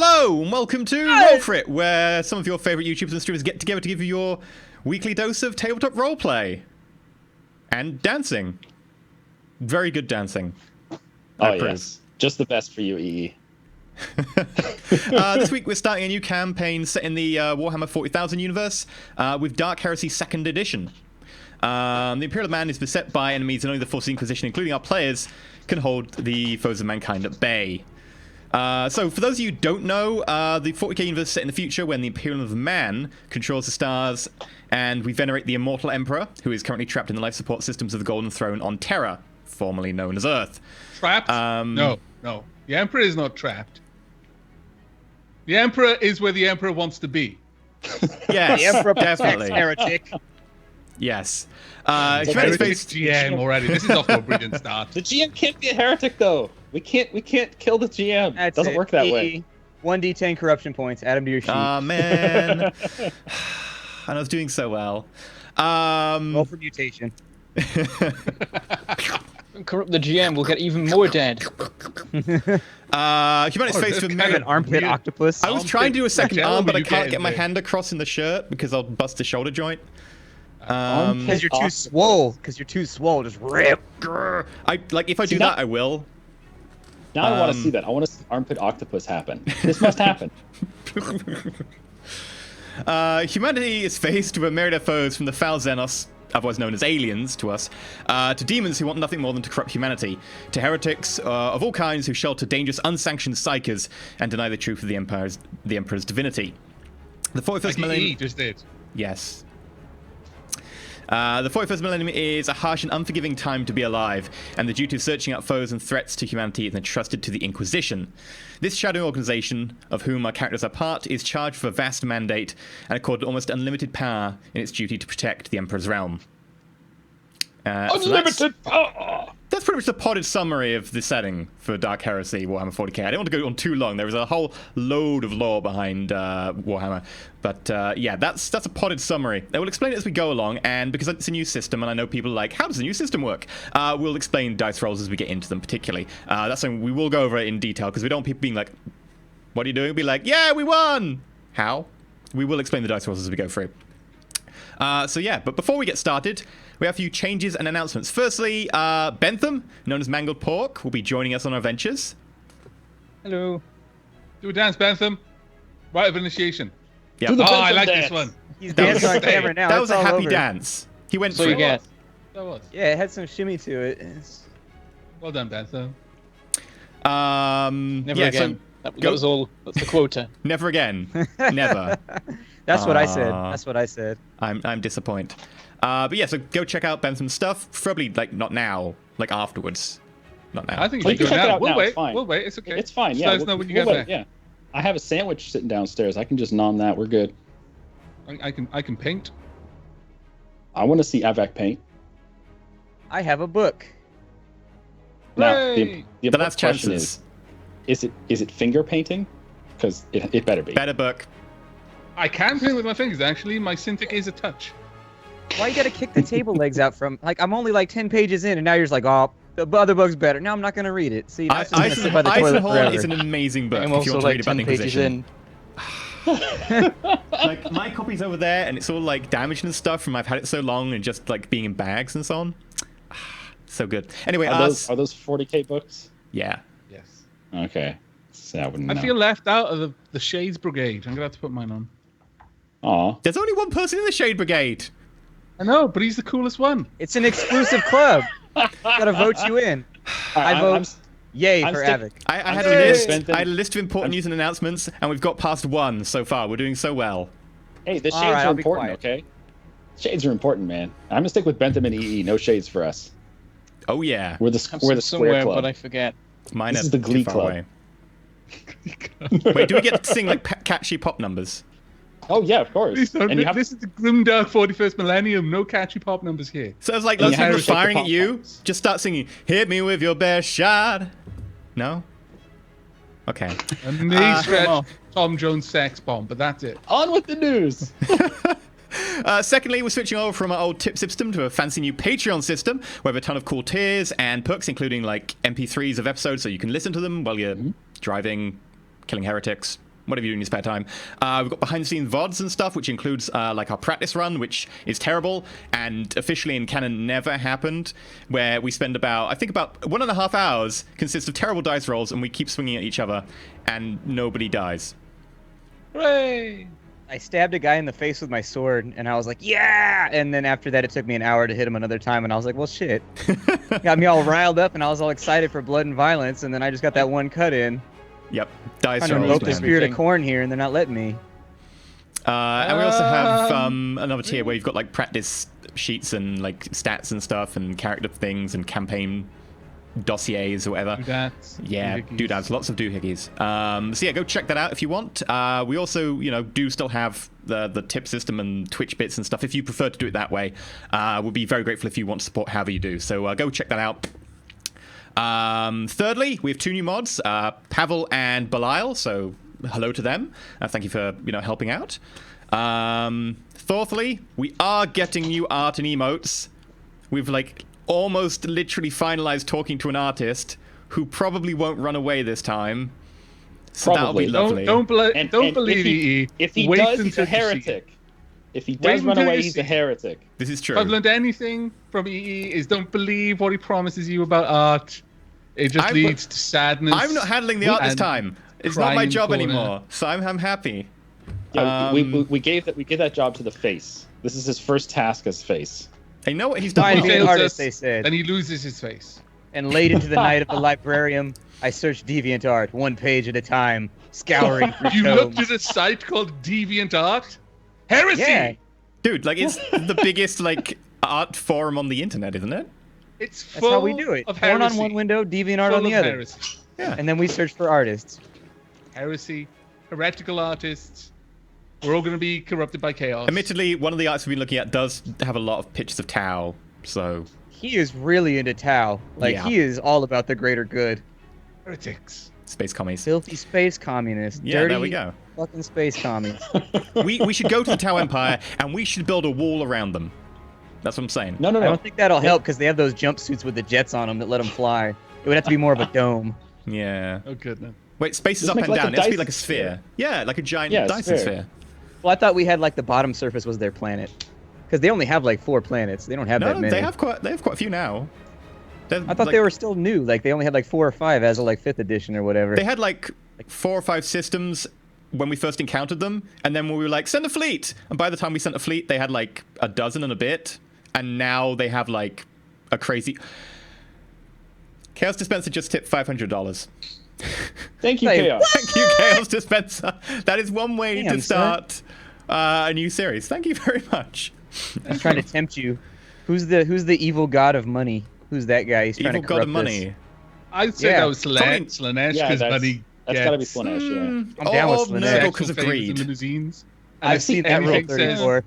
Hello and welcome to Roll4It, where some of your favourite YouTubers and streamers get together to give you your weekly dose of tabletop roleplay. And dancing. Very good dancing. Oh yes, just the best for you, EE. This week we're starting a new campaign set in the Warhammer 40,000 universe with Dark Heresy 2nd Edition. The Imperial Man is beset by enemies and only the Force Inquisition, including our players, can hold the foes of mankind at bay. So for those of you who don't know, the 40k universe is set in the future when the Imperial Man controls the stars, and we venerate the immortal Emperor, who is currently trapped in the life support systems of the Golden Throne on Terra, formerly known as Earth. Trapped? No. The Emperor is not trapped. The Emperor is where the Emperor wants to be. Yes, the Emperor definitely. Heretic. Yes. GM already. This is off to a brilliant start. The GM can't be a heretic, though. We can't kill the GM. It doesn't work that way. 1d10 corruption points. Add them to your sheet. Aw, man. And I was doing so well. Roll for mutation. Corrupt the GM, we'll get even more dead. Humanity's face with An armpit octopus. I was trying to do a second arm, but I can't get my hand across in the shirt because I'll bust the shoulder joint. Because you're too swole. Just rip. If I do that, I will. Now I want to see that. I want to see armpit octopus happen. This must happen. Humanity is faced with a myriad of foes, from the foul Xenos, otherwise known as aliens to us, to demons who want nothing more than to corrupt humanity, to heretics of all kinds who shelter dangerous, unsanctioned psychers and deny the truth of the Emperor's divinity. The 41st millennium. Just did. Yes. The 41st millennium is a harsh and unforgiving time to be alive, and the duty of searching out foes and threats to humanity is entrusted to the Inquisition. This shadowy organization, of whom our characters are part, is charged with a vast mandate and accorded almost unlimited power in its duty to protect the Emperor's realm. Unlimited power! That's pretty much the potted summary of the setting for Dark Heresy, Warhammer 40k. I don't want to go on too long. There is a whole load of lore behind Warhammer. But yeah, that's a potted summary. I will explain it as we go along, and because it's a new system, and I know people are like, how does the new system work? We'll explain dice rolls as we get into them, particularly. That's something we will go over it in detail, because we don't want people being like, what are you doing? We'll be like, yeah, we won! How? We will explain the dice rolls as we go through. So yeah, but before we get started, we have a few changes and announcements. Firstly, Bentham, known as Mangled Pork, will be joining us on our ventures. Hello. Do a dance, Bentham. Rite of initiation. Yep. the Oh, I Bentham like dance. this one. He's dancing on camera now. That was It's a all happy over. dance. He went So through you get. That was. Yeah, it had some shimmy to it. Well done, Bentham. Never yeah, again. So That was all. That's the quota. never again. Never. That's what I said. That's what I said. I'm disappointed. But yeah, so go check out Bentham's stuff. Probably like not now, like afterwards. Not now. I think Well, you you should can do it check it now. out We'll now, wait. it's fine. We'll wait. It's okay. It's fine, Just yeah. let us know when you we'll get wait, there. yeah. I have a sandwich sitting downstairs. I can just nom that. We're good. I can paint. I want to see Avac paint. I have a book. Now, Hooray! the The last question chances. is it finger painting? Because it better be. Better book. I can paint with my fingers, actually. My syntax is a touch. Why you gotta kick the table legs out from? Like, I'm only like 10 pages in, and now you're just like, oh, the other book's better. No, I'm not gonna read it. See, that's just gonna sit by the toilet Eisenhorn forever. is an amazing book I'm if you also want to read like about the 10 pages Inquisition. in. Like my copy's over there, and it's all like damaged and stuff from I've had it so long and just like being in bags and so on. So good. Anyway, Are those 40k books? yeah. Yes. Okay. So I wouldn't I know. feel left out of the Shades Brigade. I'm gonna have to put mine on. Aw. There's only one person in the Shade Brigade. I know, but he's the coolest one. It's an exclusive club. Gotta vote you in. I vote yay I'm for stick- Avic. I had Yay! a list. Bentham. I had a list of important news and announcements, and we've got past one so far. We're doing so well. Hey, the shades All right, are I'll be important, quiet. okay? Shades are important, man. I'm gonna stick with Bentham and EE. No shades for us. Oh yeah, We're the I've we're the seen square somewhere, club. but I forget. mine this are is the too Glee far Club. away. Wait, do we get to sing like catchy pop numbers? Oh yeah, of course. Please don't. And you have This is the grimdark 41st millennium. No catchy pop numbers here. So it's like And lots you of have people to take the firing at pop you. bombs. Just start singing. Hit me with your best shot. No. Okay. And they stretch well. Tom Jones sex bomb, but that's it. on with the news. Secondly, we're switching over from our old tip system to a fancy new Patreon system. We have a ton of cool tiers and perks, including like MP3s of episodes, so you can listen to them while you're driving, killing heretics, whatever you do in your spare time. We've got behind-the-scenes VODs and stuff, which includes like our practice run, which is terrible and officially in canon never happened, where we spend about 1.5 hours consists of terrible dice rolls, and we keep swinging at each other, and nobody dies. Hooray! I stabbed a guy in the face with my sword, and I was like, yeah! And then after that, it took me an hour to hit him another time, and I was like, well, shit. Got me all riled up, and I was all excited for blood and violence, and then I just got that one cut in. Yep, dice Trying to rolls. invoke the spirit of corn here, and they're not letting me. And we also have another tier where you've got like practice sheets and like stats and stuff, and character things and campaign dossiers or whatever. Doodads, lots of doohickeys. So yeah, go check that out if you want. We also, do still have the tip system and Twitch bits and stuff. If you prefer to do it that way, we'll be very grateful if you want to support however you do. So go check that out. Thirdly, we have 2 new mods, Pavel and Belial. So hello to them. Thank you for helping out. Fourthly, we are getting new art and emotes. We've almost literally finalized talking to an artist who probably won't run away this time. So that'll be lovely. Don't believe EE. If he does, he's a heretic. If he does run away, he's a heretic. This is true. If I've learned anything from EE is don't believe what he promises you about art. It just leads to sadness. I'm not handling the art this time. It's not my job anymore, so I'm happy. Yeah, we gave that job to the Face. This is his first task as Face. I know what he's done. Find the artist, they said. And he loses his face. And late into the night of the librarium, I searched DeviantArt, 1 page at a time, scouring through You tomes. looked at a site called DeviantArt? Heresy! Yeah. Dude, it's the biggest art forum on the internet, isn't it? It's That's full how we do it. of Porn heresy. on one window, DeviantArt Full on the of other. Heresy. Yeah. And then we search for artists. Heresy, heretical artists. We're all going to be corrupted by chaos. Admittedly, one of the arts we've been looking at does have a lot of pictures of Tau, so... He is really into Tau. He is all about the greater good. Heretics. Space commies. Filthy space communists. Yeah, Dirty there we go. fucking space commies. we should go to the Tau Empire, and we should build a wall around them. That's what I'm saying. No. I don't think that'll help, because they have those jumpsuits with the jets on them that let them fly. It would have to be more of a dome. Yeah. Oh, goodness. Wait, space is Just up make and like a down. It has to be Dyson like a sphere. Yeah, like a giant Dyson sphere. sphere. Well, I thought we had the bottom surface was their planet. Because they only have 4 planets. They don't have that No, many. they have quite a few now. I thought they were still new. They only had 4 or 5 as of 5th edition or whatever. They had 4 or 5 systems when we first encountered them, and then we were like, send a fleet! And by the time we sent a fleet, they had a dozen and a bit, and now they have a crazy... Chaos Dispenser just tipped $500. Thank you, Chaos. Thank you, Chaos Dispenser. That is one way to start a new series. Thank you very much. I was trying to tempt you. Who's the evil god of money? Who's that guy? He's trying Evil to god corrupt of money. I'd say that was Slanesh, Yeah, because that's got to be Slanesh, yeah. I'm down with All Slanesh. Nurgle because of Sexual favors and greed. limousines. And I've seen that roll everything 34.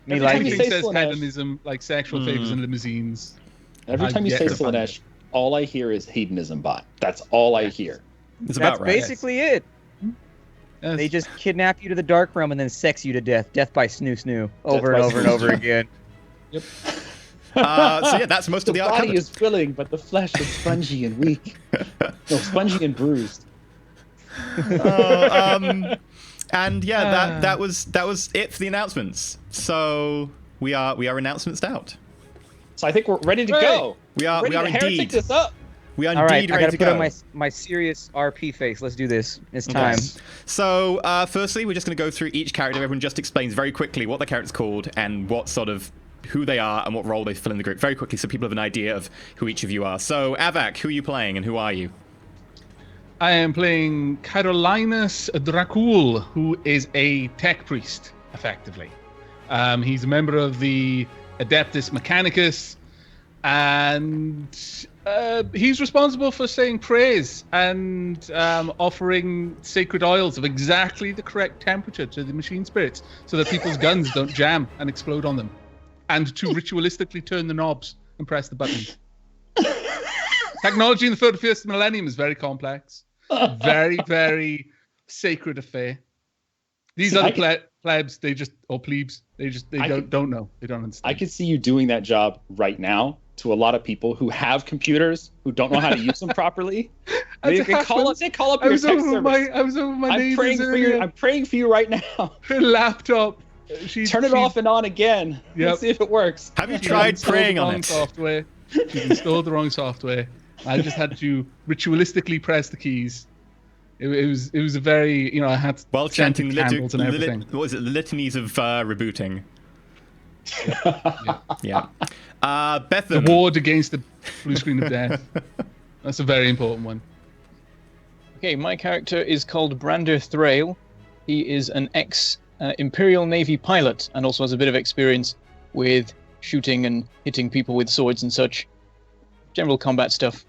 Me every like time you Everything say says Slanesh. hedonism, like sexual favors and limousines. Every time you I've say yet to find Slanesh, all I hear is hedonism bot. That's all I hear. It's That's about right. basically it. Yes. They just kidnap you to the dark realm and then sex you to death. Death by snoo snoo. Over and over and over again. Yep. So yeah, that's most of the art body covered. is willing, but the flesh is spongy and weak. No, spongy and bruised. And yeah, that was it for the announcements. So we are announcements out. So I think we're ready to go. We are Ready to indeed. heretic this up. We are All right, indeed I ready gotta to put go. on my serious RP face. Let's do this. It's time. Yes. So firstly, we're just going to go through each character. Everyone just explains very quickly what the character's called and what sort of who they are and what role they fill in the group very quickly, so people have an idea of who each of you are. So Avak, who are you playing and who are you? I am playing Carolinus Dracul, who is a tech priest, effectively. He's a member of the Adeptus Mechanicus, and he's responsible for saying praise and offering sacred oils of exactly the correct temperature to the machine spirits so that people's guns don't jam and explode on them, and to ritualistically turn the knobs and press the buttons. Technology in the 31st millennium is very complex. Very, very sacred affair. These other plebs, they don't know. They don't understand. I could see you doing that job right now to a lot of people who have computers who don't know how to use them properly. They call up I your was text over service. I was over my I'm neighbor's praying for you. earlier. I'm praying for you right now. Her laptop. Turn it off and on again. Yep. Let's see if it works. Have you She tried installed praying the on wrong it? Software. She installed the wrong software. I just had to ritualistically press the keys. It was a very, I had While scented chanting candles and everything. what was it? The litanies of rebooting. Yeah. The Bethan. ward against the blue screen of death. That's a very important one. Okay, my character is called Brander Thrail. He is an ex-Imperial Navy pilot and also has a bit of experience with shooting and hitting people with swords and such. General combat stuff.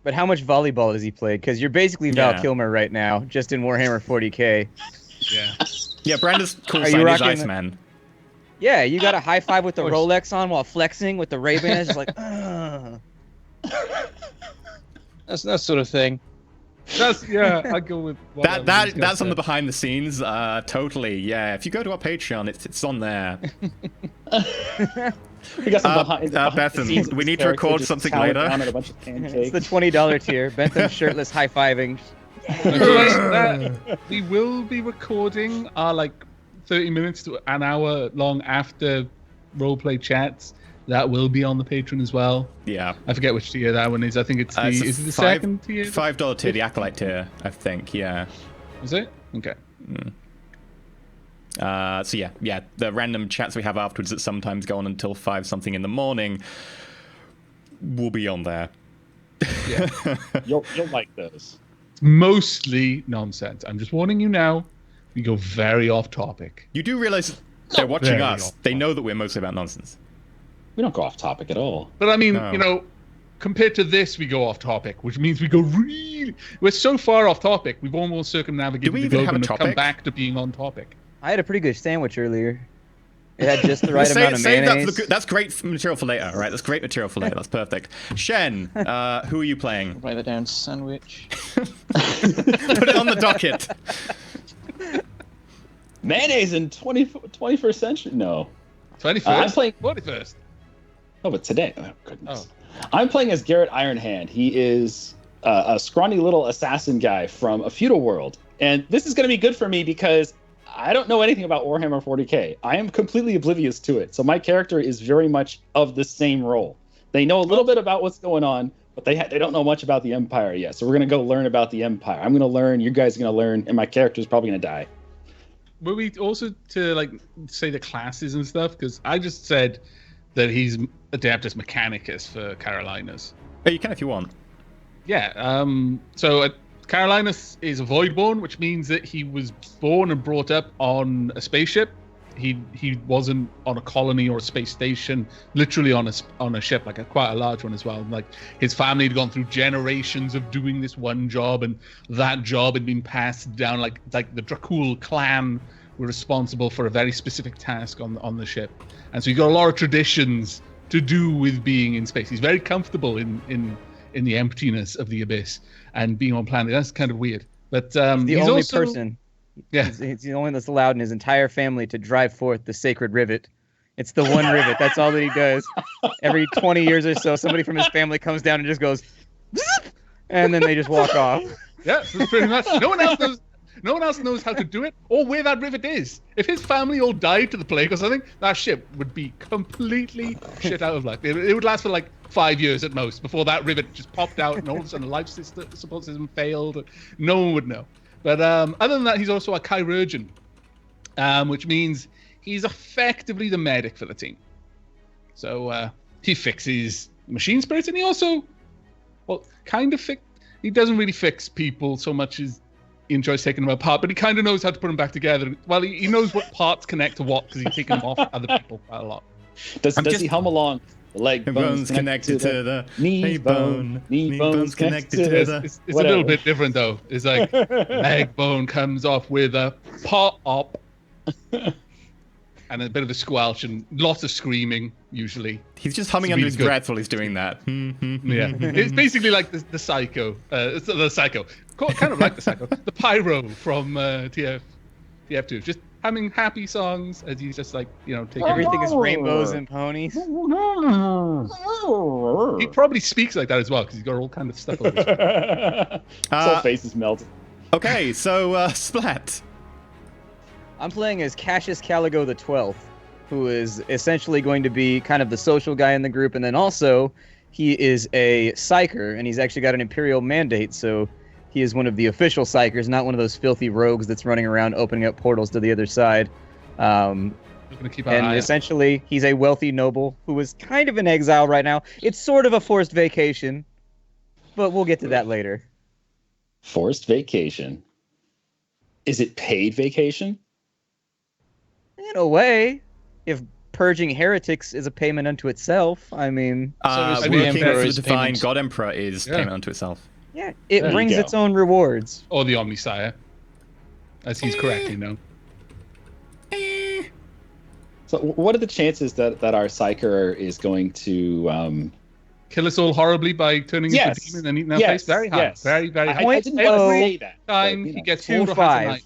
But how much volleyball has he played? Because you're basically Val Yeah. Kilmer right now, just in Warhammer 40k. Yeah. Yeah, Brander's call Are you sign is rocking Iceman. Yeah, you got a high five with the Of course. Rolex on while flexing with the Ray-Ban. It's just like, ugh. That's that sort of thing. I go with That's on the behind the scenes. Totally. Yeah. If you go to our Patreon, it's on there. We got some behind the Bethan, scenes of we this need to character record just something chowing later. down at a bunch of pancakes. It's the $20 tier. Bentham shirtless high-fiving. We will be recording our 30 minutes to an hour long after roleplay chats. That will be on the Patreon as well. Yeah. I forget which tier that one is. I think it's the is it the second tier? $5 tier, the Acolyte tier, I think. Yeah. Is it? Okay. So yeah, the random chats we have afterwards that sometimes go on until 5 something in the morning will be on there. Yeah. You'll like those. It's mostly nonsense. I'm just warning you now. We go very off topic. You do realize they're watching Very us. off They know that we're mostly about nonsense. We don't go off topic at all. But I mean, No. compared to this, we go off topic, which means we go really. We're so far off topic, we've almost circumnavigated we the even globe have a and have come topic? back to being on topic. I had a pretty good sandwich earlier. It had just the right Save amount of mayonnaise. that's great material for later, all right? That's great material for later. That's perfect. Shen, who are you playing? Write that down. Sandwich. Put it on the docket. Mayonnaise in 21st century? No. 21st? I'm playing- 41st. Oh, but today. Oh, goodness. I'm playing as Garrett Ironhand. He is a scrawny little assassin guy from a feudal world. And this is going to be good for me because I don't know anything about Warhammer 40k. I am completely oblivious to it. So my character is very much of the same role. They know a little bit about what's going on, but they don't know much about the Empire yet. So we're going to go learn about the Empire. I'm going to learn, you guys are going to learn, and my character is probably going to die. Were we also to say the classes and stuff? Because I just said that he's Adeptus Mechanicus for Carolinas. Oh, you can if you want. Yeah. So Carolinus is a Voidborn, which means that he was born and brought up on a spaceship. He wasn't on a colony or a space station, literally on a ship, quite a large one as well. His family had gone through generations of doing this one job, and that job had been passed down. Like the Dracul clan were responsible for a very specific task on the ship, and so he got a lot of traditions to do with being in space. He's very comfortable in the emptiness of the abyss and being on planet. That's kind of weird, but He's he's only also, person. Yeah. He's the only one that's allowed in his entire family to drive forth the sacred rivet. It's the one rivet. That's all that he does. Every 20 years or so, somebody from his family comes down and just goes, "Zip," and then they just walk off. Yeah, that's pretty much. No one else knows how to do it or where that rivet is. If his family all died to the plague or something, that ship would be completely shit out of luck. It would last for 5 years at most before that rivet just popped out and all of a sudden the life support system failed. No one would know. But other than that, he's also a chirurgeon, which means he's effectively the medic for the team. So he fixes machine spirits, and he also, he doesn't really fix people so much as he enjoys taking them apart, but he kind of knows how to put them back together. Well, he knows what parts connect to what because he's taken them off other people quite a lot. Does he hum along? Leg bones connected to the knee bone. Knee bones connected to the... It's a little bit different, though. It's like leg bone comes off with a pop and a bit of a squelch and lots of screaming, usually. He's just humming under his breath while he's doing that. Yeah. It's basically like the Psycho. It's the Psycho. Kind of like the Psycho. The Pyro from TF2. Just humming happy songs as he's just taking Everything is rainbows and ponies. He He probably speaks like that as well because he's got all kind of stuff over his His whole face is melted. Okay, so Splat. I'm playing as Cassius Caligo the 12th, who is essentially going to be kind of the social guy in the group, and then also he is a psyker, and he's actually got an Imperial mandate, so he is one of the official psykers, not one of those filthy rogues that's running around opening up portals to the other side. And essentially, he's a wealthy noble who is kind of in exile right now. It's sort of a forced vacation, but we'll get to that later. Forced vacation. Is it paid vacation? In a way, if purging heretics is a payment unto itself, I mean... So working Emperor for the is Divine payment. God Emperor is payment unto itself. Yeah, it There you brings go. its own rewards. or the Omnisire, as he's correctly known. So what are the chances that our psyker is going to... Kill us all horribly by turning into a Yes. demon and eating our Yes. face? Very high. Yes. Very, very high. I didn't want to say that. but, Time you he know. gets 2-5. mortal has a night.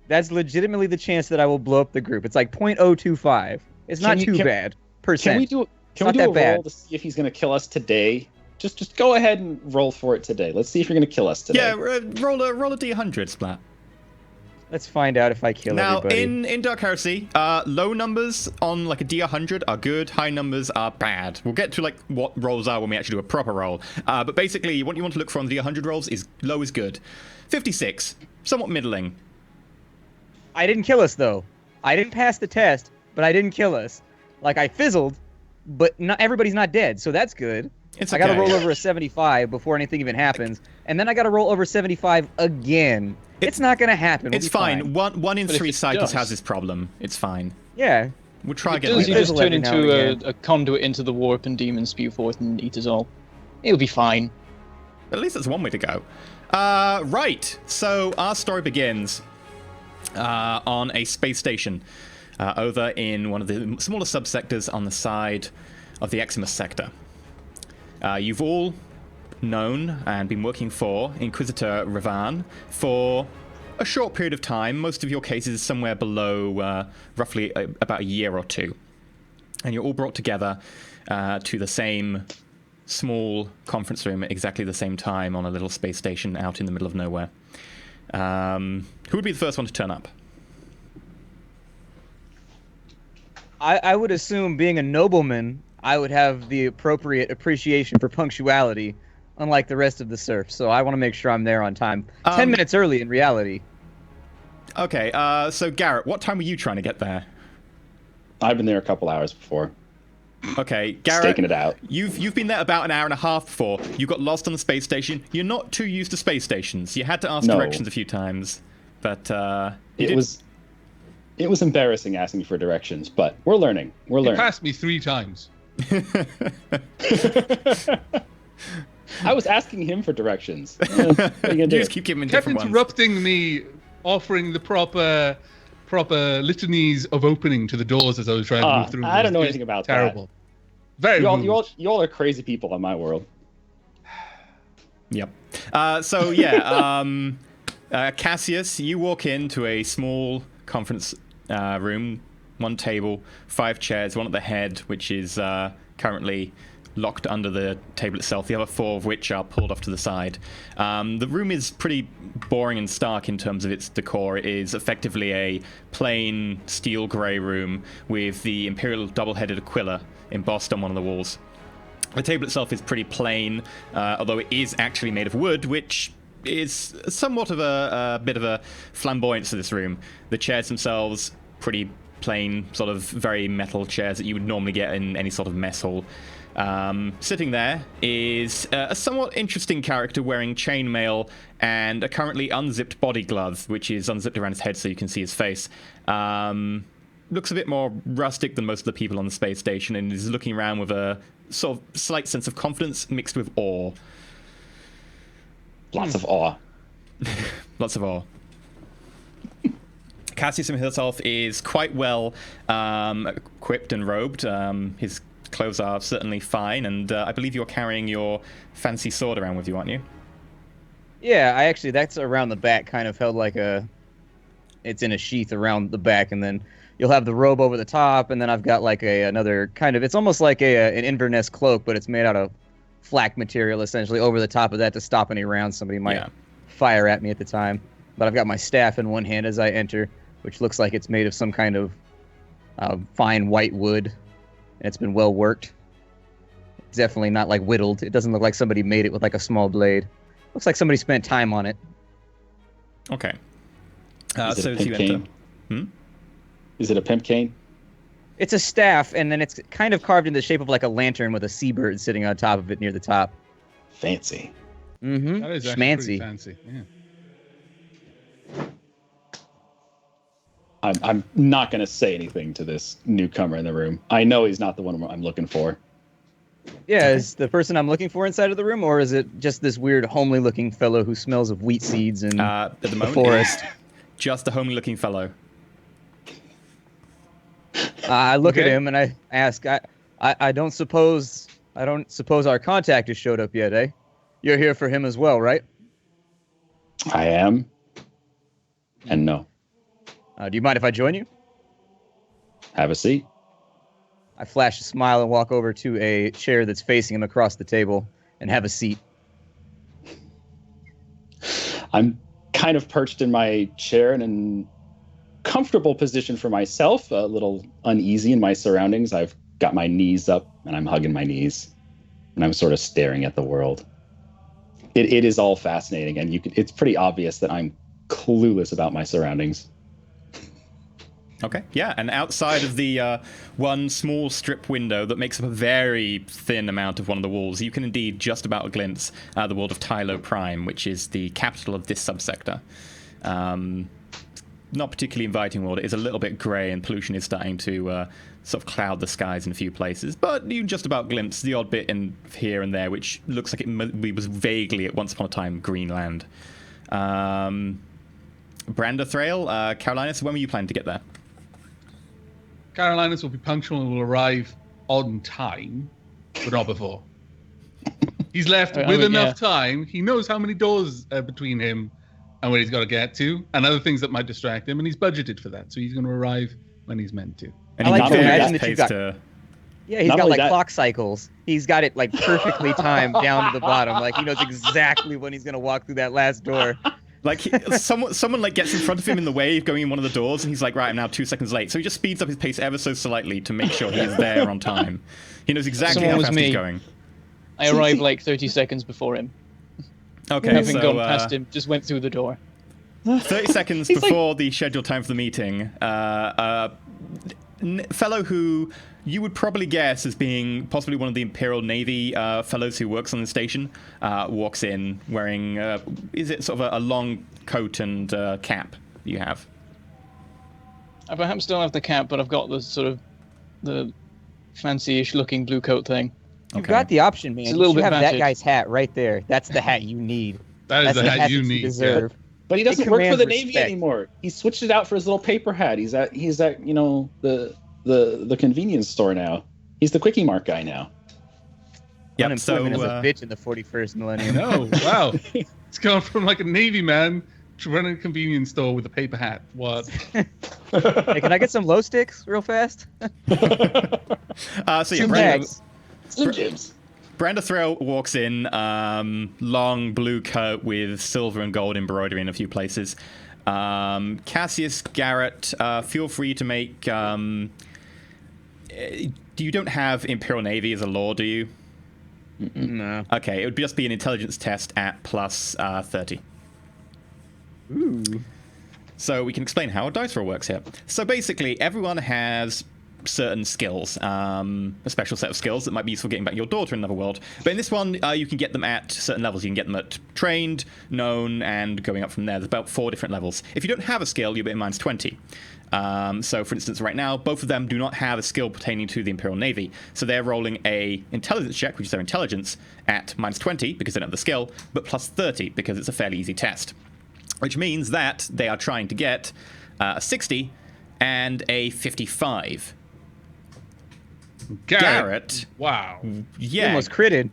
That's legitimately the chance that I will blow up the group. It's like 0.025. It's not too bad. Can we do a not that roll bad. to see if he's going to kill us today? Just go ahead and roll for it today. Let's see if you're going to kill us today. Yeah, roll a d100, Splat. Let's find out if I kill Now, everybody. in Dark Heresy, low numbers on like a D100 are good, high numbers are bad. We'll get to like what rolls are when we actually do a proper roll. But basically, what you want to look for on the D100 rolls is low is good. 56, somewhat middling. I didn't kill us, though. I didn't pass the test, but I didn't kill us. Like, I fizzled, but not everybody's not dead, so that's good. It's I okay. gotta roll over a 75 before anything even happens, and then I gotta roll over 75 again. It's not gonna happen. We'll It's be fine. One in But if 3 it psychers does- has this problem. It's fine. Yeah. We'll try If it again does, you later. just Fizzle turn every now and into again. a conduit into the warp and demons spew forth and eat us all. It'll be fine. At least that's one way to go. Right. So our story begins on a space station over in one of the smaller subsectors on the side of the Eximus sector. You've all known and been working for Inquisitor Revan for a short period of time. Most of your cases somewhere below roughly about a year or two. And you're all brought together to the same small conference room at exactly the same time on a little space station out in the middle of nowhere. Who would be the first one to turn up? I would assume, being a nobleman, I would have the appropriate appreciation for punctuality, unlike the rest of the serfs. So I want to make sure I'm there on time. 10 minutes early in reality. Okay, so Garrett, what time were you trying to get there? I've been there a couple hours before, Okay, Garrett, staking it out. you've been there about an hour and a half before. You got lost on the space station. You're not too used to space stations. You had to ask No. directions a few times, but It was embarrassing asking for directions, but we're learning. We're He learning. passed me 3 times. I was asking him for directions. What are you gonna You do? just keep giving him Kept different ones. interrupting me, offering the proper litanies of opening to the doors as I was trying to move through. I don't know It was anything about terrible. Very You rude. all are crazy people on my world. Yep. So yeah, Cassius, you walk into a small conference room, 1 table, 5 chairs, 1 at the head, which is currently locked under the table itself, the other 4 of which are pulled off to the side. The room is pretty boring and stark in terms of its decor. It is effectively a plain steel grey room with the Imperial double-headed Aquila embossed on one of the walls. The table itself is pretty plain, although it is actually made of wood, which is somewhat of a bit of a flamboyance to this room. The chairs themselves, pretty plain, sort of very metal chairs that you would normally get in any sort of mess hall. Sitting there is a somewhat interesting character wearing chainmail and a currently unzipped body glove, which is unzipped around his head so you can see his face. Looks a bit more rustic than most of the people on the space station and is looking around with a sort of slight sense of confidence mixed with awe. Lots of awe. Lots of awe. Cassius himself is quite well equipped and robed. His clothes are certainly fine, and I believe you're carrying your fancy sword around with you, aren't you? Yeah, that's around the back, kind of held like it's in a sheath around the back, and then you'll have the robe over the top, and then I've got like another kind of, it's almost like an Inverness cloak, but it's made out of flak material essentially over the top of that to stop any rounds somebody might fire at me at the time. But I've got my staff in one hand as I enter, which looks like it's made of some kind of fine white wood, and it's been well worked. It's definitely not like whittled. It doesn't look like somebody made it with like a small blade. Looks like somebody spent time on it. Okay. Is it So a as you pimp enter. cane? Is it a pimp cane? It's a staff, and then it's kind of carved in the shape of like a lantern with a seabird sitting on top of it near the top. Fancy. Mm-hmm. That is actually pretty Schmancy. fancy. Yeah. I'm not going to say anything to this newcomer in the room. I know he's not the one I'm looking for. Yeah, is the person I'm looking for inside of the room, or is it just this weird homely-looking fellow who smells of wheat seeds and At the moment, forest? it's just a homely-looking fellow. I look at Okay. him and I ask, I don't suppose our contact has showed up yet, eh? You're here for him as well, right? I am. And no. Do you mind if I join you? Have a seat. I flash a smile and walk over to a chair that's facing him across the table and have a seat. I'm kind of perched in my chair in a comfortable position for myself, a little uneasy in my surroundings. I've got my knees up and I'm hugging my knees and I'm sort of staring at the world. It is all fascinating, and it's pretty obvious that I'm clueless about my surroundings. Okay, yeah, and outside of the one small strip window that makes up a very thin amount of one of the walls, you can indeed just about glimpse the world of Tylo Prime, which is the capital of this subsector. Not particularly inviting world. It is a little bit grey, and pollution is starting to sort of cloud the skies in a few places. But you just about glimpse the odd bit in here and there, which looks like it was vaguely at once upon a time Greenland. Branda Thrail, Carolinus, when were you planning to get there? Carolinus will be punctual and will arrive on time, but not before. He's left with enough time. He knows how many doors are between him and where he's got to get to, and other things that might distract him, and he's budgeted for that, so he's going to arrive when he's meant to. And I like he to very imagine much that you've pays got- to- Yeah, he's Not got only like that- clock cycles. He's got it like perfectly timed down to the bottom. Like he knows exactly when he's gonna walk through that last door. Like someone like gets in front of him in the way of going in one of the doors, and he's like, right, I'm now 2 seconds late. So he just speeds up his pace ever so slightly to make sure he's there on time. He knows exactly Someone how was fast me. he's going. I arrived like 30 seconds before him. Okay, Having so gone past him, just went through the door. 30 seconds before the scheduled time for the meeting, fellow who you would probably guess as being possibly one of the Imperial Navy fellows who works on the station walks in wearing, is it sort of a long coat and cap you have? I perhaps don't have the cap, but I've got the sort of the fancy-ish looking blue coat thing. You've Okay. got the option, man. It's a little You bit have that battered. guy's hat right there. That's the hat you need. That is That's the hat you that need. deserve. But he doesn't work for commands the Navy respect. anymore. He switched it out for his little paper hat. He's at the convenience store now. He's the Quickie Mart guy now. Yep, so Unemployment is a bitch in the 41st millennium. No, wow. It's gone from like a Navy man to running a convenience store with a paper hat. What? Hey, can I get some glow sticks real fast? so yeah, Two Branda, bags. Slim Jims. Branda Thrail walks in, long blue coat with silver and gold embroidery in a few places. Cassius Garrett, feel free to make. You don't have Imperial Navy as a law, do you? No. Okay, it would just be an intelligence test at plus 30. Ooh. So we can explain how a dice roll works here. So basically, everyone has certain skills, a special set of skills that might be useful getting back your daughter in another world. But in this one, you can get them at certain levels. You can get them at trained, known, and going up from there. There's about 4 different levels. If you don't have a skill, you'll be at minus 20. So for instance, right now, both of them do not have a skill pertaining to the Imperial Navy. So they're rolling a intelligence check, which is their intelligence, at minus 20 because they don't have the skill, but plus 30 because it's a fairly easy test. Which means that they are trying to get a 60 and a 55. Garrett. Wow. You Yeah, almost critted.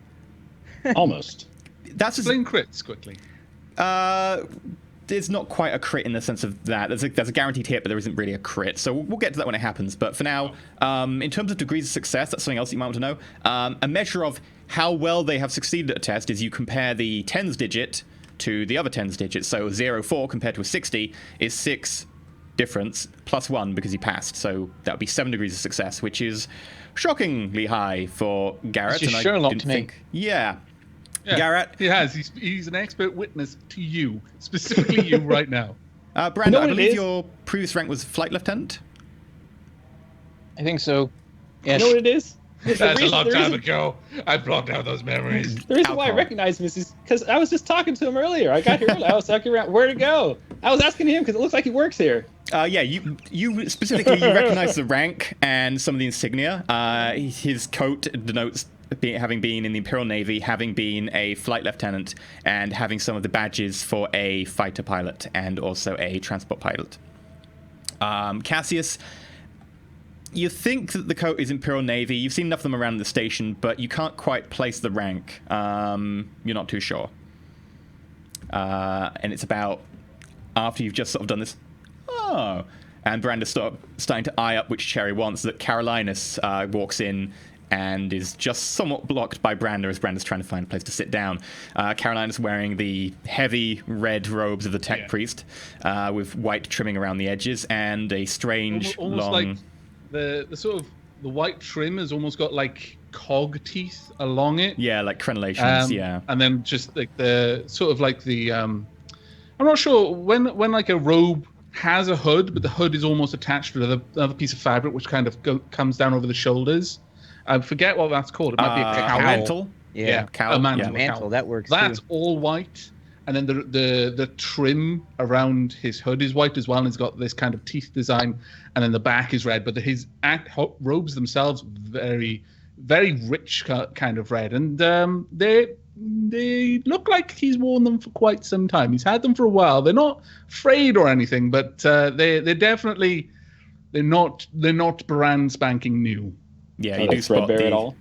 Almost. that's just, Explain crits quickly. there's not quite a crit in the sense of that. There's a guaranteed hit, but there isn't really a crit. So we'll get to that when it happens. But for now, in terms of degrees of success, that's something else you might want to know. A measure of how well they have succeeded at a test is you compare the tens digit to the other tens digit. So 04 compared to a 60 is 6 difference plus 1 because you passed. So that would be 7 degrees of success, which is shockingly high for Garrett. It's just Sherlock to me. Yeah. Yeah, Garrett. He has. He's an expert witness to you, specifically you right now. Brandon, You know I what it believe is? your previous rank was flight lieutenant. I think so. You Yes. know what it is? That's a long time ago. I blocked out those memories. The reason why I Alcohol. recognize him is because I was just talking to him earlier. I got here early. I was talking around where to go. I was asking him because it looks like he works here. Yeah, you specifically you recognize the rank and some of the insignia. His coat denotes having been in the Imperial Navy, having been a flight lieutenant, and having some of the badges for a fighter pilot and also a transport pilot. Cassius, you think that the coat is Imperial Navy. You've seen enough of them around the station, but you can't quite place the rank. You're not too sure. And it's about after you've just sort of done this. Oh. And Branda's starting to eye up which chair he wants, that Carolinus walks in and is just somewhat blocked by Branda as Branda's trying to find a place to sit down. Carolinus wearing the heavy red robes of the tech priest with white trimming around the edges and a strange Almost long... like the sort of the white trim has almost got like cog teeth along it. Yeah, like crenellations, yeah. And then just like the sort of like the I'm not sure when like a robe has a hood, but the hood is almost attached to another piece of fabric which kind of comes down over the shoulders. I forget what that's called. It might be a cowl. mantle. Yeah. Cowl, a mantle. yeah. Mantle, that works That's too. all white, and then the trim around his hood is white as well, and it's got this kind of teeth design, and then the back is red. But his robes themselves very, very rich kind of red, and they look like he's worn them for quite some time. He's had them for a while. They're not frayed or anything, but they're definitely they're not brand spanking new. Yeah, Are you they do spot threadbare the... at all?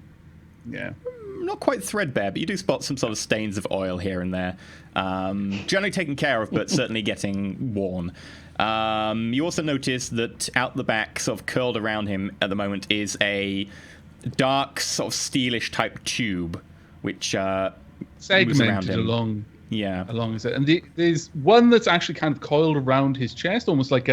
Yeah. Not quite threadbare, but you do spot some sort of stains of oil here and there. Generally taken care of, but certainly getting worn. You also notice that out the back, sort of curled around him at the moment, is a dark, sort of steelish type tube, which moves around Segmented him. along Yeah. and there's one that's actually kind of coiled around his chest, almost like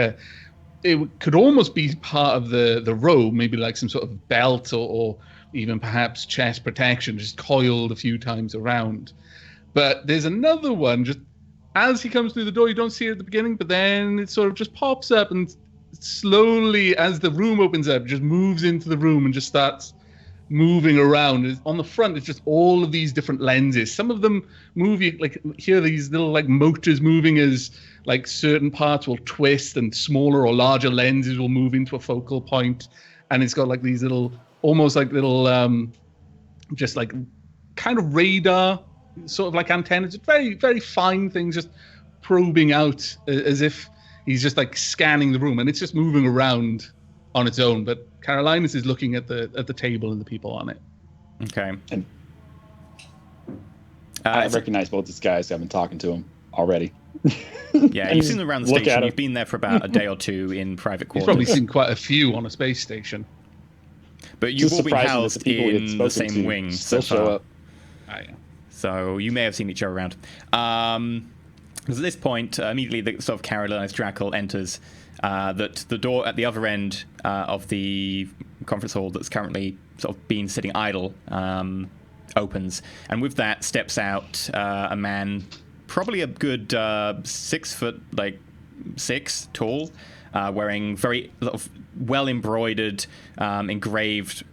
it could almost be part of the robe, maybe like some sort of belt or even perhaps chest protection, just coiled a few times around. But there's another one just as he comes through the door. You don't see it at the beginning, but then it sort of just pops up and slowly, as the room opens up, just moves into the room and just starts moving around. On the front, it's just all of these different lenses. Some of them move, like here, these little like motors moving as like certain parts will twist, and smaller or larger lenses will move into a focal point. And it's got like these little, almost like little, just like kind of radar, sort of like antennas. It's very, very fine things, just probing out as if he's just like scanning the room, and it's just moving around on its own. But Carolinus is looking at the table and the people on it. Okay. And I recognize both these guys. I've been talking to them already. Yeah, And you've seen them around the look station. at 'em. You've been there for about a day or two in private He's quarters. probably seen quite a few on a space station. But you've Just all been surprising that housed the people we had in the spoken same to wing still so show far. up. Yeah. So you may have seen each other around. Because at this point, immediately the sort of Carolinus Drackle enters. That the door at the other end of the conference hall that's currently sort of been sitting idle opens, and with that steps out a man, probably a good 6 foot, like 6 tall, wearing very sort of well embroidered, engraved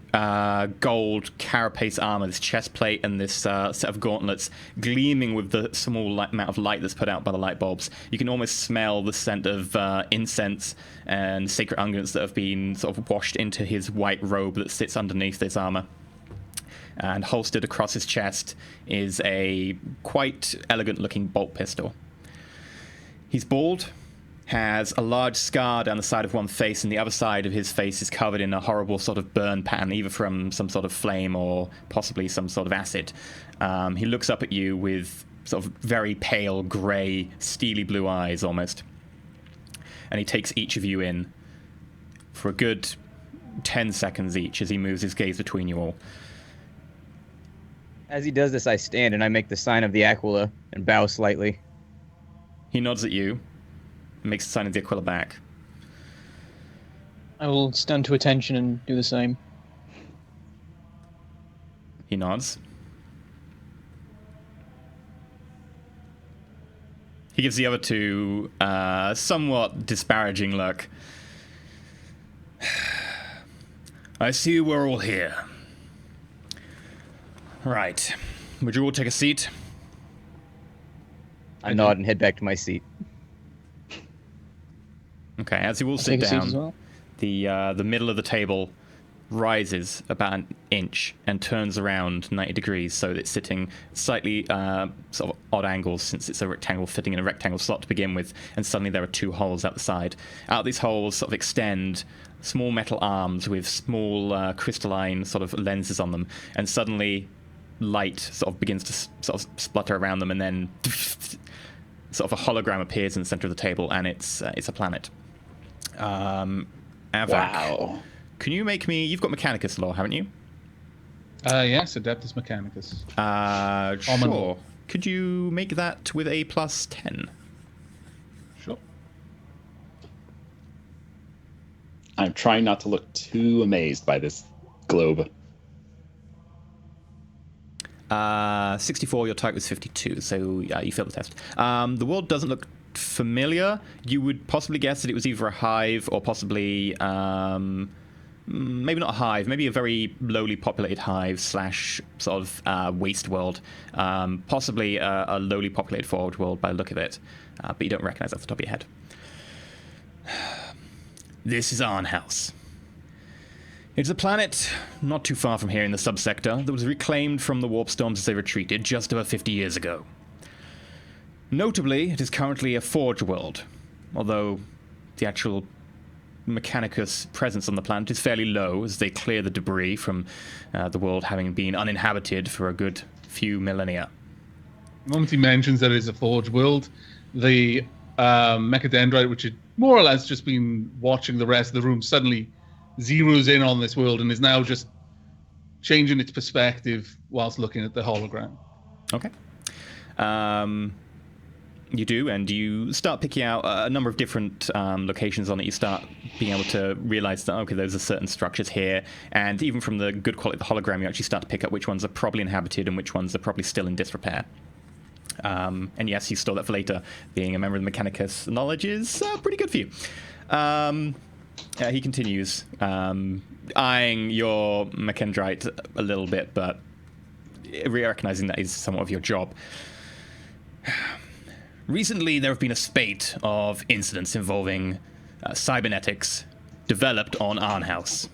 gold carapace armor, this chest plate, and this set of gauntlets gleaming with the small amount of light that's put out by the light bulbs. You can almost smell the scent of incense and sacred unguents that have been sort of washed into his white robe that sits underneath this armor. And holstered across his chest is a quite elegant-looking bolt pistol. He's bald, has a large scar down the side of one face, and the other side of his face is covered in a horrible sort of burn pattern, either from some sort of flame or possibly some sort of acid. He looks up at you with sort of very pale, grey, steely blue eyes almost. And he takes each of you in for a good 10 seconds each as he moves his gaze between you all. As he does this, I stand and I make the sign of the Aquila and bow slightly. He nods at you and makes the sign of the Aquila back. I will stand to attention and do the same. He nods. He gives the other two a somewhat disparaging look. I see we're all here. Right. Would you all take a seat? I nod and head back to my seat. Okay, as you all I'll sit take a seat down, as well. the middle of the table rises about an inch and turns around 90 degrees, so that it's sitting slightly sort of odd angles, since it's a rectangle fitting in a rectangle slot to begin with, and suddenly there are two holes out the side. Out of these holes sort of extend small metal arms with small crystalline sort of lenses on them, and suddenly light sort of begins to sort of splutter around them, and then sort of a hologram appears in the center of the table, and it's a planet. Avak, Wow. can you make me... You've got Mechanicus law, haven't you? Yes, Adeptus Mechanicus. Sure. law. Could you make that with a plus 10? Sure. I'm trying not to look too amazed by this globe. 64, your type was 52, so you failed the test. The world doesn't look familiar. You would possibly guess that it was either a hive or possibly... maybe not a hive, maybe a very lowly populated hive slash sort of waste world. Possibly a lowly populated forward world by the look of it. But you don't recognize that off the top of your head. This is ARNHAUS. It's a planet not too far from here in the subsector that was reclaimed from the warp storms as they retreated just over 50 years ago. Notably, it is currently a forge world, although the actual Mechanicus presence on the planet is fairly low as they clear the debris from the world having been uninhabited for a good few millennia. The moment he mentions that it's a forge world, the mechadendrite, which had more or less just been watching the rest of the room, suddenly zeroes in on this world and is now just changing its perspective whilst looking at the hologram. Okay. You do, and you start picking out a number of different locations on it. You start being able to realize that, okay, there's a certain structures here, and even from the good quality of the hologram, you actually start to pick up which ones are probably inhabited and which ones are probably still in disrepair. And yes, you store that for later. Being a member of the Mechanicus, knowledge is pretty good for you. He continues, eyeing your Mechadendrite a little bit, but recognizing that is somewhat of your job. Recently, there have been a spate of incidents involving cybernetics developed on ARNHAUS.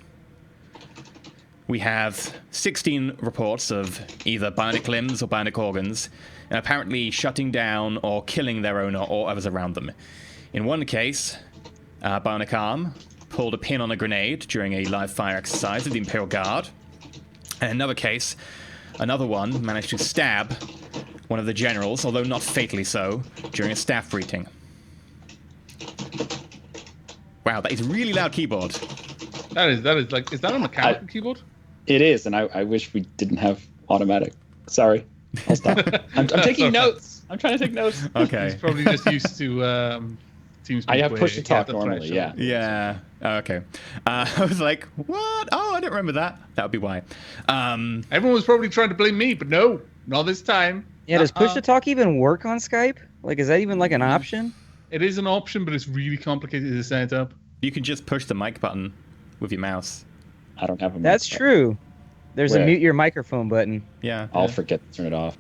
We have 16 reports of either bionic limbs or bionic organs, apparently shutting down or killing their owner or others around them. In one case, a bionic arm pulled a pin on a grenade during a live fire exercise of the Imperial Guard. And in another case, another one managed to stab one of the generals, although not fatally so, during a staff briefing. Wow, that is a really loud keyboard. That is like, is that a mechanical keyboard? It is, and I wish we didn't have automatic. Sorry, I'll stop. I'm taking notes. I'm trying to take notes. He's Okay. probably just used to TeamSpeak. I have where push to it talk hit the normally, threshold. Yeah. Okay. I was like, what? Oh, I don't remember that. That would be why. Everyone was probably trying to blame me, but no, not this time. Yeah, does push to talk even work on Skype? Like, is that even like an option? It is an option, but it's really complicated to set up. You can just push the mic button with your mouse. I don't have a. That's mic. true. There's Where? a mute your microphone button. Yeah. I'll forget to turn it off.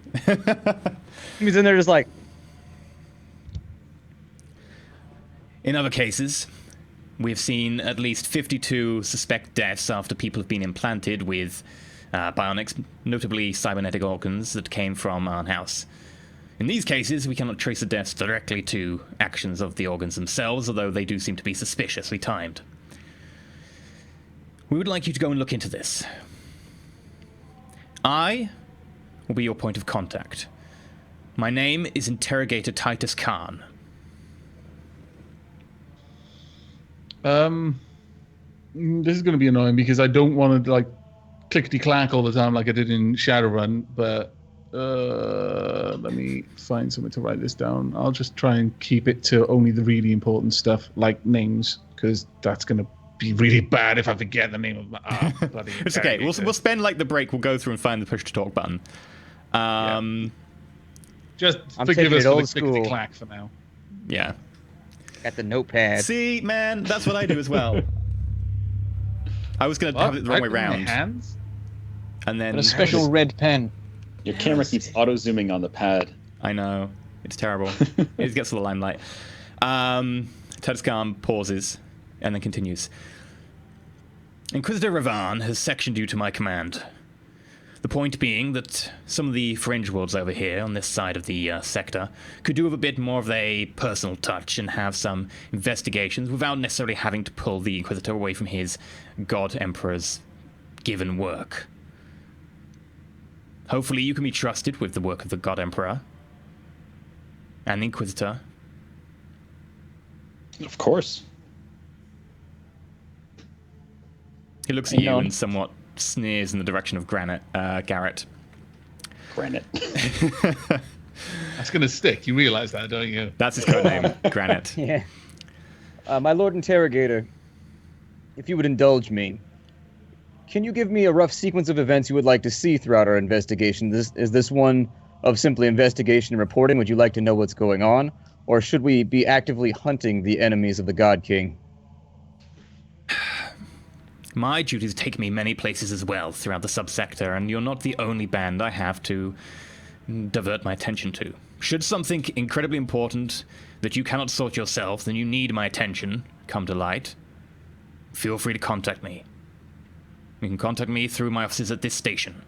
He's in there just like, In other cases, we've seen at least 52 suspect deaths after people have been implanted with bionics, notably cybernetic organs that came from ARNHAUS. In these cases, we cannot trace the deaths directly to actions of the organs themselves, although they do seem to be suspiciously timed. We would like you to go and look into this. I will be your point of contact. My name is Interrogator Titus Khan. This is going to be annoying because I don't want to like clickety-clack all the time like I did in Shadowrun, but let me find something to write this down. I'll just try and keep it to only the really important stuff, like names, because that's going to be really bad if I forget the name of my bloody It's okay. We'll spend like the break. We'll go through and find the push to talk button. Just I'm forgive taking us it for old the school. clickety-clack for now. Yeah. Got the notepad. See, man, that's what I do as well. I was going to have it the wrong way round. Hands? And then... Got a special red pen. Your camera keeps auto-zooming on the pad. I know. It's terrible. It gets the limelight. Tedescam pauses and then continues. Inquisitor Ravan has sectioned you to my command. The point being that some of the fringe worlds over here on this side of the sector could do with a bit more of a personal touch and have some investigations without necessarily having to pull the Inquisitor away from his God Emperor's given work. Hopefully you can be trusted with the work of the God Emperor and the Inquisitor. Of course. He looks at you and somewhat sneers in the direction of Garrett. Granite. That's going to stick. You realize that, don't you? That's his code name, Granite. Yeah. My Lord Interrogator, if you would indulge me, can you give me a rough sequence of events you would like to see throughout our investigation? Is this one of simply investigation and reporting? Would you like to know what's going on? Or should we be actively hunting the enemies of the God King? My duties take me many places as well throughout the subsector, and you're not the only band I have to divert my attention to. Should something incredibly important that you cannot sort yourself, then you need my attention, come to light, feel free to contact me. You can contact me through my offices at this station.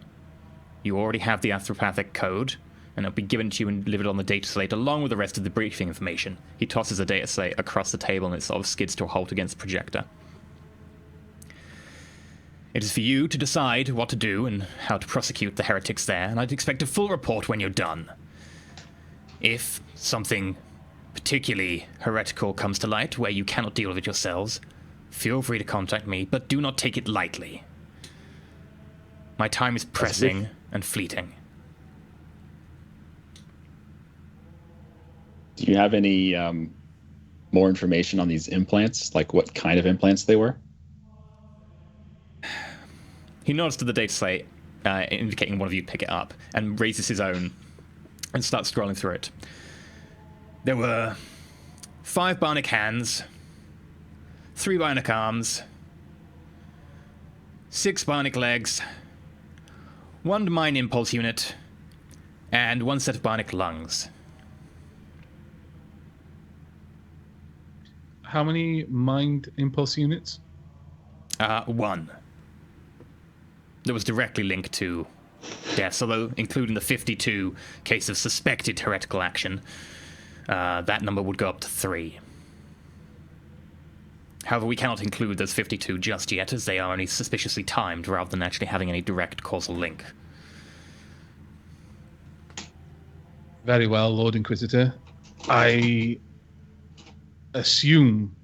You already have the astropathic code, and it'll be given to you and delivered on the data slate along with the rest of the briefing information. He tosses the data slate across the table and it sort of skids to a halt against the projector. It is for you to decide what to do and how to prosecute the heretics there, and I'd expect a full report when you're done. If something particularly heretical comes to light where you cannot deal with it yourselves, feel free to contact me, but do not take it lightly. My time is pressing and fleeting. Do you have any more information on these implants? Like what kind of implants they were? He nods to the data slate, indicating one of you pick it up, and raises his own and starts scrolling through it. There were 5 bionic hands, 3 bionic arms, 6 bionic legs, 1 mind impulse unit, and 1 set of bionic lungs. How many mind impulse units? 1. That was directly linked to deaths, although including the 52 case of suspected heretical action, that number would go up to 3. However, we cannot include those 52 just yet, as they are only suspiciously timed rather than actually having any direct causal link. Very well, Lord Inquisitor. I assume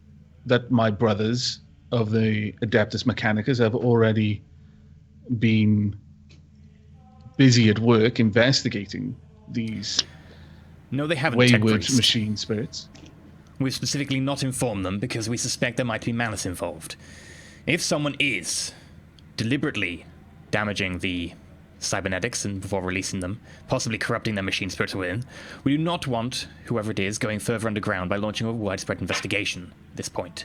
that my brothers of the Adeptus Mechanicus have already been busy at work investigating these No, they haven't, Tech wayward Priest. machine spirits. We've specifically not informed them because we suspect there might be malice involved. If someone is deliberately damaging the cybernetics and before releasing them, possibly corrupting their machine spirits within, we do not want whoever it is going further underground by launching a widespread investigation at this point.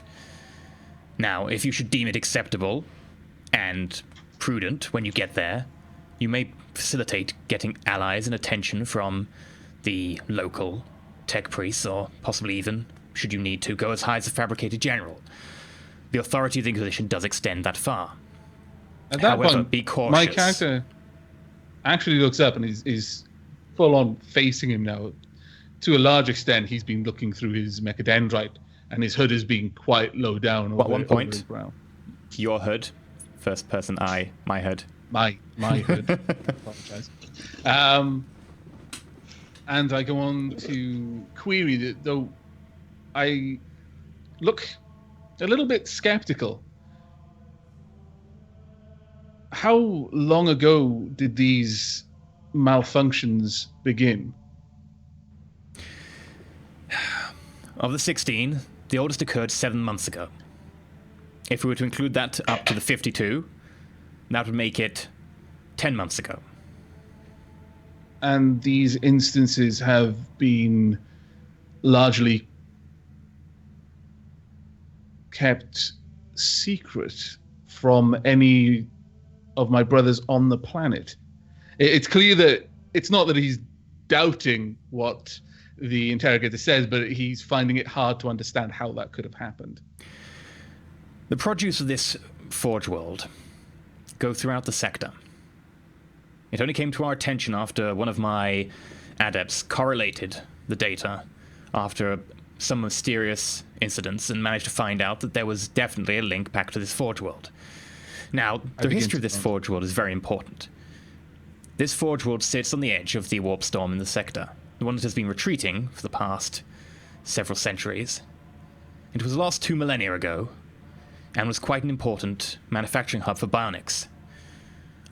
Now, if you should deem it acceptable and prudent when you get there, you may facilitate getting allies and attention from the local tech priests, or possibly even, should you need to, go as high as a fabricated general. The authority of the Inquisition does extend that far. At that However, point, be cautious. my character actually looks up and is full on facing him now. To a large extent, he's been looking through his mechadendrite, and his hood is being quite low down. At one point, his brow. your hood, first person I, my hood. My hood. Apologize. And I go on to query that, though I look a little bit skeptical. how long ago did these malfunctions begin? Of the 16, the oldest occurred 7 months ago. If we were to include that up to the 52, that would make it 10 months ago. And these instances have been largely kept secret from any of my brothers on the planet. It's clear that it's not that he's doubting what the interrogator says, but he's finding it hard to understand how that could have happened. The produce of this Forge World go throughout the sector. It only came to our attention after one of my adepts correlated the data after some mysterious incidents and managed to find out that there was definitely a link back to this Forge World. Now, the history of this Forge World is very important. This Forge World sits on the edge of the warp storm in the sector, the one that has been retreating for the past several centuries. It was lost 2 millennia ago, and was quite an important manufacturing hub for bionics.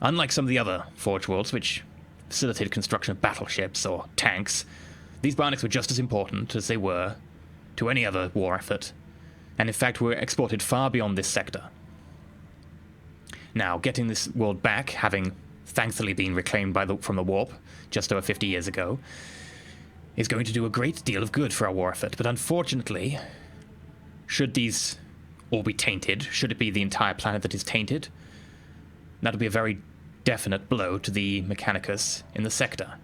Unlike some of the other Forge Worlds, which facilitated construction of battleships or tanks, these bionics were just as important as they were to any other war effort, and in fact were exported far beyond this sector. Now, getting this world back, having thankfully been reclaimed from the warp just over 50 years ago, is going to do a great deal of good for our war effort. But unfortunately, should these all be tainted, should it be the entire planet that is tainted, that would be a very definite blow to the Mechanicus in the sector.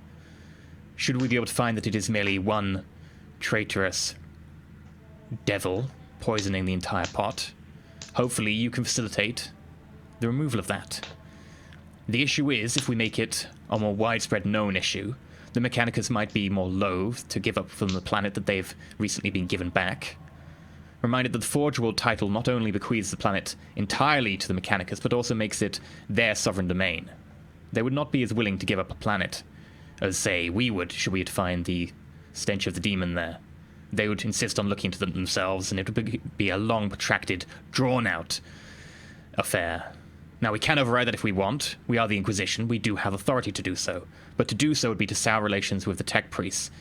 Should we be able to find that it is merely one traitorous devil poisoning the entire pot, hopefully you can facilitate the removal of that. The issue is, if we make it a more widespread known issue, the Mechanicus might be more loath to give up from the planet that they've recently been given back. Reminded that the Forge World title not only bequeaths the planet entirely to the Mechanicus, but also makes it their sovereign domain. They would not be as willing to give up a planet as, say, we would, should we find the stench of the demon there. They would insist on looking into them themselves, and it would be a long, protracted, drawn-out affair. Now, we can override that if we want. We are the Inquisition. We do have authority to do so. But to do so would be to sour relations with the tech priests.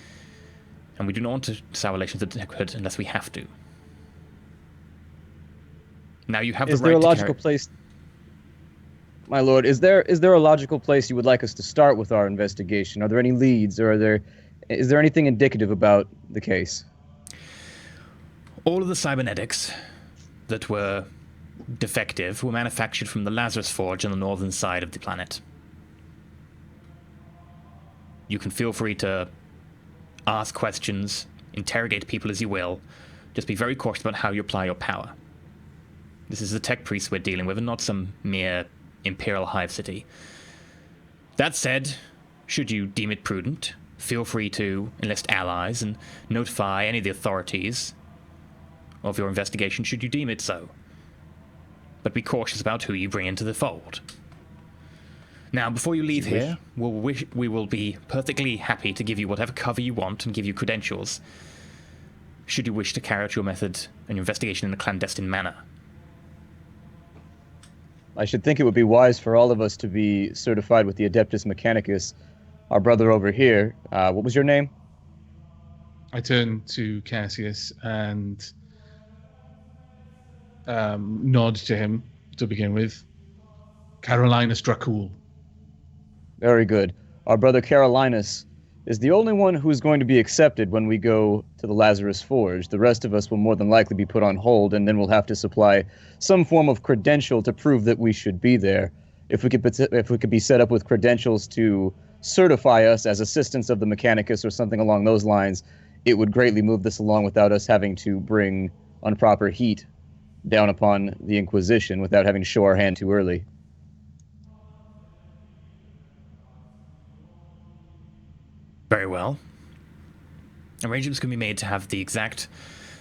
And we do not want to sour relations with the tech hood unless we have to. Now, you have the right to... Is there a logical place... My lord, is there a logical place you would like us to start with our investigation? Are there any leads, or is there anything indicative about the case? All of the cybernetics that were defective were manufactured from the Lazarus Forge on the northern side of the planet. You can feel free to ask questions, interrogate people as you will. Just be very cautious about how you apply your power. This is the tech priests we're dealing with, and not some mere Imperial hive city. That said, should you deem it prudent, feel free to enlist allies and notify any of the authorities of your investigation should you deem it so. But be cautious about who you bring into the fold. Now, before you leave here, we will be perfectly happy to give you whatever cover you want and give you credentials, should you wish to carry out your method and your investigation in a clandestine manner. I should think it would be wise for all of us to be certified with the Adeptus Mechanicus. Our brother over here, what was your name? I turn to Cassius and nod to him to begin with. Carolinus Dracul. Very good. Our brother Carolinus is the only one who's going to be accepted when we go to the Lazarus Forge. The rest of us will more than likely be put on hold, and then we'll have to supply some form of credential to prove that we should be there. If we could be set up with credentials to certify us as assistants of the Mechanicus or something along those lines, it would greatly move this along without us having to bring improper heat down upon the Inquisition without having to show our hand too early. Very well. Arrangements can be made to have the exact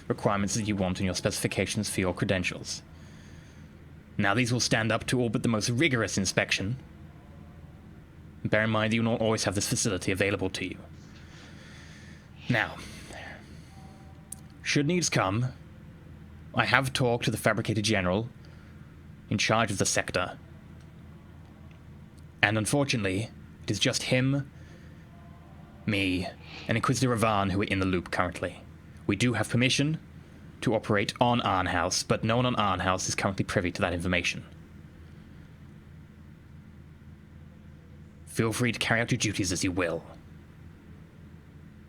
requirements that you want in your specifications for your credentials. Now, these will stand up to all but the most rigorous inspection. Bear in mind that you will not always have this facility available to you. Now, should needs come, I have talked to the Fabricator General in charge of the sector. And unfortunately, it is just him, me, and Inquisitor Ravan who are in the loop currently. We do have permission to operate on ARNHAUS, but no one on ARNHAUS is currently privy to that information. Feel free to carry out your duties as you will.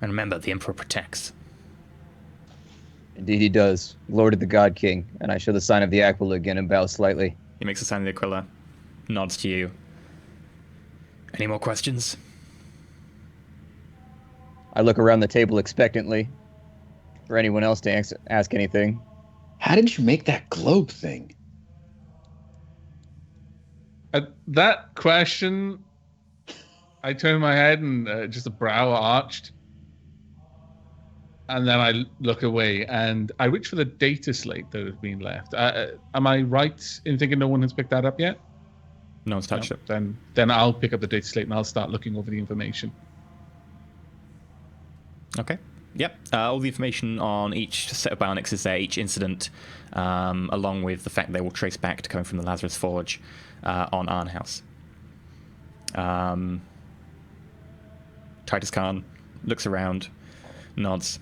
And remember, the Emperor protects. Indeed he does. Lord of the God King. And I show the sign of the Aquila again and bow slightly. He makes the sign of the Aquila, nods to you. Any more questions? I look around the table expectantly for anyone else to ask anything. How did you make that globe thing? At that question, I turn my head and just a brow arched. And then I look away and I reach for the data slate that has been left. Am I right in thinking no one has picked that up yet? No one's touched it. Then I'll pick up the data slate and I'll start looking over the information. Okay. Yep. All the information on each set of bionics is there, each incident, along with the fact they will trace back to coming from the Lazarus Forge on ARNHAUS. Titus Khan looks around, nods.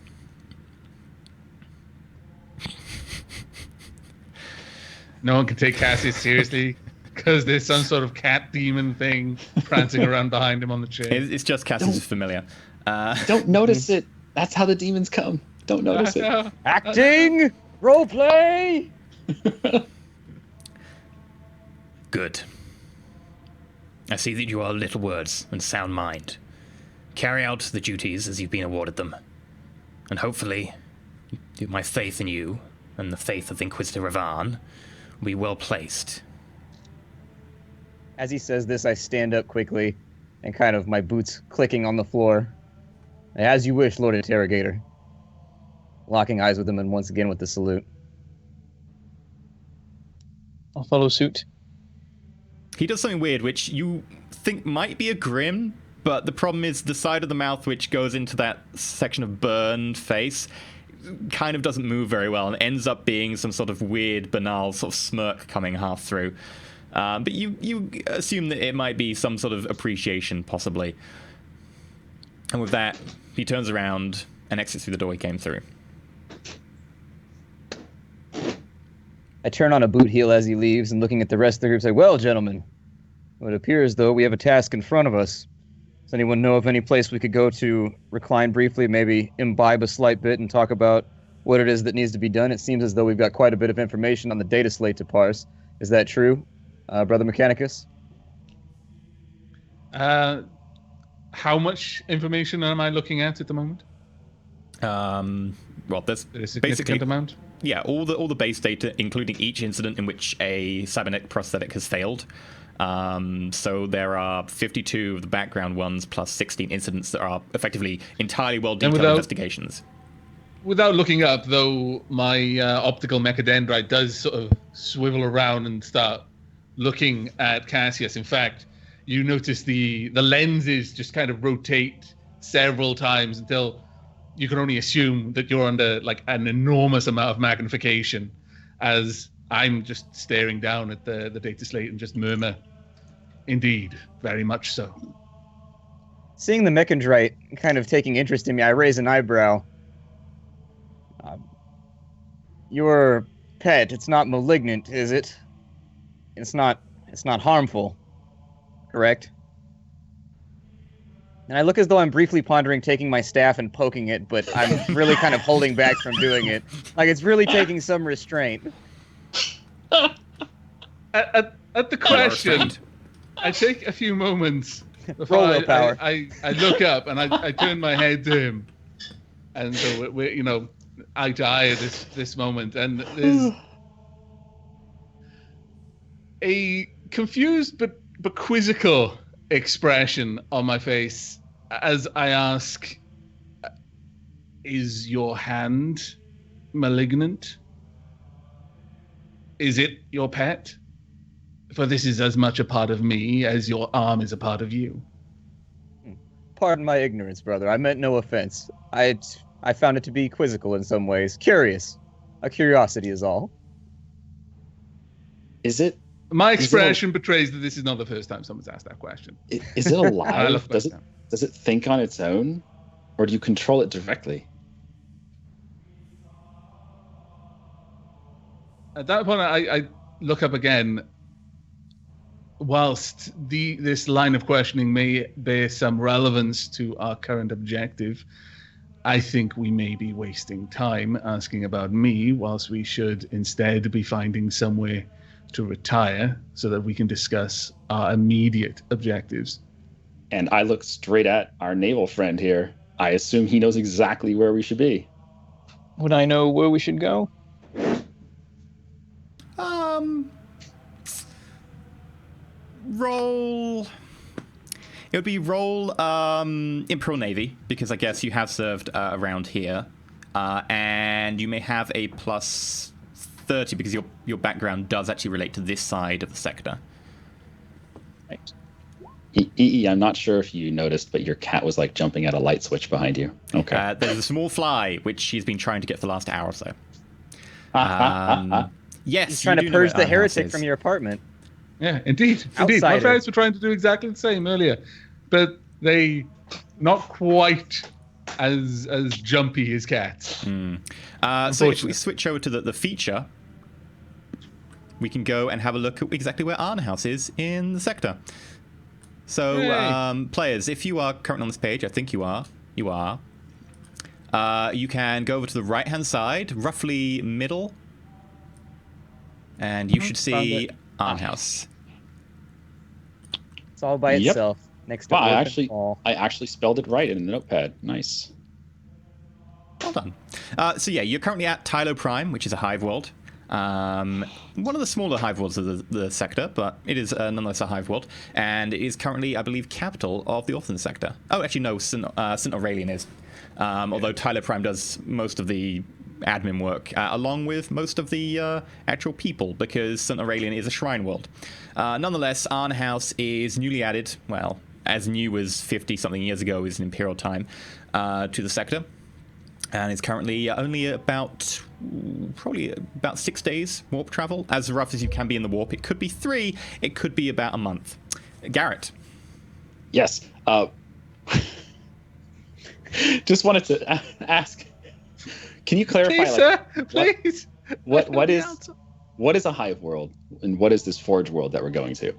No one can take Cassius seriously because there's some sort of cat demon thing prancing around behind him on the chair. It's just Cassius is familiar. Don't notice it. That's how the demons come. Don't notice it. Acting! Roleplay! Good. I see that you are little words and sound mind. Carry out the duties as you've been awarded them. And hopefully, my faith in you and the faith of the Inquisitor Ravan will be well placed. As he says this, I stand up quickly and kind of my boots clicking on the floor. As you wish, Lord Interrogator. Locking eyes with him and once again with the salute. I'll follow suit. He does something weird, which you think might be a grin, but the problem is the side of the mouth which goes into that section of burned face kind of doesn't move very well and ends up being some sort of weird, banal sort of smirk coming half through. But you assume that it might be some sort of appreciation, possibly. And with that, he turns around and exits through the door he came through. I turn on a boot heel as he leaves and looking at the rest of the group say, well, gentlemen, it appears though we have a task in front of us. Does anyone know of any place we could go to recline briefly, maybe imbibe a slight bit and talk about what it is that needs to be done? It seems as though we've got quite a bit of information on the data slate to parse. Is that true, Brother Mechanicus? How much information am I looking at the moment? Well, there's A significant basically amount? Yeah, all the base data, including each incident in which a cybernetic prosthetic has failed. So there are 52 of the background ones plus 16 incidents that are effectively entirely well-detailed investigations. Without looking up, though, my optical mechadendrite does sort of swivel around and start looking at Cassius. In fact, you notice the lenses just kind of rotate several times until you can only assume that you're under like an enormous amount of magnification as I'm just staring down at the data slate and just murmur, indeed, very much so. Seeing the mechadendrite kind of taking interest in me, I raise an eyebrow. Your pet, it's not malignant, is it? It's not harmful, correct? And I look as though I'm briefly pondering taking my staff and poking it, but I'm really kind of holding back from doing it. Like, it's really taking some restraint. At the question, I take a few moments before Roll willpower. I look up and I turn my head to him. And so we're eye to eye at this moment. And there's a confused but quizzical expression on my face as I ask, is your hand malignant? Is it your pet? For this is as much a part of me as your arm is a part of you. Pardon my ignorance, brother. I meant no offense. I found it to be quizzical in some ways. Curious. A curiosity is all. Is it My expression betrays that this is not the first time someone's asked that question. Is it alive? Does it think on its own, or do you control it directly? At that point, I look up again. Whilst this line of questioning may bear some relevance to our current objective, I think we may be wasting time asking about me, whilst we should instead be finding somewhere to retire so that we can discuss our immediate objectives. And I look straight at our naval friend here. I assume he knows exactly where we should be. Would I know where we should go? Roll. It would be roll Imperial Navy, because I guess you have served around here. And you may have a plus 30 because your background does actually relate to this side of the sector. Right. I'm not sure if you noticed, but your cat was like jumping at a light switch behind you. Okay. There's a small fly, which she's been trying to get for the last hour or so. Yes, He's trying to purge the heretic from your apartment. Yeah, indeed. My parents were trying to do exactly the same earlier, but they not quite as jumpy as cats. So if we switch over to the feature, we can go and have a look at exactly where ARNHAUS is in the sector. So, players, if you are currently on this page, I think you are. You can go over to the right-hand side, roughly middle, and you should see ARNHAUS. It's all by itself next to I actually spelled it right in the notepad. Nice. Well done. So yeah, you're currently at Tylo Prime, which is a hive world. One of the smaller hive worlds of the sector, but it is nonetheless a hive world, and it is currently, I believe, capital of the Orphan sector. Oh, actually, no, St. Aurelian is. Although Tylo Prime does most of the admin work, along with most of the actual people, because St. Aurelian is a shrine world. Nonetheless, ARNHAUS is newly added, well, as new as 50-something years ago is an imperial time, to the sector. And it's currently only probably about 6 days warp travel, as rough as you can be in the warp. It could be 3, it could be about a month. Garrett. Yes. Just wanted to ask, can you clarify? Please, sir, please. What is a hive world, and what is this forge world that we're going to?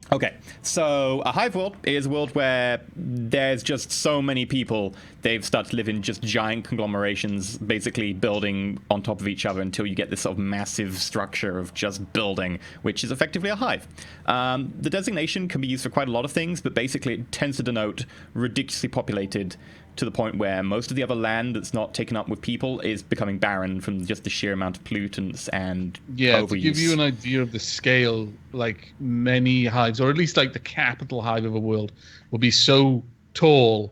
Okay, so a hive world is a world where there's just so many people, they've started to live in just giant conglomerations, basically building on top of each other until you get this sort of massive structure of just building, which is effectively a hive. The designation can be used for quite a lot of things, but basically it tends to denote ridiculously populated to the point where most of the other land that's not taken up with people is becoming barren from just the sheer amount of pollutants and overuse. To give you an idea of the scale, like many hives, or at least like the capital hive of a world, will be so tall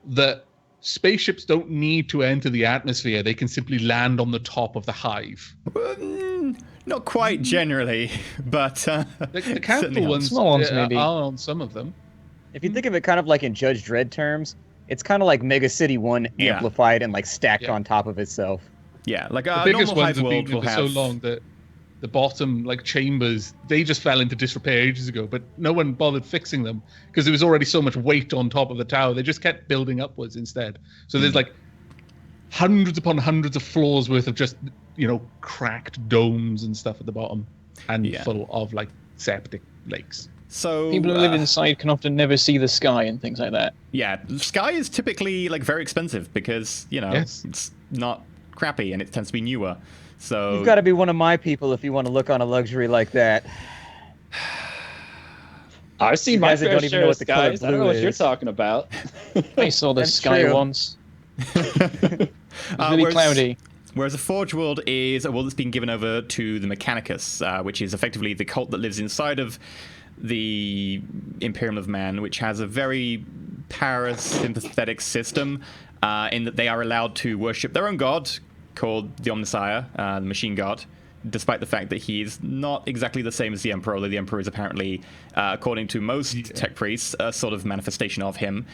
that spaceships don't need to enter the atmosphere. They can simply land on the top of the hive. Not quite generally, but the capital ones are on some of them. If you think of it kind of like in Judge Dredd terms, it's kind of like Mega City 1 amplified and like stacked on top of itself. Yeah, like the a biggest normal ones hive have world been will for have... so long that the bottom like chambers, they just fell into disrepair ages ago, but no one bothered fixing them because there was already so much weight on top of the tower. They just kept building upwards instead. So there's like hundreds upon hundreds of floors worth of just, cracked domes and stuff at the bottom, and full of like septic lakes. So people who live inside can often never see the sky and things like that. Yeah, the sky is typically like very expensive because it's not crappy and it tends to be newer. So you've got to be one of my people if you want to look on a luxury like that. I've seen my fair share of skies. I don't know what you're talking about. I saw the sky once. It's really cloudy. Whereas a Forge world is a world that's been given over to the Mechanicus, which is effectively the cult that lives inside of the Imperium of Man, which has a very parasympathetic system in that they are allowed to worship their own god, called the Omnissiah, the Machine God, despite the fact that he is not exactly the same as the Emperor, although the Emperor is apparently, according to most tech priests, a sort of manifestation of him.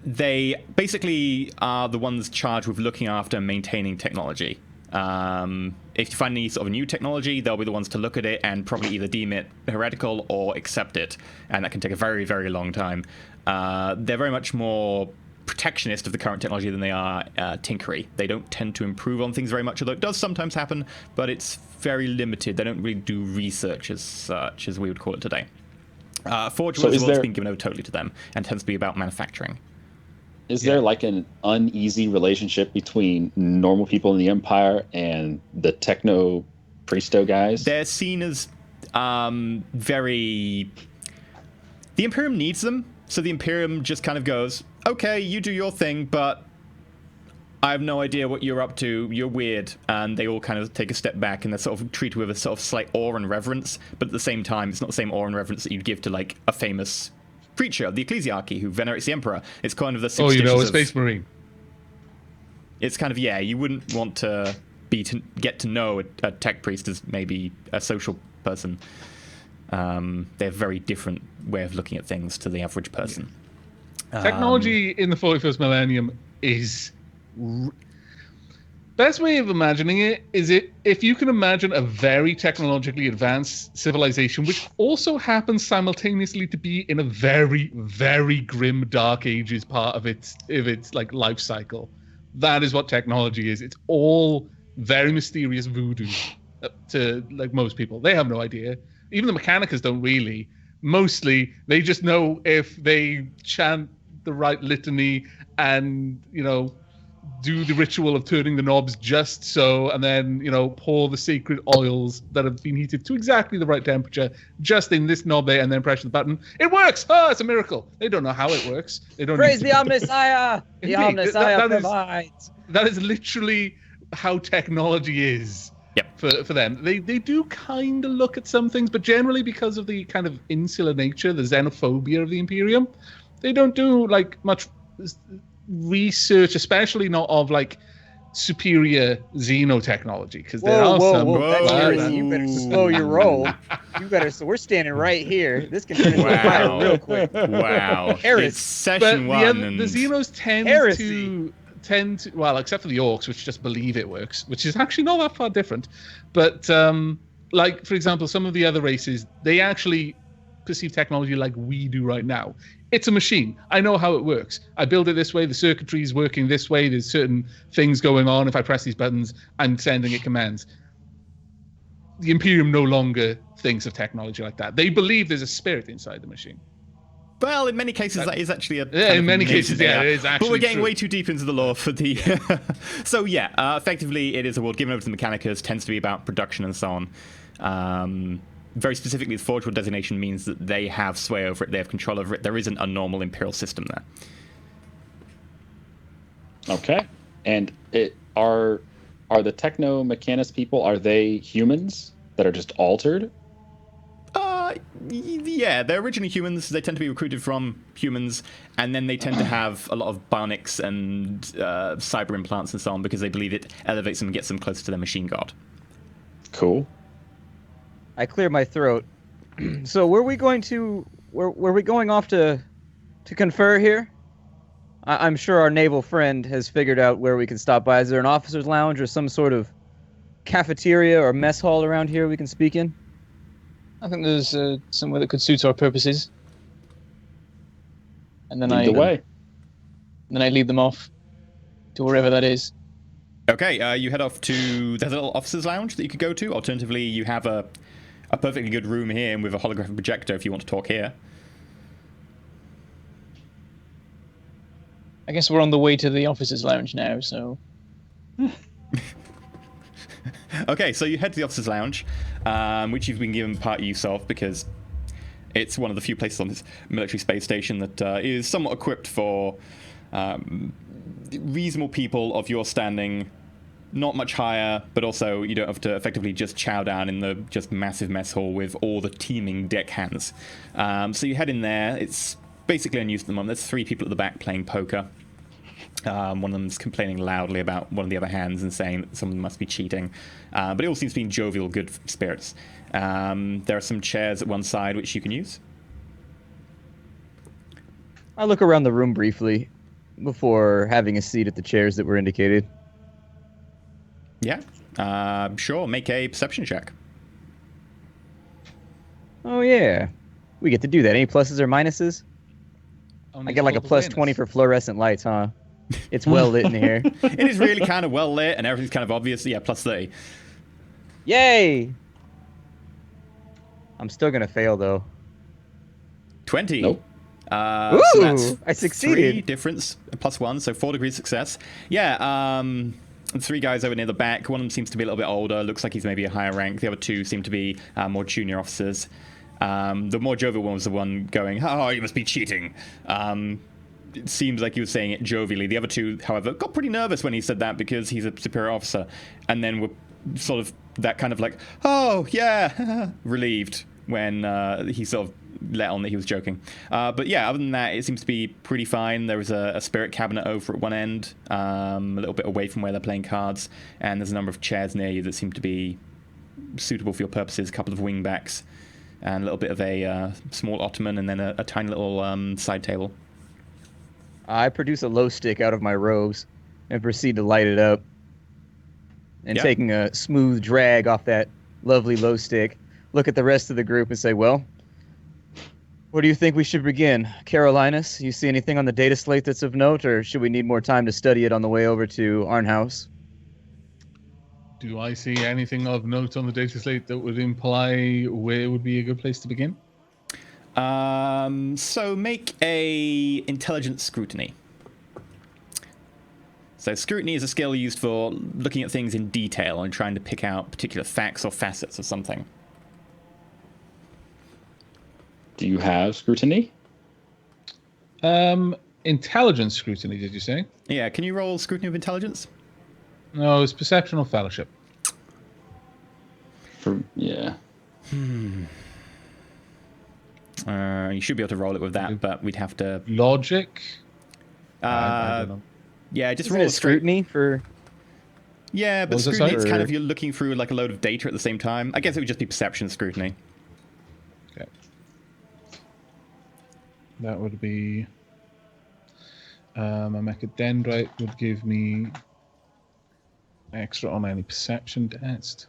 They basically are the ones charged with looking after and maintaining technology. if you find any sort of new technology, they'll be the ones to look at it and probably either deem it heretical or accept it, and that can take a very, very long time. They're very much more protectionist of the current technology than they are tinkery. They don't tend to improve on things very much, although it does sometimes happen, but it's very limited. They don't really do research as such, as we would call it today. Forge World's been given over totally to them and tends to be about manufacturing. Is there like an uneasy relationship between normal people in the Empire and the techno Priesto guys? They're seen as very... The Imperium needs them, so the Imperium just kind of goes, okay, you do your thing, but I have no idea what you're up to. You're weird. And they all kind of take a step back, and they're sort of treated with a sort of slight awe and reverence, but at the same time, it's not the same awe and reverence that you'd give to, like, a famous preacher of the ecclesiarchy who venerates the Emperor. It's kind of the a Space Marine. It's kind of, you wouldn't want to get to know a tech priest as maybe a social person. They have a very different way of looking at things to the average person. Technology in the 41st millennium is... Best way of imagining it is if you can imagine a very technologically advanced civilization, which also happens simultaneously to be in a very, very grim Dark Ages part of its like life cycle. That is what technology is. It's all very mysterious voodoo to like most people. They have no idea. Even the Mechanicus don't really. Mostly, they just know if they chant the right litany and, do the ritual of turning the knobs just so, and then, pour the sacred oils that have been heated to exactly the right temperature, just in this knob there, and then press the button. It works! Oh, it's a miracle. They don't know how it works. They don't Praise the Omnissiah! The Omnissiah provides. That is literally how technology is. Yep. For them. They do kind of look at some things, but generally because of the kind of insular nature, the xenophobia of the Imperium, they don't do like much research, especially not of like superior xenotechnology, because there are some. Heresy. You better slow your roll. So we're standing right here. This can turn into a battle real quick. Wow. Heresy. It's session one. The Xenos tend to, well, except for the Orcs, which just believe it works, which is actually not that far different. But like, for example, some of the other races, they actually perceive technology like we do right now. It's a machine. I know how it works. I build it this way. The circuitry is working this way. There's certain things going on. If I press these buttons, I'm sending it commands. The Imperium no longer thinks of technology like that. They believe there's a spirit inside the machine. Well, in many cases, that is actually it is actually. But we're getting true. way too deep into the lore for the. So effectively, it is a world given over to the Mechanicus. Tends to be about production and so on. Very specifically, the Forge World designation means that they have sway over it. They have control over it. There isn't a normal imperial system there. Okay, and are the Techno Mechanus people? Are they humans that are just altered? Yeah, they're originally humans. They tend to be recruited from humans, and then they tend to have a lot of bionics and cyber implants and so on because they believe it elevates them and gets them closer to their machine god. Cool. I clear my throat. So were we going off to confer here? I'm sure our naval friend has figured out where we can stop by. Is there an officer's lounge or some sort of cafeteria or mess hall around here we can speak in? I think there's somewhere that could suit our purposes. And then Lead the way. Then I lead them off to wherever that is. Okay, you head off to... There's a little officer's lounge that you could go to. Alternatively, you have a perfectly good room here with a holographic projector if you want to talk here. I guess we're on the way to the officers' lounge now, so... Okay, so you head to the officers' lounge, which you've been given part use of because it's one of the few places on this military space station that is somewhat equipped for reasonable people of your standing, not much higher, but also you don't have to effectively just chow down in the just massive mess hall with all the teeming deckhands. So you head in there. It's basically unused at the moment. There's 3 people at the back playing poker. One of them's complaining loudly about one of the other hands and saying that someone must be cheating. But it all seems to be in jovial, good spirits. There are some chairs at one side which you can use. I look around the room briefly before having a seat at the chairs that were indicated. Yeah. Sure, make a perception check. Oh yeah, we get to do that. Any pluses or minuses? Only I get like a 12 plus awareness. 20 for fluorescent lights, huh? It's well lit in here. It is really kind of well lit and everything's kind of obvious. Yeah, plus 30. Yay! I'm still gonna fail though. 20. Nope. So that's I succeeded. 3 difference, plus 1, so 4 degrees success. Yeah, 3 guys over near the back. One of them seems to be a little bit older. Looks like he's maybe a higher rank. The other 2 seem to be more junior officers. The more jovial one was the one going, "Oh, you must be cheating." It seems like he was saying it jovially. The other 2, however, got pretty nervous when he said that because he's a superior officer, and then were sort of that kind of like, "Oh, yeah," relieved when he sort of let on that he was joking. But yeah, other than that, it seems to be pretty fine. There was a spirit cabinet over at one end, a little bit away from where they're playing cards, and there's a number of chairs near you that seem to be suitable for your purposes, a couple of wingbacks, and a little bit of a small ottoman, and then a tiny little side table. I produce a low stick out of my robes and proceed to light it up. And Yeah. taking a smooth drag off that lovely low stick, look at the rest of the group and say, well, where do you think we should begin? Carolinus, you see anything on the data slate that's of note, or should we need more time to study it on the way over to ARNHAUS? Do I see anything of note on the data slate that would imply where would be a good place to begin? So make a intelligence scrutiny. So scrutiny is a skill used for looking at things in detail and trying to pick out particular facts or facets of something. Do you have scrutiny? Intelligence scrutiny, did you say? Yeah, can you roll scrutiny of intelligence? No, it's perception or fellowship. Yeah. You should be able to roll it with that, but we'd have to... Logic? I don't know. Yeah, just Isn't roll it a straight... scrutiny for... Yeah, but What was it, scrutiny, sorry? it's kind of you're looking through like a load of data at the same time. I guess it would just be perception scrutiny. Okay. That would be... a mechadendrite would give me extra on any perception test.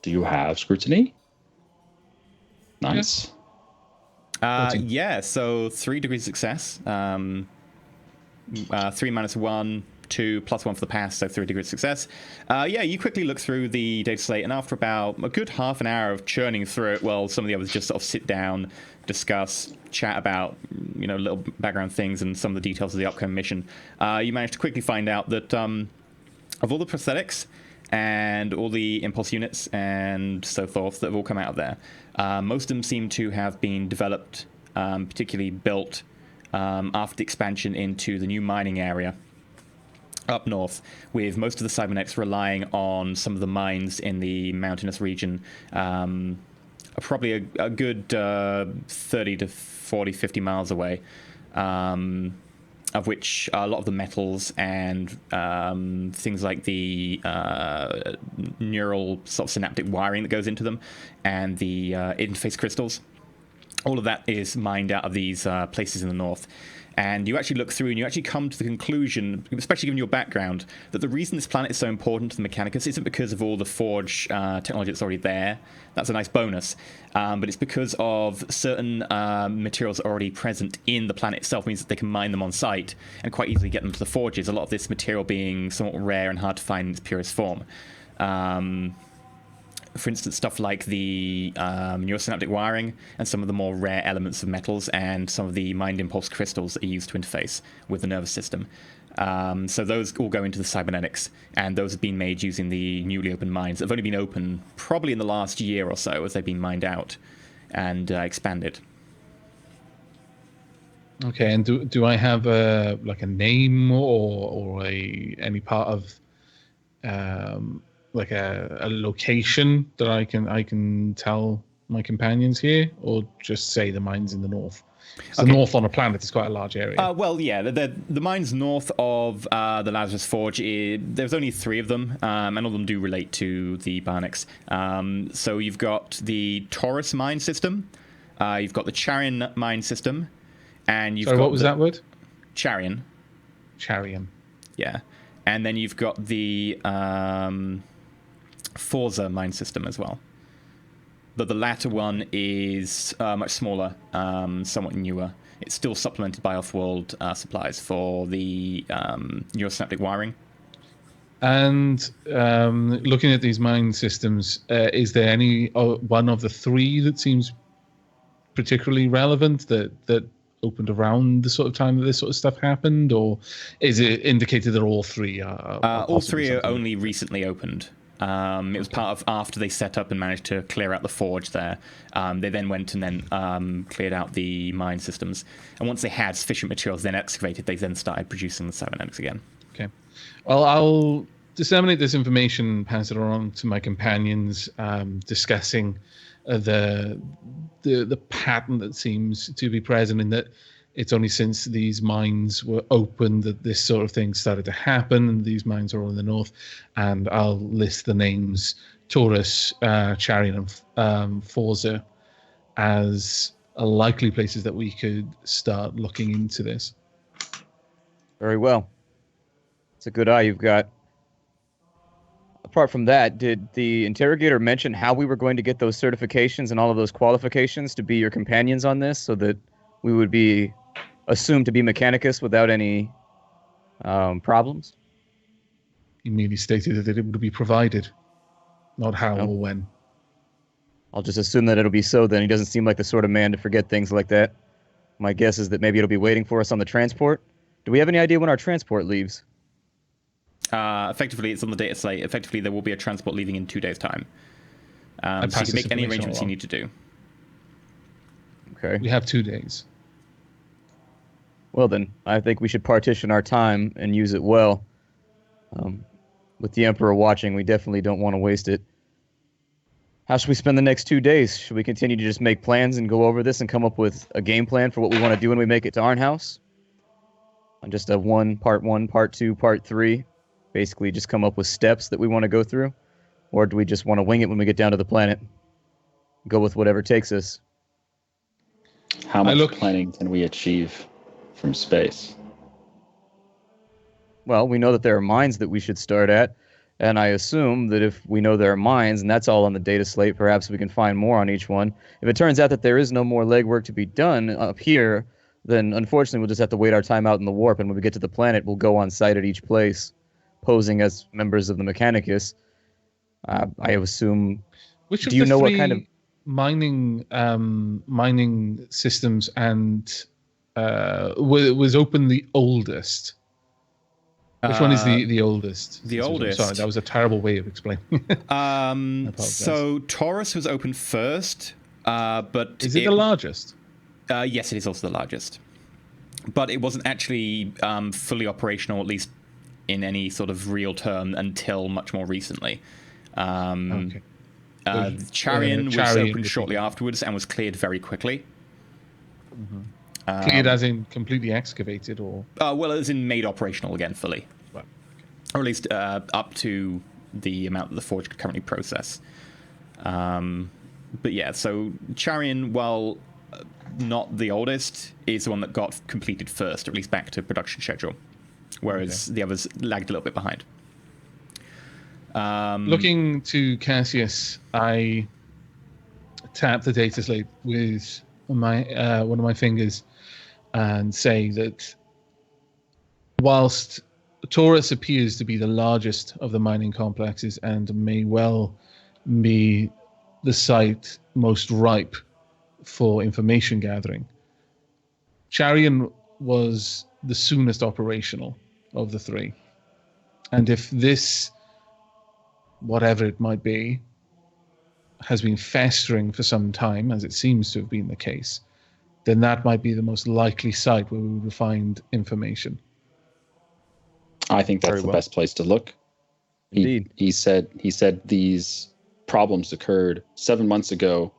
Do you have scrutiny? Nice. 14. Yeah, so 3 degrees success. 3 minus 1, 2 plus 1 for the pass, so 3 degrees success. Yeah, you quickly look through the data slate, and after about a good half an hour of churning through it, well, some of the others just sort of sit down, discuss, chat about, little background things and some of the details of the upcoming mission. You manage to quickly find out that of all the prosthetics and all the impulse units and so forth that have all come out of there, most of them seem to have been developed, particularly built after the expansion into the new mining area up north, with most of the cybernetics relying on some of the mines in the mountainous region, probably a good 30 to 40, 50 miles away, of which a lot of the metals and things like the neural sort of synaptic wiring that goes into them and the interface crystals, all of that is mined out of these places in the north. And you actually look through and you actually come to the conclusion, especially given your background, that the reason this planet is so important to the Mechanicus isn't because of all the forge technology that's already there. That's a nice bonus. But it's because of certain materials already present in the planet itself, means that they can mine them on site and quite easily get them to the forges, a lot of this material being somewhat rare and hard to find in its purest form. For instance, stuff like the neurosynaptic wiring and some of the more rare elements of metals and some of the mind impulse crystals that are used to interface with the nervous system. So those all go into the cybernetics, and those have been made using the newly opened mines. They've only been open probably in the last year or so as they've been mined out and expanded. Okay, and do I have a name or any part of like a location that I can tell my companions here, or just say the mines in the north? So Okay. the north on a planet is quite a large area. Well, yeah, the mines north of the Lazarus Forge, there's only 3 of them, and all of them do relate to the Barnix. So you've got the Taurus mine system, you've got the Charian mine system, and you've Sorry, got what was that word? Charian, Charian. yeah. And then you've got the Forza mine system as well. But the latter one is much smaller, somewhat newer. It's still supplemented by off-world supplies for the neurosynaptic wiring. And looking at these mine systems, is there any one of the three that seems particularly relevant that opened around the sort of time that this sort of stuff happened, or is it indicated that all three are all three are only recently opened. It was part of after they set up and managed to clear out the forge there. They then went and then cleared out the mine systems. And once they had sufficient materials then excavated, they then started producing the cybernetics again. Okay. Well, I'll disseminate this information, pass it on to my companions, discussing the pattern that seems to be present in that it's only since these mines were opened that this sort of thing started to happen, and these mines are all in the north. And I'll list the names Taurus, Charian, and Forza as likely places that we could start looking into this. Very well. It's a good eye you've got. Apart from that, did the interrogator mention how we were going to get those certifications and all of those qualifications to be your companions on this, so that we would be assumed to be Mechanicus without any problems? He merely stated that it would be provided, not how or when. I'll just assume that it'll be so then. He doesn't seem like the sort of man to forget things like that. My guess is that maybe it'll be waiting for us on the transport. Do we have any idea when our transport leaves? Effectively, it's on the data slate. Effectively, there will be a transport leaving in 2 days' time. So you can make any arrangements you need to do. Okay. We have 2 days. Well then, I think we should partition our time and use it well. With the Emperor watching, we definitely don't want to waste it. How should we spend the next 2 days? Should we continue to just make plans and go over this and come up with a game plan for what we want to do when we make it to ARNHAUS? On just a part 1, part 2, part 3? Basically just come up with steps that we want to go through? Or do we just want to wing it when we get down to the planet? Go with whatever takes us? How much planning can we achieve from space? Well, we know that there are mines that we should start at, and I assume that if we know there are mines, and that's all on the data slate, perhaps we can find more on each one. If it turns out that there is no more legwork to be done up here, then unfortunately we'll just have to wait our time out in the warp, and when we get to the planet, we'll go on site at each place, posing as members of the Mechanicus. I assume... Which of do you the know three what kind of mining systems and was open the oldest? Which one is the oldest? The oldest. Sorry, that was a terrible way of explaining. So Taurus was open first, but is it the largest? Yes, it is also the largest, but it wasn't actually fully operational, at least in any sort of real term, until much more recently. Okay. Charian was opened shortly afterwards and was cleared very quickly. Mm-hmm. Cleared as in completely excavated, or? Well, as in made operational again fully. Right. Okay. Or at least up to the amount that the forge could currently process. But yeah, so Charian, while not the oldest, is the one that got completed first, or at least back to production schedule, whereas the others lagged a little bit behind. Looking to Cassius, I tap the data slate with my one of my fingers and say that whilst Taurus appears to be the largest of the mining complexes and may well be the site most ripe for information gathering, Charian was the soonest operational of the three. And if this, whatever it might be, has been festering for some time, as it seems to have been the case, then that might be the most likely site where we would find information. I think that's the best place to look. Indeed. He said these problems occurred 7 months ago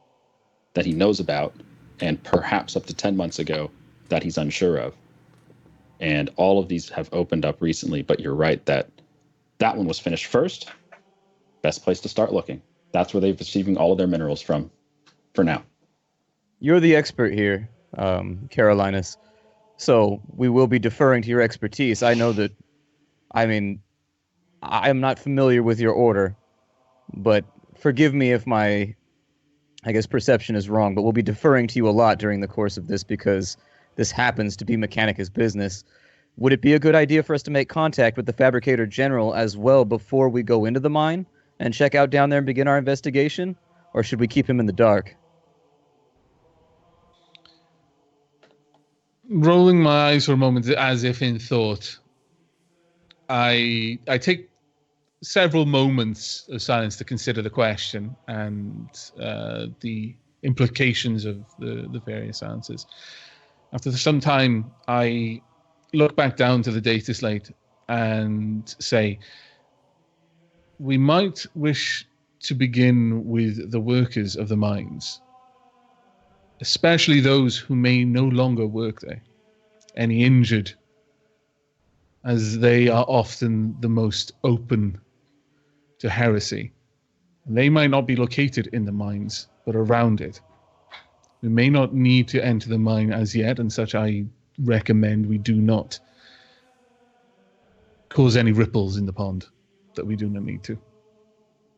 that he knows about, and perhaps up to 10 months ago that he's unsure of. And all of these have opened up recently, but you're right that one was finished first. Best place to start looking. That's where they're receiving all of their minerals from, for now. You're the expert here, Carolinus. So we will be deferring to your expertise. I know that, I am not familiar with your order, but forgive me if my, I guess, perception is wrong, but we'll be deferring to you a lot during the course of this because this happens to be Mechanicus business. Would it be a good idea for us to make contact with the Fabricator General as well before we go into the mine and check out down there and begin our investigation? Or should we keep him in the dark? Rolling my eyes for a moment as if in thought, I take several moments of silence to consider the question and the implications of the various answers. After some time, I look back down to the data slate and say, we might wish to begin with the workers of the mines, especially those who may no longer work there, any injured, as they are often the most open to heresy. They might not be located in the mines, but around it. We may not need to enter the mine as yet, and such I recommend we do not cause any ripples in the pond that we do not need to.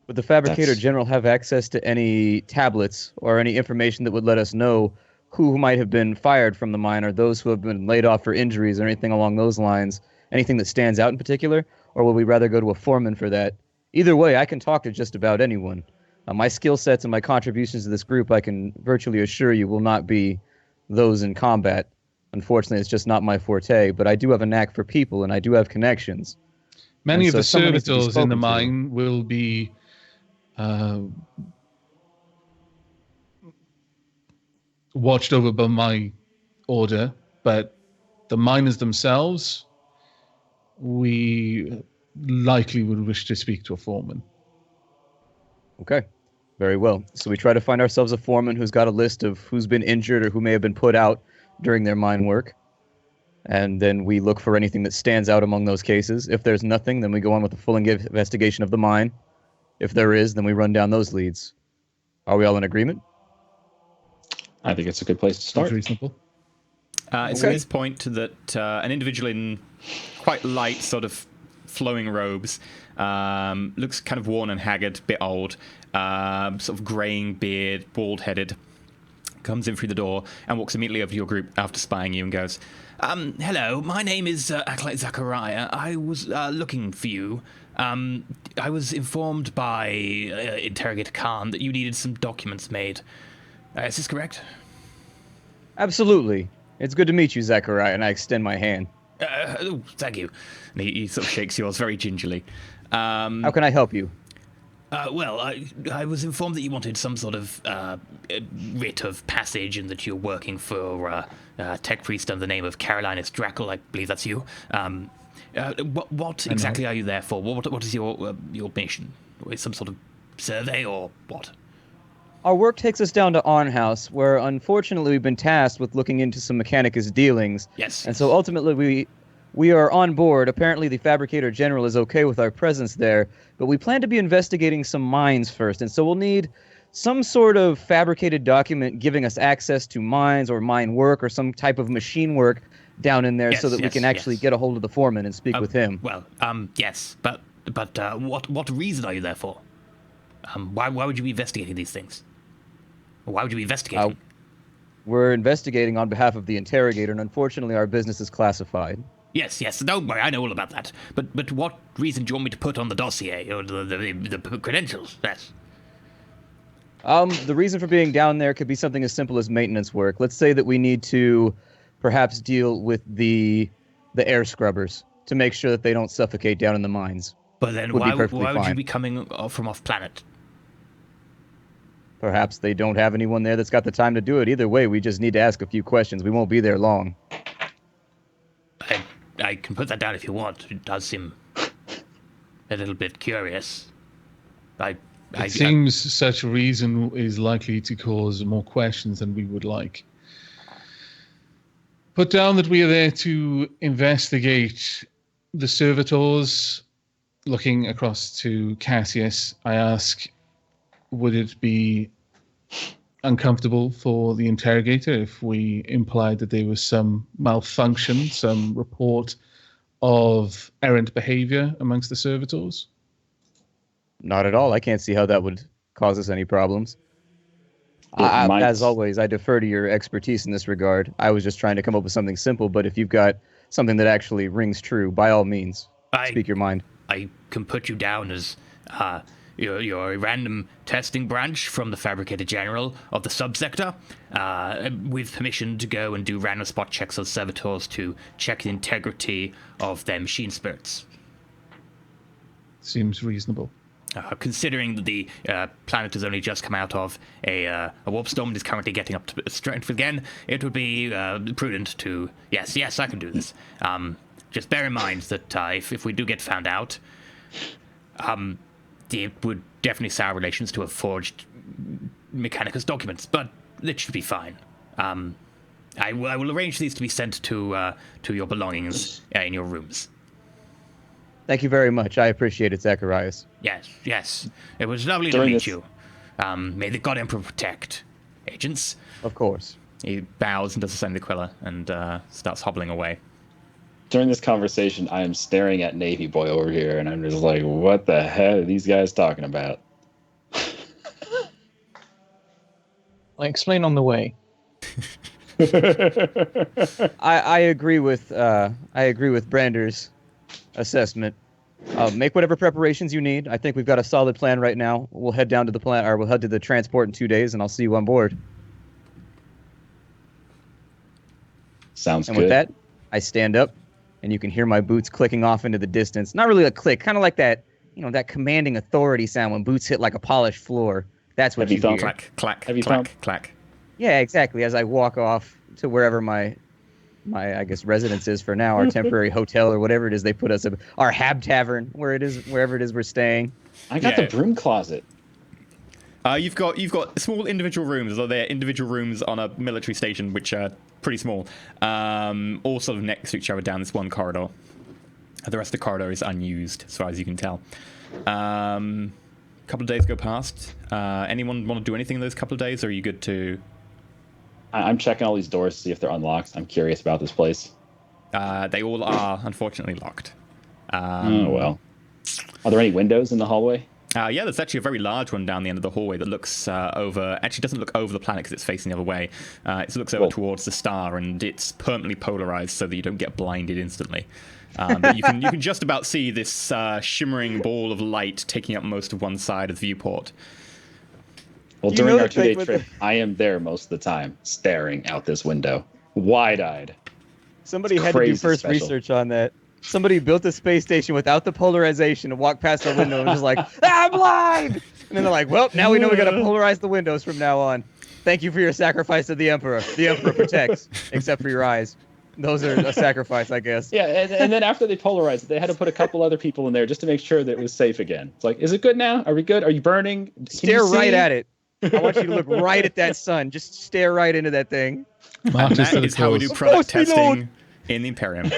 Would the Fabricator General have access to any tablets or any information that would let us know who might have been fired from the mine or those who have been laid off for injuries or anything along those lines? Anything that stands out in particular? Or would we rather go to a foreman for that? Either way, I can talk to just about anyone. My skill sets and my contributions to this group, I can virtually assure you, will not be those in combat. Unfortunately, it's just not my forte, but I do have a knack for people and I do have connections. Many of the someone needs to be servitors in spoken the to. mine will be watched over by my order, but the miners themselves, we likely would wish to speak to a foreman. Okay, very well. So we try to find ourselves a foreman who's got a list of who's been injured or who may have been put out during their mine work. And then we look for anything that stands out among those cases. If there's nothing, then we go on with the full investigation of the mine. If there is, then we run down those leads. Are we all in agreement? I think it's a good place to start. That's reasonable. It's at this point that an individual in quite light, sort of flowing robes, looks kind of worn and haggard, bit old, sort of graying beard, bald-headed, comes in through the door and walks immediately over to your group after spying you and goes, hello, my name is Acolyte Zachariah. I was looking for you. I was informed by Interrogator Khan that you needed some documents made. Is this correct? Absolutely. It's good to meet you, Zachariah, and I extend my hand. Oh, thank you. And he sort of shakes yours very gingerly. How can I help you? Well, I was informed that you wanted some sort of writ of passage and that you're working for tech priest under the name of Carolinus Drackle. I believe that's you. What exactly are you there for? What is your mission? Is some sort of survey or what? Our work takes us down to ARNHAUS, where unfortunately we've been tasked with looking into some Mechanicus dealings. Yes. And so ultimately we are on board. Apparently the Fabricator General is okay with our presence there, but we plan to be investigating some mines first, and so we'll need some sort of fabricated document giving us access to mines or mine work or some type of machine work down in there so that we can actually get a hold of the foreman and speak with him. Well, yes, but what reason are you there for? Why would you be investigating these things? Why would you be investigating? We're investigating on behalf of the interrogator, and unfortunately our business is classified. Yes, don't worry, I know all about that. But what reason do you want me to put on the dossier or the credentials? Yes. The reason for being down there could be something as simple as maintenance work. Let's say that we need to perhaps deal with the air scrubbers to make sure that they don't suffocate down in the mines. But then why would you be coming from off planet? Perhaps they don't have anyone there that's got the time to do it. Either way, we just need to ask a few questions. We won't be there long. I can put that down if you want. It does seem a little bit curious. It seems such a reason is likely to cause more questions than we would like. Put down that we are there to investigate the servitors. Looking across to Cassius, I ask, would it be uncomfortable for the interrogator if we implied that there was some malfunction, some report of errant behavior amongst the servitors? Not at all. I can't see how that would cause us any problems. Might- As always, I defer to your expertise in this regard. I was just trying to come up with something simple, but if you've got something that actually rings true, by all means, speak your mind. I can put you down as you're a random testing branch from the Fabricator General of the subsector, with permission to go and do random spot checks on servitors to check the integrity of their machine spirits. Seems reasonable. Considering that the planet has only just come out of a warp storm and is currently getting up to strength again, it would be prudent to... Yes, I can do this. Just bear in mind that if we do get found out, it would definitely sour relations to have forged Mechanicus documents, but it should be fine. I will arrange these to be sent to your belongings in your rooms. Thank you very much. I appreciate it, Zacharias. Yes. It was lovely to During meet this- you. May the God Emperor protect, agents. Of course. He bows and does the same to Quilla and starts hobbling away. During this conversation, I am staring at Navy Boy over here, and I'm just like, what the hell are these guys talking about? I explain on the way. I agree with Brander's assessment. Make whatever preparations you need. I think we've got a solid plan right now. We'll head down to the plant, or we'll head to the transport in 2 days, and I'll see you on board. Sounds And good. with that, I stand up, and you can hear my boots clicking off into the distance. Not really a click, kind of like that, that commanding authority sound when boots hit like a polished floor. That's what Heavy you thump. hear. Clack, clack, Have you clack, found- clack. Yeah, exactly. As I walk off to wherever my I guess residence is for now, our temporary hotel or whatever it is they put us in, our Hab Tavern, wherever it is we're staying. I got Yeah. the broom closet. You've got small individual rooms, although they're individual rooms on a military station, which are pretty small, all sort of next to each other down this one corridor. The rest of the corridor is unused, as far as you can tell. Couple of days go past. Anyone want to do anything in those couple of days, or are you good to... I'm checking all these doors to see if they're unlocked. I'm curious about this place. They all are, unfortunately, locked. Oh, well. Are there any windows in the hallway? Yeah, there's actually a very large one down the end of the hallway that looks over... Actually, doesn't look over the planet because it's facing the other way. It looks over Whoa. towards the star, and it's permanently polarized so that you don't get blinded instantly. But you can just about see this shimmering ball of light taking up most of one side of the viewport. Well, You during know our the thing 2-day with trip, I am there most of the time, staring out this window, wide-eyed. Somebody It's had to do crazy first special. research on that. Somebody built a space station without the polarization and walked past the window and was like, I'm blind! And then they're like, well, now we know we got to polarize the windows from now on. Thank you for your sacrifice to the Emperor. The Emperor protects, except for your eyes. Those are a sacrifice, I guess. Yeah, and then after they polarized it, they had to put a couple other people in there just to make sure that it was safe again. It's like, is it good now? Are we good? Are you burning? Can you Stare right see? at it. I want you to look right at that sun. Just stare right into that thing. And Marches that to the is how we do close. product course we don't. testing in the Imperium.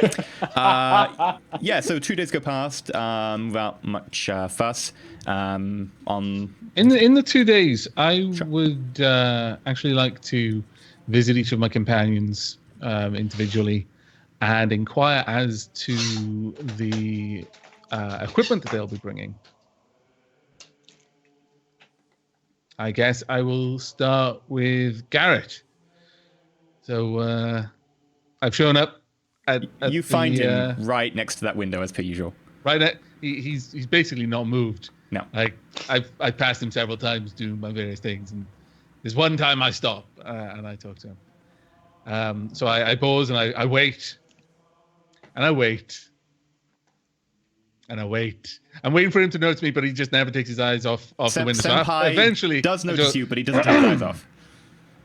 Yeah, so 2 days go past without much fuss. On In the 2 days, I would actually like to visit each of my companions individually and inquire as to the equipment that they'll be bringing. I guess I will start with Garrett. So I've shown up at you the, find him right next to that window as per usual. right at he's basically not moved. No. Like I've passed him several times doing my various things, and there's one time I stop and I talk to him. So I pause and I wait, and I wait, and I wait. I'm waiting for him to notice me, but he just never takes his eyes off the window. So Senpai eventually does I notice go, you, but he doesn't take his eyes off.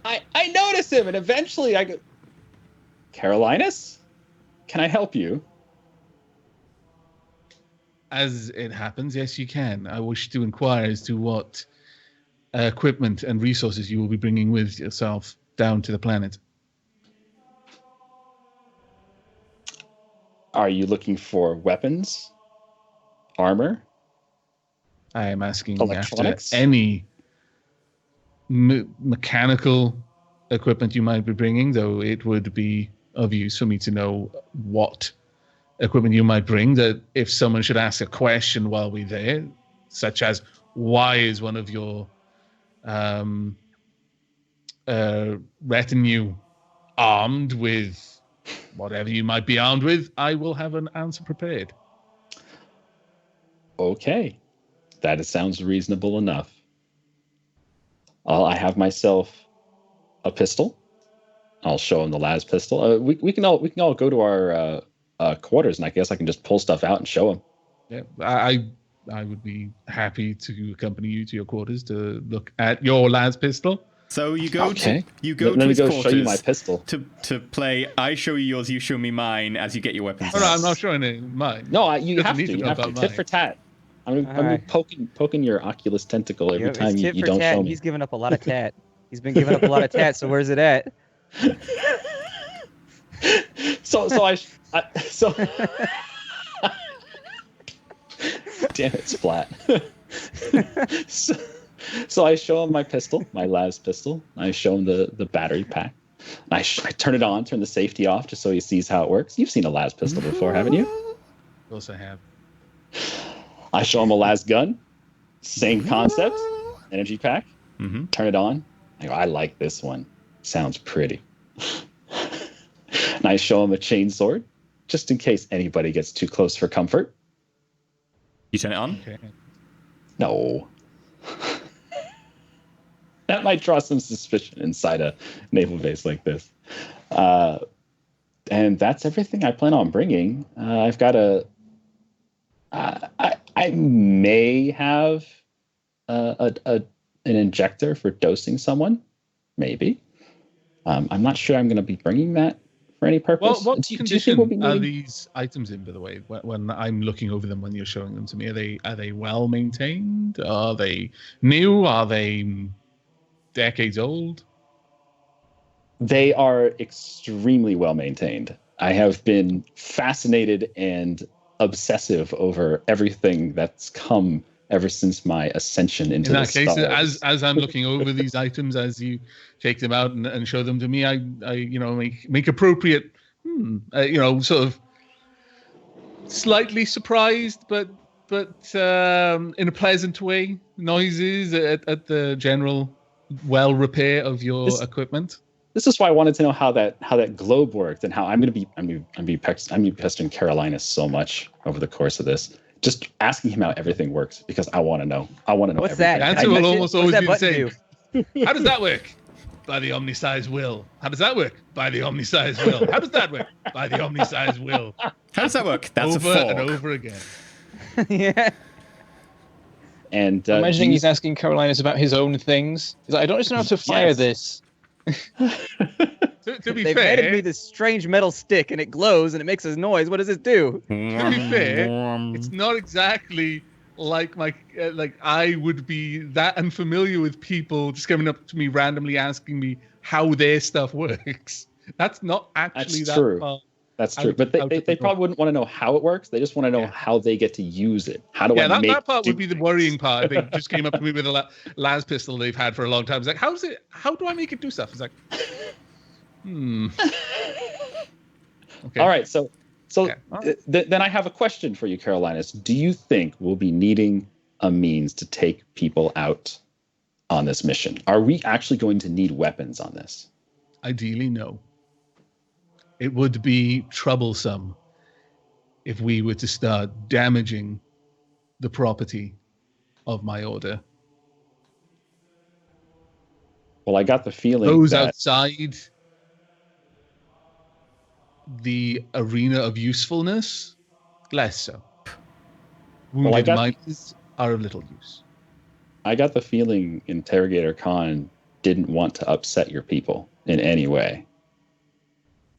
I notice him, and eventually I go, Carolinus? Can I help you? As it happens, yes, you can. I wish to inquire as to what equipment and resources you will be bringing with yourself down to the planet. Are you looking for weapons? Armor? I am asking after Electronics? any mechanical equipment you might be bringing, though it would be of use for me to know what equipment you might bring, that if someone should ask a question while we're there, such as why is one of your retinue armed with whatever you might be armed with, I will have an answer prepared. Okay. That sounds reasonable enough. I have myself a pistol. I'll show him the las pistol. We can all go to our quarters, and I guess I can just pull stuff out and show him. Yeah, I would be happy to accompany you to your quarters to look at your las pistol. So you go Okay. to his Let me go quarters show you my pistol. to play. I show you yours, you show me mine as you get your weapons. Oh, no, I'm not showing it mine. No, you Doesn't have need to. to You know have to. about Tit mine. for tat. I'm gonna Alright. be poking your Oculus tentacle every Yep, time it's you tit for don't tat. show me. He's giving up a lot of tat. He's been giving up a lot of tat. So where's it at? So damn it, Splat. so I show him my pistol, my las pistol. I show him the battery pack. And I turn it on, turn the safety off, just so he sees how it works. You've seen a las pistol before, haven't you? Of course I have. I show him a las gun, same concept, energy pack. Mm-hmm. Turn it on. I go, I like this one. Sounds pretty. And I show him a chain sword, just in case anybody gets too close for comfort. You turn it on. Okay. No. That might draw some suspicion inside a naval base like this. And that's everything I plan on bringing. I've got I may have an injector for dosing someone. Maybe. I'm not sure I'm going to be bringing that for any purpose. Well, what Do you think condition we'll be are needing- these items in, by the way? When I'm looking over them, when you're showing them to me, are they well maintained? Are they new? Are they decades old? They are extremely well maintained. I have been fascinated and obsessive over everything that's come ever since my ascension into In that the case, stars. as I'm looking over these items, as you take them out and show them to me, I make appropriate, sort of slightly surprised, but in a pleasant way, noises at the general well repair of your equipment. This is why I wanted to know how that globe worked and how I'm gonna be pestering Carolina so much over the course of this. Just asking him how everything works because I want to know. I want to know. What's everything. The that? answer I will touch it? almost What always does be that the button same. How does that work? By the omniscience will. How does that work? By the omniscience will. How does that work? By the omniscience will. How does that work? That's Over a fork. and over again. Yeah. And I'm imagining do he's asking Carolinas about his own things. He's like, I don't just know how to fire Yes. this. To be They've handed me fair, this strange metal stick and it glows and it makes a noise. What does it do? to be fair, it's not exactly like I would be that unfamiliar with people just coming up to me randomly asking me how their stuff works. That's not actually That's that true. far. That's true, but they probably wouldn't want to know how it works. They just want to know how they get to use it. How do I make that part would be the things? worrying part. They just came up to me with a las pistol they've had for a long time. It's like, how do I make it do stuff? It's like, Okay. All right, so Yeah. All right. then I have a question for you, Carolinas. Do you think we'll be needing a means to take people out on this mission? Are we actually going to need weapons on this? Ideally, no. It would be troublesome if we were to start damaging the property of my order. Well, I got the feeling Those that outside the arena of usefulness, less so. Wounded got- miners are of little use. I got the feeling Interrogator Khan didn't want to upset your people in any way.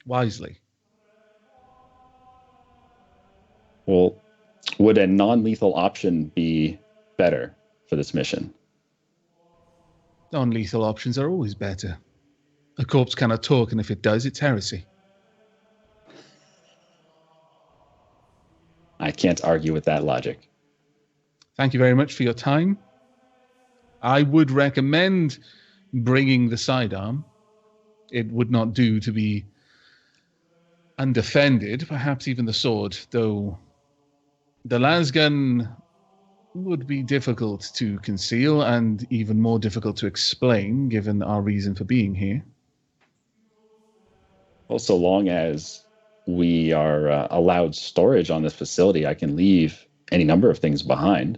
Wisely. Well, would a non-lethal option be better for this mission? Non-lethal options are always better. A corpse cannot talk, and if it does, it's heresy. I can't argue with that logic. Thank you very much for your time. I would recommend bringing the sidearm. It would not do to be undefended, perhaps even the sword, though the lasgun would be difficult to conceal and even more difficult to explain, given our reason for being here. Well, so long as we are allowed storage on this facility, I can leave any number of things behind.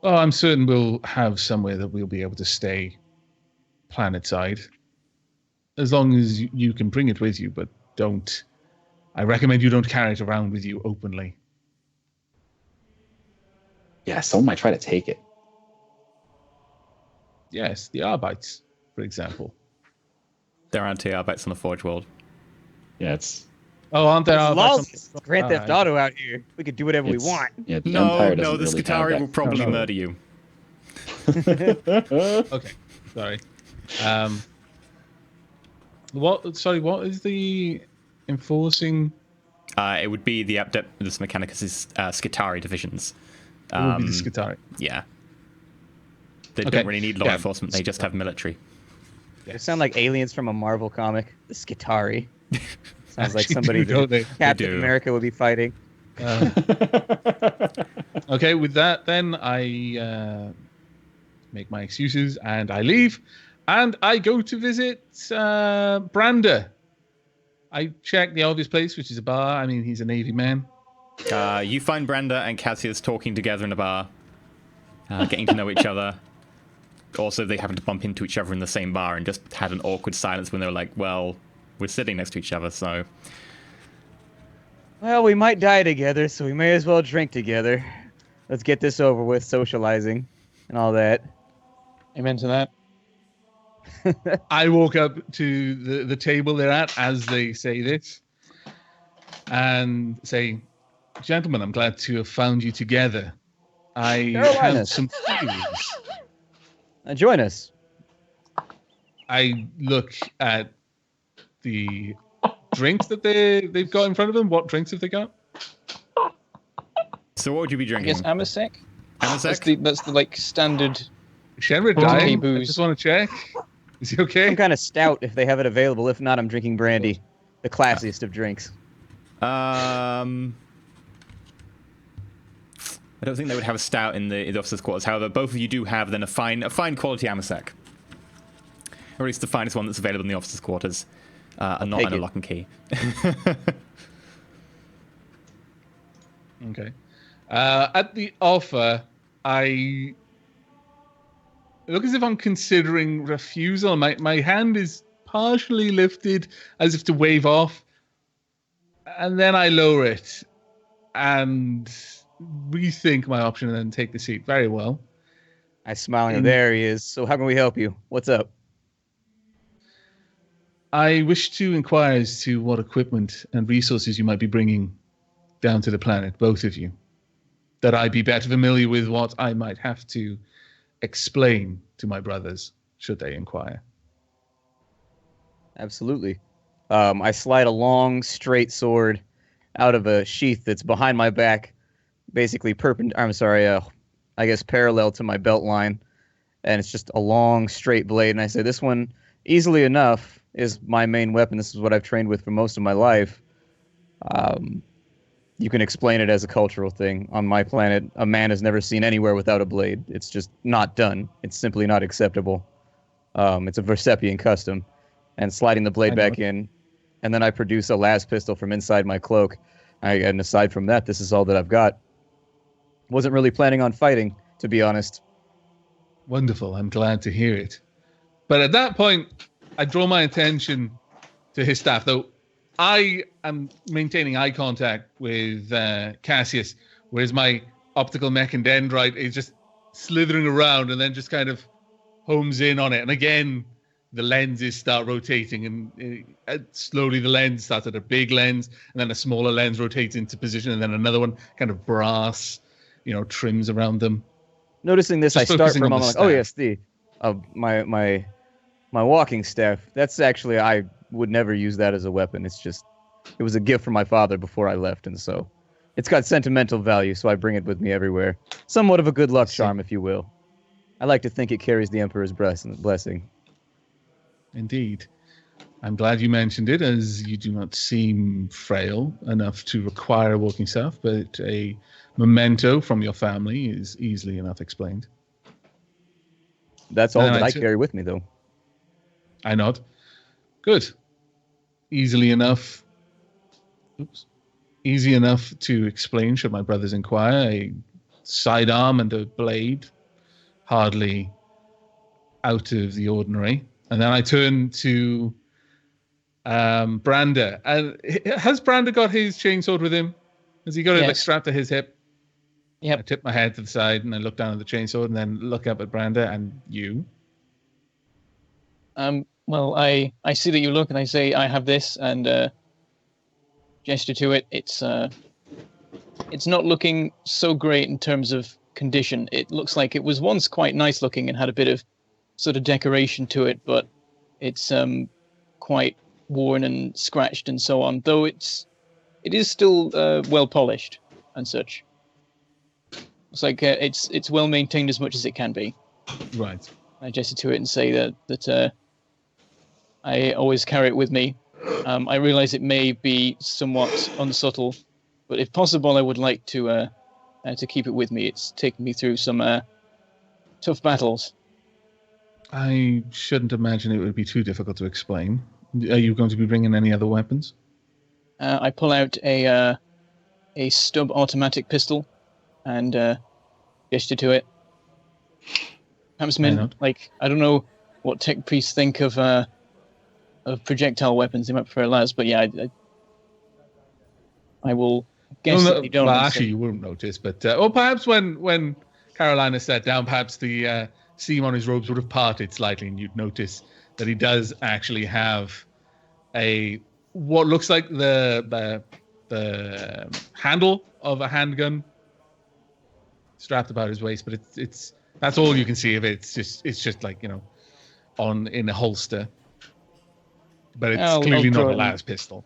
Oh, I'm certain we'll have somewhere that we'll be able to stay planet-side. As long as you can bring it with you, but don't... I recommend you don't carry it around with you openly. Yeah, someone might try to take it. Yes, the Arbites, for example. There aren't TR-bytes on the Forge world. Yeah, it's... Oh, aren't there It's Arbites? lawless. Grand Theft Auto out here. We could do whatever we want. Yeah, the No, Empire no, doesn't the really have Skitari will that. probably No. murder you. Okay, sorry. What is the enforcing? It would be the Adeptus Mechanicus' Skitari divisions. It would be the Skitari. Yeah. They Okay, don't really need law yeah. enforcement, they just have military. They sound like aliens from a Marvel comic. The Skitari. Sounds like Actually somebody do, don't they? Captain do. America would be fighting. Okay, with that, then I make my excuses and I leave, and I go to visit Brander. I check the obvious place, which is a bar. I mean, he's a Navy man. You find Branda and Cassius talking together in a bar, getting to know each other. Also, they happen to bump into each other in the same bar and just had an awkward silence when they were like, well, we're sitting next to each other, so... Well, we might die together, so we may as well drink together. Let's get this over with, socializing and all that. Amen to that. I walk up to the table they're at as they say this and say, gentlemen, I'm glad to have found you together. I have Carolinas. some theories. Join us. I look at the drinks that they've got in front of them. What drinks have they got? So what would you be I drinking? guess Amasek? Amasek? That's the like standard. Shenrid Okay, dying. I booze. just want to check. Is he okay? Some kind of stout if they have it available. If not, I'm drinking brandy. The classiest of drinks. I don't think they would have a stout in the officers' quarters. However, both of you do have then a fine quality Amasek. Or at least the finest one that's available in the officers' quarters. And not take in a it. lock and key. Okay. At the offer, I look as if I'm considering refusal. My hand is partially lifted as if to wave off. And then I lower it and rethink my option and then take the seat. Very well. I smile. There he is. So how can we help you? What's up? I wish to inquire as to what equipment and resources you might be bringing down to the planet, both of you, that I be better familiar with what I might have to explain to my brothers, should they inquire. Absolutely. I slide a long, straight sword out of a sheath that's behind my back, basically I guess parallel to my belt line, and it's just a long, straight blade. And I say, this one, easily enough, is my main weapon. This is what I've trained with for most of my life. You can explain it as a cultural thing. On my planet, a man is never seen anywhere without a blade. It's just not done. It's simply not acceptable. It's a Versepian custom. And sliding the blade back in, and then I produce a las pistol from inside my cloak. And aside from that, this is all that I've got. Wasn't really planning on fighting, to be honest. Wonderful. I'm glad to hear it. But at that point, I draw my attention to his staff, though I am maintaining eye contact with Cassius, whereas my optical mech and dendrite is just slithering around and then just kind of homes in on it. And again, the lenses start rotating, and slowly the lens starts at a big lens, and then a smaller lens rotates into position, and then another one kind of brass, trims around them. Noticing this, Just I start focusing for a on the moment like, oh staff. yes, my walking staff. That's actually, I would never use that as a weapon. It was a gift from my father before I left, and so it's got sentimental value, so I bring it with me everywhere. Somewhat of a good luck charm, if you will. I like to think it carries the Emperor's blessing. Indeed. I'm glad you mentioned it, as you do not seem frail enough to require walking staff, but a memento from your family is easily enough explained. That's all that I carry with me, though. I nod. Good. Easily enough. Oops. Easy enough to explain, should my brothers inquire. A sidearm and a blade. Hardly out of the ordinary. And then I turn to Brander. Has Brander got his chainsword with him? Has he got it like strapped to his hip? Yep. I tip my head to the side and I look down at the chainsword and then look up at Brander and you. Well, I see that you look and I say I have this and gesture to it. It's not looking so great in terms of condition. It looks like it was once quite nice looking and had a bit of sort of decoration to it, but it's quite worn and scratched and so on. Though it is still well polished and such. It's like it's well maintained as much as it can be. Right. I gesture to it and say that I always carry it with me. I realize it may be somewhat unsubtle, but if possible, I would like to keep it with me. It's taken me through some tough battles. I shouldn't imagine it would be too difficult to explain. Are you going to be bringing any other weapons? I pull out a stub automatic pistol and gesture to it. Perhaps I don't know what tech priests think of projectile weapons. They might prefer las, but yeah, I will guess that they don't. Well, actually, you wouldn't notice, but or perhaps when Carolina sat down, perhaps the seam on his robes would have parted slightly, and you'd notice that he does actually have what looks like the handle of a handgun strapped about his waist, but it's that's all you can see of it. It's just like, in a holster. But it's clearly not a las pistol.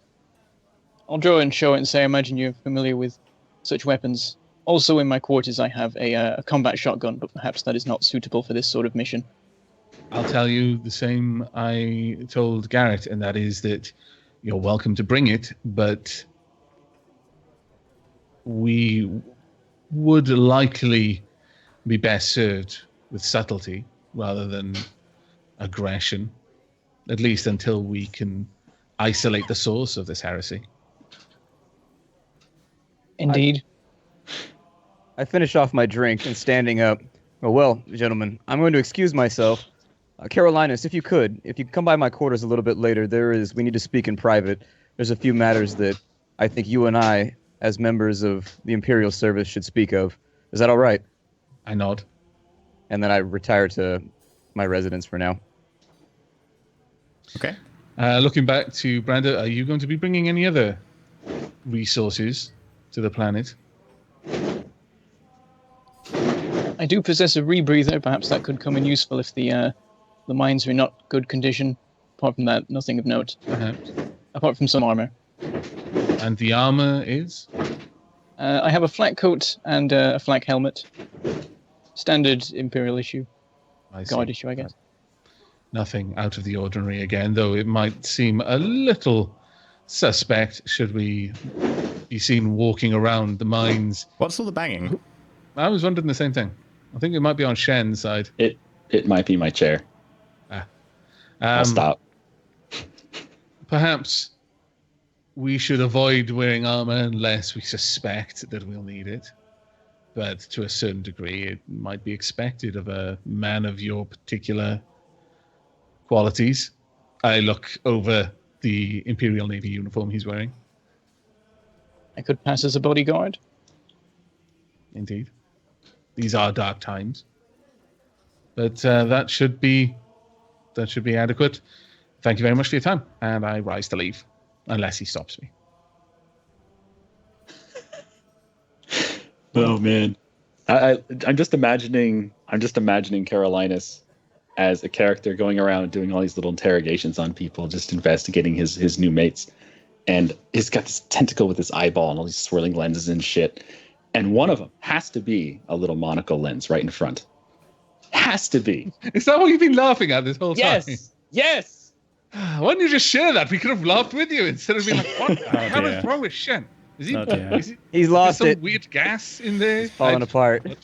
I'll draw and show it and say, I imagine you're familiar with such weapons. Also in my quarters I have a combat shotgun, but perhaps that is not suitable for this sort of mission. I'll tell you the same I told Garrett, and that is that you're welcome to bring it, but we would likely be best served with subtlety rather than aggression, at least until we can isolate the source of this heresy. Indeed. I finish off my drink and standing up. Well, gentlemen, I'm going to excuse myself. Carolinus, if you could come by my quarters a little bit later, we need to speak in private. There's a few matters that I think you and I, as members of the Imperial Service, should speak of. Is that all right? I nod. And then I retire to my residence for now. Okay. Looking back to Branda, are you going to be bringing any other resources to the planet? I do possess a rebreather. Perhaps that could come in useful if the mines are in not good condition. Apart from that, nothing of note. Perhaps. Apart from some armor. And the armor is? I have a flak coat and a flak helmet. Standard Imperial issue. Guard issue, I guess. Nothing out of the ordinary again, though it might seem a little suspect should we be seen walking around the mines. What's all the banging? I was wondering the same thing. I think it might be on Shen's side. It might be my chair. I'll stop. Perhaps we should avoid wearing armor unless we suspect that we'll need it. But to a certain degree, it might be expected of a man of your particular qualities. I look over the Imperial Navy uniform he's wearing. I could pass as a bodyguard. Indeed. These are dark times. But that should be adequate. Thank you very much for your time. And I rise to leave, unless he stops me. Oh man, I'm just imagining Carolinus as a character going around doing all these little interrogations on people, just investigating his new mates, and he's got this tentacle with his eyeball and all these swirling lenses and shit, and one of them has to be a little monocle lens right in front. Has to be. Is that what you've been laughing at this whole time? Yes. Why didn't you just share that? We could have laughed with you instead of being like, what the hell dear. is wrong with Shen? Is he? Oh, dear. Is he He's is lost there it. some weird gas in there? It's falling apart.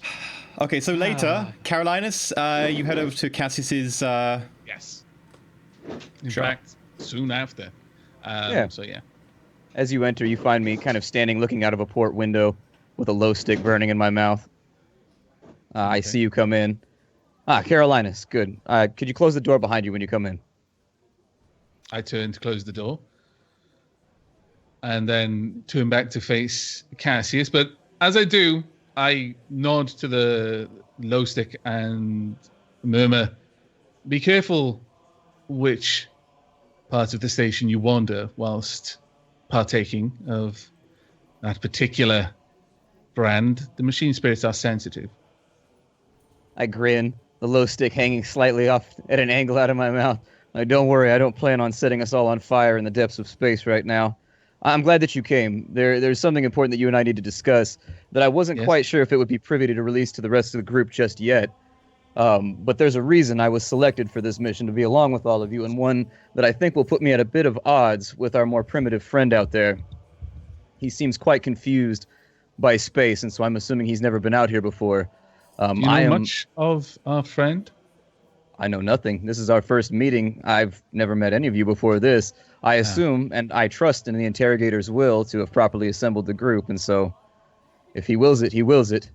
Okay, so later, Carolinus, you head over to Cassius's. Yes. In Sure. fact, soon after. Yeah. So yeah. As you enter, you find me kind of standing looking out of a port window with a glow stick burning in my mouth. I see you come in. Carolinus, good. Could you close the door behind you when you come in? I turn to close the door. And then turn back to face Cassius. But as I do, I nod to the glow stick and murmur, be careful which part of the station you wander whilst partaking of that particular brand. The machine spirits are sensitive. I grin, the glow stick hanging slightly off at an angle out of my mouth. Like, don't worry, I don't plan on setting us all on fire in the depths of space right now. I'm glad that you came. There's something important that you and I need to discuss that I wasn't Yes. quite sure if it would be privy to release to the rest of the group just yet. But there's a reason I was selected for this mission to be along with all of you, and one that I think will put me at a bit of odds with our more primitive friend out there. He seems quite confused by space, and so I'm assuming he's never been out here before. Do you know much of our friend? I know nothing. This is our first meeting. I've never met any of you before this. I assume, and I trust in the interrogator's will to have properly assembled the group, and so if he wills it, he wills it.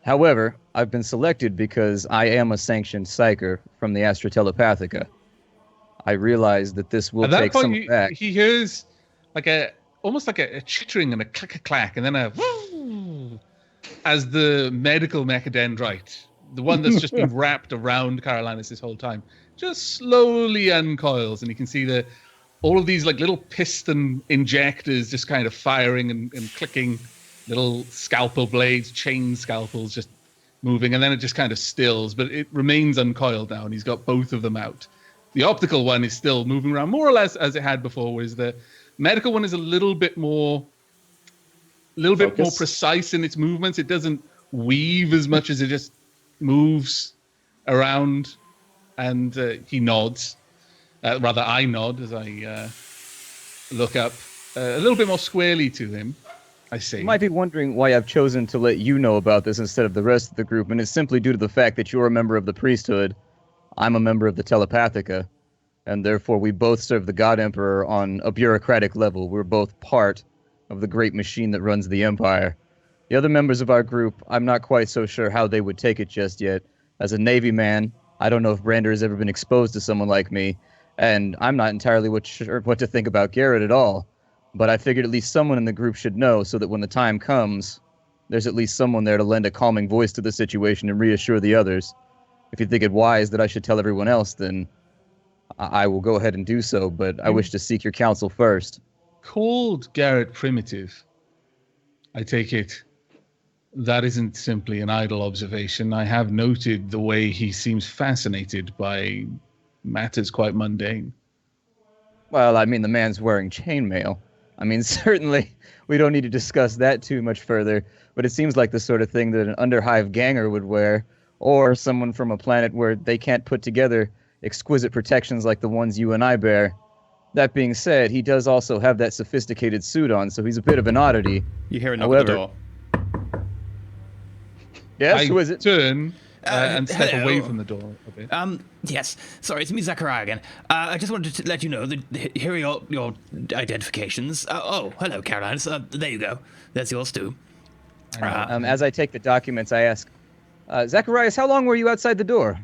However, I've been selected because I am a sanctioned psyker from the Astra Telepathica. I realize that this will At that take point, some back. he hears like almost like a chittering and a clack, and then a woo, as the medical mechadendrite, the one that's just been wrapped around Carolinus this whole time, just slowly uncoils, and you can see all of these like little piston injectors just kind of firing and clicking, little scalpel blades, chain scalpels just moving, and then it just kind of stills, but it remains uncoiled now, and he's got both of them out. The optical one is still moving around more or less as it had before, whereas the medical one is a little bit more precise in its movements. It doesn't weave as much as it just moves around, and he nods. Rather, I nod as I look up a little bit more squarely to him. I see. You might be wondering why I've chosen to let you know about this instead of the rest of the group, and it's simply due to the fact that you're a member of the priesthood. I'm a member of the Telepathica, and therefore we both serve the God Emperor on a bureaucratic level. We're both part of the great machine that runs the Empire. The other members of our group, I'm not quite so sure how they would take it just yet. As a Navy man, I don't know if Brander has ever been exposed to someone like me, and I'm not entirely sure what to think about Garrett at all. But I figured at least someone in the group should know so that when the time comes, there's at least someone there to lend a calming voice to the situation and reassure the others. If you think it wise that I should tell everyone else, then I will go ahead and do so, but I wish to seek your counsel first. Called Garrett primitive, I take it that isn't simply an idle observation. I have noted the way he seems fascinated by matters quite mundane. Well, I mean, the man's wearing chainmail. I mean, certainly we don't need to discuss that too much further, but it seems like the sort of thing that an Underhive ganger would wear, or someone from a planet where they can't put together exquisite protections like the ones you and I bear. That being said, he does also have that sophisticated suit on, so he's a bit of an oddity. You hear a knock at the door. Yes, who is it? Turn and step hello. away from the door a bit. Yes. Sorry, it's me, Zachariah again. I just wanted to let you know that here are your identifications. Oh, hello, Caroline. There you go. There's yours too. As I take the documents, I ask, Zacharias, how long were you outside the door?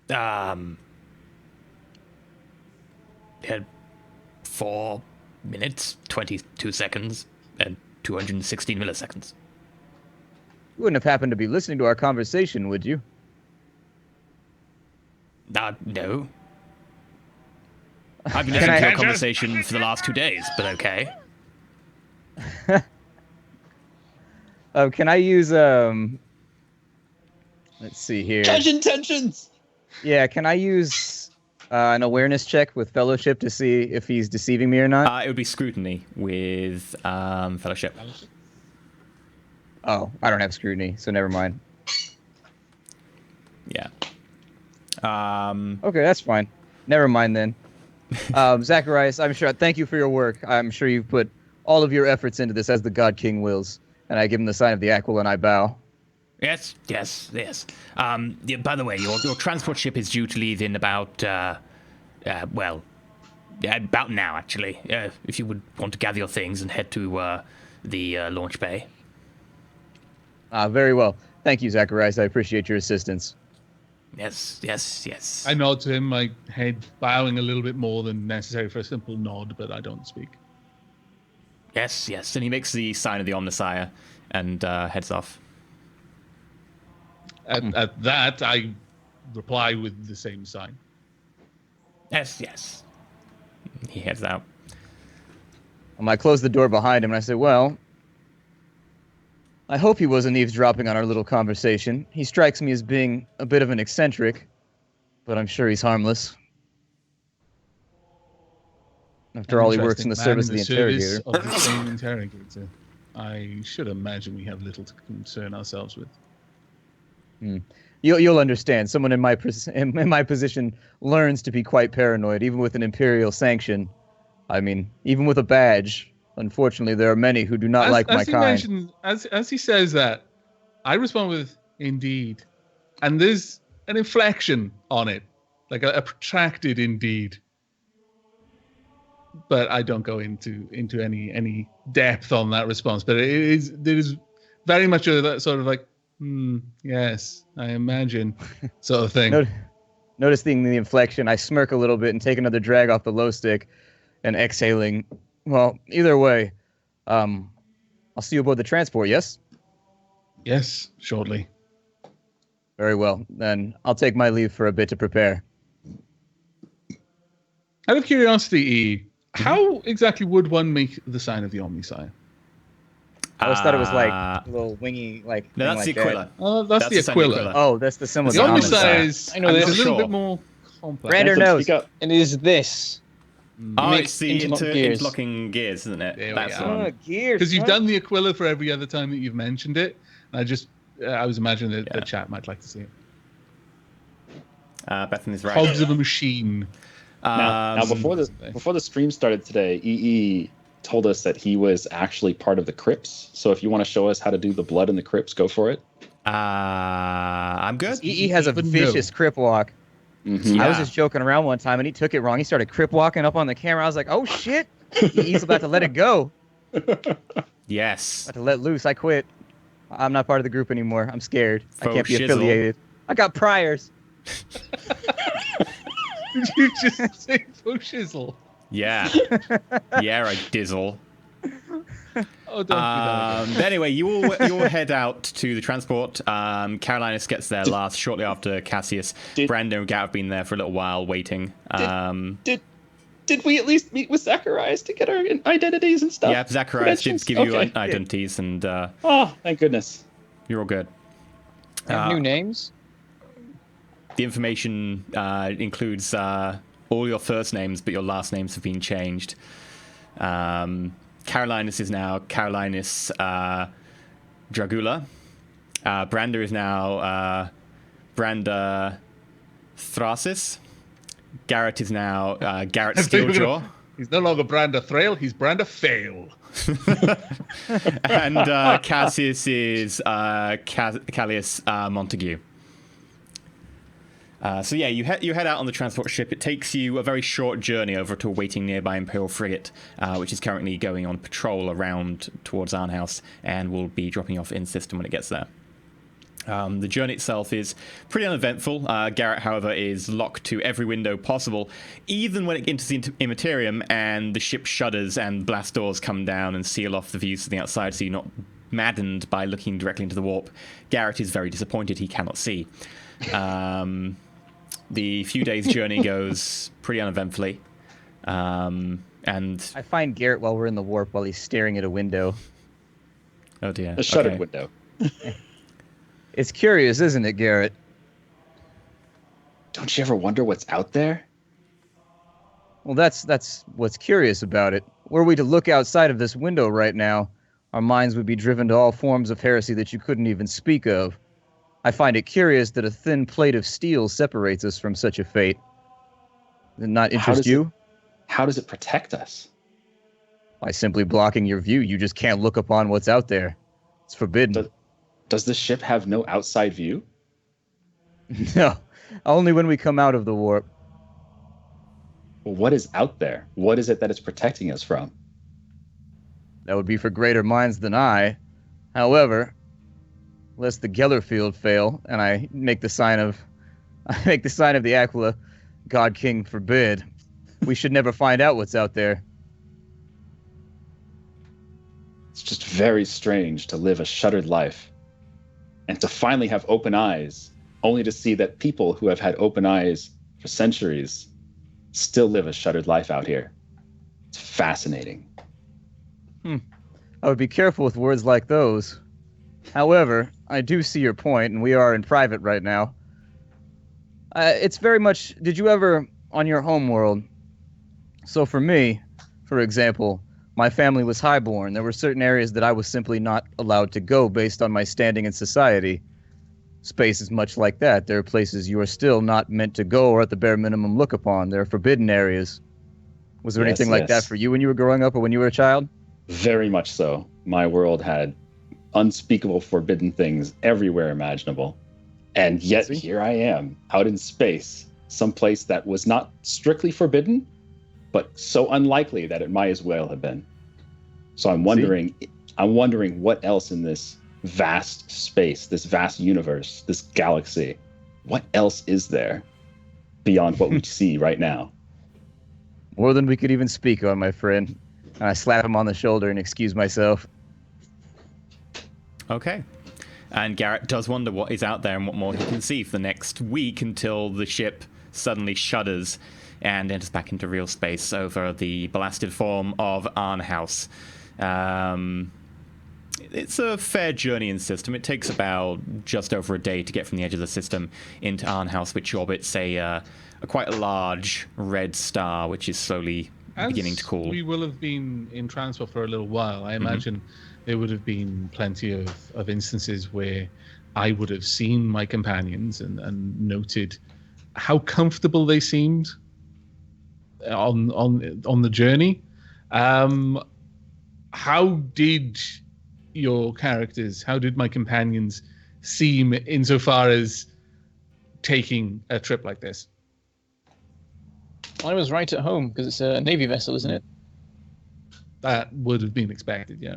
Had 4 minutes, 22 seconds, and 216 milliseconds. You wouldn't have happened to be listening to our conversation, would you? No. I've been listening to your conversation for the last 2 days, but okay. Can I use, let's see here. Judge intentions! Yeah, can I use an awareness check with Fellowship to see if he's deceiving me or not? It would be scrutiny with Fellowship. Oh, I don't have scrutiny, so never mind. Yeah. Okay, that's fine. Never mind then. Zacharias, I'm sure. Thank you for your work. I'm sure you've put all of your efforts into this as the God King wills. And I give him the sign of the Aquila and I bow. Yes. Yeah, by the way, your transport ship is due to leave in about, about now, actually. If you would want to gather your things and head to the launch bay. Very well. Thank you, Zacharias. I appreciate your assistance. Yes. I nod to him, my head bowing a little bit more than necessary for a simple nod, but I don't speak. Yes. And he makes the sign of the Omnissiah and heads off. At that, I reply with the same sign. Yes. He heads out. I close the door behind him and I say, well, I hope he wasn't eavesdropping on our little conversation. He strikes me as being a bit of an eccentric, but I'm sure he's harmless. After all, he works in the service of the interrogator. Of the same interrogator. I should imagine we have little to concern ourselves with. You'll understand. Someone in my position learns to be quite paranoid, even with an imperial sanction. I mean, even with a badge. Unfortunately, there are many who do not like my kind. As he says that, I respond with "indeed," and there's an inflection on it, like a protracted "indeed." But I don't go into any depth on that response. But there is very much that sort of like, yes, I imagine, sort of thing. Noticing the inflection, I smirk a little bit and take another drag off the low stick, and exhaling. Well, either way, I'll see you aboard the transport, yes? Yes, shortly. Very well. Then I'll take my leave for a bit to prepare. Out of curiosity, E, how exactly would one make the sign of the Omnissiah? I always thought it was like a little wingy, like. No, that's like the Aquila. Oh, that's the Aquila. Oh, that's the symbol. The Omnissiah is I know it's this. a little Sure. bit more complex. Brander knows. And it is this. Oh, Makes it's the interlock gears. interlocking gears, isn't it? There we That's go. the one. Gears. Because you've done the Aquila for every other time that you've mentioned it. And I was imagining that the chat might like to see it. Bethany's right. Cogs of a machine. Now before the stream started today, EE told us that he was actually part of the Crips. So if you want to show us how to do the blood in the Crips, go for it. I'm good. EE has a But no. vicious crip walk. Mhm. I was Yeah. just joking around one time, and he took it wrong. He started crip walking up on the camera. I was like, "Oh shit!" He's about to let it go. Yes. About to let loose. I quit. I'm not part of the group anymore. I'm scared. I Faux can't be shizzle. affiliated. I got priors. Did you just say faux shizzle? Yeah. Yeah, I dizzle. Oh, don't do that again. But anyway, you all head out to the transport. Carolinus gets there last, shortly after Cassius. Brandon and Garrett have been there for a little while waiting. Did we at least meet with Zacharias to get our identities and stuff? Yeah, Zacharias did Credentials? give you Okay. identities, and Oh, thank goodness. you're all good. They have new names. The information includes all your first names, but your last names have been changed. Carolinus is now Carolinus Dragula. Brander is now Brander Thrasis. Garrett is now Garrett Steeljaw. He's no longer Brander Thrail, he's Brander Fail. And Cassius is Callius Montague. So yeah, you head out on the transport ship. It takes you a very short journey over to a waiting nearby Imperial frigate, which is currently going on patrol around towards ARNHAUS and will be dropping off in system when it gets there. The journey itself is pretty uneventful. Garrett, however, is locked to every window possible, even when it enters the Immaterium and the ship shudders and blast doors come down and seal off the views to the outside so you're not maddened by looking directly into the warp. Garrett is very disappointed he cannot see. The few days journey goes pretty uneventfully. And I find Garrett while we're in the warp while he's staring at a window. oh dear. A shuttered Okay. window. It's curious, isn't it, Garrett? Don't you ever wonder what's out there? Well, that's what's curious about it. Were we to look outside of this window right now, our minds would be driven to all forms of heresy that you couldn't even speak of. I find it curious that a thin plate of steel separates us from such a fate. Does it not How interest does you? how does it protect us? By simply blocking your view, you just can't look upon what's out there. It's forbidden. Does the ship have no outside view? No, only when we come out of the warp. Well, what is out there? What is it that it's protecting us from? That would be for greater minds than I. However, lest the Geller field fail, and I make the sign of the Aquila, God King forbid, we should never find out what's out there. It's just very strange to live a shuttered life and to finally have open eyes, only to see that people who have had open eyes for centuries still live a shuttered life out here. It's fascinating. I would be careful with words like those. However, I do see your point, and we are in private right now. It's very much... Did you ever, on your home world... So for me, for example, my family was highborn. There were certain areas that I was simply not allowed to go based on my standing in society. Space is much like that. There are places you are still not meant to go or at the bare minimum look upon. There are forbidden areas. Was there anything like that for you when you were growing up or when you were a child? Very much so. My world had unspeakable forbidden things everywhere imaginable. And yet here I am, out in space, someplace that was not strictly forbidden, but so unlikely that it might as well have been. So I'm wondering what else in this vast space, this vast universe, this galaxy, what else is there beyond what we see right now? More than we could even speak on, my friend. And I slap him on the shoulder and excuse myself. Okay. And Garrett does wonder what is out there and what more he can see for the next week until the ship suddenly shudders and enters back into real space over the blasted form of ARNHAUS. It's a fair journey in the system. It takes about just over a day to get from the edge of the system into ARNHAUS, which orbits a quite a large red star, which is slowly beginning to cool. We will have been in transport for a little while. I imagine there would have been plenty of instances where I would have seen my companions and noted how comfortable they seemed on the journey. How did your characters, how did my companions seem insofar as taking a trip like this? I was right at home because it's a Navy vessel, isn't it? That would have been expected, yeah.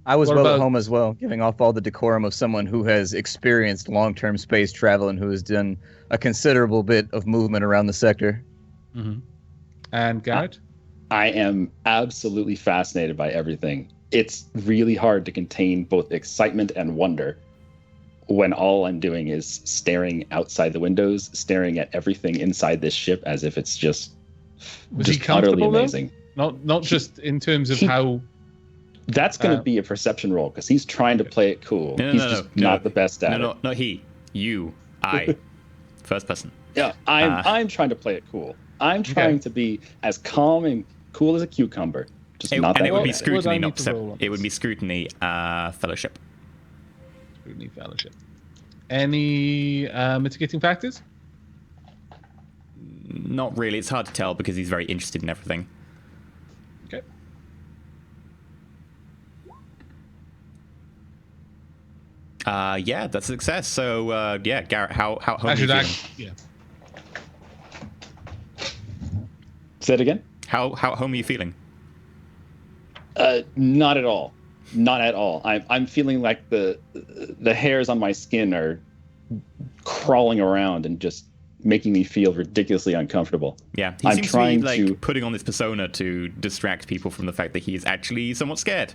I was What well about- at home as well, giving off all the decorum of someone who has experienced long-term space travel and who has done a considerable bit of movement around the sector. And Garrett? I am absolutely fascinated by everything. It's really hard to contain both excitement and wonder when all I'm doing is staring outside the windows, staring at everything inside this ship as if it's just Was he utterly comfortable, though? amazing. Not just in terms of how... That's going to be a perception roll because he's trying to play it cool. He's just not the best at it. No, not he. You. I. First person. Yeah, I'm trying to play it cool. I'm trying to be as calm and cool as a cucumber. Just not that And it would be bad at it. scrutiny, What do I not need to roll perception. on It would this? be scrutiny, fellowship. Scrutiny Fellowship. Any mitigating factors? Not really. It's hard to tell because he's very interested in everything. Okay. Yeah, that's a success. So, yeah, Garrett, how home are you Actually, feeling? Say it again? How home are you feeling? Not at all. Not at all. I'm feeling like the hairs on my skin are crawling around and just making me feel ridiculously uncomfortable. Yeah, he I'm seems trying to be to- putting on this persona to distract people from the fact that he is actually somewhat scared.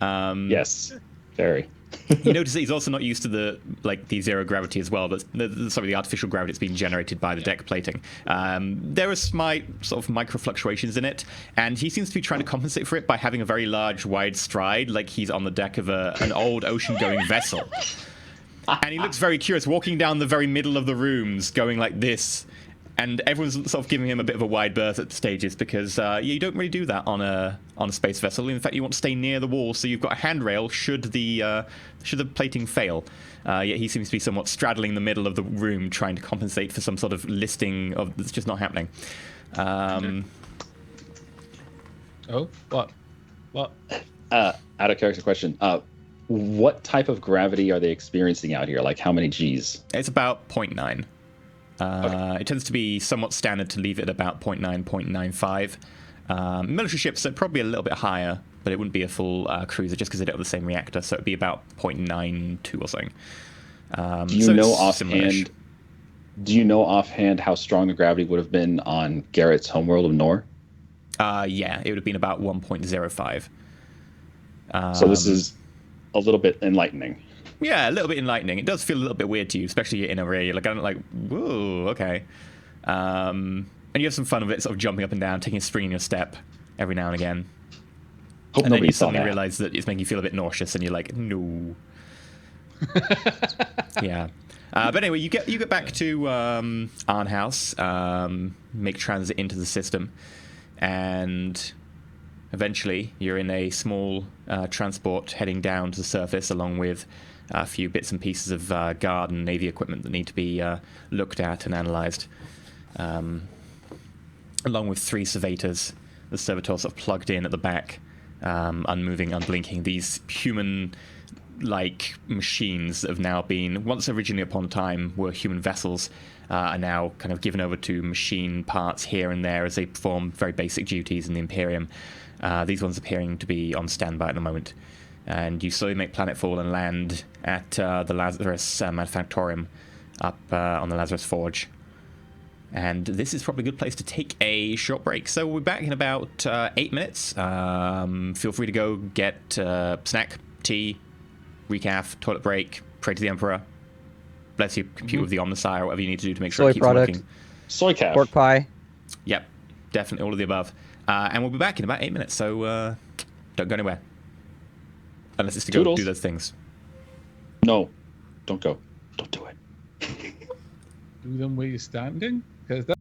Yes, very. You notice that he's also not used to the zero gravity as well. The artificial gravity that's being generated by the deck plating. There are slight sort of micro fluctuations in it, and he seems to be trying to compensate for it by having a very large, wide stride, like he's on the deck of an old ocean-going vessel. And he looks very curious, walking down the very middle of the rooms, going like this. And everyone's sort of giving him a bit of a wide berth at the stages because you don't really do that on a space vessel. In fact, you want to stay near the wall, so you've got a handrail should the plating fail. Yet he seems to be somewhat straddling the middle of the room, trying to compensate for some sort of listing of that's just not happening. Oh, what? What? Out of character question. What type of gravity are they experiencing out here? Like how many G's? It's about 0.9. Okay. It tends to be somewhat standard to leave it at about 0.9, 0.95. Military ships are probably a little bit higher, but it wouldn't be a full cruiser just because they don't have the same reactor, so it'd be about 0.92 or something. Do you know offhand? Do you know offhand how strong the gravity would have been on Garrett's homeworld of Nor? Yeah, it would have been about 1.05. So this is a little bit enlightening. Yeah, a little bit enlightening. It does feel a little bit weird to you, especially in a raid. Like, I'm like, whoa, okay. And you have some fun with it, sort of jumping up and down, taking a spring in your step every now and again. Hope And then nobody you saw suddenly that. realize that it's making you feel a bit nauseous, and you're like, no. Yeah. But anyway, you get back to ARNHAUS, make transit into the system, and eventually you're in a small transport heading down to the surface, along with a few bits and pieces of guard and navy equipment that need to be looked at and analysed, along with 3 servators. The servitors sort of plugged in at the back, unmoving, unblinking. These human-like machines that have now been, once originally upon time were human vessels, are now kind of given over to machine parts here and there as they perform very basic duties in the Imperium. These ones appearing to be on standby at the moment. And you slowly make planetfall and land at the Lazarus Manufactorium up on the Lazarus Forge. And this is probably a good place to take a short break. So we'll be back in about 8 minutes. Feel free to go get snack, tea, recaf, toilet break, pray to the Emperor, bless your computer with the Omnisci or whatever you need to do to make sure Soy it keeps product. working. Soy calf. Pork pie. Yep, definitely all of the above. And we'll be back in about 8 minutes, so don't go anywhere. Unless it's to go Toodles. do those things. No, don't go. Don't do it. Do them where you're standing? Because that.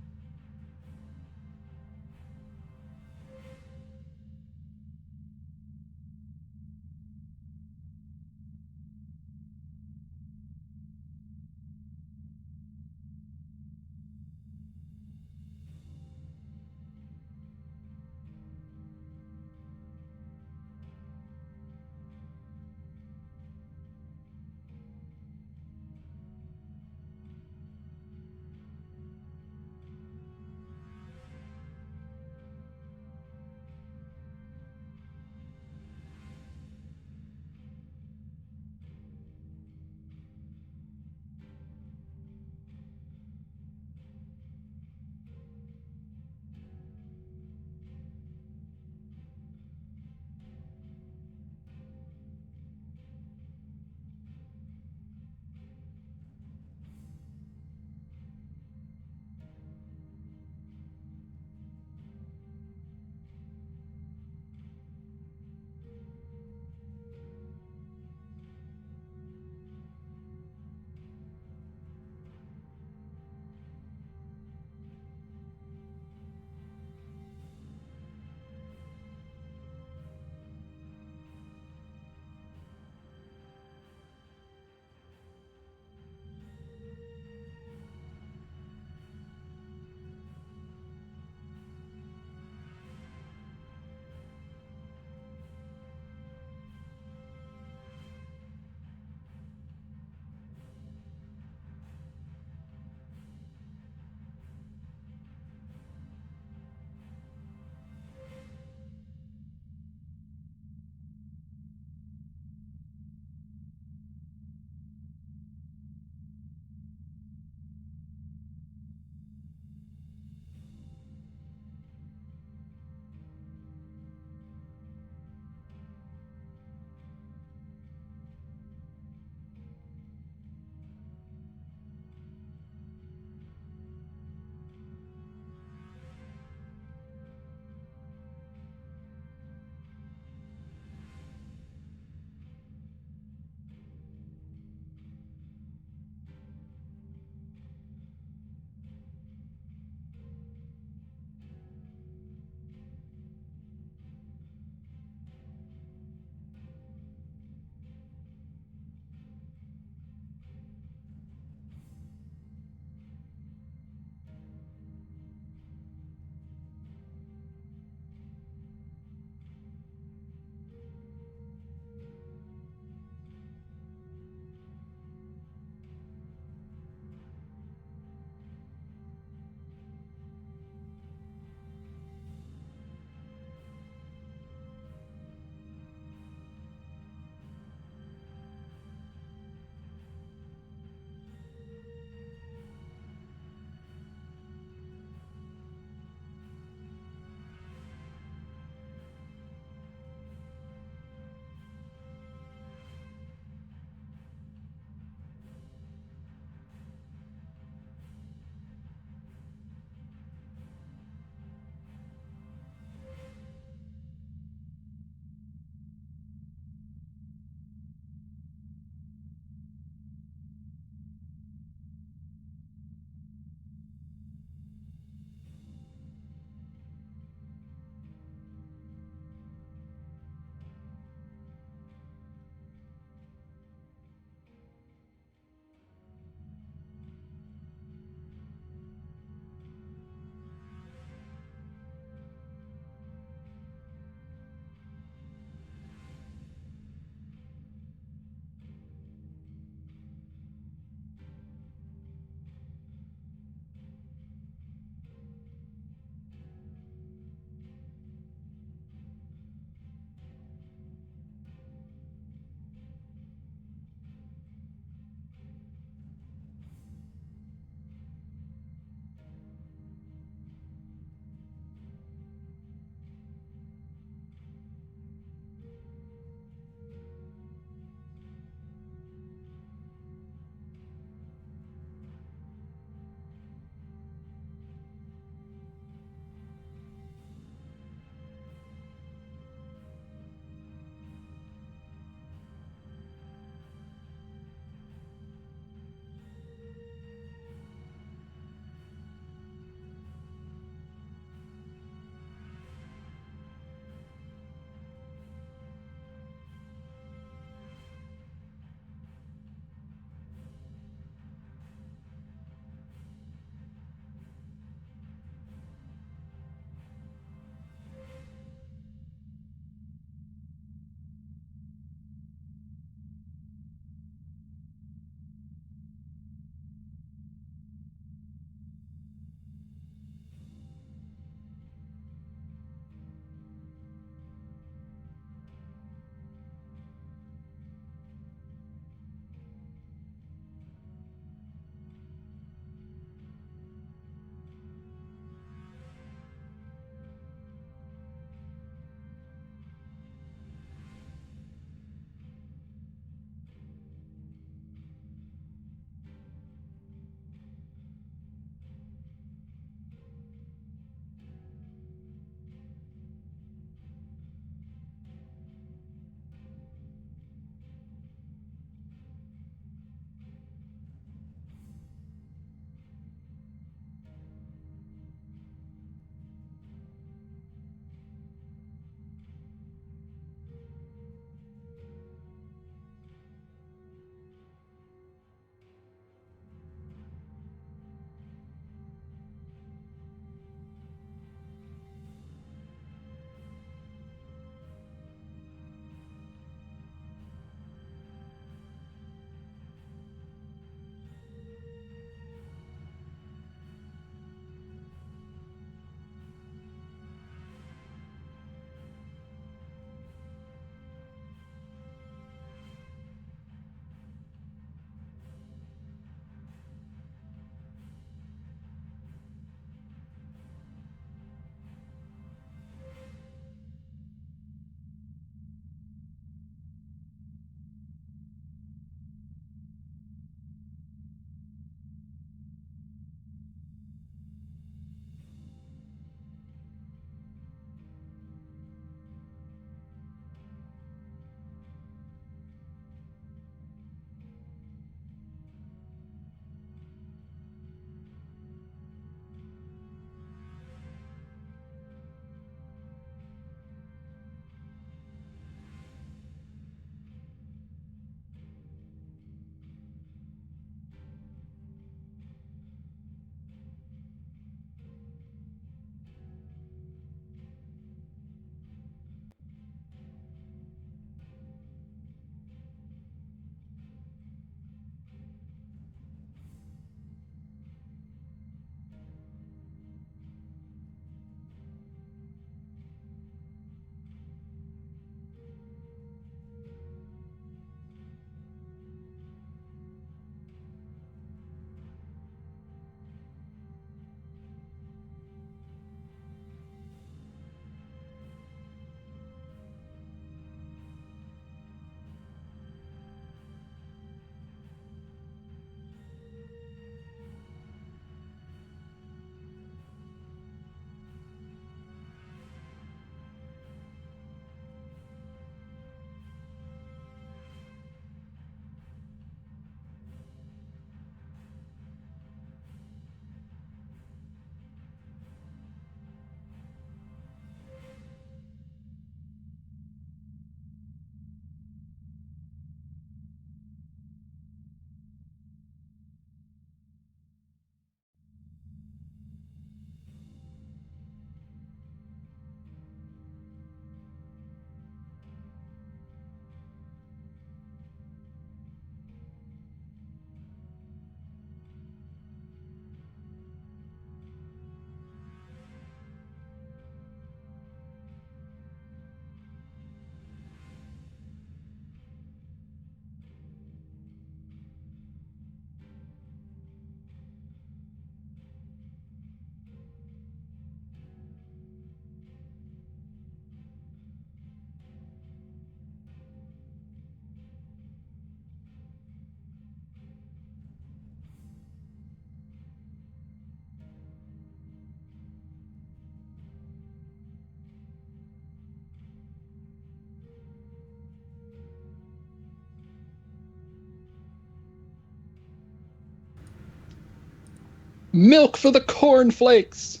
Milk for the cornflakes.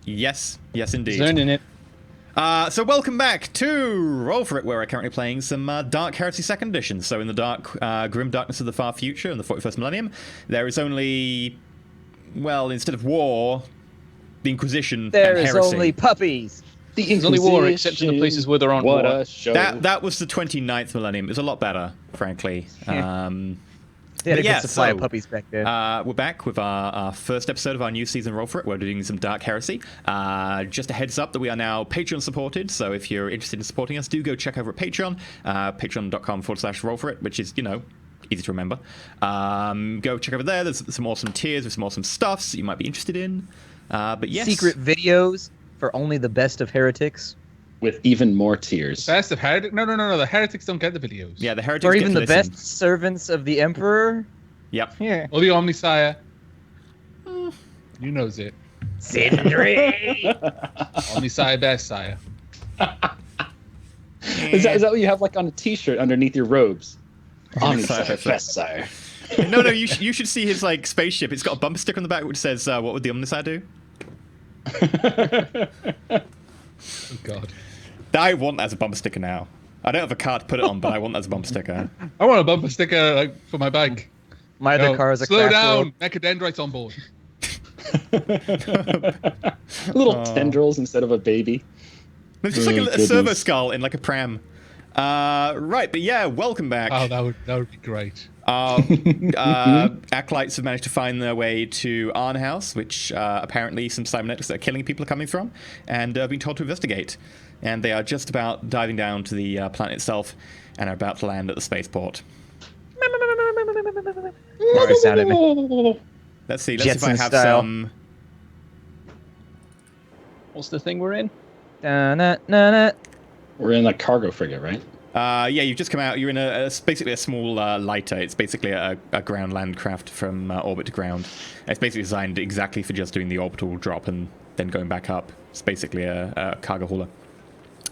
Yes, indeed. Zoning it. So welcome back to Roll4It, where we're currently playing some Dark Heresy 2nd Edition. So in the grim darkness of the far future, in the 41st millennium, there is only, well, instead of war, the Inquisition There and is heresy. only puppies. There's only war, except in the places where there aren't What war. a show. That was the 29th millennium. It was a lot better, frankly. They had a But yeah, good supply so, of puppies back then. we're back with our first episode of our new season Roll4It. We're doing some Dark Heresy. Just a heads up that we are now Patreon supported, so if you're interested in supporting us, do go check over at Patreon, patreon.com/Roll4It, which is, easy to remember. Go check over there. There's some awesome tiers with some awesome stuffs that you might be interested in. But yes. Secret videos for only the best of heretics. With even more tears. Best of heretics? No. The heretics don't get the videos. Yeah, the heretics Or get even to the listen. best servants of the Emperor. Yep. Yeah. Or the Omnisire. You knows it. Sindri! Omnisire, best sire. Is that what you have like on a t-shirt underneath your robes? Omnisire, Omnisire, best sire. No, you should see his like spaceship. It's got a bumper sticker on the back which says, "What would the Omnisire do?" Oh, God. I want that as a bumper sticker now. I don't have a car to put it on, but I want that as a bumper sticker. I want a bumper sticker for my bike. My other car is a slow craft down. world. Mechadendrites on board. Little tendrils instead of a baby. It's just like a goodness. servo skull in like a pram. Right, but yeah, welcome back. Oh, that would be great. Acolytes have managed to find their way to ARNHAUS, which apparently some cybernetics that are killing people are coming from, and been told to investigate. And they are just about diving down to the planet itself and are about to land at the spaceport. Sorry, sound at me. Let's see if I Jetson have style. some... What's the thing we're in? Da-na-na-na. We're in a cargo frigate, right? Yeah, you've just come out. You're in basically a small lighter. It's basically a ground land craft from orbit to ground. It's basically designed exactly for just doing the orbital drop and then going back up. It's basically a cargo hauler.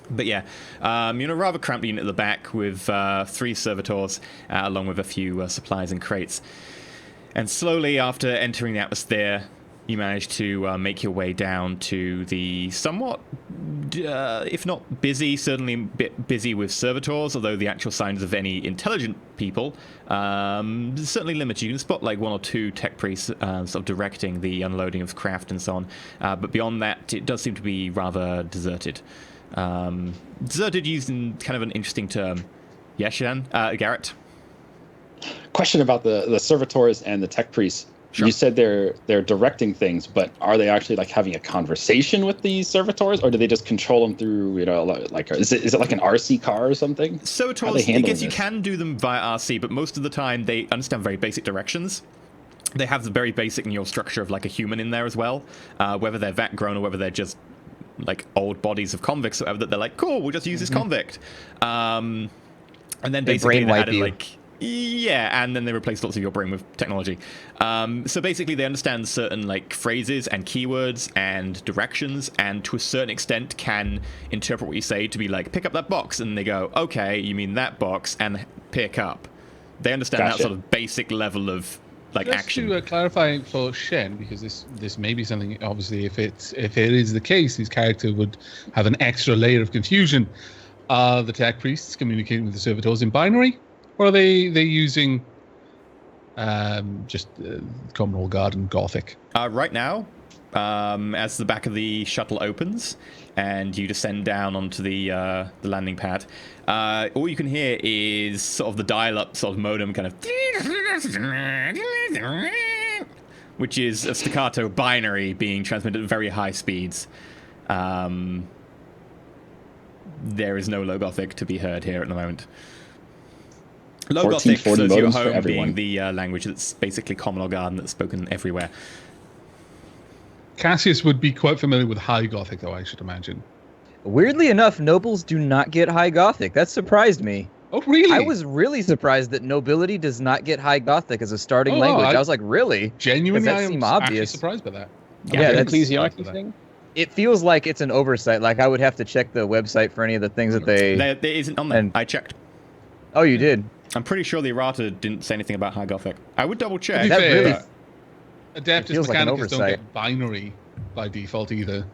But yeah, you're in a rather cramped unit at the back with 3 servitors, along with a few supplies and crates. And slowly, after entering the atmosphere, you manage to make your way down to the somewhat, if not busy, certainly a bit busy with servitors, although the actual signs of any intelligent people certainly limited. You can spot like 1 or 2 tech priests sort of directing the unloading of craft and so on. But beyond that, it does seem to be rather deserted. Deserted using kind of an interesting term. Yes, Shan? Garrett? Question about the servitors and the tech priests. Sure. You said they're directing things, but are they actually like having a conversation with these servitors, or do they just control them through, like is it like an RC car or something? Servitors, I guess you can do them via RC, but most of the time they understand very basic directions. They have the very basic neural structure of like a human in there as well, whether they're vat grown or whether they're just like old bodies of convicts or whatever, that they're like, cool, we'll just use this convict. And then basically they added like... Yeah, and then they replaced lots of your brain with technology. So basically they understand certain like phrases and keywords and directions, and to a certain extent can interpret what you say to be like, pick up that box, and they go, okay, you mean that box, and pick up. They understand that sort of basic level of like Just action. to clarify for Shen, because this may be something, obviously, if it is the case, his character would have an extra layer of confusion. Are the tech priests communicating with the servitors in binary? Or are they using just Common Old Guard and Gothic? Right now, as the back of the shuttle opens and you descend down onto the landing pad, all you can hear is sort of the dial-up sort of modem kind of, which is a staccato binary being transmitted at very high speeds. There is no Low Gothic to be heard here at the moment. Low Gothic serves your home being the language that's basically Common or Garden that's spoken everywhere. Cassius would be quite familiar with High Gothic, though, I should imagine. Weirdly enough, nobles do not get High Gothic. That surprised me. Oh, really? I was really surprised that nobility does not get High Gothic as a starting language. I was like, really? Genuinely, Does that I am seem actually obvious? surprised by that. Yeah, that's ecclesiarchy thing. It feels like it's an oversight. Like I would have to check the website for any of the things that they... There isn't on there. I checked. Oh, you did? I'm pretty sure the errata didn't say anything about High Gothic. I would double check. To be fair, It Adeptus feels like an Mechanicus don't oversight. get binary by default either.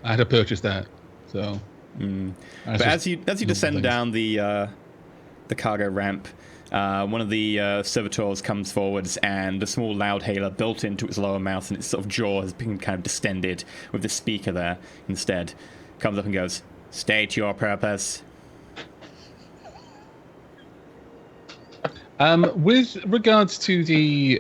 I had to purchase that, so. But as you descend down the cargo ramp, one of the servitors comes forwards, and a small loudhailer built into its lower mouth, and its sort of jaw has been kind of distended with the speaker there instead, comes up and goes, "State your purpose." With regards to the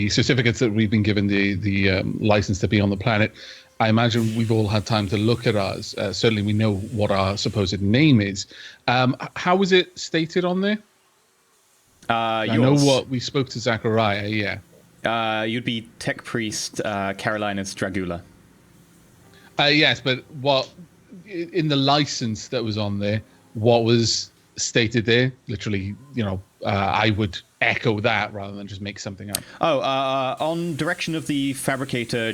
certificates that we've been given, the license to be on the planet, I imagine we've all had time to look at ours. Certainly, we know what our supposed name is. How was it stated on there? I know what we spoke to Zachariah. Yeah. You'd be Tech Priest Carolinus Dragula. Yes, but what in the license that was on there? What was stated there? Literally, I would echo that rather than just make something up. On direction of the Fabricator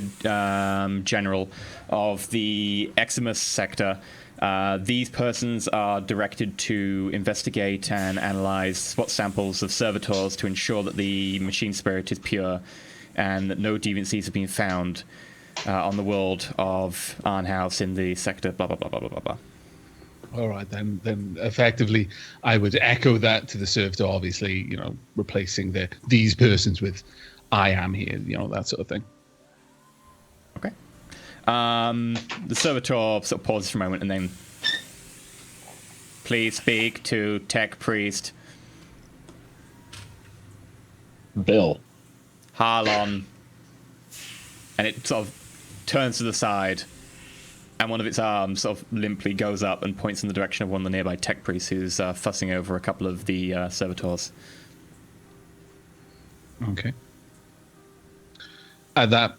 General of the Eximus sector, these persons are directed to investigate and analyze spot samples of servitors to ensure that the machine spirit is pure and that no deviancies have been found on the world of ARNHAUS in the sector, blah, blah, blah, blah, blah, blah, blah. All right, then effectively, I would echo that to the servitor, obviously, replacing these persons with "I am here," that sort of thing. Okay. The servitor sort of pauses for a moment and then, "Please speak to Tech Priest Bill. Harlon." And it sort of turns to the side, and one of its arms sort of limply goes up and points in the direction of one of the nearby tech priests who's fussing over a couple of the servitors. Okay. At that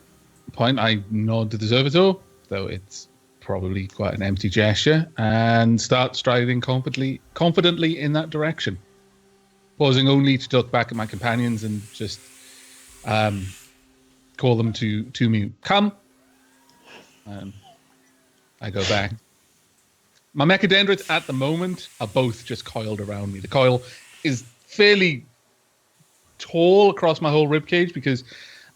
point, I nod to the servitor, though it's probably quite an empty gesture, and start striding confidently in that direction, pausing only to look back at my companions and just call them to me. Come. I go back. My mechadendrites at the moment are both just coiled around me. The coil is fairly tall across my whole ribcage because,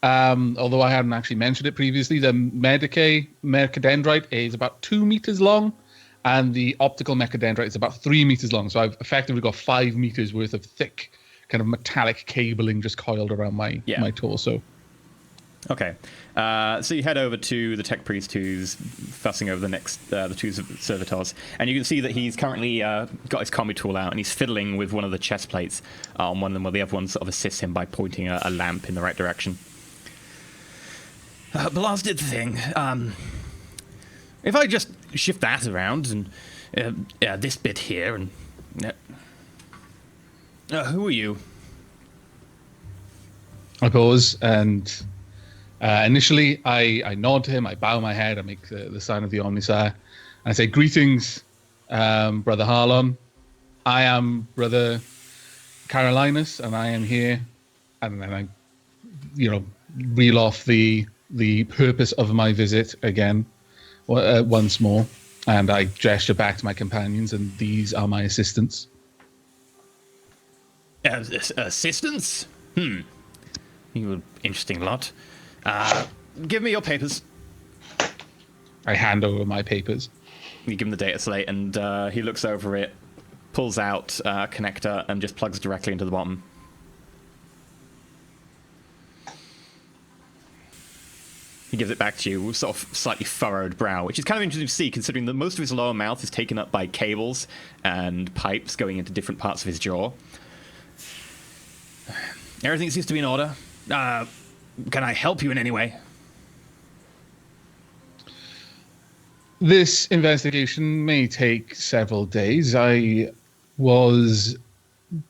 although I hadn't actually mentioned it previously, the mechadendrite is about 2 meters long, and the optical mechadendrite is about 3 meters long. So I've effectively got 5 meters worth of thick, kind of metallic cabling just coiled around my torso. Okay, so you head over to the tech priest who's fussing over the two servitors, and you can see that he's currently got his combi tool out and he's fiddling with one of the chest plates on one of them, while the other one sort of assists him by pointing a lamp in the right direction. Blasted thing. If I just shift that around and this bit here and who are you? I pause and. Initially, I nod to him, I bow my head, I make the sign of the Omnisire, and I say, "Greetings, Brother Harlon. I am Brother Carolinus, and I am here." And then I, reel off the purpose of my visit again, once more, and I gesture back to my companions, and these are my assistants. Assistants? You an interesting lot. Give me your papers. I hand over my papers. You give him the data slate, and he looks over it, pulls out a connector, and just plugs directly into the bottom. He gives it back to you with sort of slightly furrowed brow, which is kind of interesting to see, considering that most of his lower mouth is taken up by cables and pipes going into different parts of his jaw. Everything seems to be in order. Can I help you in any way? This investigation may take several days. I was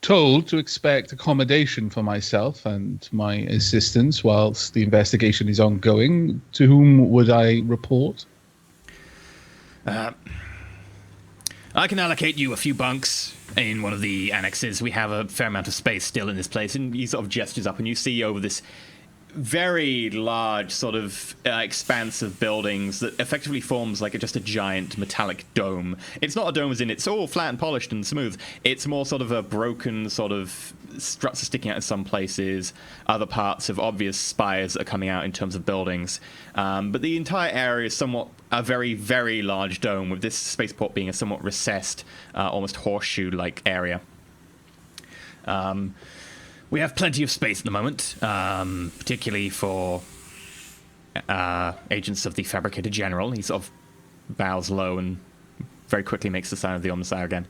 told to expect accommodation for myself and my assistants whilst the investigation is ongoing. To whom would I report? I can allocate you a few bunks in one of the annexes. We have a fair amount of space still in this place. And he sort of gestures up, and you see over this very large sort of expanse of buildings that effectively forms like just a giant metallic dome. It's not a dome as in it's all flat and polished and smooth. It's more sort of a broken sort of struts are sticking out in some places, other parts of obvious spires that are coming out in terms of buildings. But the entire area is somewhat a very, very large dome, with this spaceport being a somewhat recessed, almost horseshoe-like area. We have plenty of space at the moment, particularly for agents of the Fabricator General. He sort of bows low and very quickly makes the sign of the Omnissiah again.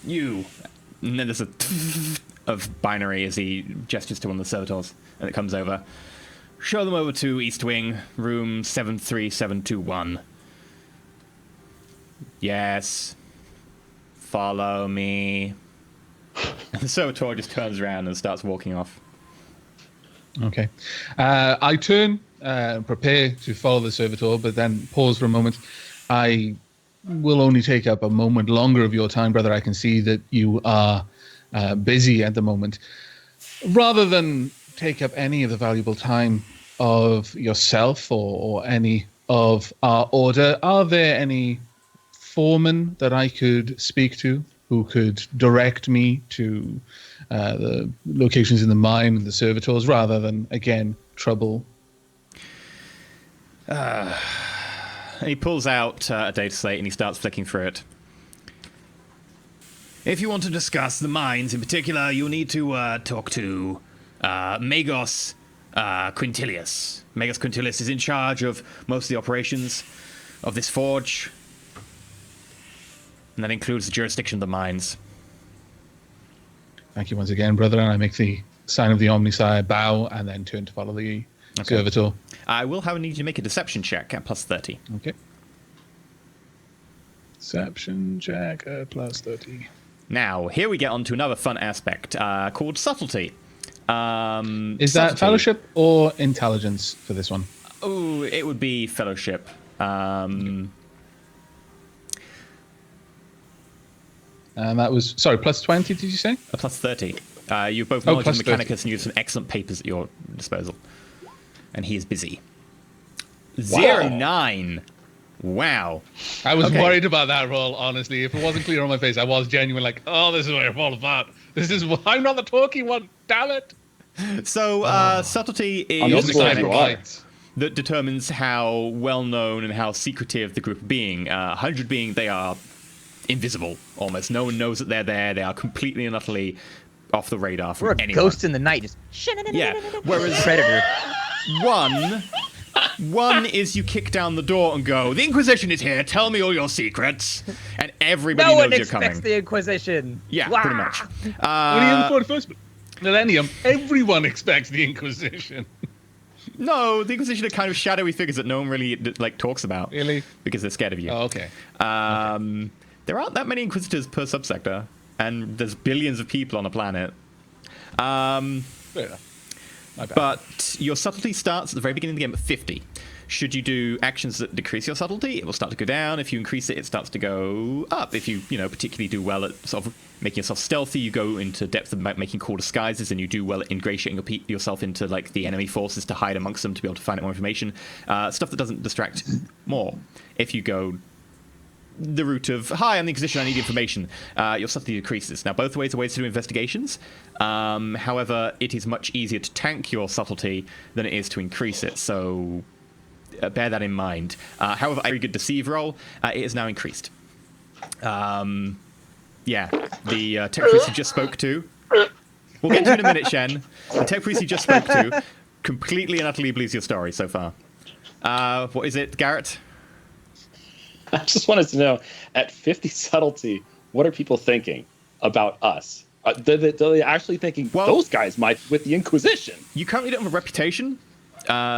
You. And then there's a of binary as he gestures to one of the servitors, and it comes over. Show them over to East Wing, room 73721. Yes. Follow me. And the servitor just turns around and starts walking off. Okay. I turn, prepare to follow the servitor, but then pause for a moment. I will only take up a moment longer of your time, brother. I can see that you are busy at the moment. Rather than take up any of the valuable time of yourself or any of our order, are there any foremen that I could speak to who could direct me to the locations in the mine and the servitors, rather than, again, trouble? He pulls out a data slate and he starts flicking through it. If you want to discuss the mines in particular, you'll need to talk to Magos Quintilius. Magos Quintilius is in charge of most of the operations of this forge. And that includes the jurisdiction of the mines. Thank you once again, brother. And I make the sign of the Omnissiah, bow, and then turn to follow the servitor. I will need you to make a deception check at plus 30. Okay. Deception check at plus 30. Now, here we get on to another fun aspect called subtlety. Is that fellowship or intelligence for this one? Oh, it would be fellowship. Okay. And that was, sorry, plus 20, did you say? Plus 30. You both knowledge of Mechanicus 30. and you have some excellent papers at your disposal. And he is busy. Wow. 09. Wow. I was Okay. worried about that roll, honestly. If it wasn't clear on my face, I was genuine like, oh, this is where I fall apart. I'm not the talking one, damn it. So, subtlety is I'm a just glad mechanic you are. Right. that determines how well-known and how secretive the group are being. 100 being they are invisible, almost. No one knows that they're there. They are completely and utterly off the radar from We're a anyone. ghost in the night, just Yeah. Whereas predator. one is you kick down the door and go, the Inquisition is here, tell me all your secrets. And everybody No knows one you're expects coming. the Inquisition. Yeah, Wah! pretty much. Only in the 41st millennium, everyone expects the Inquisition. No, the Inquisition are kind of shadowy figures that no one really talks about. Really? Because they're scared of you. Oh, okay. There aren't that many Inquisitors per subsector, and there's billions of people on a planet. Fair enough. My bad. But your subtlety starts at the very beginning of the game at 50. Should you do actions that decrease your subtlety, it will start to go down. If you increase it, it starts to go up. If you particularly do well at sort of making yourself stealthy, you go into depth of making cool disguises, and you do well at ingratiating yourself into like the enemy forces to hide amongst them to be able to find out more information. Stuff that doesn't distract more. If you go the route of, hi, I'm the Inquisition, I need information, your subtlety decreases. Now, both ways are ways to do investigations. However, it is much easier to tank your subtlety than it is to increase it, so bear that in mind. However, a very good deceive roll, it is now increased. Yeah, the tech priest you just spoke to, we'll get to you in a minute, Shen. The tech priest you just spoke to completely and utterly believes your story so far. What is it, Garrett? I just wanted to know, at 50 subtlety, what are people thinking about us? Are they actually thinking those guys might with the Inquisition? You currently don't have a reputation,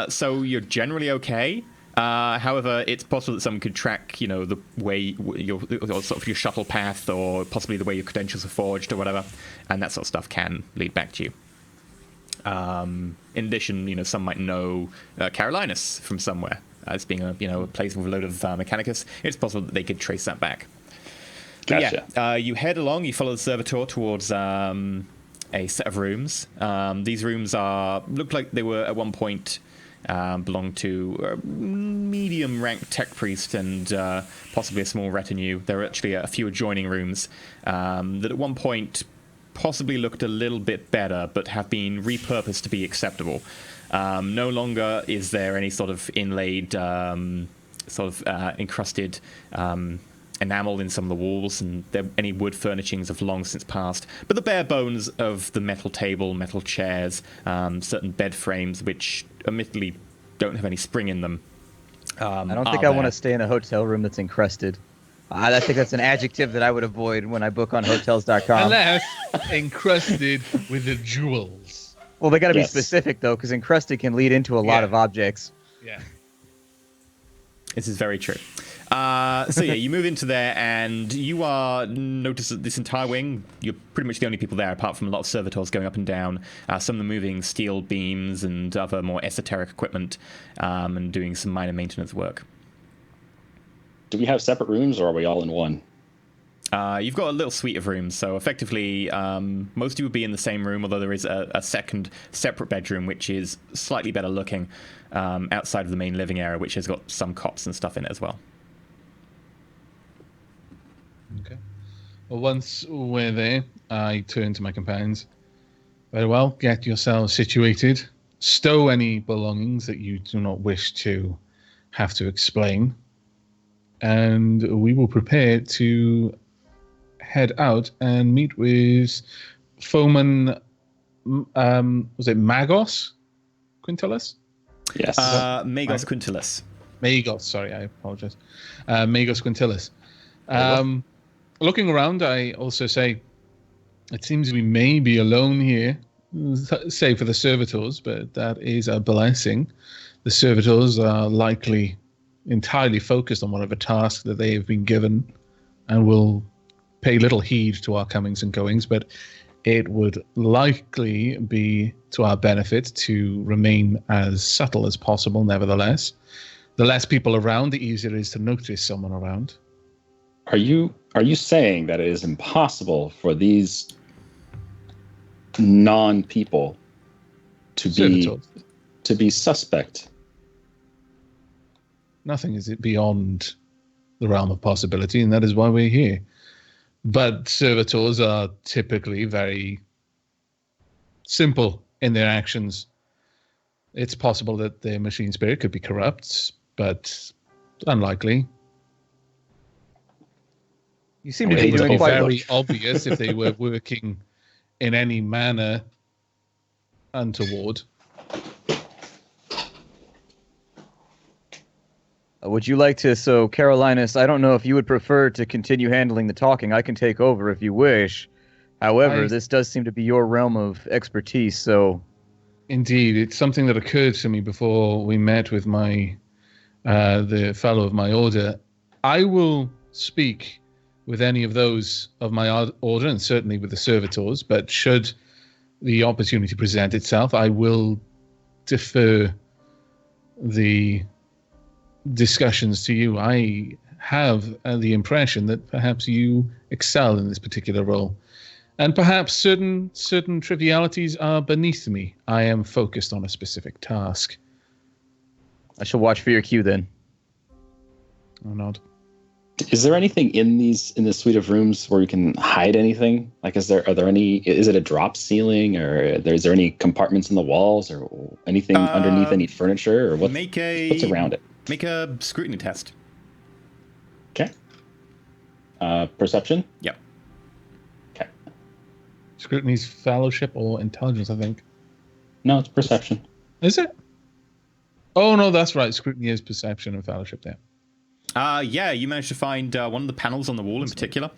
so you're generally okay. However, it's possible that someone could track, the way your sort of your shuttle path, or possibly the way your credentials are forged, or whatever, and that sort of stuff can lead back to you. In addition, some might know Carolinus from somewhere as being a place with a load of Mechanicus. It's possible that they could trace that back. Gotcha. But yeah, you head along, you follow the servitor towards a set of rooms. These rooms look like they were at one point belonged to a medium-ranked tech priest and possibly a small retinue. There are actually a few adjoining rooms that at one point possibly looked a little bit better, but have been repurposed to be acceptable. No longer is there any sort of inlaid, encrusted enamel in some of the walls, and any wood furnishings have long since passed. But the bare bones of the metal table, metal chairs, certain bed frames, which admittedly don't have any spring in them. I don't think I want to stay in a hotel room that's encrusted. I think that's an adjective that I would avoid when I book on Hotels.com. Unless encrusted with the jewels. Well, they got to be specific, though, because encrusted can lead into a lot of objects. Yeah. This is very true. You move into there, and you notice that this entire wing, you're pretty much the only people there, apart from a lot of servitors going up and down, some of them moving steel beams and other more esoteric equipment, and doing some minor maintenance work. Do we have separate rooms, or are we all in one? You've got a little suite of rooms, so effectively most of you would be in the same room, although there is a second separate bedroom, which is slightly better looking, outside of the main living area, which has got some cots and stuff in it as well. Okay. Well, once we're there, I turn to my companions. Very well, get yourselves situated. Stow any belongings that you do not wish to have to explain. And we will prepare to head out and meet with foeman, was it Magos Quintilis? Yes. Magos Quintilis. Magos, sorry, I apologize. Magos Quintilis. Looking around, I also say, it seems we may be alone here, save for the servitors, but that is a blessing. The servitors are likely entirely focused on whatever task that they have been given and will pay little heed to our comings and goings, but it would likely be to our benefit to remain as subtle as possible, nevertheless. The less people around, the easier it is to notice someone around. Are you saying that it is impossible for these non-people to be suspect? Nothing is beyond the realm of possibility, and that is why we're here. But servitors are typically very simple in their actions. It's possible that their machine spirit could be corrupt, but unlikely. You seem to be doing quite very obvious if they were working in any manner untoward. Would you like to, so Carolinus, I don't know if you would prefer to continue handling the talking. I can take over if you wish. However, this does seem to be your realm of expertise, so... Indeed, it's something that occurred to me before we met with the fellow of my order. I will speak with any of those of my order, and certainly with the servitors, but should the opportunity present itself, I will defer the discussions to you. I have the impression that perhaps you excel in this particular role, and perhaps certain trivialities are beneath me. I am focused on a specific task. I shall watch for your cue then. I'll nod. Is there anything in this suite of rooms where you can hide anything? Like, is it a drop ceiling, or is there any compartments in the walls, or anything underneath any furniture, or what's around it? Make a scrutiny test. Okay. Perception? Yep. Okay. Scrutiny's fellowship or intelligence, I think. No, it's perception. Is it? Oh, no, that's right. Scrutiny is perception and fellowship there. You managed to find one of the panels on the wall in particular.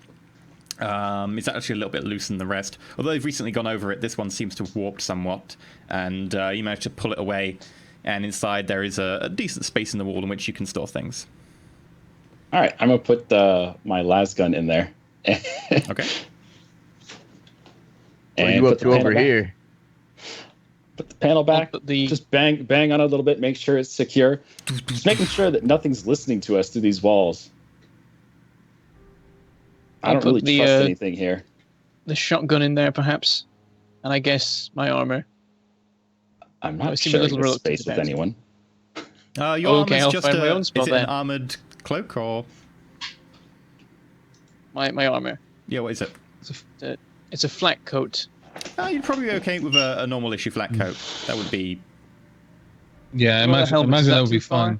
It's actually a little bit looser than the rest. Although they've recently gone over it, this one seems to have warped somewhat. And you managed to pull it away. And inside there is a decent space in the wall in which you can store things. All right, I'm going to put my lasgun in there. Okay. What are you up to over here? Put the panel back, just bang on it a little bit, make sure it's secure. Just making sure that nothing's listening to us through these walls. I don't really trust anything here. The shotgun in there, perhaps? and I guess my armor. I'm I not seem a sharing little this reluctant space with about it. anyone. Your Okay, armor's I'll just find my own is spot it an then. armored cloak or? My armor. Yeah, what is it? It's a flat coat. You'd probably be okay with a normal issue flat coat. That would be. Yeah, What about a helmet? Is imagine that that would be too far? fine.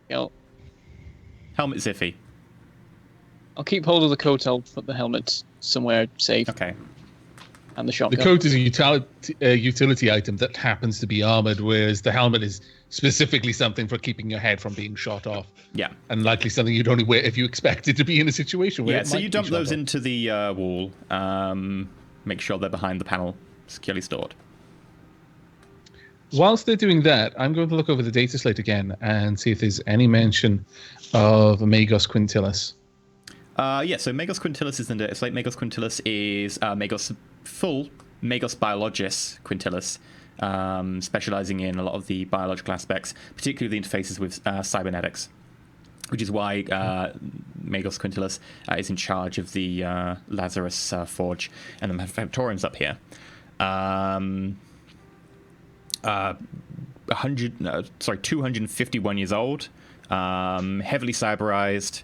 Yeah, Helmet's iffy. I'll keep hold of the coat. I'll put the helmet somewhere safe, Okay. and the The shotgun. coat is a utility item that happens to be armored, whereas the helmet is specifically something for keeping your head from being shot off, Yeah. and likely something you'd only wear if you expected to be in a situation where Yeah. it So might you be dump shot those off. into the wall. Make sure they're behind the panel, securely stored. Whilst they're doing that, I'm going to look over the data slate again and see if there's any mention of Magos Quintilis. Yeah, so Magos Quintilis is in the slate. Magos Quintilis is full Magos Biologis Quintilis, specializing in a lot of the biological aspects, particularly the interfaces with cybernetics, which is why Magos Quintilis is in charge of the Lazarus Forge and the Manufactoriums up here. 251 years old, heavily cyberized,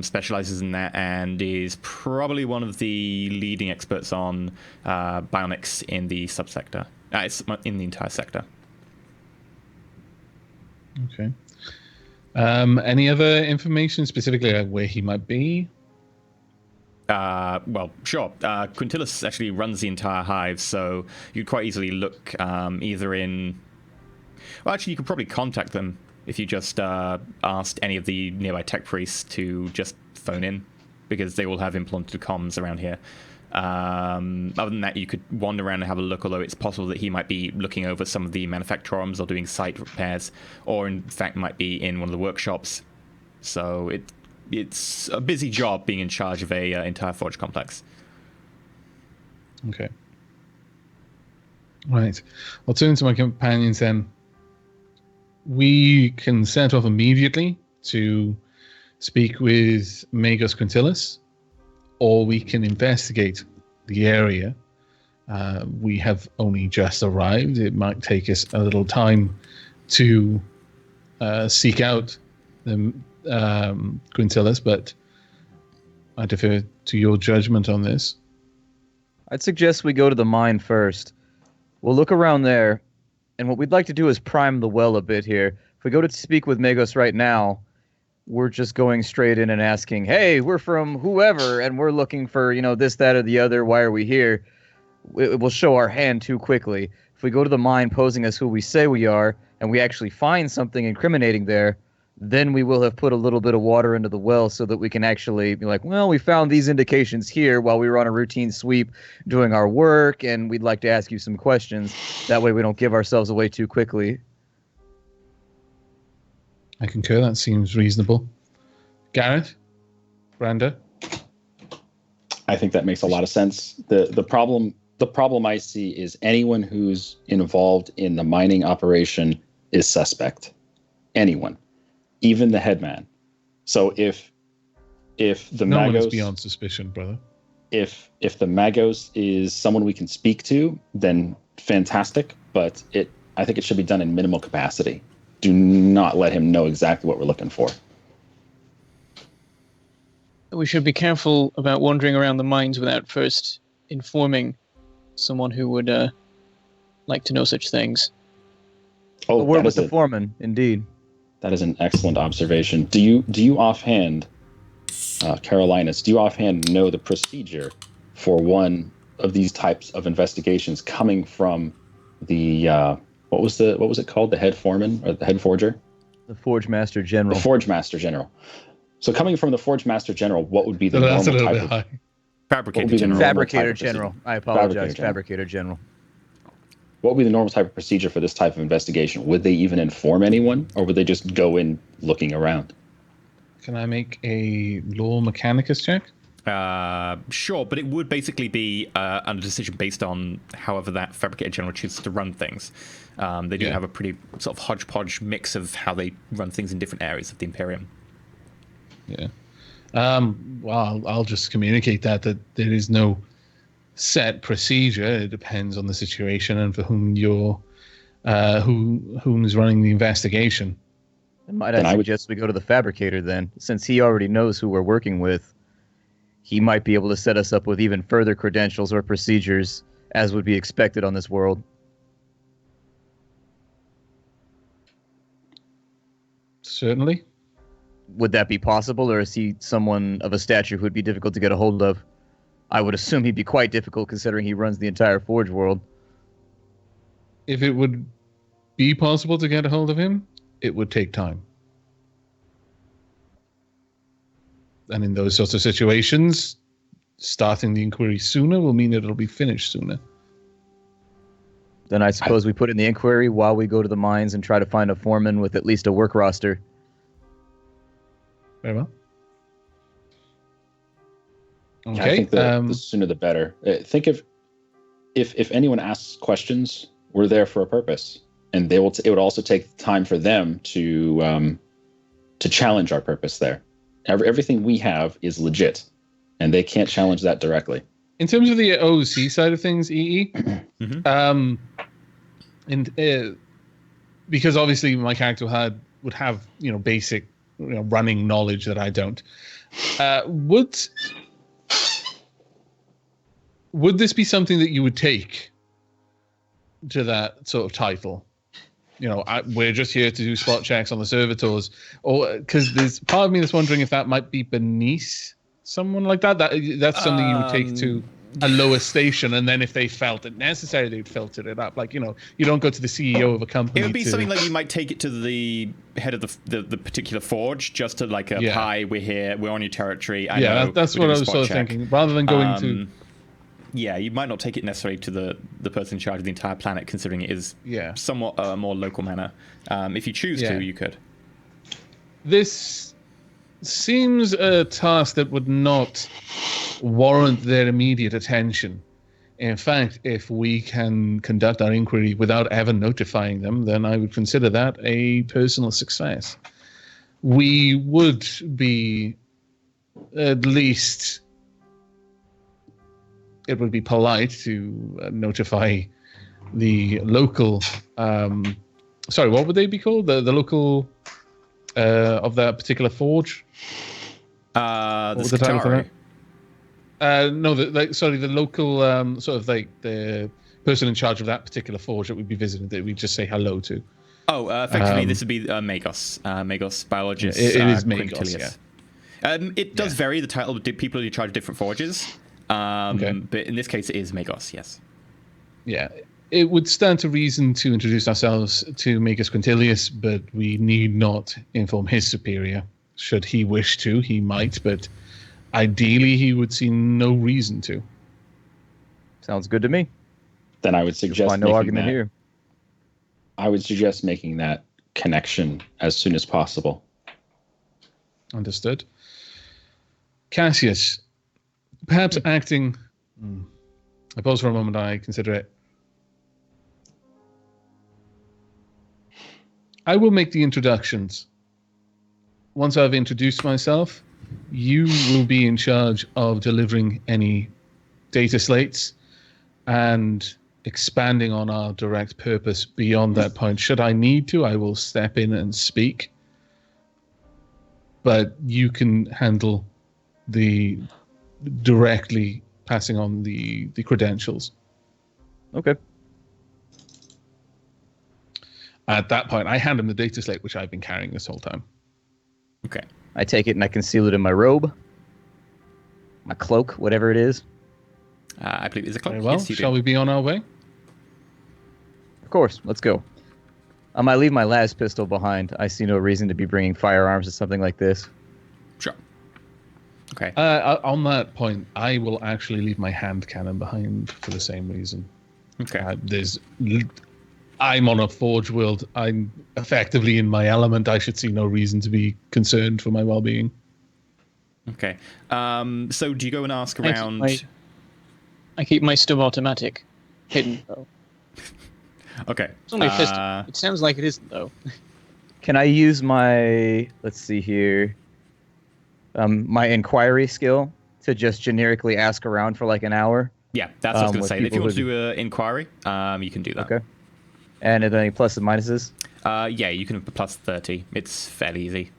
specializes in that, and is probably one of the leading experts on bionics in the subsector. It's in the entire sector. Okay. Any other information specifically like where he might be? Well, sure. Quintilis actually runs the entire hive, so you'd quite easily look either in... Well, actually, you could probably contact them if you just asked any of the nearby tech priests to just phone in, because they all have implanted comms around here. Other than that, you could wander around and have a look, although it's possible that he might be looking over some of the manufactorums or doing site repairs, or in fact might be in one of the workshops. So it's a busy job being in charge of a entire forge complex. Okay. Right. I'll turn to my companions then. We can set off immediately to speak with Magos Quintilis, or we can investigate the area. We have only just arrived. It might take us a little time to seek out the Quintilis, but I defer to your judgment on this. I'd suggest we go to the mine first. We'll look around there, and what we'd like to do is prime the well a bit here. If we go to speak with Magos right now, we're just going straight in and asking, hey, we're from whoever, and we're looking for, this, that, or the other. Why are we here? It will show our hand too quickly. If we go to the mine posing as who we say we are, and we actually find something incriminating there, then we will have put a little bit of water into the well so that we can actually be like, well, we found these indications here while we were on a routine sweep doing our work, and we'd like to ask you some questions. That way we don't give ourselves away too quickly. I concur. That seems reasonable. Garrett? Branda? I think that makes a lot of sense. The problem I see is anyone who's involved in the mining operation is suspect. Anyone, even the headman. So if the No one is Magos beyond suspicion, brother. if the Magos is someone we can speak to, then fantastic. But I think it should be done in minimal capacity. Do not let him know exactly what we're looking for. We should be careful about wandering around the mines without first informing someone who would like to know such things. Oh, A word with the foreman, indeed. that is an excellent observation. Do you offhand, Carolinus, do you offhand know the procedure for one of these types of investigations coming from the what was it called? The head foreman or the head forger? The Forge Master General. The Forge Master General. So coming from the Forge Master General, what would be the That's a normal little type bit of high. Fabricator What would be the General. normal Fabricator type of General. procedure? I apologize. Fabricator General. Fabricator General. What would be the normal type of procedure for this type of investigation? Would they even inform anyone, or would they just go in looking around? Can I make a law mechanicus check? Sure, but it would basically be a decision based on however that Fabricator General chooses to run things. They do have a pretty sort of hodgepodge mix of how they run things in different areas of the Imperium. Yeah. Well, I'll just communicate that there is no set procedure. It depends on the situation and for whom you're, whom's running the investigation. Might I suggest we go to the fabricator then, since he already knows who we're working with. He might be able to set us up with even further credentials or procedures, as would be expected on this world. Certainly. Would that be possible, or is he someone of a stature who would be difficult to get a hold of? I would assume he'd be quite difficult, considering he runs the entire Forge world. If it would be possible to get a hold of him, it would take time. And in those sorts of situations, starting the inquiry sooner will mean that it'll be finished sooner. Then I suppose we put in the inquiry while we go to the mines and try to find a foreman with at least a work roster. Very well. Okay. I think the sooner the better. Think if anyone asks questions, we're there for a purpose, and they will. It would also take time for them to challenge our purpose there. Everything we have is legit, and they can't challenge that directly. In terms of the OC side of things, EE, because obviously my character would have basic running knowledge that I don't. Would this be something that you would take to that sort of title? We're just here to do spot checks on the servitors, or because there's part of me that's wondering if that might be beneath someone like that. That's something you would take to a lower station, and then if they felt it necessary, they'd filter it up. You don't go to the CEO of a company. It would be something like you might take it to the head of the particular forge, just to hi, we're here, we're on your territory. That's what I was sort of thinking. Rather than going to. Yeah, you might not take it necessarily to the person in charge of the entire planet, considering it is somewhat a more local manner. If you choose to, you could. This seems a task that would not warrant their immediate attention. In fact, if we can conduct our inquiry without ever notifying them, then I would consider that a personal success. We would be at least... It would be polite to notify the local... what would they be called? The local of that particular forge? The title for that? No, the local the person in charge of that particular forge that we'd be visiting, that we'd just say hello to. Effectively, this would be Magos. Magos, biologist. It is Magos, yeah. It does vary, the title, people in charge of different forges. But in this case, it is Magos, yes. Yeah, it would stand to reason to introduce ourselves to Magos Quintilius, but we need not inform his superior. Should he wish to, he might, but ideally he would see no reason to. Sounds good to me. Then I would suggest no argument here. I would suggest making that connection as soon as possible. Understood. Cassius, perhaps acting... I pause for a moment, I consider it. I will make the introductions. Once I've introduced myself, you will be in charge of delivering any data slates and expanding on our direct purpose beyond that point. Should I need to, I will step in and speak. But you can handle the directly passing on the credentials. Okay. At that point, I hand him the data slate, which I've been carrying this whole time. Okay. I take it and I conceal it in my robe, my cloak, whatever it is. I believe it's a cloak. Very well. Yes, Shall we be on our way? Of course. Let's go. I might leave my last pistol behind. I see no reason to be bringing firearms to something like this. Sure. Okay. On that point, I will actually leave my hand cannon behind for the same reason. Okay. I'm on a forge world. I'm effectively in my element. I should see no reason to be concerned for my well-being. Okay. So do you go and ask around? I keep my stub-automatic hidden, though. Okay. It's only a pistol. It sounds like it isn't, though. Can I use my, let's see here, my inquiry skill to just generically ask around for like an hour Yeah, that's what I was going to with say. If you people want to who- do an inquiry, you can do that. Okay. And are there any pluses and minuses? Yeah, you can plus 30. It's fairly easy.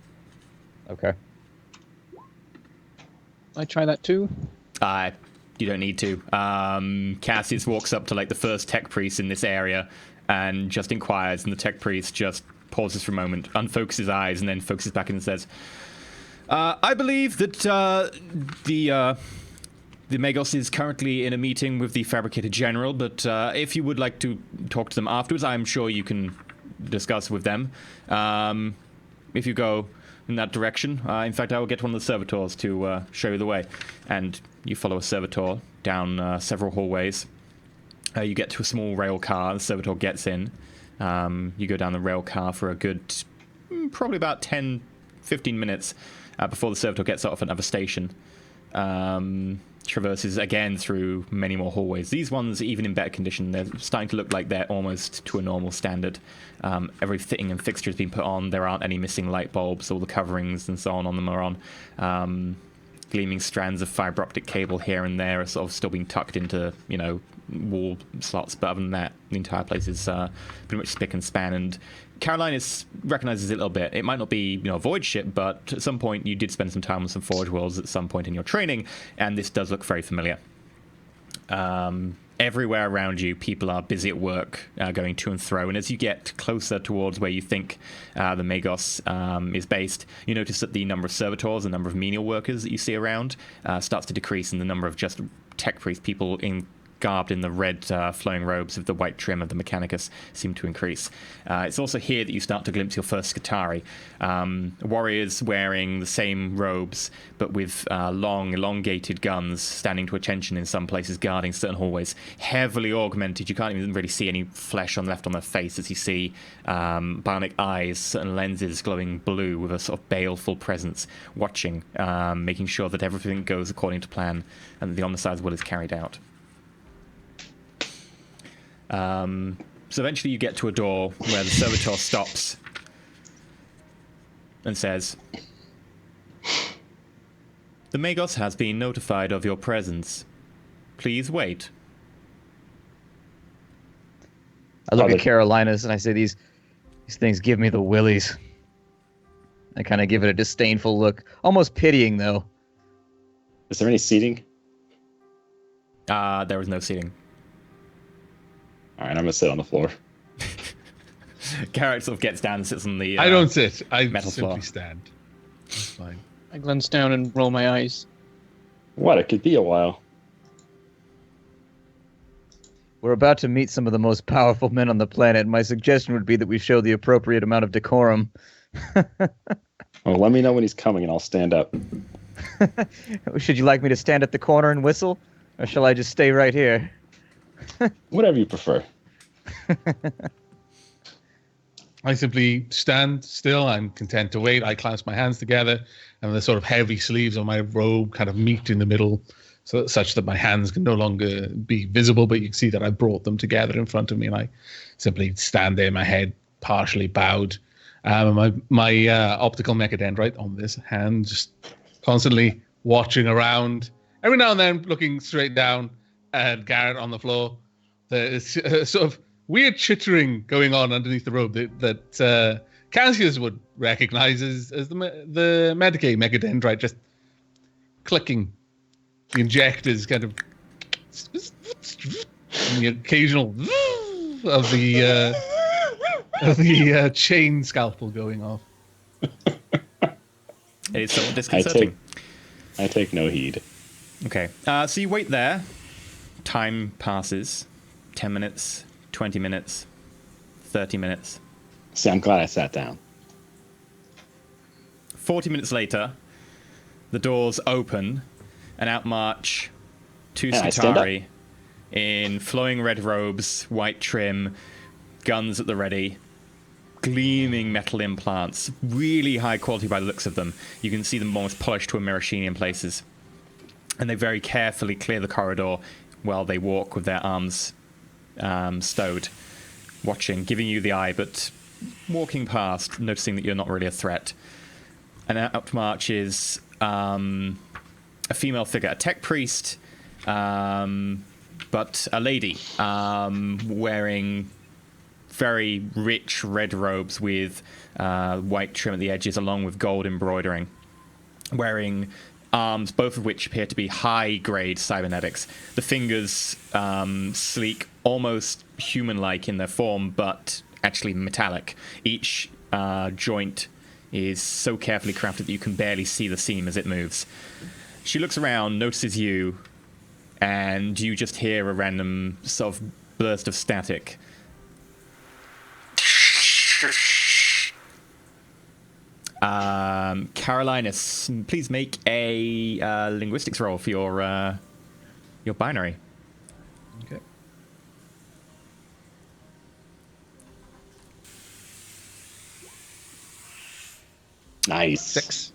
Okay. I try that too. You don't need to. Cassius walks up to like the first tech priest in this area and just inquires, and the tech priest just pauses for a moment, unfocuses his eyes, and then focuses back in and says, I believe that the Magos is currently in a meeting with the Fabricator General, but if you would like to talk to them afterwards, I'm sure you can discuss with them. If you go in that direction, in fact, I will get one of the servitors to show you the way. And you follow a servitor down several hallways. You get to a small rail car. The servitor gets in. You go down the rail car for a good, probably about 10, 15 minutes before the servitor gets off at another station. Traverses again through many more hallways. These ones, even in better condition, they're starting to look like they're almost to a normal standard. Every fitting and fixture has been put on. There aren't any missing light bulbs. All the coverings and so on them are on. Gleaming strands of fiber optic cable here and there are sort of still being tucked into, wall slots. But other than that, the entire place is pretty much spick and span. And Carolina recognizes it a little bit. It might not be, a void ship, but at some point you did spend some time on some Forge Worlds at some point in your training, and this does look very familiar. Everywhere around you, people are busy at work, going to and fro. And as you get closer towards where you think the Magos is based, you notice that the number of servitors, the number of menial workers that you see around, starts to decrease, and the number of just tech priest people garbed in the red flowing robes with the white trim of the Mechanicus seem to increase. It's also here that you start to glimpse your first Scutari. Warriors wearing the same robes, but with long, elongated guns standing to attention in some places, guarding certain hallways. Heavily augmented. You can't even really see any flesh left on their face as you see bionic eyes, certain lenses glowing blue with a sort of baleful presence, watching, making sure that everything goes according to plan and that the Omnissiah's will is carried out. So eventually you get to a door where the servitor stops and says, "The Magos has been notified of your presence. Please wait." I look at Carolinas and I say, these things give me the willies. I kind of give it a disdainful look, almost pitying though. Is there any seating? There was no seating. All right, I'm gonna sit on the floor. Garrett sort of gets down and sits on the I don't sit. I metal simply floor. stand. That's fine. I glance down and roll my eyes. What? It could be a while. We're about to meet some of the most powerful men on the planet. My suggestion would be that we show the appropriate amount of decorum. Well, let me know when he's coming and I'll stand up. Should you like me to stand at the corner and whistle? Or shall I just stay right here? Whatever you prefer. I simply stand still. I'm content to wait. I clasp my hands together, and the sort of heavy sleeves of my robe kind of meet in the middle, such that my hands can no longer be visible, but you can see that I brought them together in front of me, and I simply stand there, my head partially bowed. My optical mechadendrite on this hand, just constantly watching around, every now and then looking straight down at Garrett on the floor. There's sort of weird chittering going on underneath the robe that Cassius would recognize as the Medicaid mechadendrite, just clicking. The injectors kind of, and the occasional of the chain scalpel going off. It's somewhat disconcerting. I take no heed. Okay, so you wait there. Time passes. 10 minutes, 20 minutes, 30 minutes. See, I'm glad I sat down. 40 minutes later, the doors open, and out march two And I stand Scutari in flowing red robes, white trim, guns at the ready, gleaming metal implants, really high quality by the looks of them. You can see them almost polished to a maraschino in places. And they very carefully clear the corridor while they walk with their arms stowed, watching, giving you the eye, but walking past, noticing that you're not really a threat. And out marches a female figure, a tech priest, but a lady wearing very rich red robes with white trim at the edges, along with gold embroidering, wearing arms, both of which appear to be high-grade cybernetics. The fingers sleek, almost human-like in their form, but actually metallic. Each joint is so carefully crafted that you can barely see the seam as it moves. She looks around, notices you, and you just hear a random sort of burst of static. Carolinus, please make a linguistics roll for your binary. Okay. Nice. 6.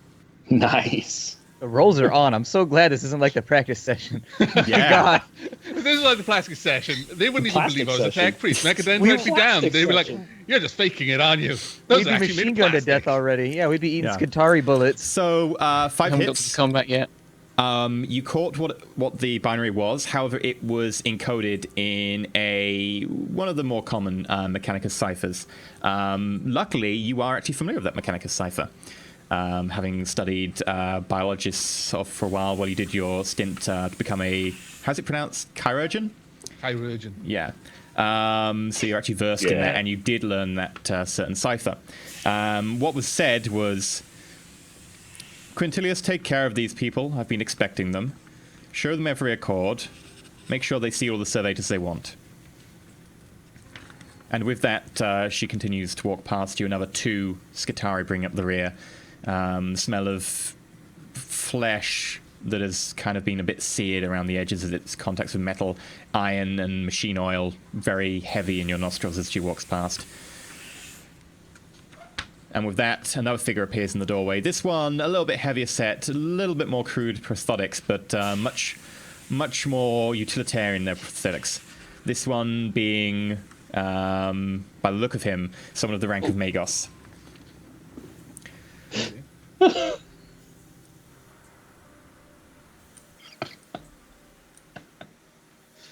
Nice. The rolls are on. I'm so glad this isn't like the practice session. Yeah. God. This is like the plastic session. They wouldn't even Plastic believe I was a session. tech priest. Mech then We went me down. plastic They'd be like, session. "You're just faking it on you." Those We'd are be actually machine made of gunned to plastic. death already. Yeah, we'd be eating Yeah. Skitari bullets. So 5 Haven't got hits. to combat yet. You caught what the binary was. However, it was encoded in one of the more common Mechanicus ciphers. Luckily, you are actually familiar with that Mechanicus cipher, having studied biologists for a while you did your stint to become how's it pronounced? Chirurgeon? Chirurgeon. Yeah. So you're actually versed in that, and you did learn that certain cipher. What was said was, Quintilius, take care of these people. I've been expecting them. Show them every accord. Make sure they see all the servators they want. And with that, she continues to walk past you. Another 2 Skitari bring up the rear. Smell of flesh that has kind of been a bit seared around the edges of its contacts with metal, iron and machine oil, very heavy in your nostrils as she walks past. And with that, another figure appears in the doorway. This one, a little bit heavier set, a little bit more crude prosthetics, but much more utilitarian in their prosthetics. This one being, by the look of him, someone of the rank of Magos.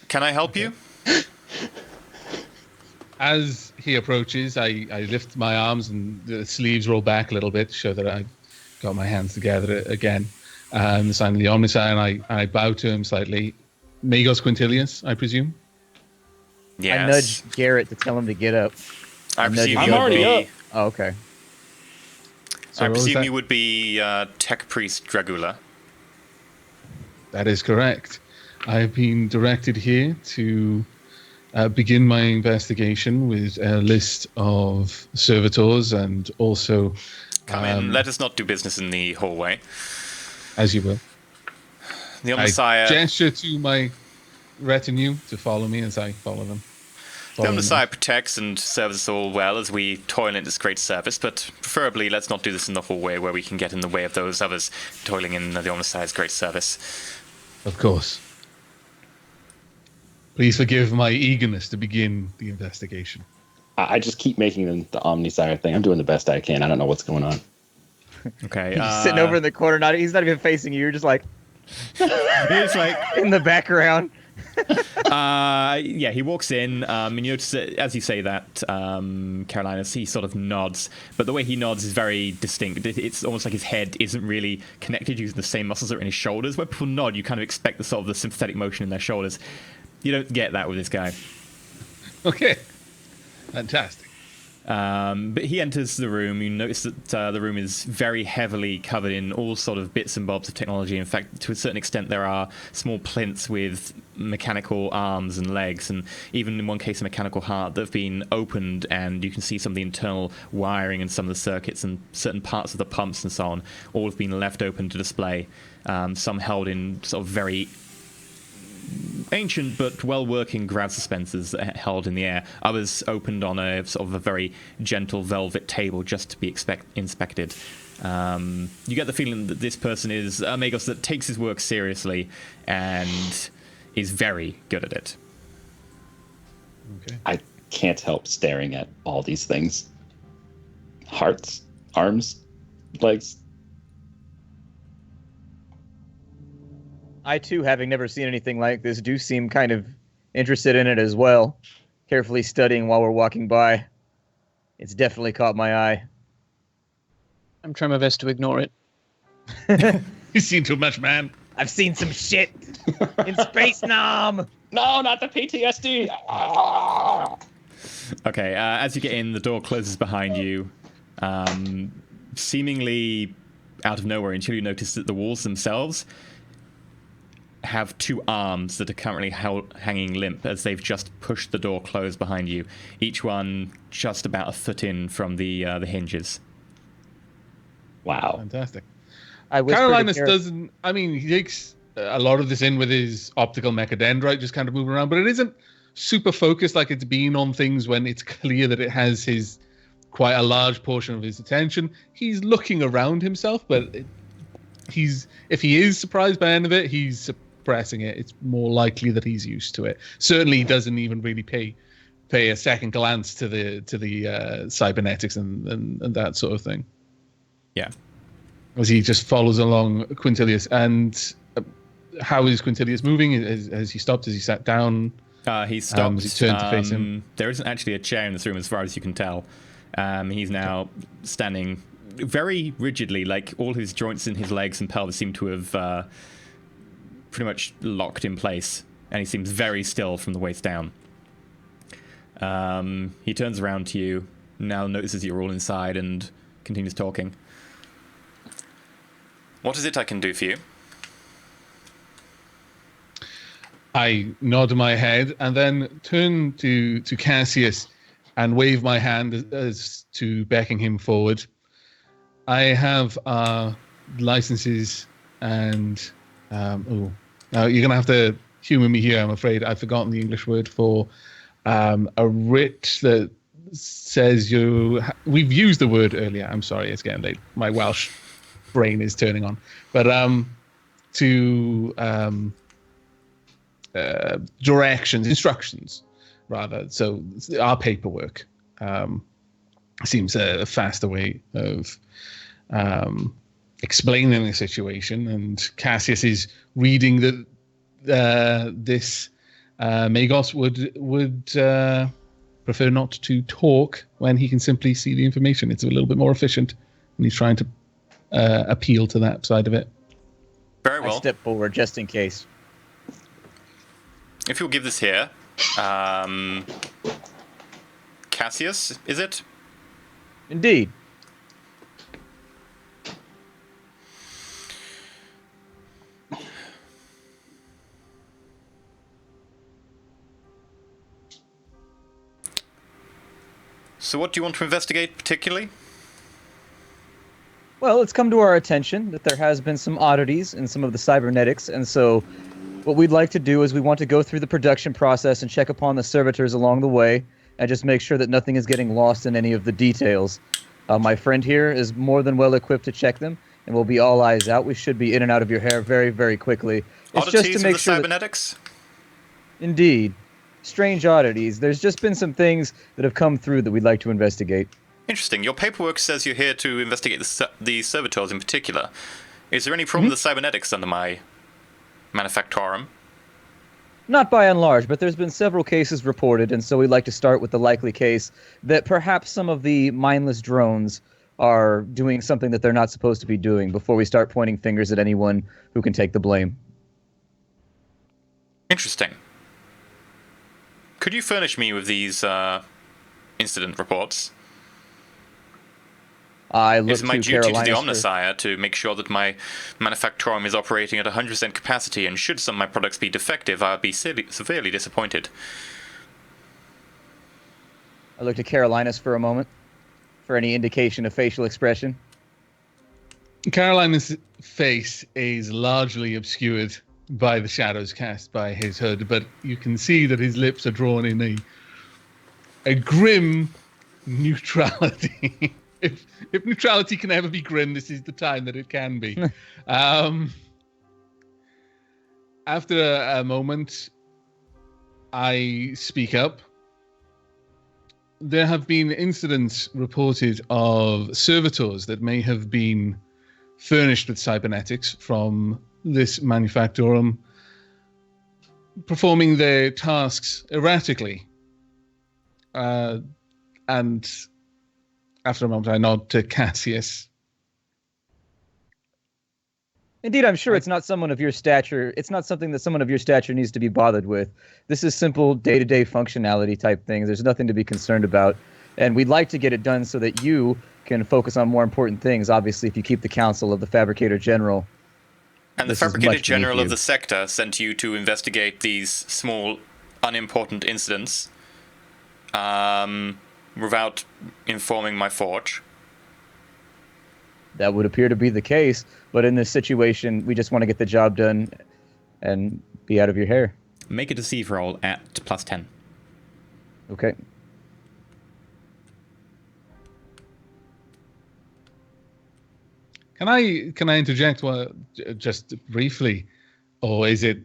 Can I help you? As he approaches, I lift my arms and the sleeves roll back a little bit to show that I've got my hands together again. The sign of the Omnicide, and I bow to him slightly. Magos Quintilius, I presume? Yes. I nudged Garrett to tell him to get up. I presume I'm you would already be. up. Oh, okay. So I what was presume that? you would be Tech Priest Dragula. That is correct. I've been directed here to begin my investigation with a list of servitors and also, Come in. Let us not do business in the hallway. as you will, The I Omnissiah. gesture to my retinue to follow me as I follow them. The Omnissiah protects and serves us all well as we toil in this great service, but preferably let's not do this in the hallway where we can get in the way of those others toiling in the Omnissiah's great service. Of course. Please forgive my eagerness to begin the investigation. I just keep making the Omnisire thing. I'm doing the best I can. I don't know what's going on. Okay. He's sitting over in the corner. He's not even facing you. You're just like He's like, in the background. yeah, he walks in, and you notice that as you say that, Carolinus, he sort of nods, but the way he nods is very distinct. It's almost like his head isn't really connected using the same muscles that are in his shoulders. When people nod, you kind of expect the sort of the sympathetic motion in their shoulders. You don't get that with this guy. Okay. Fantastic. But he enters the room. You notice that the room is very heavily covered in all sort of bits and bobs of technology. In fact, to a certain extent, there are small plinths with mechanical arms and legs, and even in one case, a mechanical heart that have been opened, and you can see some of the internal wiring and some of the circuits and certain parts of the pumps and so on. All have been left open to display. Some held in sort of very ancient but well-working grab suspensors held in the air. Others opened on a sort of a very gentle velvet table just to be inspected. You get the feeling that this person is a Magos that takes his work seriously and is very good at it. Okay. I can't help staring at all these things. Hearts, arms, legs. I too, having never seen anything like this, do seem kind of interested in it as well, carefully studying while we're walking by. It's definitely caught my eye. I'm trying my best to ignore it. You've seen too much, man. I've seen some shit in Space Nom. No, not the PTSD. Okay, as you get in, the door closes behind you. Seemingly out of nowhere, until you notice that the walls themselves have two arms that are currently hanging limp as they've just pushed the door closed behind you. Each one just about a foot in from the hinges. Wow. Fantastic. Carolinus doesn't... I mean, he takes a lot of this in with his optical mechadendrite, just kind of moving around, but it isn't super focused like it's been on things when it's clear that it has his quite a large portion of his attention. He's looking around himself, but if he is surprised by any of it, he's suppressing it. It's more likely that he's used to it. Certainly, he doesn't even really pay a second glance to the cybernetics and that sort of thing. Yeah. As he just follows along Quintilius. And how is Quintilius moving? Has he stopped? Has he sat down? He stopped. Has he turned to face him? There isn't actually a chair in this room as far as you can tell. He's now standing very rigidly, like all his joints in his legs and pelvis seem to have pretty much locked in place, and he seems very still from the waist down. He turns around to you, now notices you're all inside, and continues talking. What is it I can do for you? I nod my head and then turn to Cassius and wave my hand as to beckon him forward. I have licenses and... now you're going to have to humor me here, I'm afraid. I've forgotten the English word for a writ that says you... We've used the word earlier. I'm sorry, it's getting late. My Welsh brain is turning on. But directions, instructions, rather. So our paperwork seems a faster way of explaining the situation. And Cassius is reading that this Magos would prefer not to talk when he can simply see the information. It's a little bit more efficient, and he's trying to appeal to that side of it. Very well. I step forward just in case. If you'll give this here, Cassius, is it? Indeed. So what do you want to investigate particularly? Well, it's come to our attention that there has been some oddities in some of the cybernetics, and so what we'd like to do is we want to go through the production process and check upon the servitors along the way and just make sure that nothing is getting lost in any of the details. My friend here is more than well equipped to check them, and we'll be all eyes out. We should be in and out of your hair very, very quickly. It's Oddities just to make of the sure cybernetics? Indeed. Strange oddities. There's just been some things that have come through that we'd like to investigate. Interesting. Your paperwork says you're here to investigate the servitors in particular. Is there any problem with the cybernetics under my manufactorum? Not by and large, but there's been several cases reported, and so we'd like to start with the likely case that perhaps some of the mindless drones are doing something that they're not supposed to be doing before we start pointing fingers at anyone who can take the blame. Interesting. Could you furnish me with these incident reports? I look It's my to duty to the Carolinus Omnissiah to make sure that my manufactorum is operating at 100% capacity, and should some of my products be defective, I'll be severely disappointed. I look to Carolinus for a moment for any indication of facial expression. Carolinus' face is largely obscured by the shadows cast by his hood, but you can see that his lips are drawn in a grim neutrality. If neutrality can ever be grim, this is the time that it can be. After a moment, I speak up. There have been incidents reported of servitors that may have been furnished with cybernetics from this manufactorum. performing their tasks erratically. And after a moment, I nod to Cassius. Indeed, I'm sure it's not someone of your stature. It's not something that someone of your stature needs to be bothered with. This is simple day-to-day functionality type things. There's nothing to be concerned about. And we'd like to get it done so that you can focus on more important things, obviously, if you keep the counsel of the Fabricator General. And the Fabricator General of the sector sent you to investigate these small, unimportant incidents without informing my forge. That would appear to be the case, but in this situation, we just want to get the job done and be out of your hair. Make a deceive roll at +10. Okay. Can I interject just briefly, or is it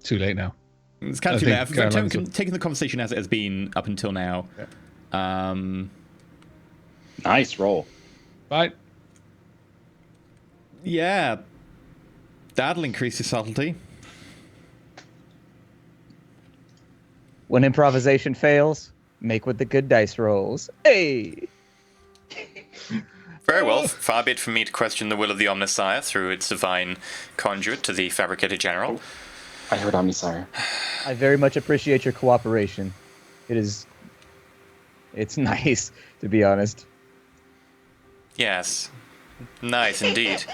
too late now? It's kind of too late. I've taken the conversation as it has been up until now. Yeah. Nice roll. Right. Yeah. That'll increase your subtlety. When improvisation fails, make with the good dice rolls. Hey! Very well. Far be it from me to question the will of the Omnisire through its divine conduit to the Fabricator General. I heard Omnisire. I very much appreciate your cooperation. It's nice, to be honest. Yes. Nice indeed.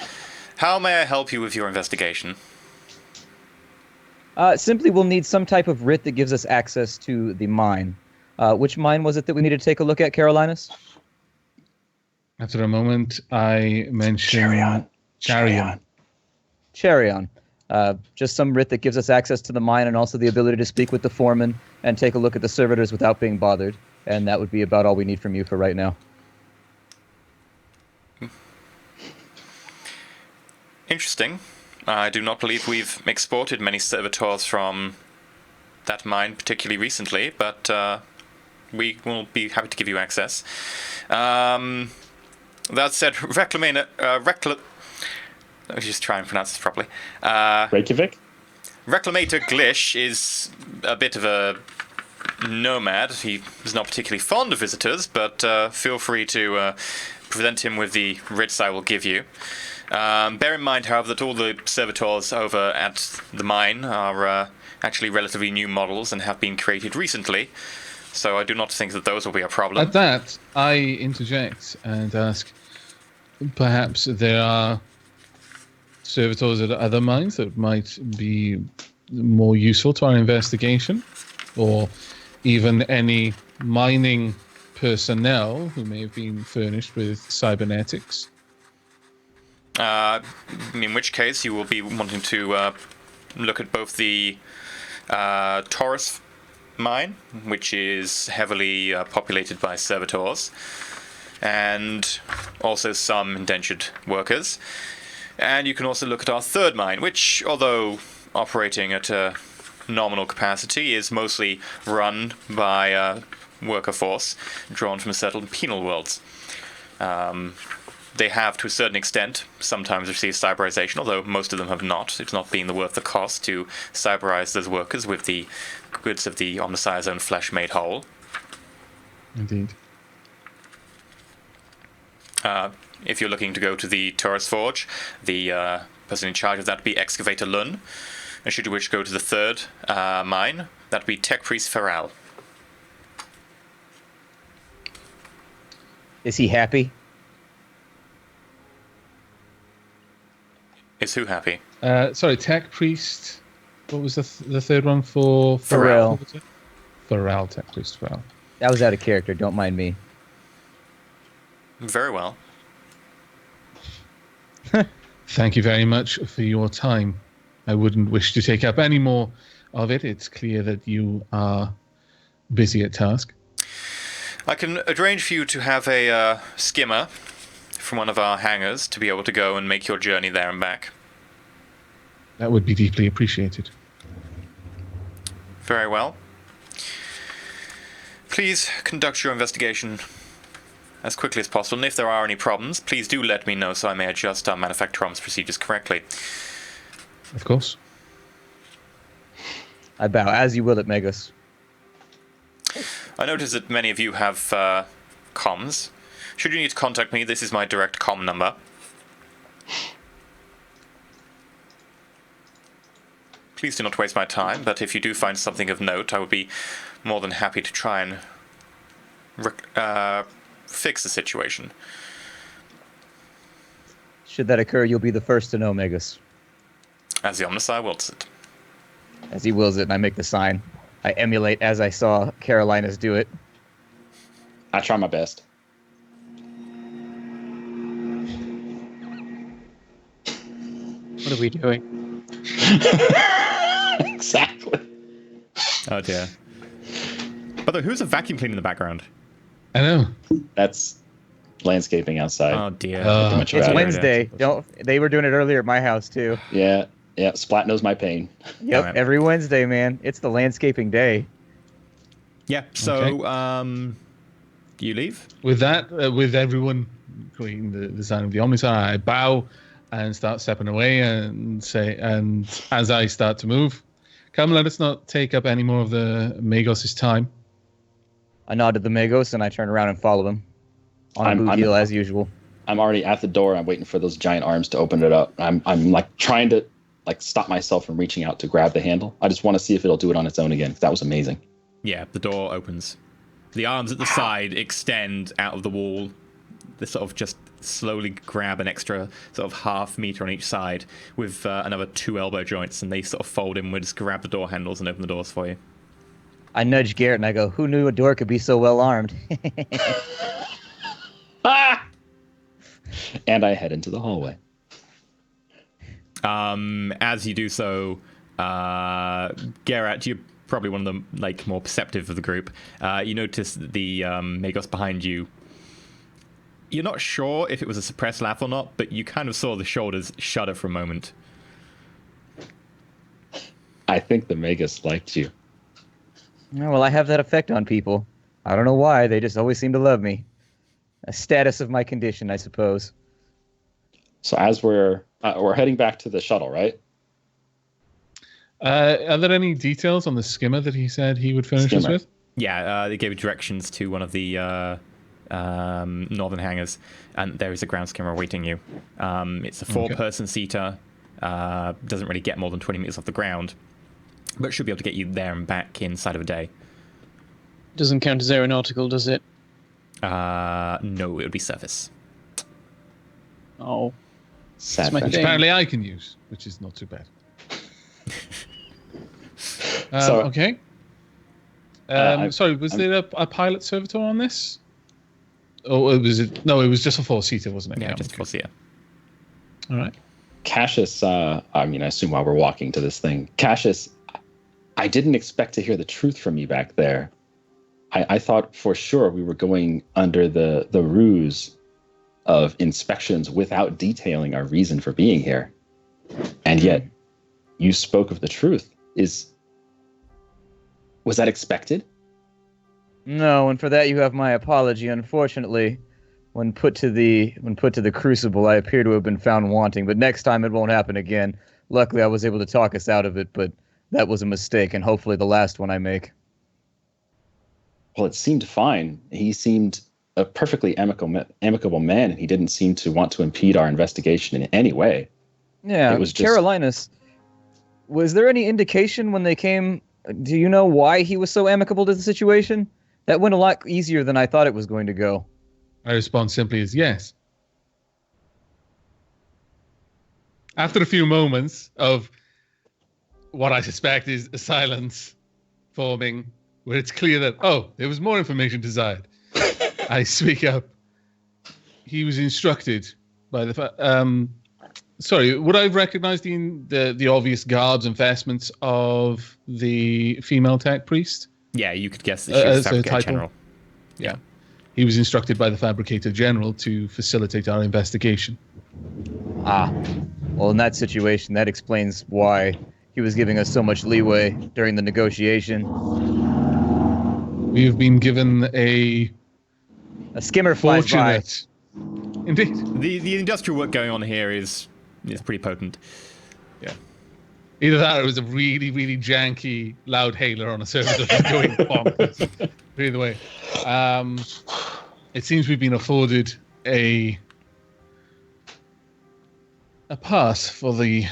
How may I help you with your investigation? Simply, we'll need some type of writ that gives us access to the mine. Which mine was it that we needed to take a look at, Carolinus? After a moment, I mentioned Charion. Charion. Just some writ that gives us access to the mine and also the ability to speak with the foreman and take a look at the servitors without being bothered. And that would be about all we need from you for right now. Interesting. I do not believe we've exported many servitors from that mine particularly recently, but we will be happy to give you access. That said, let me just try and pronounce this properly. Reykjavik? Reclamator Glish is a bit of a nomad. He is not particularly fond of visitors, but feel free to present him with the writs I will give you. Bear in mind, however, that all the servitors over at the mine are actually relatively new models and have been created recently, so I do not think that those will be a problem. At that, I interject and ask, perhaps there are servitors at other mines that might be more useful to our investigation, or even any mining personnel who may have been furnished with cybernetics. In which case, you will be wanting to look at both the Taurus mine, which is heavily populated by servitors, and also some indentured workers. And you can also look at our third mine, which, although operating at a nominal capacity, is mostly run by a worker force drawn from settled penal worlds. They have, to a certain extent, sometimes received cyberization, although most of them have not. It's not been worth the cost to cyberize those workers with the goods of the Omnisire's own flesh made whole. Indeed. If you're looking to go to the Taurus Forge, the person in charge of that would be Excavator Lun. And should you wish to go to the third mine, that would be Tech Priest Feral. Is he happy? Is who happy? Sorry, Tech Priest. What was the third one for? Pharrell. Pharrell, Tech Priest Pharrell. That was out of character. Don't mind me. Very well. Thank you very much for your time. I wouldn't wish to take up any more of it. It's clear that you are busy at task. I can arrange for you to have a skimmer from one of our hangars to be able to go and make your journey there and back. That would be deeply appreciated. Very well. Please conduct your investigation as quickly as possible, and if there are any problems, please do let me know so I may adjust our manufacturer's procedures correctly. Of course. I bow. As you will it, Magos. I notice that many of you have comms. Should you need to contact me, this is my direct comm number. Please do not waste my time, but if you do find something of note, I would be more than happy to try and fix the situation. Should that occur, you'll be the first to know, Magos. As the Omnisci wills it. As he wills it, and I make the sign. I emulate as I saw Carolinas do it. I try my best. What are we doing? Exactly. Oh dear. By the way, who's a vacuum cleaner in the background? I know. That's landscaping outside. Oh dear. Pretty much It's about it. Wednesday. They were doing it earlier at my house too. Yeah. Splat knows my pain. Yep, Alright. every Wednesday, man. It's the landscaping day. Yeah. So, Okay. do you leave? With that, with everyone creating the sign of the Omnisci, I bow and start stepping away and say, and as I start to move, come, let us not take up any more of the Magos' time. I nod to the Magos and I turn around and follow him. On a boot deal as usual. I'm already at the door. I'm waiting for those giant arms to open it up. I'm like trying to stop myself from reaching out to grab the handle. I just want to see if it'll do it on its own again. That was amazing. Yeah. The door opens. The arms at the side extend out of the wall. They sort of just slowly grab an extra sort of half meter on each side with another 2 elbow joints, and they sort of fold inwards, grab the door handles, and open the doors for you. I nudge Garrett and I go, "Who knew a door could be so well armed?" Ah! And I head into the hallway. As you do so, Garrett, you're probably one of the more perceptive of the group. You notice the Magos behind you. You're not sure if it was a suppressed laugh or not, but you kind of saw the shoulders shudder for a moment. I think the Magos liked you. Yeah, well, I have that effect on people. I don't know why. They just always seem to love me. A status of my condition, I suppose. So as we're heading back to the shuttle, right? Are there any details on the skimmer that he said he would furnish us Skimmer. with? Yeah, they gave you directions to one of the northern hangars, and there is a ground skimmer awaiting you. It's a 4-person seater. Doesn't really get more than 20 meters off the ground, but should be able to get you there and back inside of a day. Doesn't count as aeronautical, does it? No, it would be surface. Oh. Sad my friend. Which thing. apparently I can use, which is not too bad. So- Okay. Sorry, was there a pilot servitor on this? Or was it? No, it was just a 4-seater, wasn't it? Yeah, just for see. All right. Cassius, I assume while we're walking to this thing, Cassius, I didn't expect to hear the truth from you back there. I thought for sure we were going under the ruse of inspections without detailing our reason for being here. And yet, you spoke of the truth. Was that expected? No, and for that you have my apology. Unfortunately, when put to the crucible, I appear to have been found wanting. But next time it won't happen again. Luckily, I was able to talk us out of it, but that was a mistake, and hopefully the last one I make. Well, it seemed fine. He seemed a perfectly amicable man, and he didn't seem to want to impede our investigation in any way. Yeah, It was just- Carolinas. Was there any indication when they came? Do you know why he was so amicable to the situation? That went a lot easier than I thought it was going to go. My response simply is yes. After a few moments of what I suspect is a silence forming, where it's clear that, there was more information desired, I speak up. He was instructed by the... sorry, would I recognize the obvious garbs and vestments of the female tech priest? Yeah, you could guess that she was As a Fabricator title? General. Yeah. He was instructed by the Fabricator General to facilitate our investigation. Ah, well, in that situation, that explains why he was giving us so much leeway during the negotiation. We have been given a skimmer flies by. fortunate... Indeed. The industrial work going on here is pretty potent. Either that or it was a really, really janky loud hailer on a server that's going bonkers. But either way, it seems we've been afforded a pass for the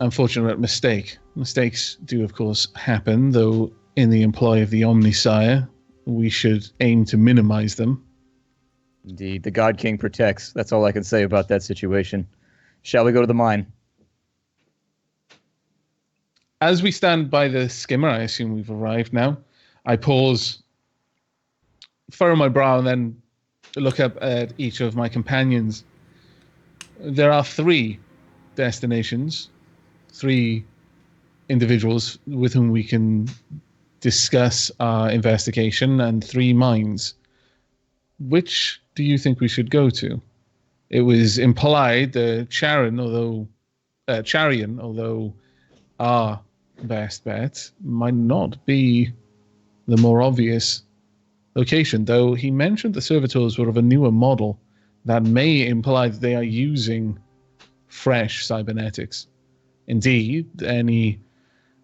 unfortunate mistake. Mistakes do, of course, happen, though in the employ of the Omnisire, we should aim to minimize them. Indeed, the God King protects. That's all I can say about that situation. Shall we go to the mine? As we stand by the skimmer, I assume we've arrived now. I pause, furrow my brow, and then look up at each of my companions. There are 3 destinations, 3 individuals with whom we can discuss our investigation, and 3 mines. Which do you think we should go to? It was implied that Charian, although our best bet, might not be the more obvious location, though he mentioned the servitors were of a newer model that may imply that they are using fresh cybernetics. Indeed, any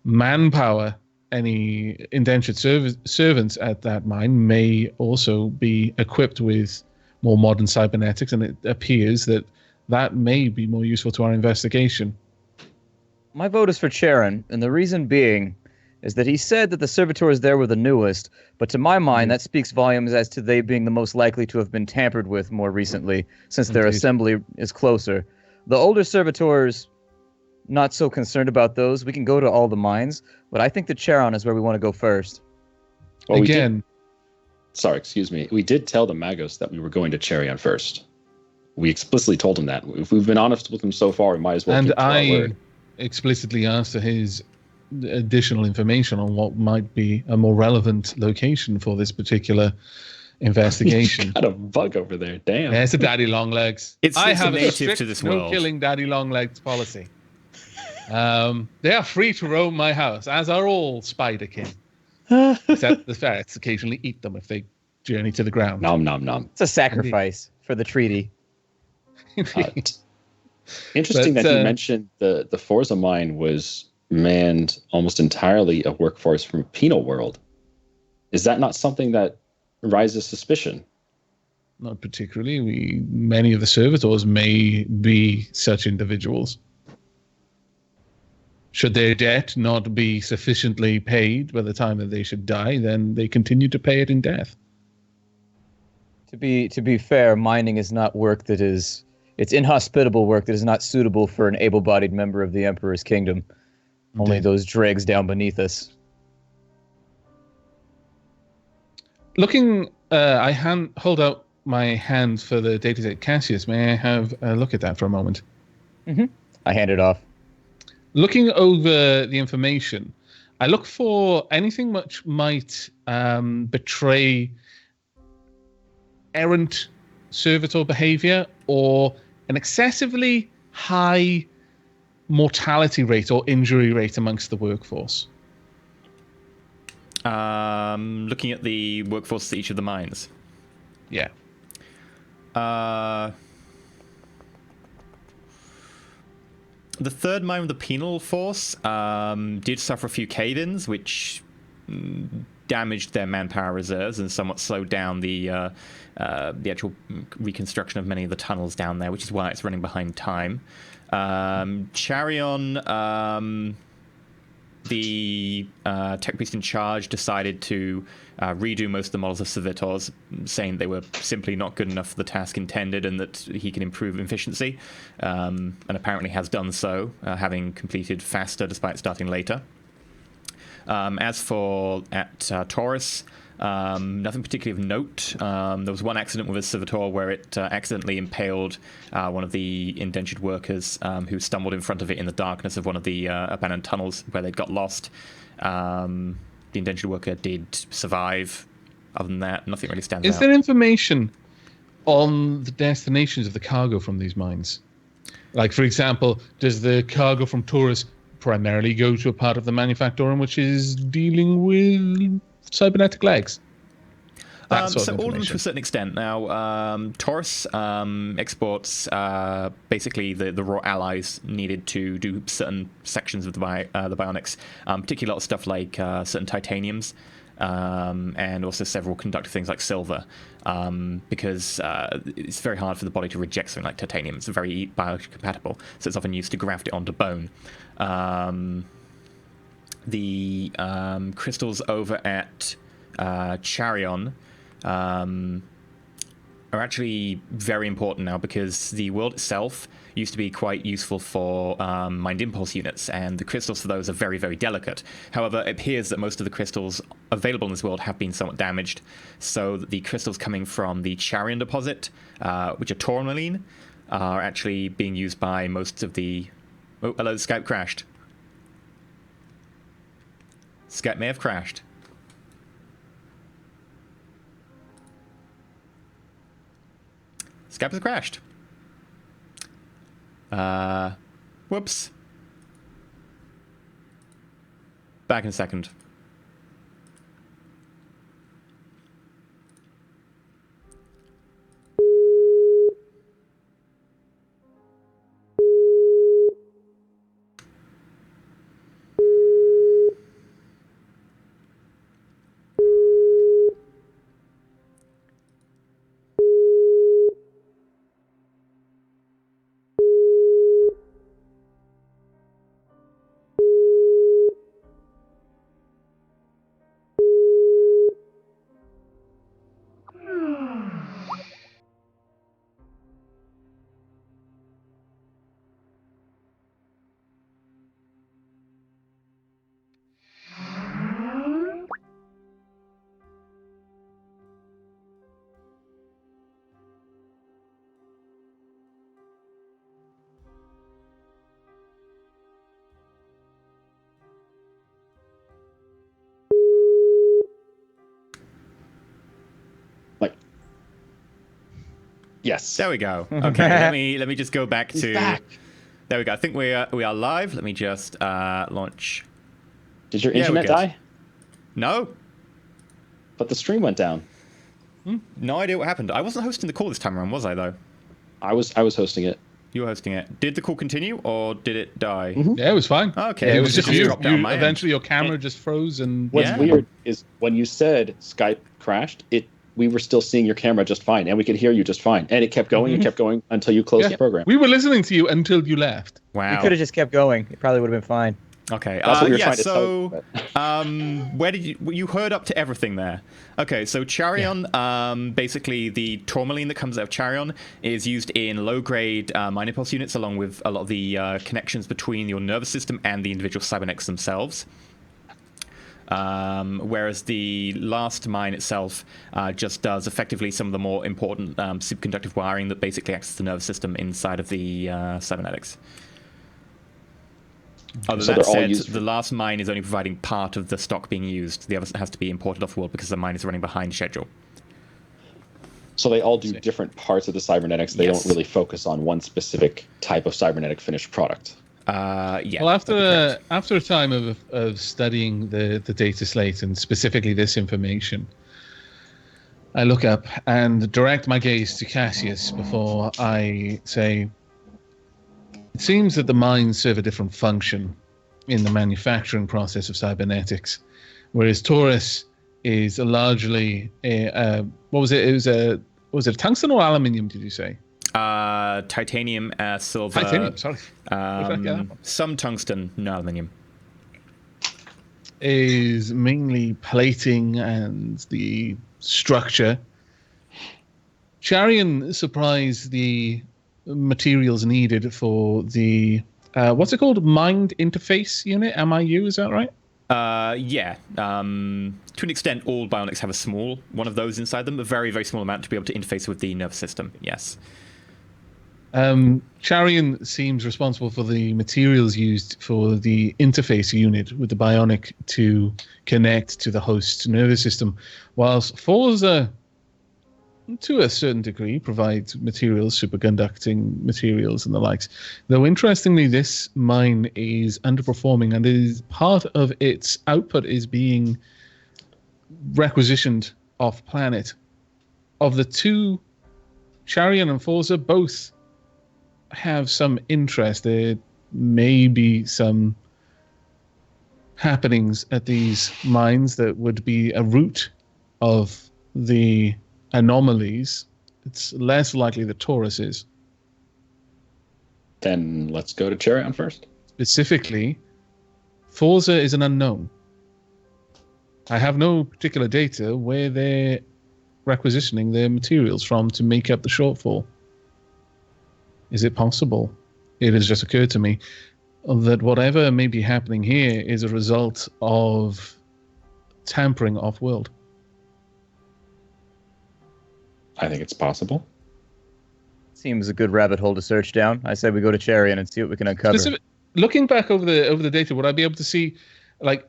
manpower, any indentured servants at that mine may also be equipped with more modern cybernetics, and it appears that that may be more useful to our investigation. My vote is for Charon, and the reason being is that he said that the servitors there were the newest, but to my mind, that speaks volumes as to they being the most likely to have been tampered with more recently, since their assembly is closer. The older servitors, not so concerned about those. We can go to all the mines, but I think the Charon is where we want to go first. Well, Again, sorry, excuse me. We did tell the Magos that we were going to Charion first. We explicitly told him that. If we've been honest with him so far, we might as well keep to our word. Explicitly asked for his additional information on what might be a more relevant location for this particular investigation. Got a bug over there. Damn. Yeah, it's a daddy long legs. I have a native strict to this no world. killing daddy long legs policy. They are free to roam my house, as are all spider kin. Except the ferrets occasionally eat them if they journey to the ground. Nom nom nom. It's a sacrifice for the treaty. Interesting that you mentioned the Forza mine was manned almost entirely a workforce from a penal world. Is that not something that raises suspicion? Not particularly. Many of the servitors may be such individuals. Should their debt not be sufficiently paid by the time that they should die, then they continue to pay it in death. To be fair, mining is not work that is... It's inhospitable work that is not suitable for an able-bodied member of the Emperor's kingdom. Only those dregs down beneath us. Looking, I hold out my hand for the dataset. Cassius, may I have a look at that for a moment? Mm-hmm. I hand it off. Looking over the information, I look for anything which might betray errant servitor behavior or an excessively high mortality rate or injury rate amongst the workforce. Looking at the workforce at each of the mines. Yeah. The third mine of the penal force did suffer a few cave-ins, which damaged their manpower reserves and somewhat slowed down the actual reconstruction of many of the tunnels down there, which is why it's running behind time. Charion, the tech priest in charge, decided to redo most of the models of servitors, saying they were simply not good enough for the task intended and that he can improve efficiency, and apparently has done so, having completed faster despite starting later. As for at Taurus, nothing particularly of note. There was one accident with a servitor where it accidentally impaled one of the indentured workers who stumbled in front of it in the darkness of one of the abandoned tunnels where they'd got lost. The indentured worker did survive. Other than that, nothing really stands out. Is there information on the destinations of the cargo from these mines? Like, for example, does the cargo from Taurus primarily go to a part of the manufactorum which is dealing with cybernetic legs? that sort So of all of them to information. a certain extent. Now, Taurus exports basically the raw allies needed to do certain sections of the bionics, particularly a lot of stuff like certain titaniums, and also several conductive things like silver, because it's very hard for the body to reject something like titanium. It's very biocompatible, so it's often used to graft it onto bone. The crystals over at Charion are actually very important now, because the world itself used to be quite useful for mind impulse units, and the crystals for those are very, very delicate. However, it appears that most of the crystals available in this world have been somewhat damaged, so that the crystals coming from the Charion deposit, which are tourmaline, are actually being used by most of the... Oh, hello, Skype crashed. Skype may have crashed. Skype has crashed. Whoops. Back in a second. Yes. There we go. Okay, let me just go back He's to. back. There we go. I think we are live. Let me just launch. Did your Yeah, we're internet good. die? No, But the stream went down. no idea what happened. I wasn't hosting the call this time around, was I? Though I was hosting it. you were hosting it. Did the call continue or did it die? Yeah, it was fine. Okay, Yeah, it it was just just you. dropped down my end. Eventually, your camera just froze, and What's Yeah. weird is when you said Skype crashed, we were still seeing your camera just fine, and we could hear you just fine, and it kept going and kept going until you closed the program. we were listening to you until you left. Wow. You could have just kept going. It probably would have been fine. Okay. That's what we were yeah. trying to So, tell where did you heard up to everything there? Okay. So Charion, basically the tourmaline that comes out of Charion is used in low-grade mind impulse units, along with a lot of the connections between your nervous system and the individual cybernetics themselves. Whereas the last mine itself just does effectively some of the more important superconductive wiring that basically acts as the nervous system inside of the cybernetics. Other So than that they're all said, used the last mine is only providing part of the stock being used. The other has to be imported off world because the mine is running behind schedule. So they all do different parts of the cybernetics. They Yes. don't really focus on one specific type of cybernetic finished product. Yeah. Well, that'd be correct. after a time of studying the data slate and specifically this information, I look up and direct my gaze to Cassius before I say, it seems that the mines serve a different function in the manufacturing process of cybernetics, whereas Taurus is largely what was it? Was it tungsten or aluminium? Did you say? Titanium, silver. Titanium. Sorry. Where did I get that from? Some tungsten, no aluminium. Is mainly plating and the structure. Charion supplies the materials needed for the what's it called? Mind interface unit, MIU, is that right? Yeah. To an extent, all bionics have a small one of those inside them, a very, very small amount to be able to interface with the nervous system. Yes. Charion seems responsible for the materials used for the interface unit with the bionic to connect to the host nervous system, whilst Forza, to a certain degree, provides materials, superconducting materials and the likes. Though interestingly, this mine is underperforming, and is part of its output is being requisitioned off planet of the two, Charian and Forza both have some interest. There may be some happenings at these mines that would be a root of the anomalies. It's less likely that Taurus is. Then let's go to Charion first. Specifically, Forza is an unknown. I have no particular data where they're requisitioning their materials from to make up the shortfall. Is it possible? It has just occurred to me that whatever may be happening here is a result of tampering off-world. I think it's possible. Seems a good rabbit hole to search down. I say we go to Charion and see what we can uncover. Looking back over the data, would I be able to see, like,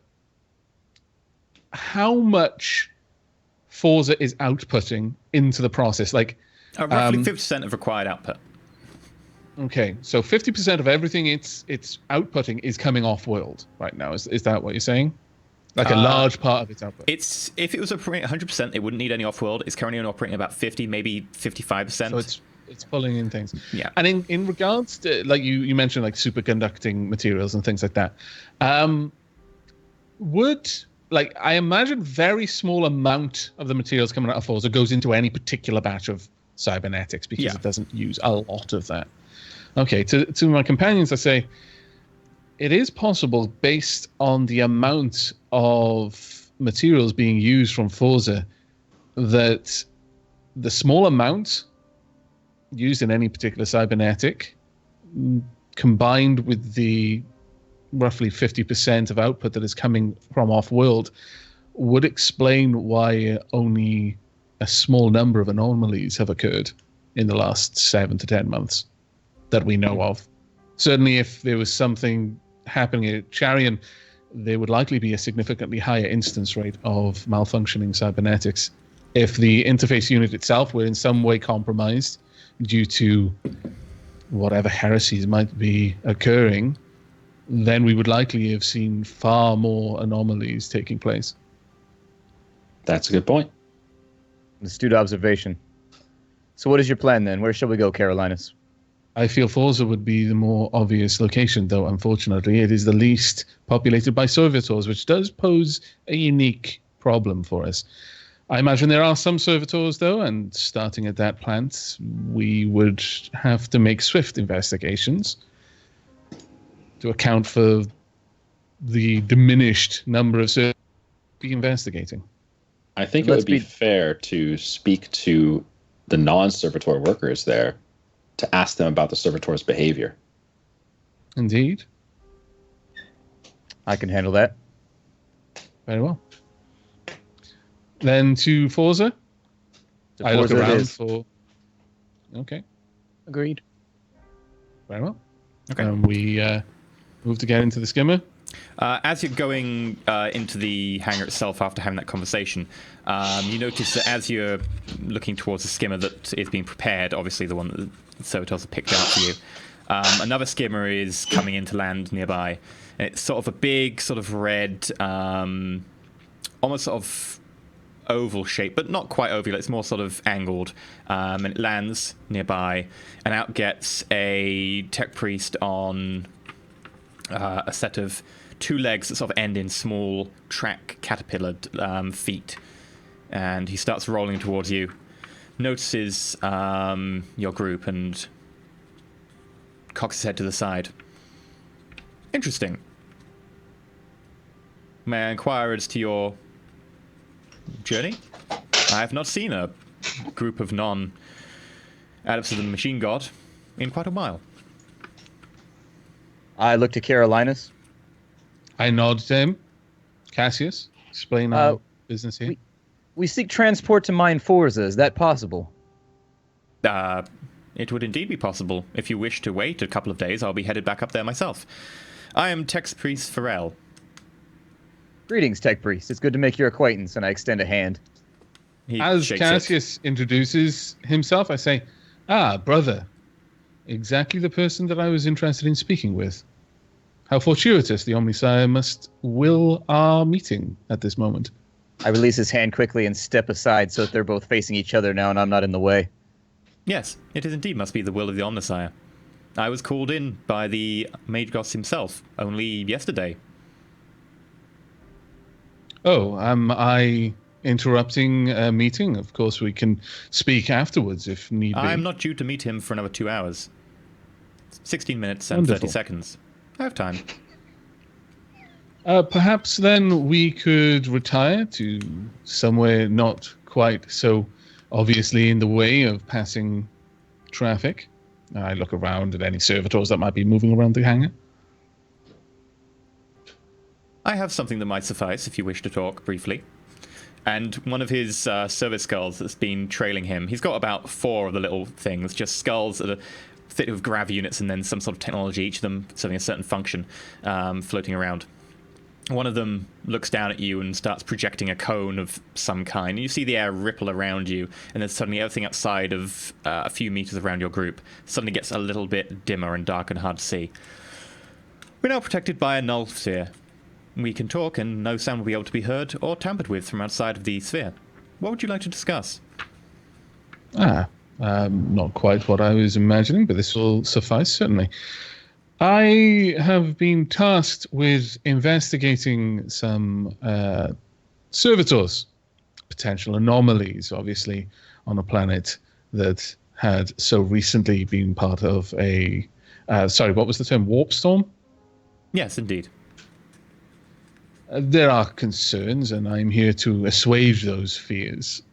how much Forza is outputting into the process? Like, roughly 50% of required output. Okay, so 50% of everything it's outputting is coming off-world right now. Is that what you're saying? Like a large part of its output? It's if it was operating 100%, it wouldn't need any off-world. It's currently only operating about 50, maybe 55%. So it's pulling in things. Yeah. And in regards to, like you mentioned, like superconducting materials and things like that, I imagine very small amount of the materials coming out of Forza goes into any particular batch of cybernetics because it doesn't use a lot of that. Okay, to my companions, I say, it is possible, based on the amount of materials being used from Forza, that the small amount used in any particular cybernetic, combined with the roughly 50% of output that is coming from off-world, would explain why only a small number of anomalies have occurred in the last 7 to 10 months that we know of. Certainly, if there was something happening at Charion, there would likely be a significantly higher instance rate of malfunctioning cybernetics. If the interface unit itself were in some way compromised due to whatever heresies might be occurring, then we would likely have seen far more anomalies taking place. That's a good point. Astute observation. So what is your plan then? Where shall we go, Carolinus? I feel Forza would be the more obvious location, though unfortunately it is the least populated by servitors, which does pose a unique problem for us. I imagine there are some servitors, though, and starting at that plant, we would have to make swift investigations to account for the diminished number of servitors be investigating. I think it would be fair to speak to the non-servitor workers there to ask them about the servitor's behavior. Indeed. I can handle that. Very well. Then to Forza. I look around for... Okay. Agreed. Very well. Okay. And we move to get into the skimmer. As you're going into the hangar itself after having that conversation, you notice that as you're looking towards the skimmer that is being prepared, obviously the one that the servitors have picked out for you, another skimmer is coming into land nearby. And it's sort of a big, sort of red, almost sort of oval shape, but not quite oval. It's more sort of angled. And it lands nearby, and out gets a tech priest on a set of 2 legs that sort of end in small track caterpillar feet. And he starts rolling towards you, notices your group, and cocks his head to the side. Interesting. May I inquire as to your journey? I have not seen a group of non-adepts of the machine god in quite a while. I look to Carolinus. I nod to him. Cassius, explain our business here. We seek transport to mine Forza. Is that possible? It would indeed be possible. If you wish to wait a couple of days, I'll be headed back up there myself. I am Tex Priest Farrell. Greetings, Tech Priest. It's good to make your acquaintance, and I extend a hand. As Cassius introduces himself, I say, brother. Exactly the person that I was interested in speaking with. How fortuitous the Omnisire must will our meeting at this moment. I release his hand quickly and step aside so that they're both facing each other now and I'm not in the way. Yes, it is indeed must be the will of the Omnissiah. I was called in by the Magos himself only yesterday. Oh, am I interrupting a meeting? Of course, we can speak afterwards if need be. I'm not due to meet him for another 2 hours. 16 minutes and Wonderful. 30 seconds. I have time. Perhaps then we could retire to somewhere not quite so obviously in the way of passing traffic. I look around at any servitors that might be moving around the hangar. I have something that might suffice if you wish to talk briefly. And one of his service skulls that's been trailing him, he's got about 4 of the little things, just skulls that are fit with grav units and then some sort of technology, each of them serving a certain function, floating around. One of them looks down at you and starts projecting a cone of some kind. You see the air ripple around you, and then suddenly everything outside of a few meters around your group suddenly gets a little bit dimmer and dark and hard to see. We're now protected by a null sphere. We can talk, and no sound will be able to be heard or tampered with from outside of the sphere. What would you like to discuss? Not quite what I was imagining, but this will suffice, certainly. I have been tasked with investigating some servitors, potential anomalies, obviously, on a planet that had so recently been part of a... what was the term? Warp storm? Yes, indeed. There are concerns, and I'm here to assuage those fears.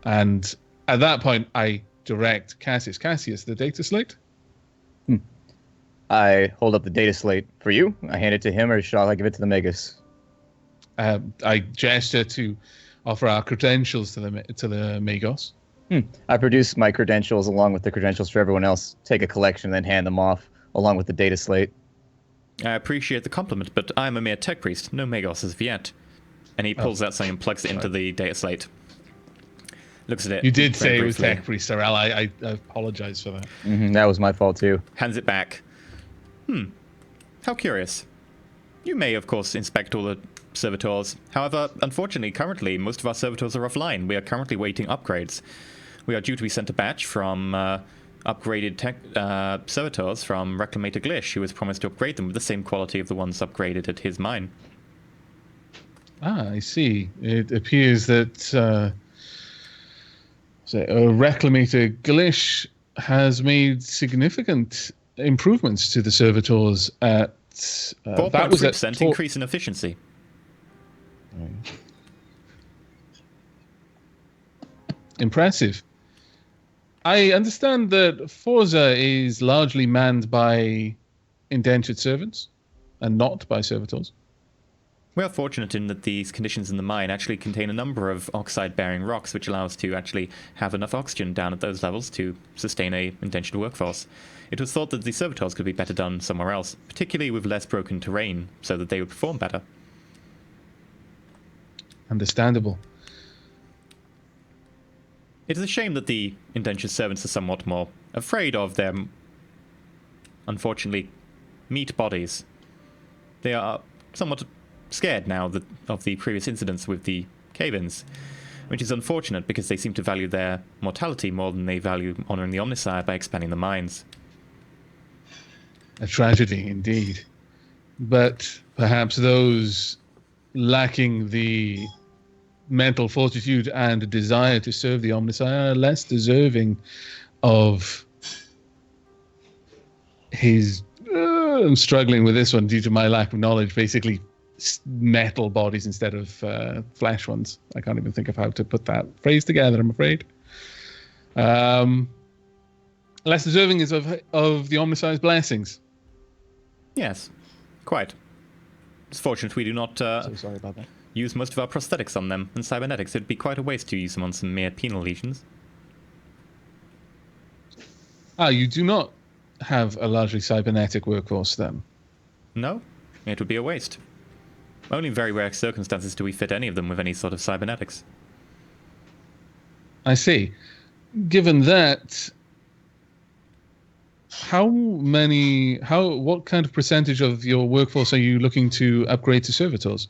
And at that point, I direct Cassius. Cassius, the data slate? I hold up the data slate for you. I hand it to him, or shall I give it to the Magos? I gesture to offer our credentials to the Magos. I produce my credentials along with the credentials for everyone else, take a collection, then hand them off along with the data slate. I appreciate the compliment, but I'm a mere tech priest, no Magos as of yet. And he pulls out something and plugs it into the data slate. Looks at it. You did very say it was briefly. tech priest, Sorrel. I apologize for that. That was my fault too. Hands it back. How curious. You may, of course, inspect all the servitors. However, unfortunately, currently, most of our servitors are offline. We are currently waiting upgrades. We are due to be sent a batch from upgraded tech servitors from Reclamator Glish, who has promised to upgrade them with the same quality of the ones upgraded at his mine. I see. It appears that Reclamator Glish has made significant improvements to the servitors at... 4.3% increase in efficiency. Impressive. I understand that Forza is largely manned by indentured servants and not by servitors. We are fortunate in that these conditions in the mine actually contain a number of oxide-bearing rocks, which allow us to actually have enough oxygen down at those levels to sustain a indentured workforce. It was thought that the servitors could be better done somewhere else, particularly with less broken terrain, so that they would perform better. Understandable. It is a shame that the indentured servants are somewhat more afraid of their, unfortunately, meat bodies. They are somewhat scared now of the previous incidents with the cave-ins, which is unfortunate because they seem to value their mortality more than they value honoring the Omnissiah by expanding the mines. A tragedy, indeed. But perhaps those lacking the mental fortitude and desire to serve the Omnissiah are less deserving of his... I'm struggling with this one due to my lack of knowledge. Basically, metal bodies instead of flesh ones. I can't even think of how to put that phrase together, I'm afraid. Less deserving is of the Omnissiah's blessings. Yes, quite. It's fortunate we do not So sorry about that. use most of our prosthetics on them and cybernetics. It'd be quite a waste to use them on some mere penal lesions. You do not have a largely cybernetic workforce then? No, it would be a waste. Only in very rare circumstances do we fit any of them with any sort of cybernetics. I see. Given that, what kind of percentage of your workforce are you looking to upgrade to servitors?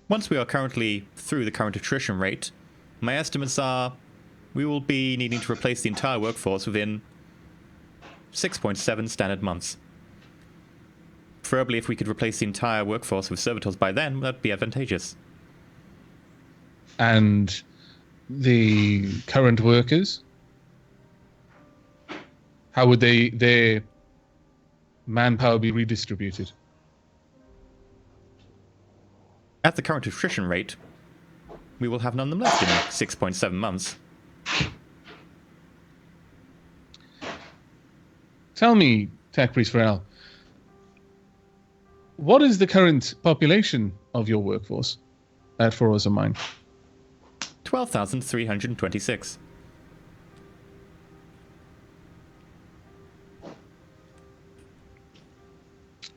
once we are currently through the current attrition rate, my estimates are we will be needing to replace the entire workforce within 6.7 standard months. Preferably if we could replace the entire workforce with servitors by then, that'd be advantageous. And the current workers, how would their manpower be redistributed? At the current attrition rate, we will have none of them left in 6.7 months. Tell me, Tech Priest Pharrell, what is the current population of your workforce at Forza Mine? 12,326.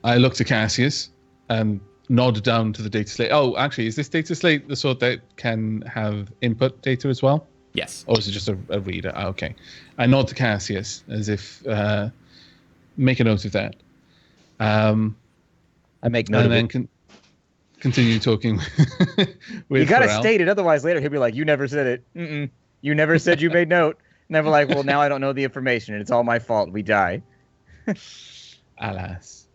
I look to Cassius and nod down to the data slate. Oh, actually, is this data slate the sort that can have input data as well? Yes. Or is it just a reader? Ah, okay. I nod to Cassius as if make a note of that. I make note and of then it. Continue talking with You gotta Pharrell. state it, otherwise later he'll be like, "You never said it. Mm-mm. You never said you made note." And then we're like, "Well, now I don't know the information, and it's all my fault. We die." Alas.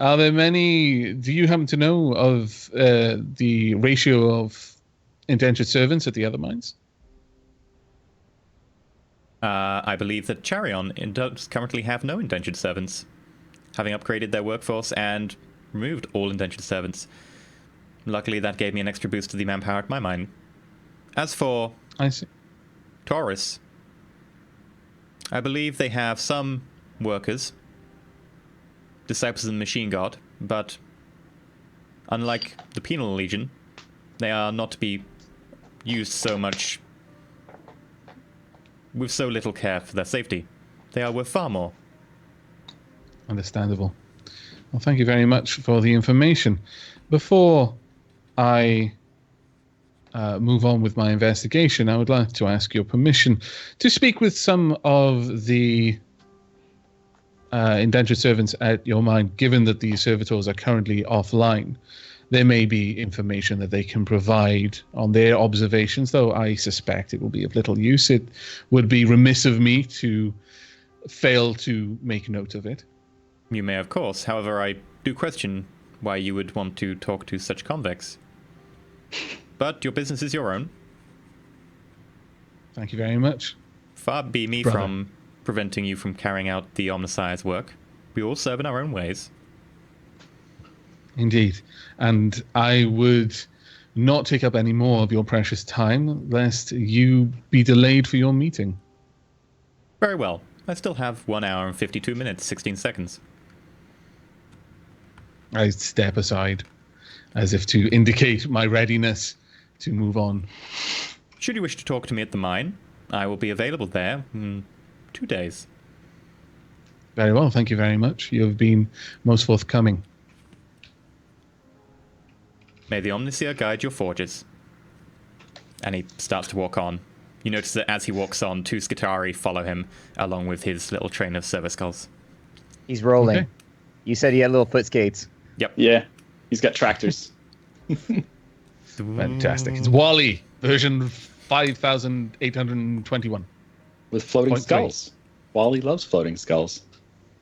Are there many... Do you happen to know of the ratio of indentured servants at the other mines? I believe that Charion does currently have no indentured servants, having upgraded their workforce and removed all indentured servants. Luckily, that gave me an extra boost to the manpower at my mine. As for I see. Taurus, I believe they have some workers, disciples of the Machine God, but unlike the Penal Legion, they are not to be used so much with so little care for their safety. They are worth far more. Understandable. Well, thank you very much for the information. Before I move on with my investigation, I would like to ask your permission to speak with some of the indentured servants at your mine, given that the servitors are currently offline. There may be information that they can provide on their observations, though I suspect it will be of little use. It would be remiss of me to fail to make note of it. You may, of course. However, I do question why you would want to talk to such convicts. But your business is your own. Thank you very much. Far be me Brother. from preventing you from carrying out the Omnissiah's work. We all serve in our own ways. Indeed. And I would not take up any more of your precious time, lest you be delayed for your meeting. Very well. I still have 1 hour and 52 minutes, 16 seconds. I step aside, as if to indicate my readiness to move on. Should you wish to talk to me at the mine, I will be available there in 2 days. Very well, thank you very much. You have been most forthcoming. May the Omnissiah guide your forges. And he starts to walk on. You notice that as he walks on, 2 Skitari follow him, along with his little train of service skulls. He's rolling. Okay. You said he had little foot skates. Yep. Yeah, he's got tractors. Fantastic. It's Wally, version 5821. With floating 0.3. skulls. Wally loves floating skulls.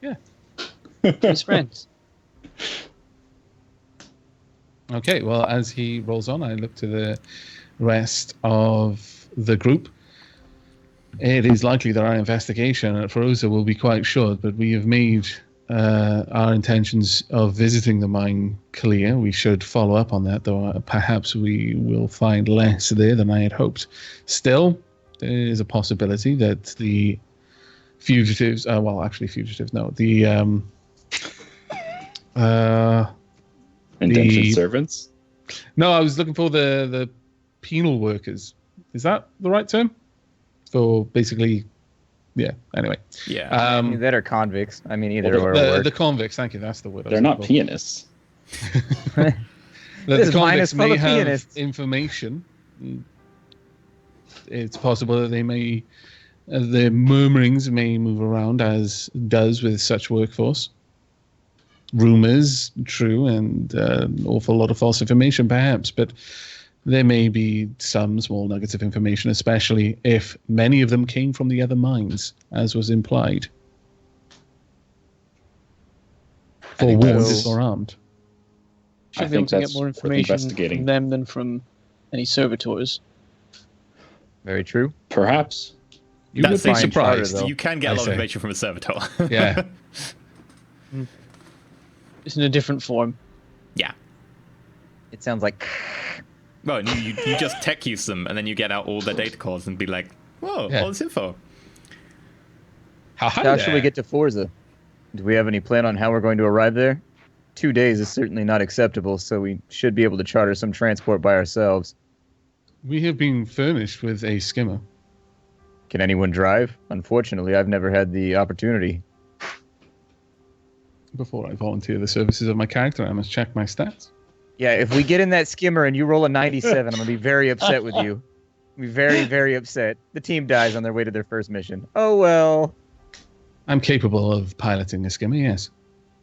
Yeah. His friends. Okay, well, as he rolls on, I look to the rest of the group. It is likely that our investigation at Feroza will be quite short, but we have made our intentions of visiting the mine clear. We should follow up on that, though perhaps we will find less there than I had hoped. Still, there is a possibility that the fugitives, the Indentured servants. No, I was looking for the penal workers. Is that the right term? For basically, yeah. Anyway, Yeah. That are convicts. I mean, either or the work. convicts. Thank you. That's the word. I They're was not looking pianists. for. This The mine is convicts full may of have pianists. information. It's possible that they may, the murmurings may move around as does with such workforce. rumors true and an awful lot of false information, perhaps, but there may be some small nuggets of information, especially if many of them came from the other mines, as was implied. Forewarned or armed. Should be able to get more information from them than from any servitors. Very true. Perhaps. You would be surprised. You can get a lot of information from a servitor. Yeah. It's in a different form. Yeah. It sounds like... Well, you just tech use them, and then you get out all their data cores and be like, whoa, all this info. How should we get to Forza? Do we have any plan on how we're going to arrive there? 2 days is certainly not acceptable, so we should be able to charter some transport by ourselves. We have been furnished with a skimmer. Can anyone drive? Unfortunately, I've never had the opportunity. Before I volunteer the services of my character, I must check my stats. Yeah, if we get in that skimmer and you roll a 97, I'm going to be very upset with you. I'll be very, very upset. The team dies on their way to their first mission. Oh, well. I'm capable of piloting a skimmer, yes.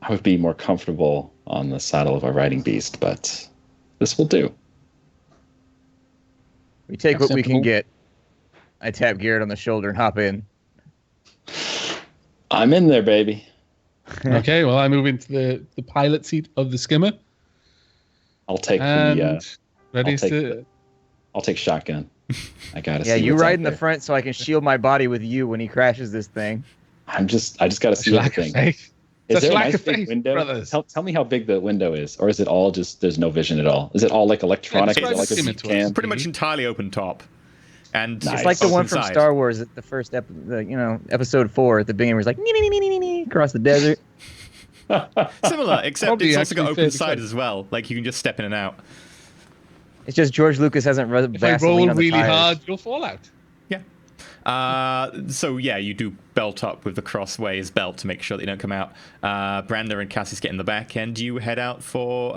I would be more comfortable on the saddle of a riding beast, but this will do. We take what we can get. I tap Garrett on the shoulder and hop in. I'm in there, baby. Okay, well, I move into the pilot seat of the skimmer. I'll take I'll take shotgun. I gotta. Yeah, see you what's ride out in the there. front so I can shield my body with you when he crashes this thing. I just gotta see the thing. Is there a nice big window? Brothers. Tell me how big the window is, or is it all just there's no vision at all? Is it all like electronic? Yeah, is it like a it's seat cam? Pretty much entirely open top. And Nice. It's like the one open from side. Star Wars, the first episode 4 at the beginning, where it's like across the desert. Similar, except Probably it's also got actually open fairly side close. as well. Like you can just step in and out. It's just George Lucas hasn't rubbed If I Vaseline roll on the really tires. hard, you'll fall out. So yeah, you do belt up with the crossways belt to make sure that you don't come out. Brander and Cassius get in the back, and you head out for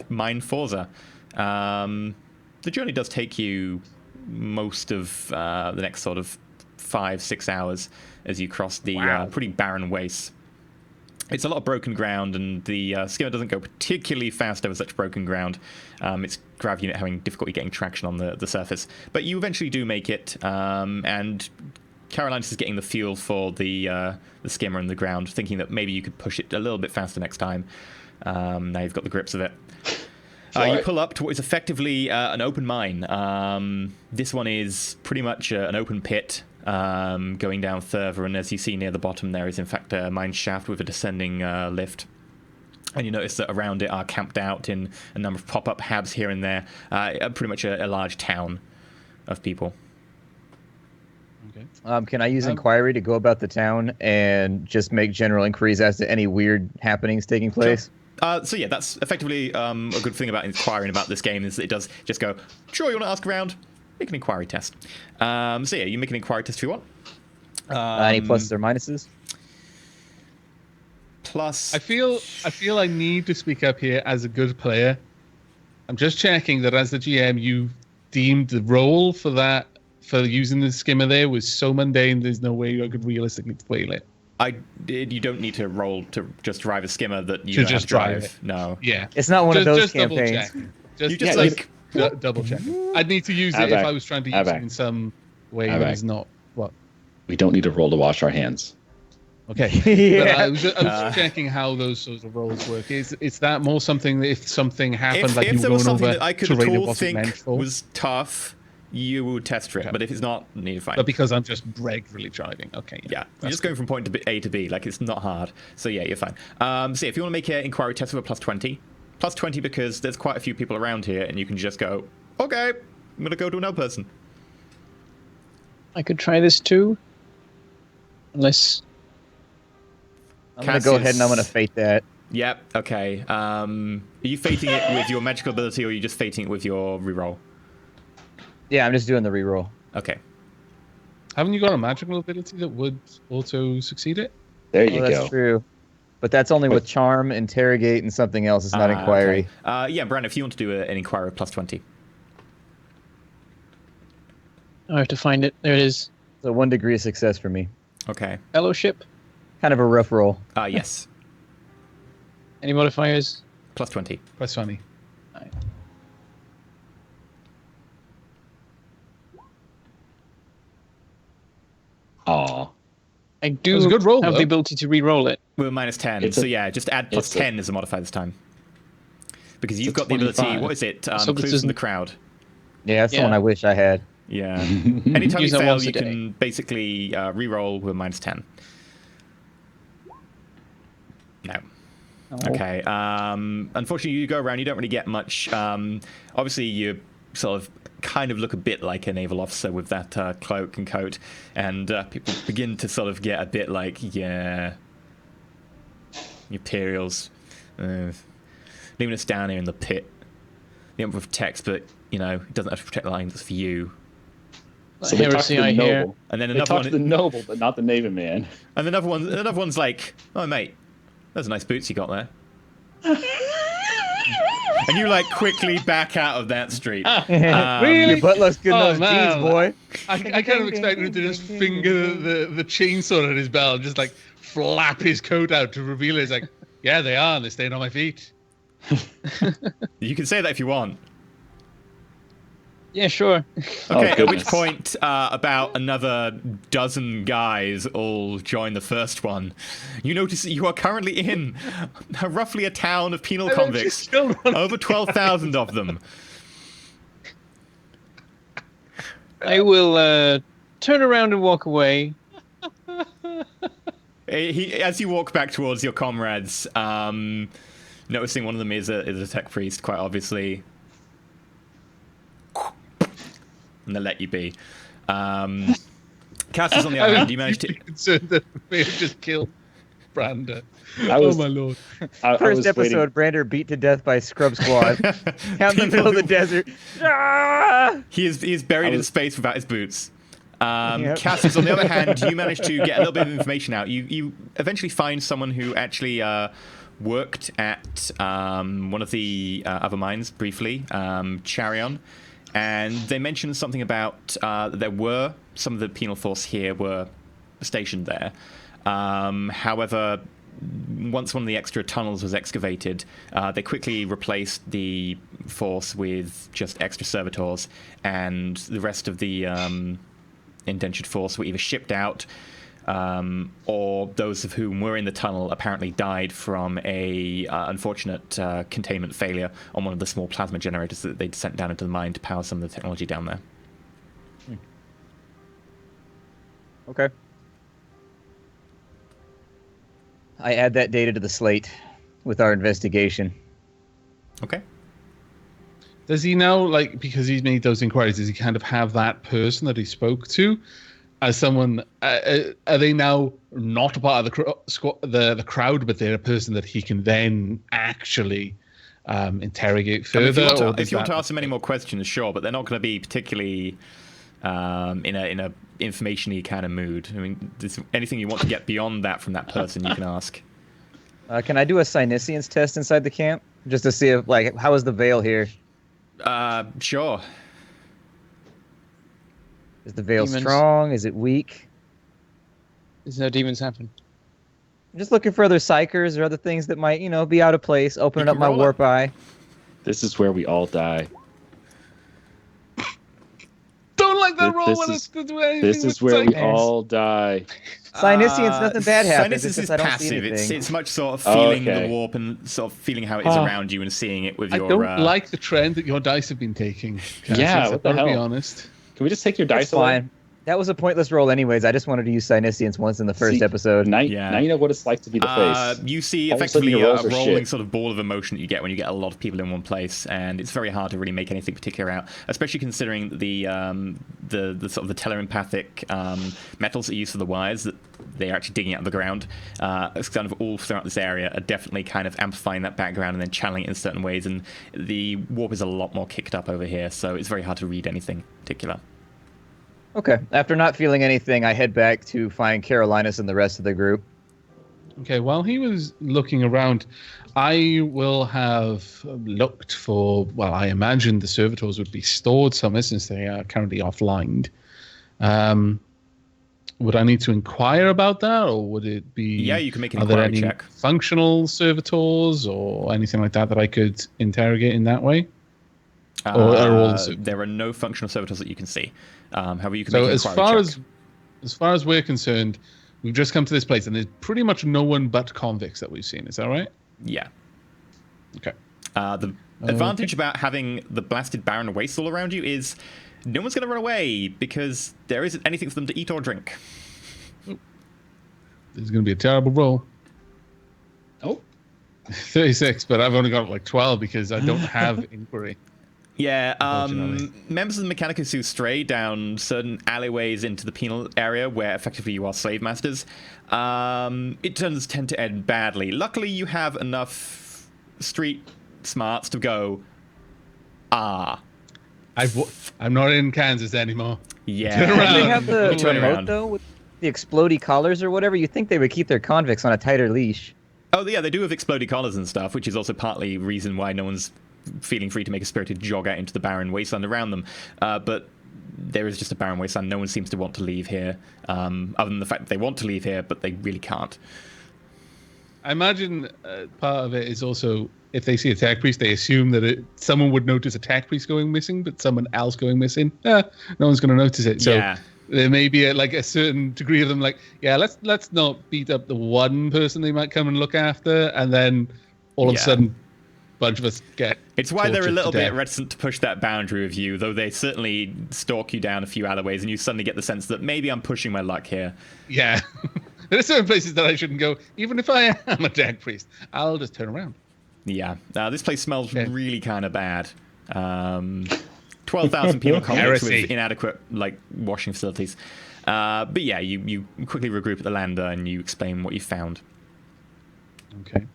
Mine Forza. The journey does take you most of the next sort of 5-6 hours as you cross the pretty barren wastes. It's a lot of broken ground, and the skimmer doesn't go particularly fast over such broken ground. Its grav unit having difficulty getting traction on the surface. But you eventually do make it, and Carolinus is getting the feel for the skimmer and the ground, thinking that maybe you could push it a little bit faster next time. Now you've got the grips of it. You pull up to what is effectively an open mine. This one is pretty much an open pit. Going down further, and as you see near the bottom there is in fact a mine shaft with a descending lift. And you notice that around it are camped out in a number of pop-up habs here and there, pretty much a large town of people. Okay. Can I use Inquiry to go about the town and just make general inquiries as to any weird happenings taking place? So yeah, that's effectively a good thing about inquiring about this game is that it does just go, sure, you want to ask around? Make an inquiry test. So yeah, you make an inquiry test if you want. Any pluses or minuses? Plus, I feel I need to speak up here as a good player. I'm just checking that as the GM, you deemed the role for using the skimmer there was so mundane. There's no way I could realistically play it. You don't need to roll to just drive a skimmer that you To don't have just to drive. drive No. Yeah, It's not one of those just campaigns. You just like double check. I'd need to use it if I was trying to use it in some way that is not what. We don't need to roll to wash our hands. Okay. Yeah. But I was checking how those sorts of roles work. Is that more something that if something happened, like if you there were was going something over that I could terrain at it all wasn't meant think for? was tough, you would test for it. Okay. But if it's not, then you're fine. But because I'm just regularly driving. Okay. Yeah, you're just going from point A to B. Like, it's not hard. So yeah, you're fine. So yeah, if you want to make an inquiry test with a plus 20 because there's quite a few people around here, and you can just go, okay, I'm going to go to another person. I could try this too. Unless... I'm going to go ahead and I'm going to fate that. Yep, okay. Are you fating it with your magical ability, or are you just fating it with your reroll? Yeah, I'm just doing the reroll. Okay. Haven't you got a magical ability that would auto succeed it? There you That's go. true. But that's only with Charm, Interrogate, and something else. It's not Inquiry. Okay. Yeah, Brandon, if you want to do an inquiry with plus 20. I have to find it. There it is. So 1 degree of success for me. Okay. Fellowship. Kind of a rough roll. Yes. Any modifiers? Plus 20. That's funny. Aw. I do was a good roll, have though. the ability to re-roll it. We're minus 10. It's So a- yeah, just add plus it's a- 10 as a modifier this time. Because you've a got the ability, 25. what is it? So this Clues from the isn't- crowd. Yeah, that's the one Yeah. I wish I had. Yeah. Anytime you Use that fail, once a you day. can basically re-roll with minus 10. No. Oh. Okay. Unfortunately, you go around, you don't really get much. Obviously, you sort of kind of look a bit like a naval officer with that cloak and coat, and people begin to sort of get a bit like, yeah, Imperials, leaving us down here in the pit. The Emperor protects, but, you know, he doesn't have to protect the lines for you. So they talk to Heresy, the I hear. noble. And then They another talk to the one, noble, but not the Navy man. and another one's like, oh mate, those are nice boots you got there. And you like quickly back out of that street. Really? Your butt looks good in Oh, those man. jeans, boy. I kind of expected him to just finger the chainsaw at his belt and just like flap his coat out to reveal it. It's like, yeah, they are. They're staying on my feet. You can say that if you want. Yeah, sure. Okay, at which goodness. point about another dozen guys all join the first one. You notice that you are currently in roughly a town of penal convicts. just killed one. Over 12,000 of them. I will turn around and walk away. As you walk back towards your comrades, noticing one of them is a tech priest, quite obviously. And they let you be. Cassius, on the other hand, you managed to... concerned that we may have just killed Brander. I was- Oh my lord! I First was episode, waiting. Brander beat to death by Scrub Squad. Out in the middle of the desert. Ah! He is buried in space without his boots. Yep. Cassius, on the other hand, you managed to get a little bit of information out. You eventually find someone who actually worked at one of the other mines briefly, Charion, and they mentioned something about there were some of the penal force here were stationed there. However, once one of the extra tunnels was excavated, they quickly replaced the force with just extra servitors, and the rest of the indentured force were either shipped out, or those of whom were in the tunnel apparently died from a unfortunate containment failure on one of the small plasma generators that they'd sent down into the mine to power some of the technology down there. Okay. I add that data to the slate with our investigation. Okay. Does he now, like, because he's made those inquiries, does he kind of have that person that he spoke to as someone? Are they now not a part of the crowd, but they're a person that he can then actually interrogate further? If you want to ask them any more questions, sure, but they're not going to be particularly in a information-y kind of mood. I mean, anything you want to get beyond that from that person, you can ask. Can I do a Sinisians test inside the camp? Just to see if, like, how is the veil here? Sure. Is the veil Demons. strong? Is it weak? There's no demons happen. I'm just looking for other psychers or other things that might, be out of place. Opening You up can my roll warp eye. This is where we all die. Don't like that This roll is- when it's to do anything This with is where we psychics. all die. Sinisians, nothing bad happens. Sinus It's is just I don't see passive. anything. It's much sort of Oh, feeling okay. the warp and sort of feeling how it is Oh. around you and seeing it with I your... don't like the trend that your dice have been taking. Cassius, Yeah, what the I've got to be hell? honest. Can we just take your That's dice away? fine. That was a pointless roll anyways. I just wanted to use Sinisians once in the first See, episode. Now, Yeah. now you know what it's like to be the face. You see All of a sudden effectively your a rolls are rolling shit. sort of ball of emotion that you get when you get a lot of people in one place, and it's very hard to really make anything particular out, especially considering the sort of the teleempathic metals that you use for the wires that they're actually digging out of the ground. It's kind of all throughout this area are definitely kind of amplifying that background and then channeling it in certain ways, and the warp is a lot more kicked up over here, so it's very hard to read anything particular. Okay. After not feeling anything, I head back to find Carolinus and the rest of the group. Okay, while he was looking around, I will have looked for, well, I imagine the servitors would be stored somewhere since they are currently offline. would I need to inquire about that, or would it be? Yeah, you can make an are there inquiry any check. functional servitors or anything like that I could interrogate in that way? Or are all the There are no functional servitors that you can see. However, you can so make an as inquiry check. as far as we're concerned, we've just come to this place, and there's pretty much no one but convicts that we've seen. Is that right? Yeah. Okay. The advantage about having the blasted barren waste all around you is no one's going to run away because there isn't anything for them to eat or drink. This is going to be a terrible roll. Oh. 36, but I've only got like 12 because I don't have inquiry. Yeah, Unfortunately. members of the Mechanicus who stray down certain alleyways into the penal area where effectively you are slave masters, it tend to end badly. Luckily, you have enough street smarts to go, I'm not in Kansas anymore. yeah. Turn Do around. they have the Turn remote, around. though, with the explodey collars or whatever? You think they would keep their convicts on a tighter leash. Oh, yeah, they do have exploded collars and stuff, which is also partly reason why no one's feeling free to make a spirited jog out into the barren wasteland around them. But there is just a barren wasteland. No one seems to want to leave here, other than the fact that they want to leave here, but they really can't. I imagine part of it is also if they see a tech priest, they assume that someone would notice a tech priest going missing, but someone else going missing, no one's going to notice it. So Yeah. there may be a certain degree of them like, yeah, let's not beat up the one person they might come and look after, and then all of a Yeah. sudden, a bunch of us get. It's why they're a tortured little to bit death. reticent to push that boundary with you, though they certainly stalk you down a few alleyways, and you suddenly get the sense that maybe I'm pushing my luck here. Yeah, there are certain places that I shouldn't go, even if I am a tech priest. I'll just turn around. Yeah, this place smells Okay. really kind of bad. 12,000 penal colonies Heresy. with inadequate washing facilities. But yeah, you quickly regroup at the lander and you explain what you found. Okay.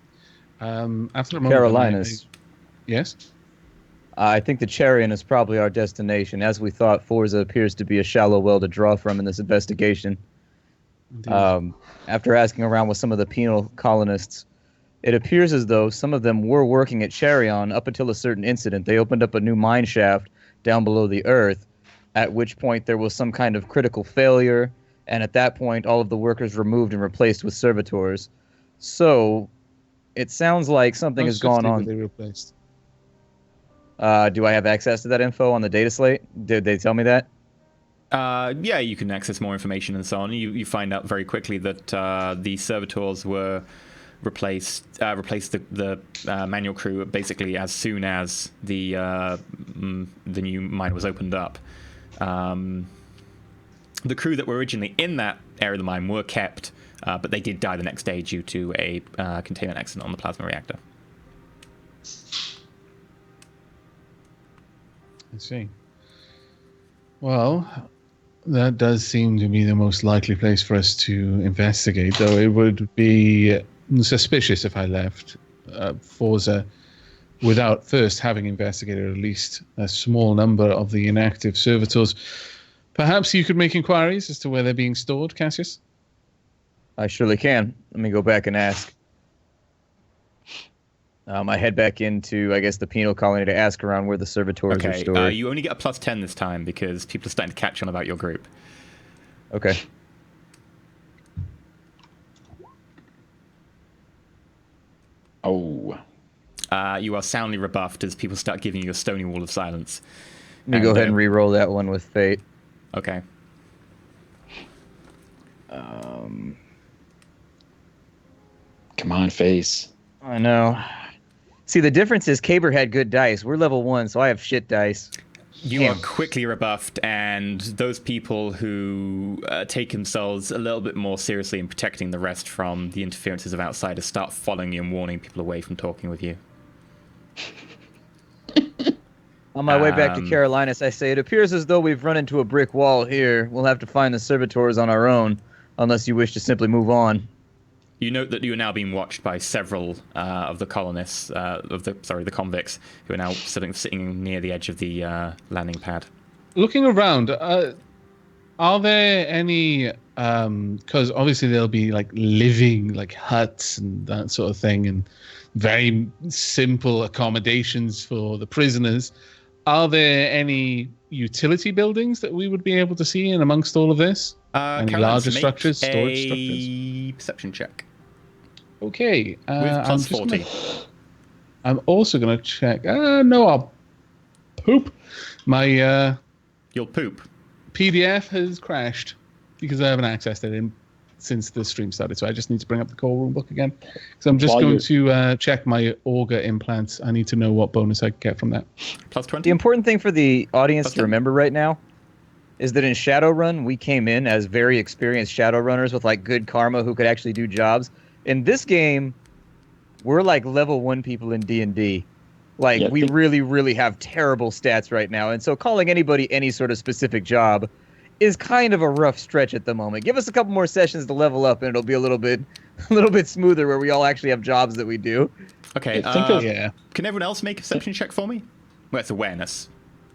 After a moment, Carolinas. Yes. I think the Charion is probably our destination. As we thought, Forza appears to be a shallow well to draw from in this investigation. After asking around with some of the penal colonists, it appears as though some of them were working at Charion up until a certain incident. They opened up a new mine shaft down below the earth, at which point there was some kind of critical failure, and at that point all of the workers removed and replaced with servitors. So it sounds like something has gone on. They replaced. Do I have access to that info on the data slate? Did they tell me that? Yeah, you can access more information and so on. You find out very quickly that the servitors were replaced the manual crew basically as soon as the new mine was opened up. The crew that were originally in that area of the mine were kept, but they did die the next day due to a containment accident on the plasma reactor. I see. Well, that does seem to be the most likely place for us to investigate, though it would be suspicious if I left Forza without first having investigated at least a small number of the inactive servitors. Perhaps you could make inquiries as to where they're being stored, Cassius? I surely can. Let me go back and ask. I head back into, I guess, the penal colony to ask around where the servitors are stored. Okay, you only get a +10 this time because people are starting to catch on about your group. Okay. Oh. You are soundly rebuffed as people start giving you a stony wall of silence. Let me go ahead and re-roll that one with fate. Okay. Come on, face. I know. See, the difference is Caber had good dice. We're level 1, so I have shit dice. You are quickly rebuffed, and those people who take themselves a little bit more seriously in protecting the rest from the interferences of outsiders start following you and warning people away from talking with you. On my way back to Carolinas, I say, it appears as though we've run into a brick wall here. We'll have to find the servitors on our own, unless you wish to simply move on. You note that you are now being watched by several of the colonists, the convicts, who are now sitting near the edge of the landing pad. Looking around, are there any? Because obviously there'll be living huts and that sort of thing, and very simple accommodations for the prisoners. Are there any utility buildings that we would be able to see in amongst all of this? Any Caroline, larger make structures, storage a structures? perception check Okay. with plus 40. I'm also going to check. No, I'll poop. My You'll poop. PDF has crashed because I haven't accessed it since the stream started. So I just need to bring up the core rule book again. So I'm just going to check my auger implants. I need to know what bonus I can get from that. Plus 20? The important thing for the audience Plus to 10. remember right now is that in Shadowrun, we came in as very experienced Shadowrunners with like good karma who could actually do jobs. In this game, we're like level 1 people in D&D. Like, we really, really have terrible stats right now. And so calling anybody any sort of specific job is kind of a rough stretch at the moment. Give us a couple more sessions to level up, and it'll be a little bit smoother where we all actually have jobs that we do. Okay, Yeah. can everyone else make a perception check for me? Well, it's awareness.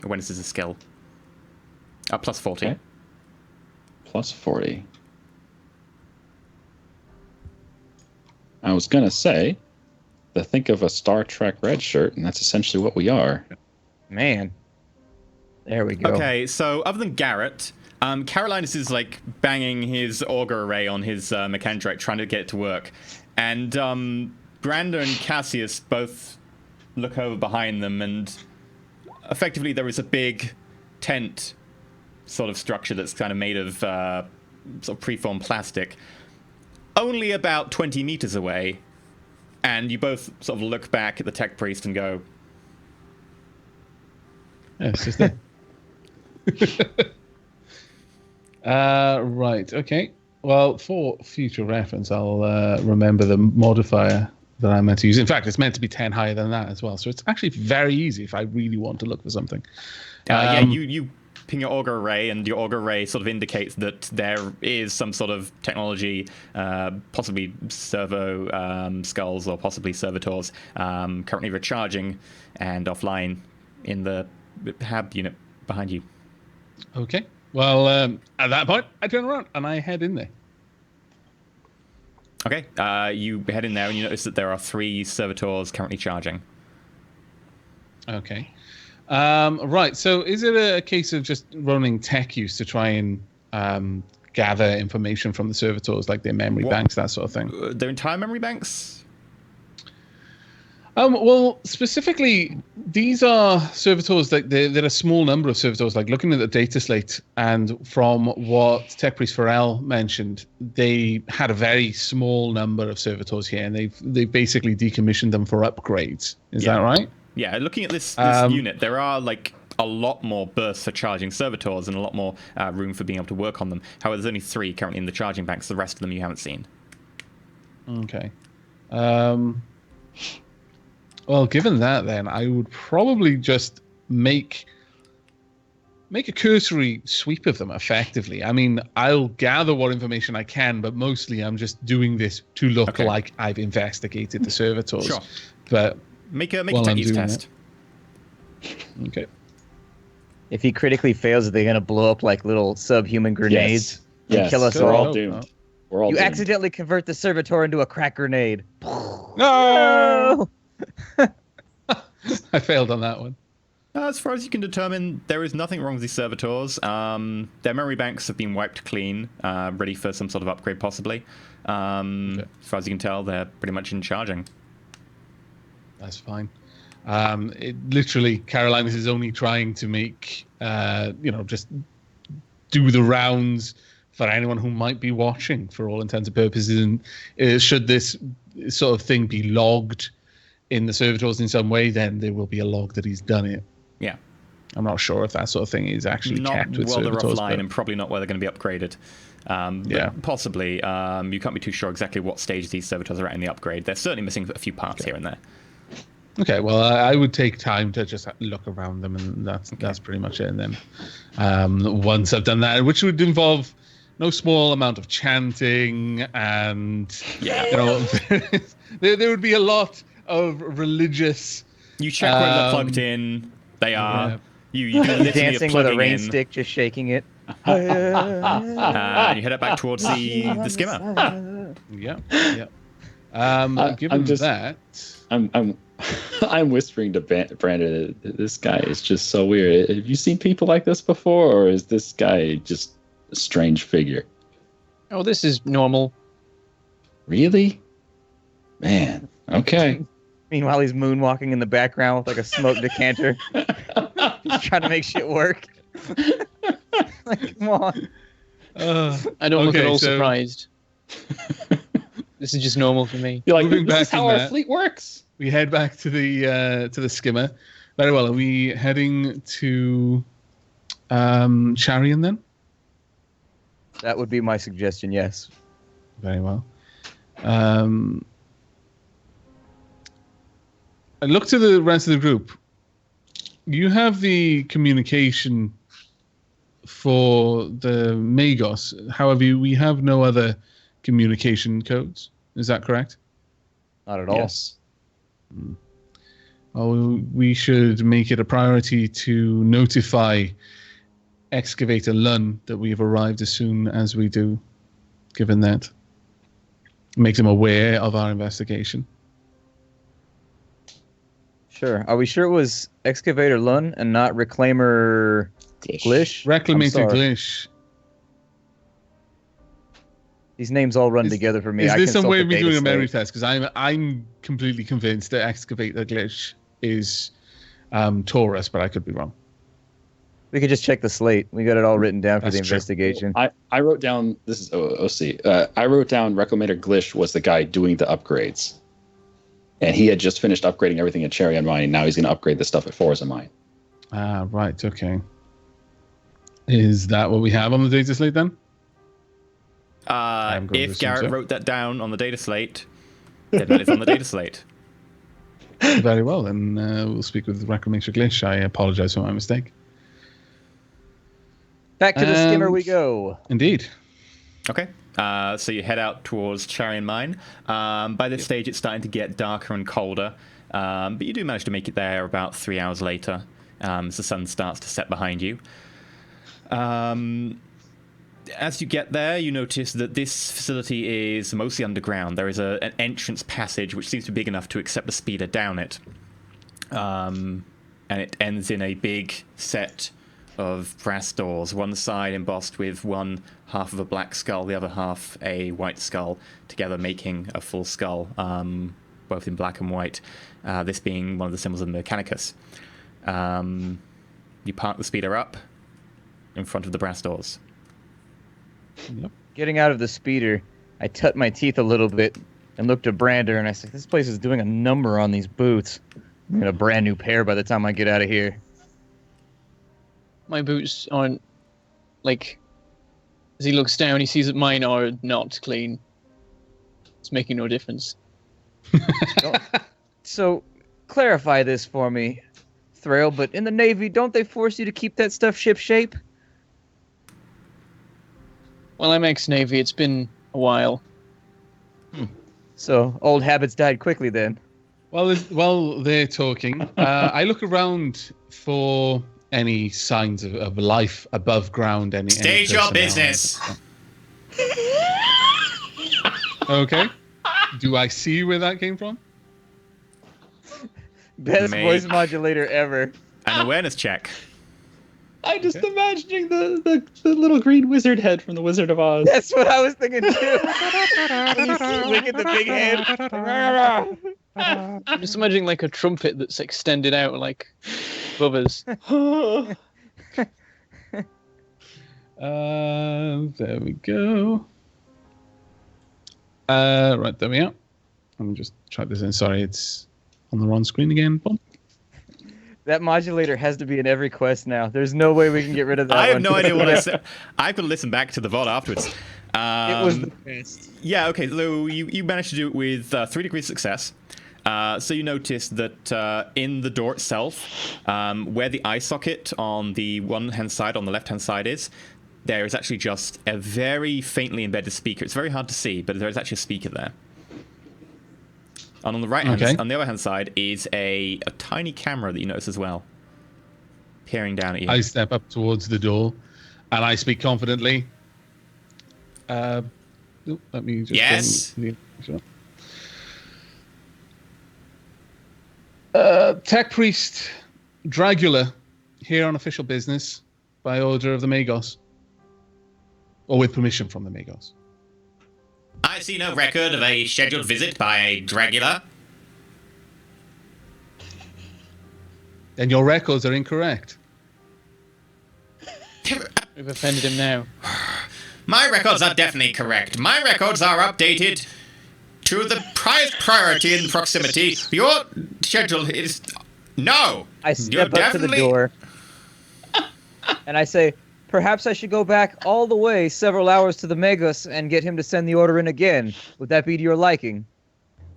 Awareness is a skill. Plus 40. Okay. Plus 40. I was going to say, think of a Star Trek red shirt, and that's essentially what we are. Man. There we go. Okay, so other than Garrett, Carolinus is like banging his auger array on his Mechanidrake, trying to get it to work. And Brando and Cassius both look over behind them, and effectively there is a big tent sort of structure that's kind of made of sort of preformed plastic, only about 20 meters away. And you both sort of look back at the tech priest and go, Yeah, it's just there. Right, okay. Well, for future reference, I'll remember the modifier that I meant to use. In fact, it's meant to be 10 higher than that as well. So it's actually very easy if I really want to look for something. yeah, you ping your auger array, and your auger array sort of indicates that there is some sort of technology, possibly servo skulls or possibly servitors, currently recharging and offline in the hab unit behind you. Okay. Well, at that point, I turn around and I head in there. Okay, you head in there and you notice that there are 3 servitors currently charging. Okay. Right, so is it a case of just running tech use to try and gather information from the servitors, like their memory banks, that sort of thing? Their entire memory banks? Well, specifically, these are servitors, like they're a small number of servitors. Like looking at the data slate, and from what Tech Priest Pharrell mentioned, they had a very small number of servitors here, and they've basically decommissioned them for upgrades. Is that right? Yeah, looking at this unit, there are like a lot more bursts for charging servitors and a lot more room for being able to work on them. However, there's only 3 currently in the charging banks. The rest of them you haven't seen. Okay. Well, given that, then I would probably just make a cursory sweep of them effectively. I mean, I'll gather what information I can, but mostly I'm just doing this to look like I've investigated the servitors. Sure. But make a tech use test. Okay. If he critically fails, are they going to blow up like little subhuman grenades and kill us We're all? all doomed. We're all You doomed. accidentally convert the servitor into a crack grenade. No! I failed on that one. As far as you can determine, there is nothing wrong with these servitors. Their memory banks have been wiped clean, ready for some sort of upgrade, possibly. As far as you can tell, they're pretty much in charging. That's fine. It literally, Carolinus is only trying to make, just do the rounds for anyone who might be watching, for all intents and purposes. And should this sort of thing be logged in the servitors in some way, then there will be a log that he's done it. Yeah. I'm not sure if that sort of thing is actually Not kept with while they're servitors. offline, and probably not where they're going to be upgraded. But possibly. You can't be too sure exactly what stage these servitors are at in the upgrade. They're certainly missing a few parts here and there. Okay, well, I would take time to just look around them, and that's pretty much it. And then once I've done that, which would involve no small amount of chanting, and there would be a lot of religious. You check whether they're plugged in. They are. Yeah. You do literally Dancing with a rain in, stick, just shaking it. and you head up back towards the skimmer. Yeah. Given I'm just- that, I'm whispering to Brandon, this guy is just so weird. Have you seen people like this before, or is this guy just strange figure. Oh, this is normal. Really? Man. Okay. Meanwhile, he's moonwalking in the background with like a smoke decanter. He's trying to make shit work. Like, come on. I don't look at all surprised. This is just normal for me. You're like, Moving this back is how in our that. fleet works. We head back to the skimmer. Very well. Are we heading to Charion then? That would be my suggestion, yes. Very well. I look to the rest of the group. You have the communication for the Magos. However, we have no other communication codes. Is that correct? Not at all. Yes. Well, we should make it a priority to notify Excavator Lun that we have arrived as soon as we do, given that. Make them aware of our investigation. Sure. Are we sure it was Excavator Lun and not Reclaimer Glish? Reclamator I'm sorry. Glish. These names all run together for me. Is I this some consult way the of me data doing a slate. memory test? Because I'm completely convinced that Excavator Glish is Taurus, but I could be wrong. We could just check the slate. We got it all written down for That's the true. investigation. I wrote down, this is OC. I wrote down Reclamator Glish was the guy doing the upgrades. And he had just finished upgrading everything at Cherry on Mine. Now he's going to upgrade the stuff at Forza Mine. Ah, right. Okay. Is that what we have on the data slate then? going to If assume Garrett so. wrote that down on the data slate, then that is on the data slate. Very well, then we'll speak with Reclamator Glish. I apologize for my mistake. Back to the skimmer we And- go. Indeed. Okay. So you head out towards Charion Mine. By this stage, it's starting to get darker and colder, but you do manage to make it there about 3 hours later as the sun starts to set behind you. As you get there, you notice that this facility is mostly underground. There is an entrance passage which seems to be big enough to accept a speeder down it. And it ends in a big set of brass doors, one side embossed with one half of a black skull, the other half a white skull, together making a full skull, both in black and white, this being one of the symbols of Mechanicus. You park the speeder up in front of the brass doors. Getting out of the speeder, I tut my teeth a little bit and looked at Brander, and I said, this place is doing a number on these boots. I'm get a brand new pair by the time I get out of here. My boots aren't, like, as he looks down, he sees that mine are not clean. It's making no difference. So, clarify this for me, Thrail, but in the Navy, don't they force you to keep that stuff ship-shape? Well, I'm ex-Navy. It's been a while. So, old habits died quickly then. While they're talking, I look around for any signs of life above ground. Any State your personnel. business. Okay. Do I see where that came from? Best Mate. voice modulator ever. An awareness check. I'm just imagining the little green wizard head from the Wizard of Oz. That's what I was thinking too. When you see Wicked the big head. I'm just imagining like a trumpet that's extended out like above us. There we go. Right, there we are. Let me just try this in. Sorry, it's on the wrong screen again. Boom. That modulator has to be in every quest now. There's no way we can get rid of that I have one. no idea what I said. I've got to listen back to the VOD afterwards. It was the best. Yeah, okay, so you managed to do it with 3 degrees success. So you notice that in the door itself, where the eye socket on the one-hand side, on the left-hand side is, there is actually just a very faintly embedded speaker. It's very hard to see, but there is actually a speaker there. And on the on the other hand side is a tiny camera that you notice as well, peering down at you. I step up towards the door, and I speak confidently. Let me just Yes? Tech Priest Dragula, here on official business by order of the Magos. or with permission from the Magos. I see no record of a scheduled visit by a Dragula. Then your records are incorrect. We've offended him now. My records are definitely correct. My records are updated to the highest priority in proximity. Your schedule is... No! I step up to the door, and I say, perhaps I should go back all the way several hours to the Magos and get him to send the order in again. Would that be to your liking?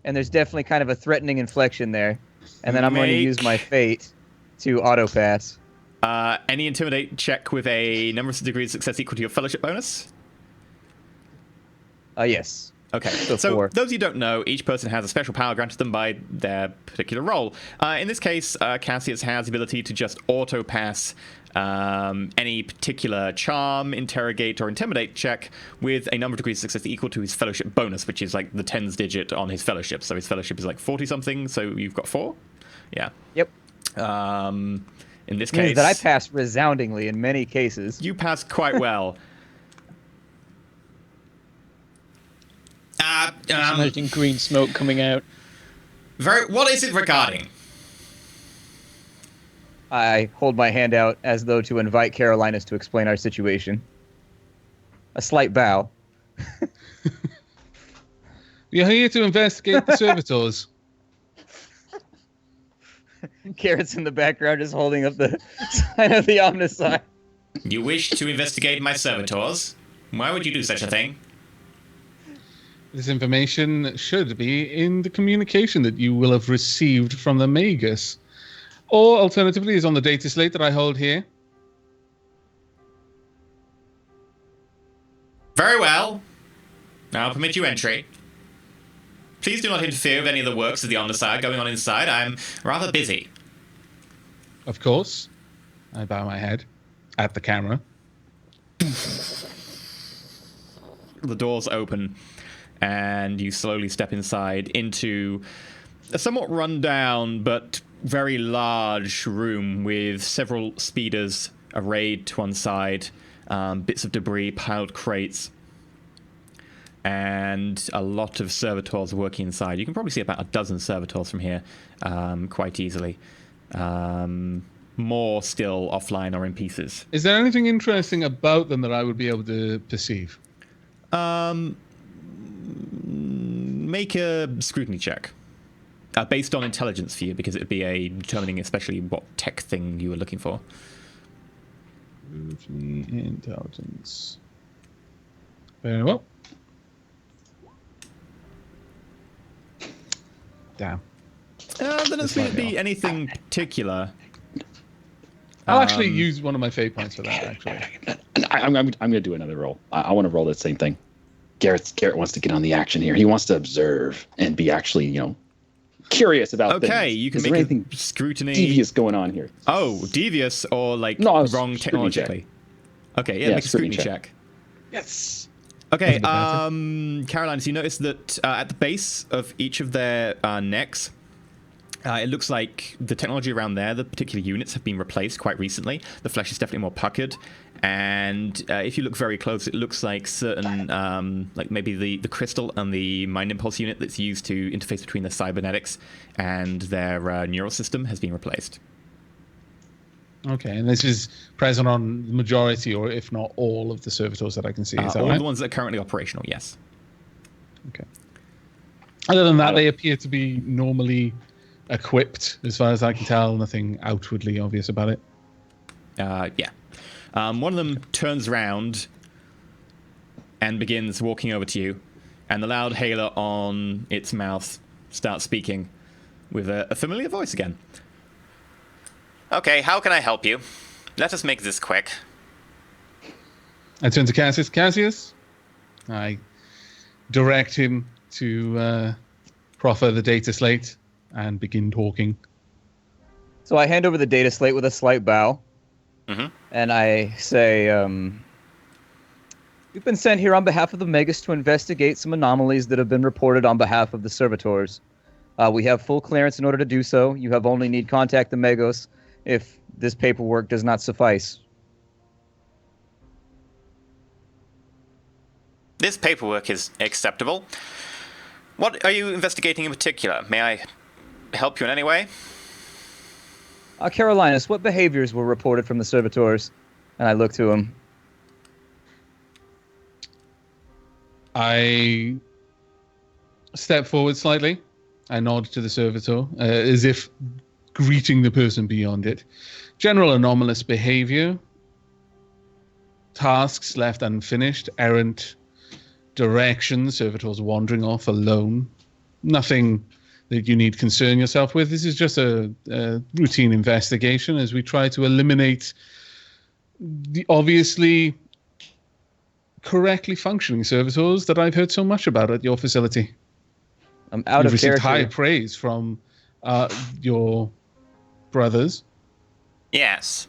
And there's definitely kind of a threatening inflection there. And then I'm going to use my fate to auto-pass. Any intimidate check with a number of degrees of success equal to your fellowship bonus? Yes. Okay, So so 4. those you don't know, each person has a special power granted them by their particular role. In this case, Cassius has the ability to just auto-pass any particular charm, interrogate, or intimidate check with a number of degrees of success equal to his fellowship bonus, which is like the tens digit on his fellowship. So his fellowship is like 40-something, so you've got 4? Yeah. Yep. In this Means case... that I passed resoundingly in many cases. You passed quite well. Imagining green smoke coming out. What is it regarding? I hold my hand out as though to invite Carolinus to explain our situation. A slight bow. You're here to investigate the servitors. Carrots in the background is holding up the sign of the Omnicide. You wish to investigate my servitors? Why would you do such a thing? This information should be in the communication that you will have received from the Magus. Or alternatively is on the data slate that I hold here. Very well. I'll permit you entry. Please do not interfere with any of the works of the Omnicide going on inside. I'm rather busy. Of course. I bow my head at the camera. The doors open, and you slowly step inside into a somewhat run-down but very large room with several speeders arrayed to one side, bits of debris, piled crates, and a lot of servitors working inside. You can probably see about a dozen servitors from here quite easily. More still offline or in pieces. Is there anything interesting about them that I would be able to perceive? Make a scrutiny check. Based on intelligence for you, because it would be a determining especially what tech thing you were looking for. Scrutiny, intelligence. Very well. Damn. There doesn't seem to be anything particular. I'll actually use one of my fate points for that, actually. I'm going to do another roll. I want to roll that same thing. Garrett wants to get on the action here. He wants to observe and be actually, curious about things. Okay, you can Is there make anything a scrutiny. devious going on here? Oh, devious or like No, wrong technologically? Okay, yeah, make a scrutiny check. Yes. Okay, Caroline, so you notice that at the base of each of their necks, it looks like the technology around there, the particular units have been replaced quite recently. The flesh is definitely more puckered. And if you look very close, it looks like certain, like maybe the crystal and the mind impulse unit that's used to interface between the cybernetics and their neural system has been replaced. Okay, and this is present on the majority, or if not all, of the servitors that I can see. Is that all right? the ones that are currently operational, yes. Okay. Other than that, they appear to be normally equipped, as far as I can tell. Nothing outwardly obvious about it. Yeah. One of them turns around and begins walking over to you, and the loud hailer on its mouth starts speaking with a familiar voice again. Okay, how can I help you? Let us make this quick. I turn to Cassius. Cassius, I direct him to proffer the data slate and begin talking. So I hand over the data slate with a slight bow. Mm-hmm. And I say, we've been sent here on behalf of the Magos to investigate some anomalies that have been reported on behalf of the servitors. We have full clearance in order to do so. You have only need contact the Magos if this paperwork does not suffice. This paperwork is acceptable. What are you investigating in particular? May I help you in any way? Carolinus, what behaviors were reported from the servitors? And I look to him. I step forward slightly. I nod to the servitor, as if greeting the person beyond it. General anomalous behavior. Tasks left unfinished. Errant directions. Servitors wandering off alone. Nothing that you need concern yourself with. This is just a routine investigation as we try to eliminate the obviously correctly functioning servitors that I've heard so much about at your facility. I'm out You've of received character. high praise from your brothers. Yes.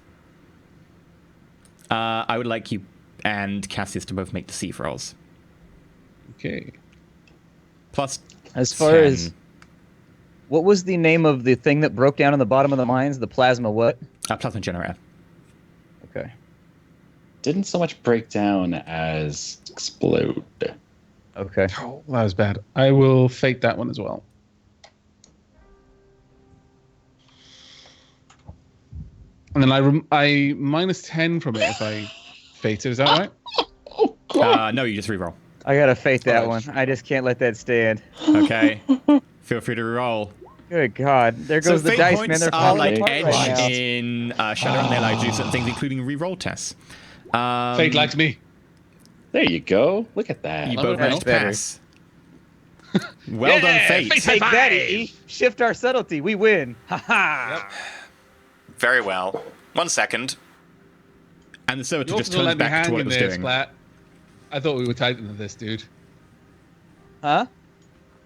I would like you and Cassius to both make the C rolls. Okay. Plus As far 10. as... What was the name of the thing that broke down in the bottom of the mines? The plasma what? Plasma generator. Okay. Didn't so much break down as explode. Okay. Oh, that was bad. I will fate that one as well. And then I minus 10 from it if I fate it. Is that right? Oh, God. No, you just reroll. I gotta fate that Oh, one. I just can't let that stand. Okay. Feel free to reroll. Good God. There goes the fate dice, man. points They're are falling like apart edge right now. in Shadow, and they allow you to do certain things, including reroll tests. Fate likes me. There you go. Look at that. You Oh, both that's managed to better. pass. Well done, Yeah, Fate. Fate. Take High that, five! EE. Shift our subtlety. We win. Ha ha. Very well. 1 second. And the servitor You just also turns let me back to hang what it in was there, doing. Splat. I thought we were tighter than this, dude. Huh?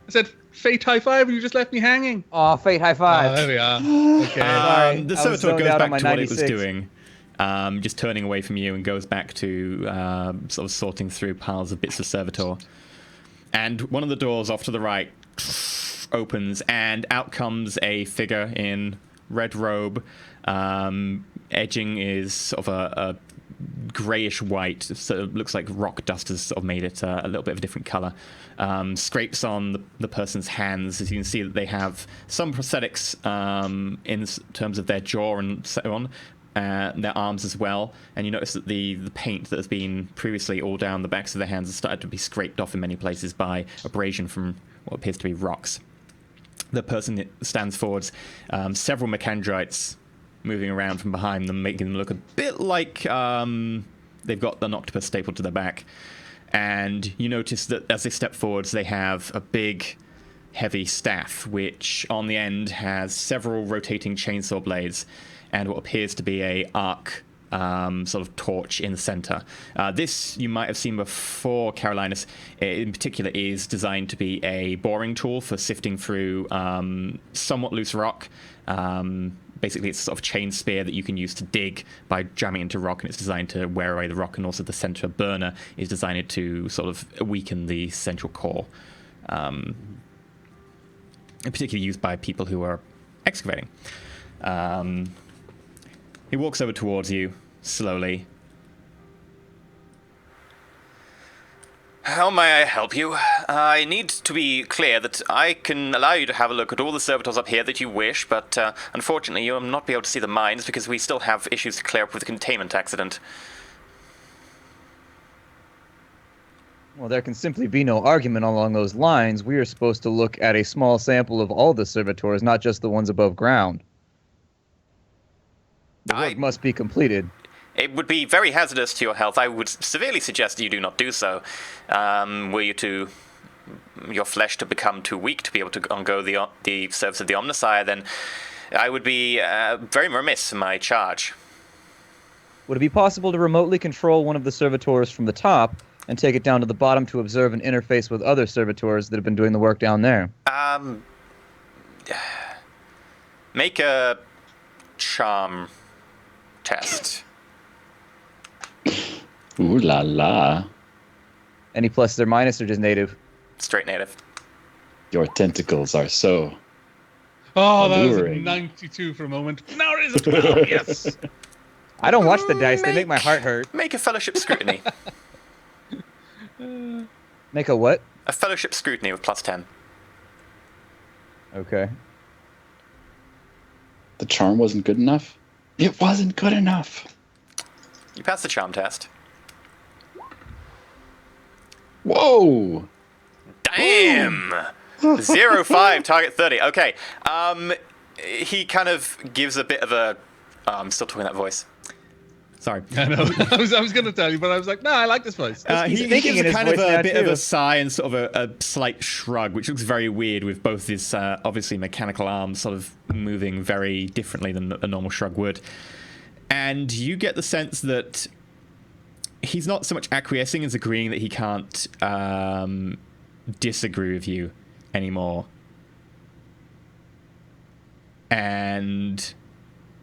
I said, Fate high five, and you just left me hanging. Oh, fate high Oh, five. there we are. Okay. Sorry, The I was servitor zoned goes out on back my to what it was 96. doing, just turning away from you, and goes back to sort of sorting through piles of bits of servitor. And one of the doors off to the right opens, and out comes a figure in red robe. Edging is sort of a greyish white, so it looks like rock dust has sort of made it a little bit of a different colour. Scrapes on the person's hands, as you can see that they have some prosthetics in terms of their jaw and so on, their arms as well. And you notice that the paint that has been previously all down the backs of their hands has started to be scraped off in many places by abrasion from what appears to be rocks. The person stands forwards, several Mechandrites moving around from behind them, making them look a bit like they've got an octopus stapled to their back. And you notice that as they step forwards, they have a big, heavy staff, which on the end has several rotating chainsaw blades and what appears to be a arc sort of torch in the center. This you might have seen before, Carolinus. In particular, is designed to be a boring tool for sifting through somewhat loose rock. Basically, it's a sort of chain spear that you can use to dig by jamming into rock, and it's designed to wear away the rock. And also, the center burner is designed to sort of weaken the central core. Particularly used by people who are excavating. He walks over towards you slowly. How may I help you? I need to be clear that I can allow you to have a look at all the servitors up here that you wish, but unfortunately you will not be able to see the mines because we still have issues to clear up with the containment accident. Well, there can simply be no argument along those lines. We are supposed to look at a small sample of all the servitors, not just the ones above ground. The work must be completed. It would be very hazardous to your health. I would severely suggest you do not do so. Were you to... your flesh to become too weak to be able to undergo the service of the Omnissiah, then I would be very remiss in my charge. Would it be possible to remotely control one of the servitors from the top and take it down to the bottom to observe and interface with other servitors that have been doing the work down there? Make a charm test. Ooh la la. Any pluses or minus or just native? Straight native. Your tentacles are so... Oh, that was a alluring. 92 for a moment. Now it is a 12, yes. I don't watch the dice. They make my heart hurt. Make a fellowship scrutiny. Make a what? A fellowship scrutiny with +10. Okay. The charm wasn't good enough? It wasn't good enough. You passed the charm test. Whoa! Damn! 0-5, target 30. Okay. He kind of gives a bit of a... Oh, I'm still talking that voice. Sorry. I know. I was going to tell you, but I was like, no, I like this voice. He thinking gives in a his kind of voice a now, bit of too. a sigh and sort of a slight shrug, which looks very weird with both his obviously mechanical arms sort of moving very differently than a normal shrug would. And you get the sense that he's not so much acquiescing as agreeing that he can't disagree with you anymore. And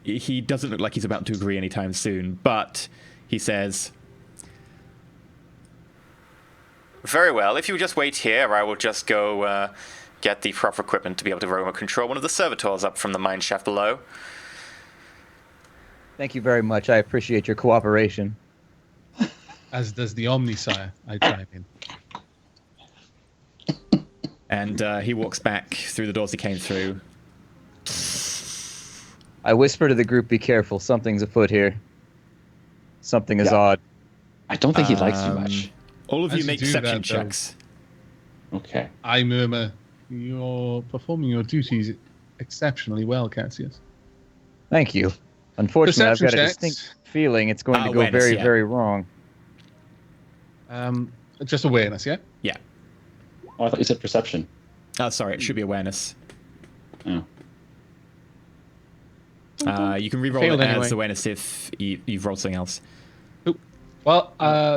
he doesn't look like he's about to agree anytime soon, but he says, Very well. If you just wait here, I will just go get the proper equipment to be able to remote control one of the servitors up from the mine shaft below. Thank you very much. I appreciate your cooperation. As does the Omnisire, I chime in. and he walks back through the doors he came through. I whisper to the group, be careful. Something's afoot here. Something is odd. I don't think he likes you much. All of you As you make do deception that, though. checks. Okay. I murmur, you're performing your duties exceptionally well, Cassius. Thank you. Unfortunately, I've got a Perception checks. distinct feeling it's going to go Awareness, very, yeah. very wrong. Just awareness, yeah? Yeah. Oh, I thought you said perception. Oh, sorry, it should be awareness. Oh. You can re-roll Failed it as anyway. awareness if you've rolled something else. Well,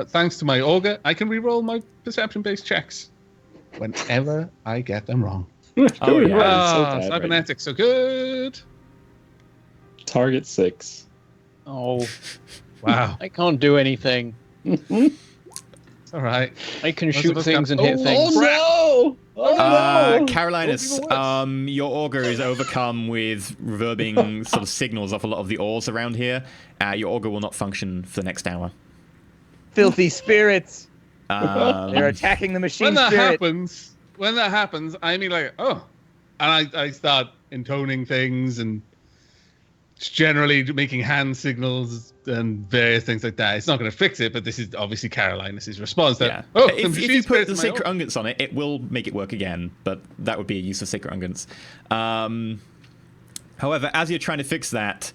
thanks to my Augur, I can re-roll my perception-based checks whenever I get them wrong. Oh, yeah. Ah, bad right cybernetics, so good. Target 6. Oh, Wow, I can't do anything. it's all right. I can Most shoot of us things got- and hit Oh, things. no! Oh, no! Carolinus, What even your auger is overcome with reverbing sort of signals off a lot of the ores around here. Your auger will not function for the next hour. Filthy spirits! They're Um, attacking the machine When that spirit. happens, I mean like, oh, and I start intoning things and just generally making hand signals and various things like that. It's not going to fix it, but this is obviously Carolinus' response. That, yeah. oh, the if machine you put spirit's the in my sacred order. unguents on it, it will make it work again, but that would be a use of sacred unguents. However, as you're trying to fix that,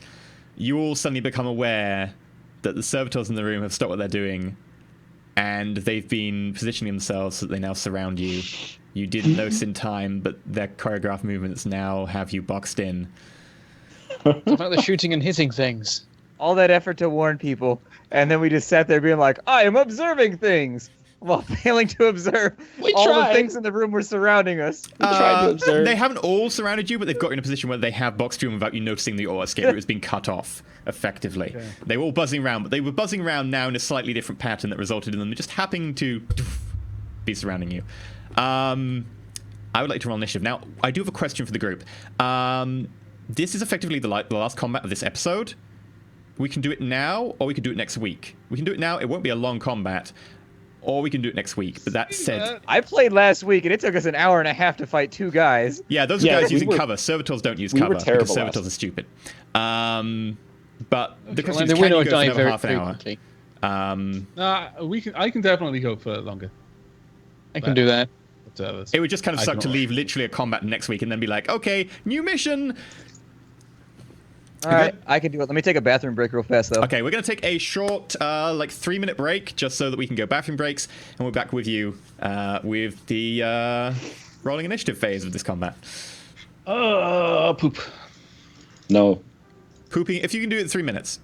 you all suddenly become aware that the servitors in the room have stopped what they're doing, and they've been positioning themselves so that they now surround you. You didn't notice in time, but their choreographed movements now have you boxed in. What about the shooting and hitting things? All that effort to warn people, and then we just sat there being like, I am observing things, while failing to observe We all tried. the things in the room were surrounding us. We tried to observe. They haven't all surrounded you, but they've got you in a position where they have boxed you in without you noticing the auto escape route has been cut off, effectively. Okay. They were all buzzing around, but they were buzzing around now in a slightly different pattern that resulted in them just happening to be surrounding you. I would like to roll initiative. Now, I do have a question for the group. This is effectively the last combat of this episode. We can do it now, or we can do it next week. We can do it now. It won't be a long combat. Or we can do it next week. But that said, I played last week, and it took us an hour and a half to fight two guys. yeah, those are Yeah, guys we using were- cover. Servitors don't use we were cover terrible because servitors last- are stupid. But the Well, question is, the can winner you go for die another very half an hour? frequently. I can definitely go for longer. I can do that. But, It would just kind of I suck can to always- leave literally a combat next week and then be like, okay, new mission. All right, I can do it. Let me take a bathroom break real fast, though. Okay, we're going to take a short, 3-minute break just so that we can go bathroom breaks, and we're back with you with the rolling initiative phase of this combat. Poop. No. Pooping, if you can do it in 3 minutes.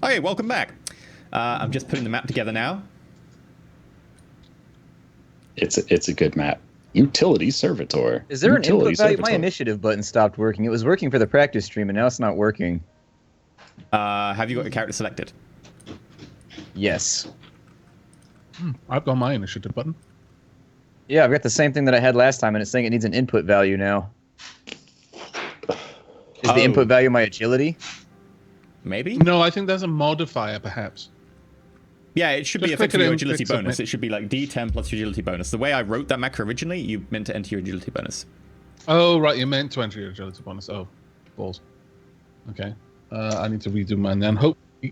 Okay, welcome back. I'm just putting the map together now. It's a good map. Utility Servitor. Is there an Utility input value? Servitor. My initiative button stopped working. It was working for the practice stream, and now it's not working. Have you got your character selected? Yes. I've got my initiative button. Yeah, I've got the same thing that I had last time, and it's saying it needs an input value now. Is the input value my agility? Maybe? No, I think there's a modifier, perhaps. Yeah, it should Just be click effectively it your in, agility click bonus. submit. It should be like D10 plus your agility bonus. The way I wrote that macro originally, you meant to enter your agility bonus. Oh, right, you meant to enter your agility bonus. Oh, balls. Okay. I need to redo mine then.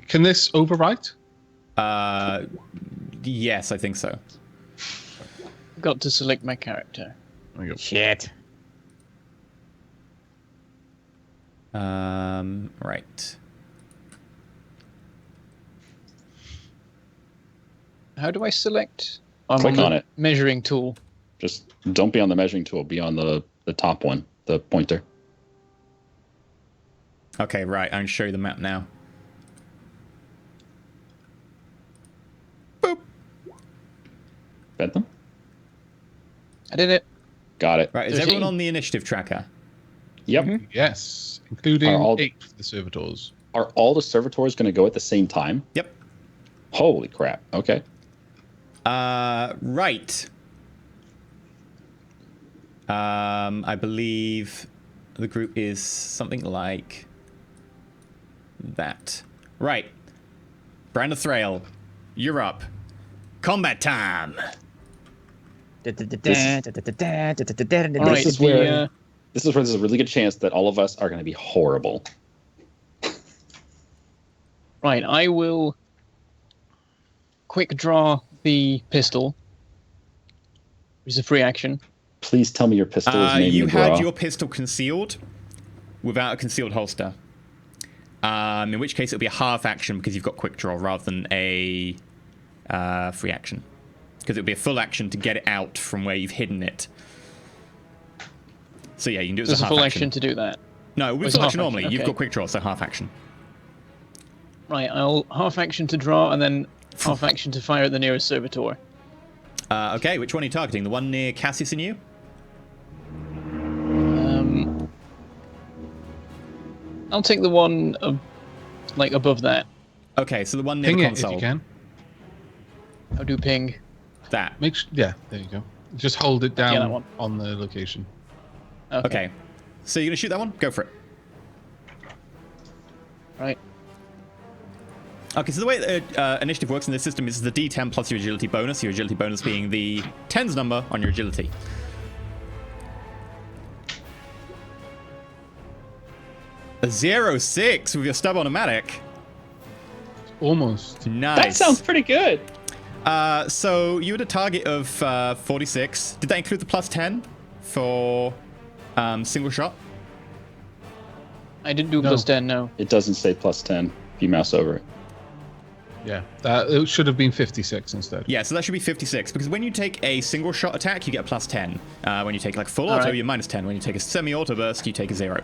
Can this overwrite? Yes, I think so. Got to select my character. There we go. Shit. Right. How do I select? I'm Click the on it. Measuring tool. Just don't be on the measuring tool. Be on the top one, the pointer. Okay, right. I'm going to show you the map now. Boop. Bentham? I did it. Got it. Right, is 13. everyone on the initiative tracker? Yep. Yes, including Are all- 8 for the servitors. Are all the servitors going to go at the same time? Yep. Holy crap. Okay. Right. I believe the group is something like that. Right. Brandon Thrail, you're up. Combat time. This is where there's a really good chance that all of us are going to be horrible. Right, I will quick draw the pistol, which is a free action. Please tell me your pistol is named You McGraw. had your pistol concealed without a concealed holster. In which case it'll be a half action because you've got quick draw rather than a free action. Because it'll be a full action to get it out from where you've hidden it. So yeah, you can do it So as it's a a half full action. action to do that. No, it would be It's a full half action normally. action, You've okay. got quick draw, so half action. Right, I'll half action to draw and then half action to fire at the nearest servitor. Okay, which one are you targeting? The one near Cassius and you? I'll take the one like above that. Okay, so the one near Ping the it console. if you can. I'll do ping. That. Yeah, there you go. Just hold it down that one. on the location. Okay. So you're going to shoot that one? Go for it. Right. Okay, so the way that initiative works in this system is the D10 plus your agility bonus being the tens number on your agility. A 0-6 with your stub automatic. Almost. Nice. That sounds pretty good. So you had a target of 46. Did that include the plus 10 for single shot? I didn't do No. plus 10, no. It doesn't say plus 10 if you mouse over it. Yeah, it should have been 56 instead. Yeah, so that should be 56, because when you take a single shot attack, you get a plus 10. When you take like full All auto, right. you're minus 10. When you take a semi-auto burst, you take a 0.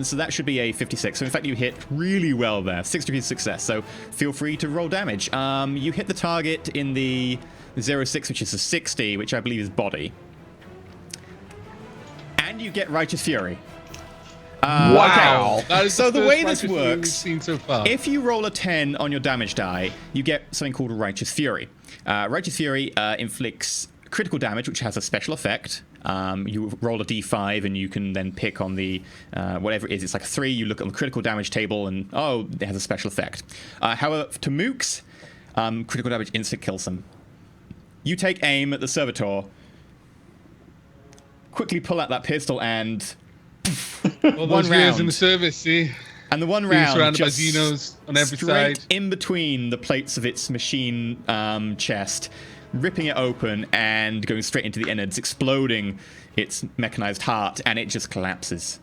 So that should be a 56. So in fact, you hit really well there. 6 degrees of success, so feel free to roll damage. You hit the target in the 0-6, which is a 60, which I believe is body. And you get Righteous Fury. Wow. Okay. That is So the first way this Righteous Fury we've works, seen so far. if you roll a 10 on your damage die, you get something called Righteous Fury. Righteous Fury inflicts critical damage, which has a special effect. You roll a d5 and you can then pick on the whatever it is. It's like a 3. You look on the critical damage table and, oh, it has a special effect. However, to mooks, critical damage instant kills them. You take aim at the servitor, quickly pull out that pistol and... All those one years round. in the service, see? And the one Being round surrounded by just Xenos on every straight side. in between the plates of its machine chest, ripping it open and going straight into the innards, exploding its mechanized heart, and it just collapses.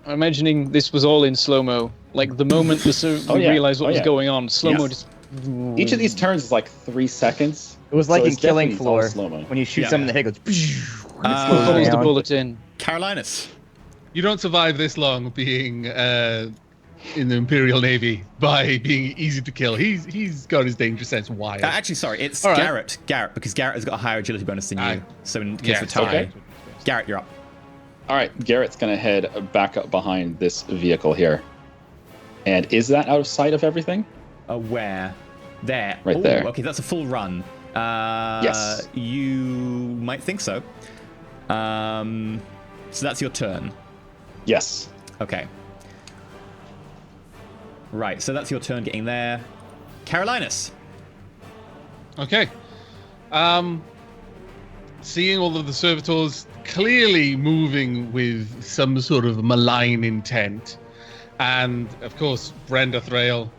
I'm imagining this was all in slow-mo. Like, the moment we yeah. realized what Oh, was yeah. going on, slow-mo Yes. just... Each of these turns is like 3 seconds. It was like So in it's Killing definitely all Floor slow-mo. when you shoot Yeah. something in the head, it goes. And it Uh, slows follows the down. bullet in. Carolinus. You don't survive this long being in the Imperial Navy by being easy to kill. He's got his danger sense wired. Actually, sorry, it's All right. Garrett, because Garrett has got a higher agility bonus than you. Aye. So in case Yes, of a tie, okay. Garrett, you're up. All right, Garrett's going to head back up behind this vehicle here. And is that out of sight of everything? Where? There. Right Ooh, there. Okay, that's a full run. Yes. You might think so. So that's your turn. Yes. Okay. Right, so that's your turn getting there. Carolinus. Okay. Seeing all of the servitors clearly moving with some sort of malign intent, and of course Branda Thrail,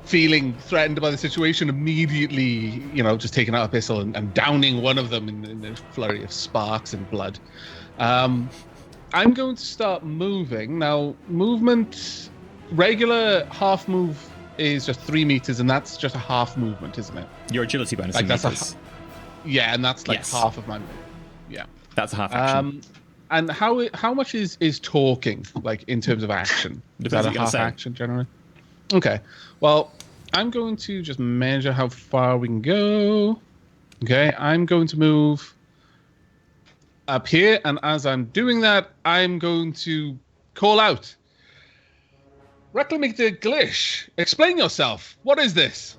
feeling threatened by the situation, immediately, just taking out a pistol and downing one of them in a flurry of sparks and blood. I'm going to start moving now. Movement, regular half move is just 3 meters, and that's just a half movement, isn't it? Your agility bonus Like in that's meters. Yeah, and that's like Yes. half of my move. Yeah. That's a half action. And how much is talking, like, in terms of action? Is Depends that what a you're gonna half say. action generally? Okay. Well, I'm going to just measure how far we can go. Okay, I'm going to move up here, and as I'm doing that, I'm going to call out. Reclamite Glish, explain yourself. What is this?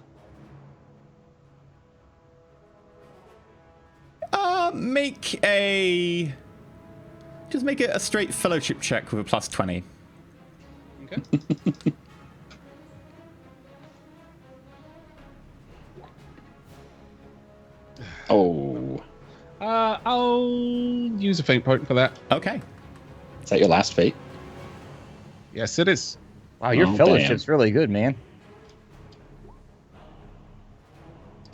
Make a straight fellowship check with a plus 20. Okay. Oh. I'll use a fate point for that. Okay. Is that your last fate? Yes, it is. Wow, your Oh, fellowship's really good, man.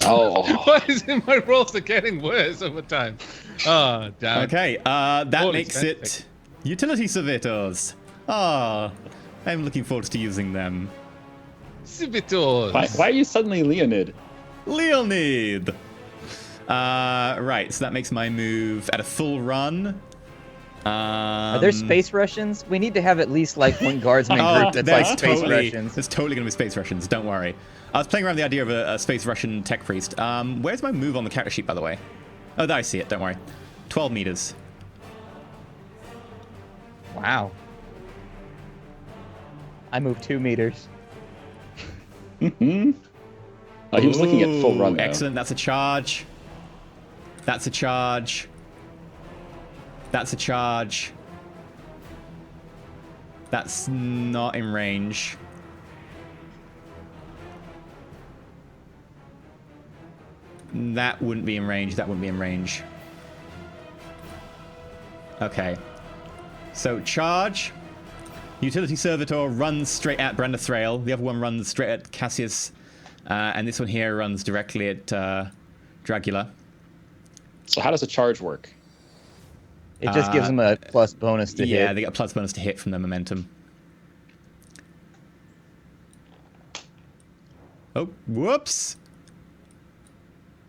Oh. Why is it my rolls are getting worse over time? Oh, damn. Okay, that Holy makes spank. it utility servitors. Ah, I'm looking forward to using them. Servitors. Why are you suddenly Leonid? Leonid. Right, so that makes my move at a full run. Are there space Russians? We need to have at least like one guardsman group that's like space Russians. There's totally going to be space Russians, don't worry. I was playing around with the idea of a space Russian tech priest. Where's my move on the character sheet, by the way? Oh, there I see it, don't worry. 12 meters. Wow. I moved 2 meters. Mm-hmm. Oh, he was looking at full run, though. Excellent, that's a charge. That's a charge. That's a charge. That's not in range. That wouldn't be in range. That wouldn't be in range. Okay. So charge. Utility servitor runs straight at Brenda Thrail. The other one runs straight at Cassius. And this one here runs directly at Dragula. So how does a charge work? It just gives them a plus bonus to hit. Yeah, they get a plus bonus to hit from their momentum. Oh, whoops.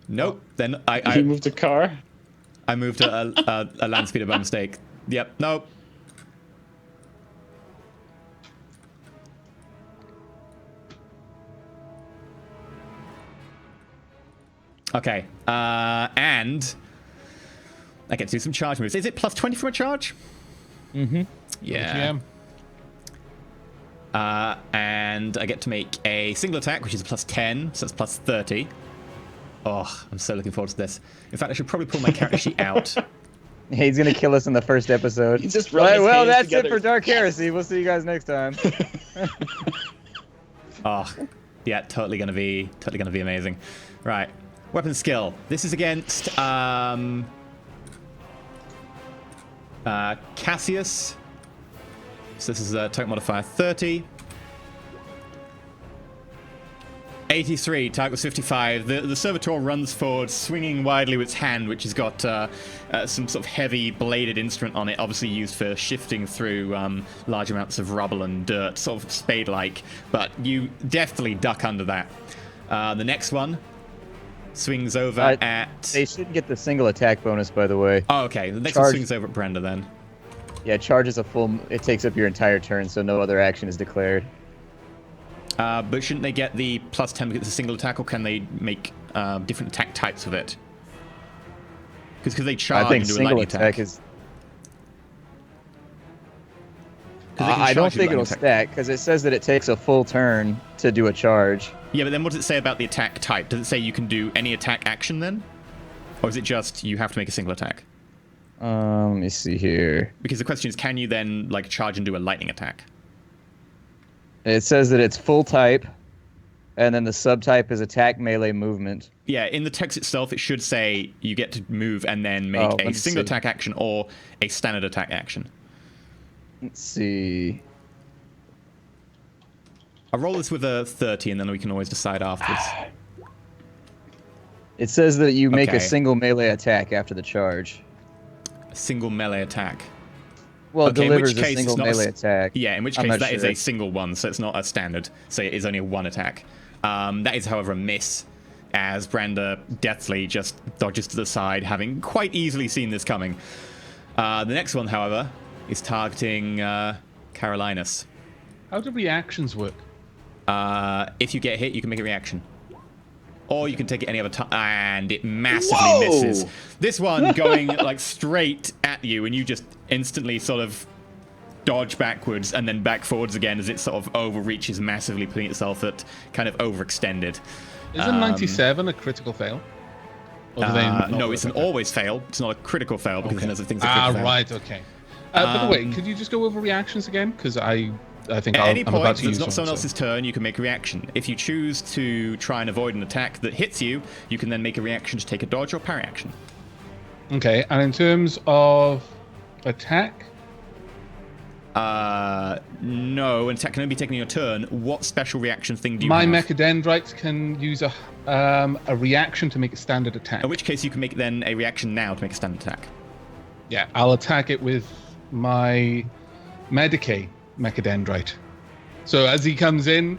Nope. Then You I moved a car? I moved a land speeder by mistake. Yep. Nope. Okay. And I get to do some charge moves. Is it plus 20 from a charge? Mm-hmm. Yeah. And I get to make a single attack, which is a plus 10, so it's plus 30. Oh, I'm so looking forward to this. In fact, I should probably pull my character sheet out. He's gonna kill us in the first episode. He just Right, rubbed his well, hands that's together. it for Dark Heresy. We'll see you guys next time. Oh, yeah, totally gonna be amazing. Right, weapon skill. This is against Cassius. So this is a total modifier 30. 83, target was 55. The servitor runs forward, swinging widely with its hand, which has got some sort of heavy bladed instrument on it, obviously used for shifting through large amounts of rubble and dirt, sort of spade-like. But you definitely duck under that. The next one swings over at... They should get the single attack bonus, by the way. Oh, okay. The next one Charge. swings over at Brenda then. Yeah, charge is a full. It takes up your entire turn, so no other action is declared. But shouldn't they get the plus 10 because it's a single attack, or can they make different attack types with it? Because they charge I think and do a single lightning attack is. I don't think it'll stack because it says that it takes a full turn to do a charge. Yeah, but then what does it say about the attack type? Does it say you can do any attack action then? Or is it just you have to make a single attack? Let me see here. Because the question is, can you then like charge and do a lightning attack? It says that it's full type, and then the subtype is attack, melee, movement. Yeah, in the text itself, it should say you get to move and then make a single attack action or a standard attack action. Let's see. I'll roll this with a 30, and then we can always decide afterwards. It says that you make Okay. a single melee attack after the charge. A single melee attack. Well, Okay, it in which delivers a case single it's not melee attack. Yeah, in which I'm case not that is sure. a single one, so it's not a standard. So it is only a one attack. That is, however, a miss, as Brander deathly just dodges to the side, having quite easily seen this coming. The next one, however, is targeting Carolinus. How do reactions work? If you get hit, you can make a reaction. Or you can take it any other time, and it massively Whoa! misses. This one going like straight at you, and you just instantly sort of dodge backwards and then back forwards again as it sort of overreaches massively, putting itself at kind of overextended. Isn't 97 a critical fail? Or do they not No, work it's an like that? always fail. It's not a critical fail because then there's things that Ah, critical fail. right, okay. By the way, could you just go over reactions again? Because I think At any I'm about point, to if use it's not one, someone so- else's turn, you can make a reaction. If you choose to try and avoid an attack that hits you, you can then make a reaction to take a dodge or parry action. Okay, and in terms of attack, No, an attack can only be taken in your turn. What special reaction thing do you my have? mechadendrites can use a reaction to make a standard attack. In which case, you can make then a reaction now to make a standard attack. Yeah, I'll attack it with my Medicae mechadendrite. So as he comes in,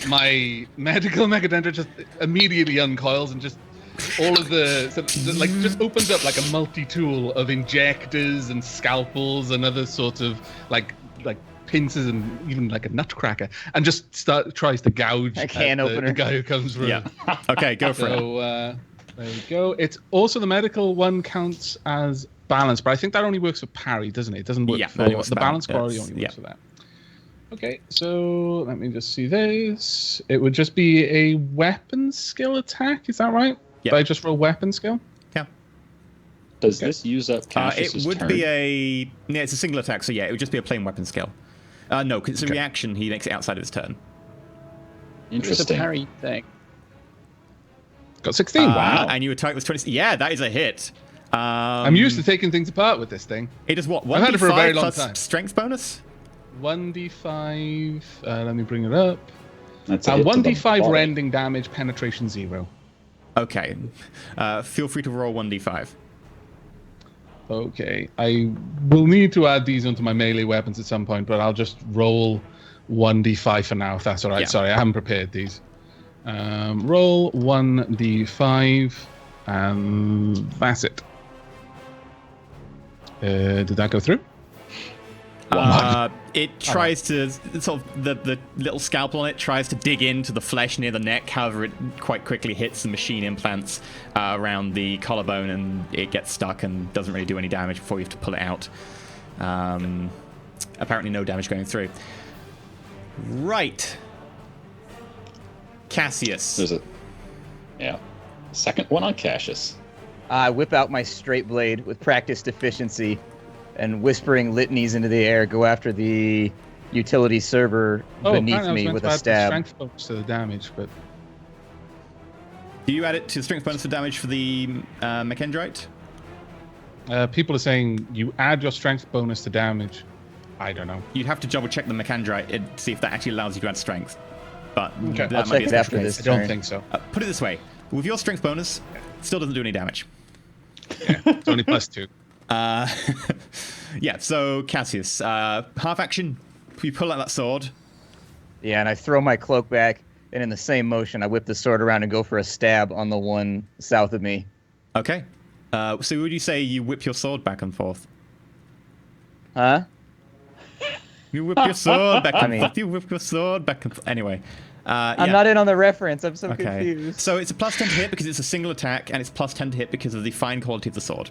my medical mechadendrite just immediately uncoils and just all of the like just opens up like a multi-tool of injectors and scalpels and other sorts of like pincers and even like a nutcracker, and just tries to gouge A can at opener. the guy who comes through. Yeah. Okay, go for it. So there we go. It's also the medical one counts as balance, but I think that only works for parry, doesn't it? It doesn't work Yeah, for only works the for balance balance, quality. Only yeah. works for that. Okay, so let me just see this. It would just be a weapon skill attack. Is that right? Yeah. Did I just roll weapon skill? Yeah. Does this use up Cassius's It would turn? be yeah, it's a single attack, so yeah, it would just be a plain weapon skill. No, because it's a reaction, he makes it outside of his turn. There's a Interesting. parry thing. Got 16. Wow. And you attack with 20. Yeah, that is a hit. I'm used to taking things apart with this thing. It does what? I've had it for a 1d5 very long plus time. strength bonus? 1d5. Let me bring it up. That's a hit to the 1d5 body. rending damage, penetration 0. Okay. Feel free to roll 1d5. Okay, I will need to add these onto my melee weapons at some point, but I'll just roll 1d5 for now, if that's all right. Yeah. Sorry, I haven't prepared these. Roll 1d5, and that's it. Did that go through? It tries to sort of the little scalpel on it tries to dig into the flesh near the neck. However, it quite quickly hits the machine implants around the collarbone, and it gets stuck and doesn't really do any damage before you have to pull it out. Apparently, no damage going through. Right, Cassius. There's a second one on Cassius. I whip out my straight blade with practiced efficiency and whispering litanies into the air, go after the utility server beneath apparently I was me meant with to a add the stab. strength bonus to the damage, but Do you add it to strength bonus for damage for the Mechendrite? people are saying you add your strength bonus to damage. I don't know. You'd have to double check the Mechendrite and see if that actually allows you to add strength. But Okay. that I'll might be check a it after special this. case. I don't turn. think so. Put it this way: with your strength bonus, it still doesn't do any damage. It's only +2. Yeah. So Cassius, half action, you pull out that sword. Yeah, and I throw my cloak back, and in the same motion, I whip the sword around and go for a stab on the one south of me. Okay. So would you say you whip your sword back and forth? Huh? You whip your sword back and I mean- forth. You whip your sword back and forth. Anyway. I'm Yeah. not in on the reference. I'm so Okay. confused. So it's a +10 to hit because it's a single attack, and it's +10 to hit because of the fine quality of the sword.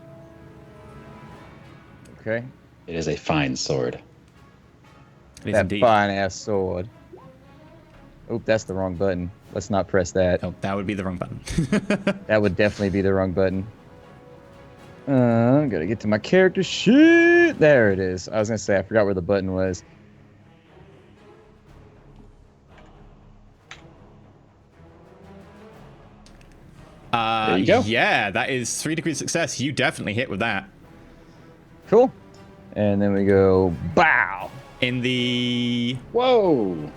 Okay. It is a fine sword. It is That indeed. fine ass sword. Oop, that's the wrong button. Let's not press that. Oh, that would be the wrong button. That would definitely be the wrong button. Gotta get to my character sheet. There it is. I was gonna say I forgot where the button was. There you go. Yeah, that is 3 degrees success. You definitely hit with that. Cool. And then we go bow. In the... Whoa.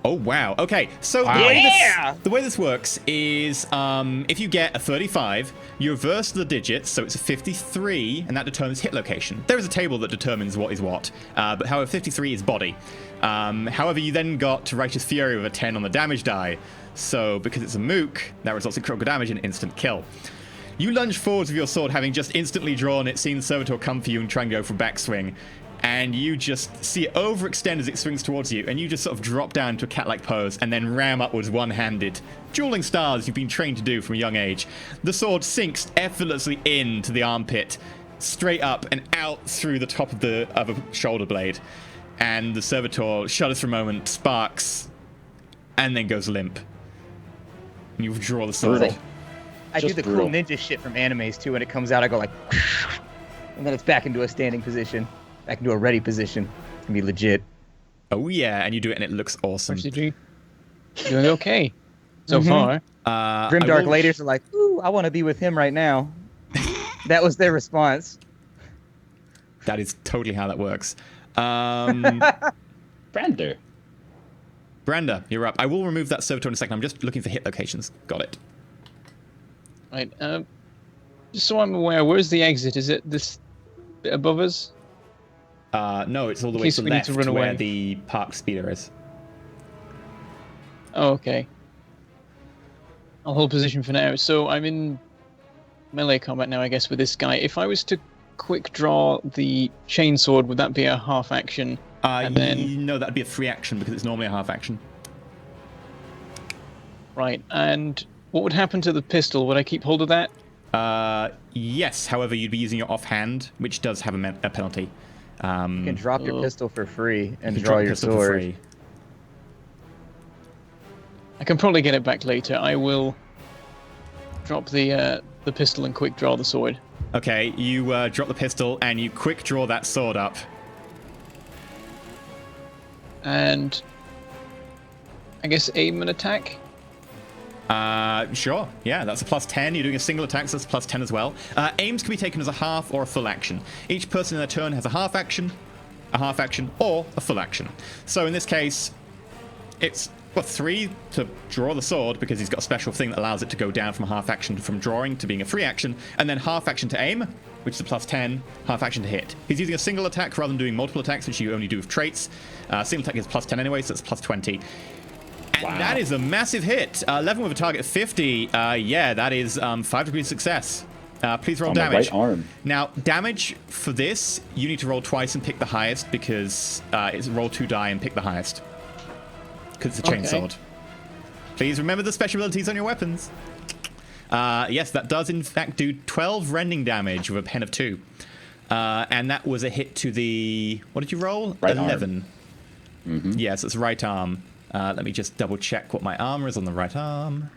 Oh, wow. Okay, so Yeah! the way this works is if you get a 35, you reverse the digits, so it's a 53, and that determines hit location. There is a table that determines what is what, but however, 53 is body. However, you then got Righteous Fury with a 10 on the damage die, so because it's a mook, that results in critical damage and instant kill. You lunge forwards with your sword, having just instantly drawn it, seen the Servitor come for you and try and go for a backswing. And you just see it overextend as it swings towards you, and you just sort of drop down to a cat-like pose and then ram upwards one-handed. Dueling stars you've been trained to do from a young age. The sword sinks effortlessly into the armpit, straight up and out through the top of a shoulder blade. And the Servitor shudders for a moment, sparks, and then goes limp. And you withdraw the sword. Brutal. I do Just the brutal. cool ninja shit from animes too. When it comes out, I go like, and then it's back into a standing position, back into a ready position. It's gonna be legit. Oh yeah, and you do it and it looks awesome. RCG. Doing okay so Mhm. far. I Grimdark will- ladies are like, ooh, I want to be with him right now. That was their response. That is totally how that works. Brander. Branda, you're up. I will remove that Servitor in a second. I'm just looking for hit locations. Got it. Right. Just so I'm aware, where's the exit? Is it this bit above us? No, it's all the In way case to the we need left to run where away. the park speeder is. Oh, okay. I'll hold position for now. So I'm in melee combat now, I guess, with this guy. If I was to quick draw the chainsword, would that be a half action? And then No, that'd be a free action because it's normally a half action. right. And what would happen to the pistol? Would I keep hold of that? Yes, however, you'd be using your offhand, which does have a penalty. You can drop your Oh. pistol for free and you can draw drop your pistol for sword. free. I can probably get it back later. I will drop the pistol and quick draw the sword. Okay, you drop the pistol and you quick draw that sword up. And I guess aim and attack. Sure. Yeah, that's a +10. You're doing a single attack, so that's +10 as well. Aims can be taken as a half or a full action. Each person in their turn has a half action, or a full action. So in this case, it's 3 to draw the sword because he's got a special thing that allows it to go down from a half action from drawing to being a free action, and then half action to aim, which is a +10, half action to hit. He's using a single attack rather than doing multiple attacks, which you only do with traits. Single attack is +10 anyway, so it's +20. And Wow. that is a massive hit. 11 with a target of 50. Yeah, that is 5 degrees success. Please roll On the damage. right arm. Now, damage for this, you need to roll twice and pick the highest because it's roll 2 die and pick the highest. Because it's a Okay. chainsword. Please remember the special abilities on your weapons. Yes, that does in fact do 12 rending damage with a pen of 2. And that was a hit to the... What did you roll? Right arm. 11. Mm-hmm. Yes, it's right arm. Let me just double check what my armor is on the right arm.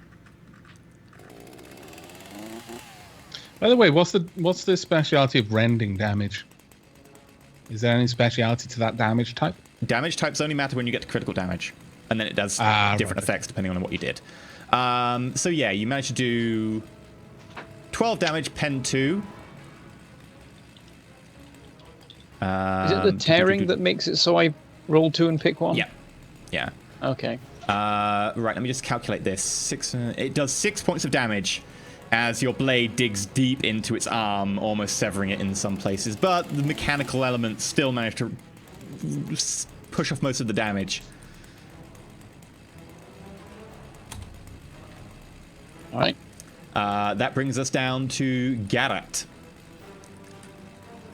By the way, what's the speciality of rending damage? Is there any speciality to that damage type? Damage types only matter when you get to critical damage. And then it does different right. effects depending on what you did. So yeah, you managed to do 12 damage, pen 2. Is it the tearing that makes it so I roll 2 and pick 1? Yeah. Yeah. Okay. Right, let me just calculate this. It does 6 points of damage as your blade digs deep into its arm, almost severing it in some places. But the mechanical elements still manage to push off most of the damage. All right. That brings us down to Garrett.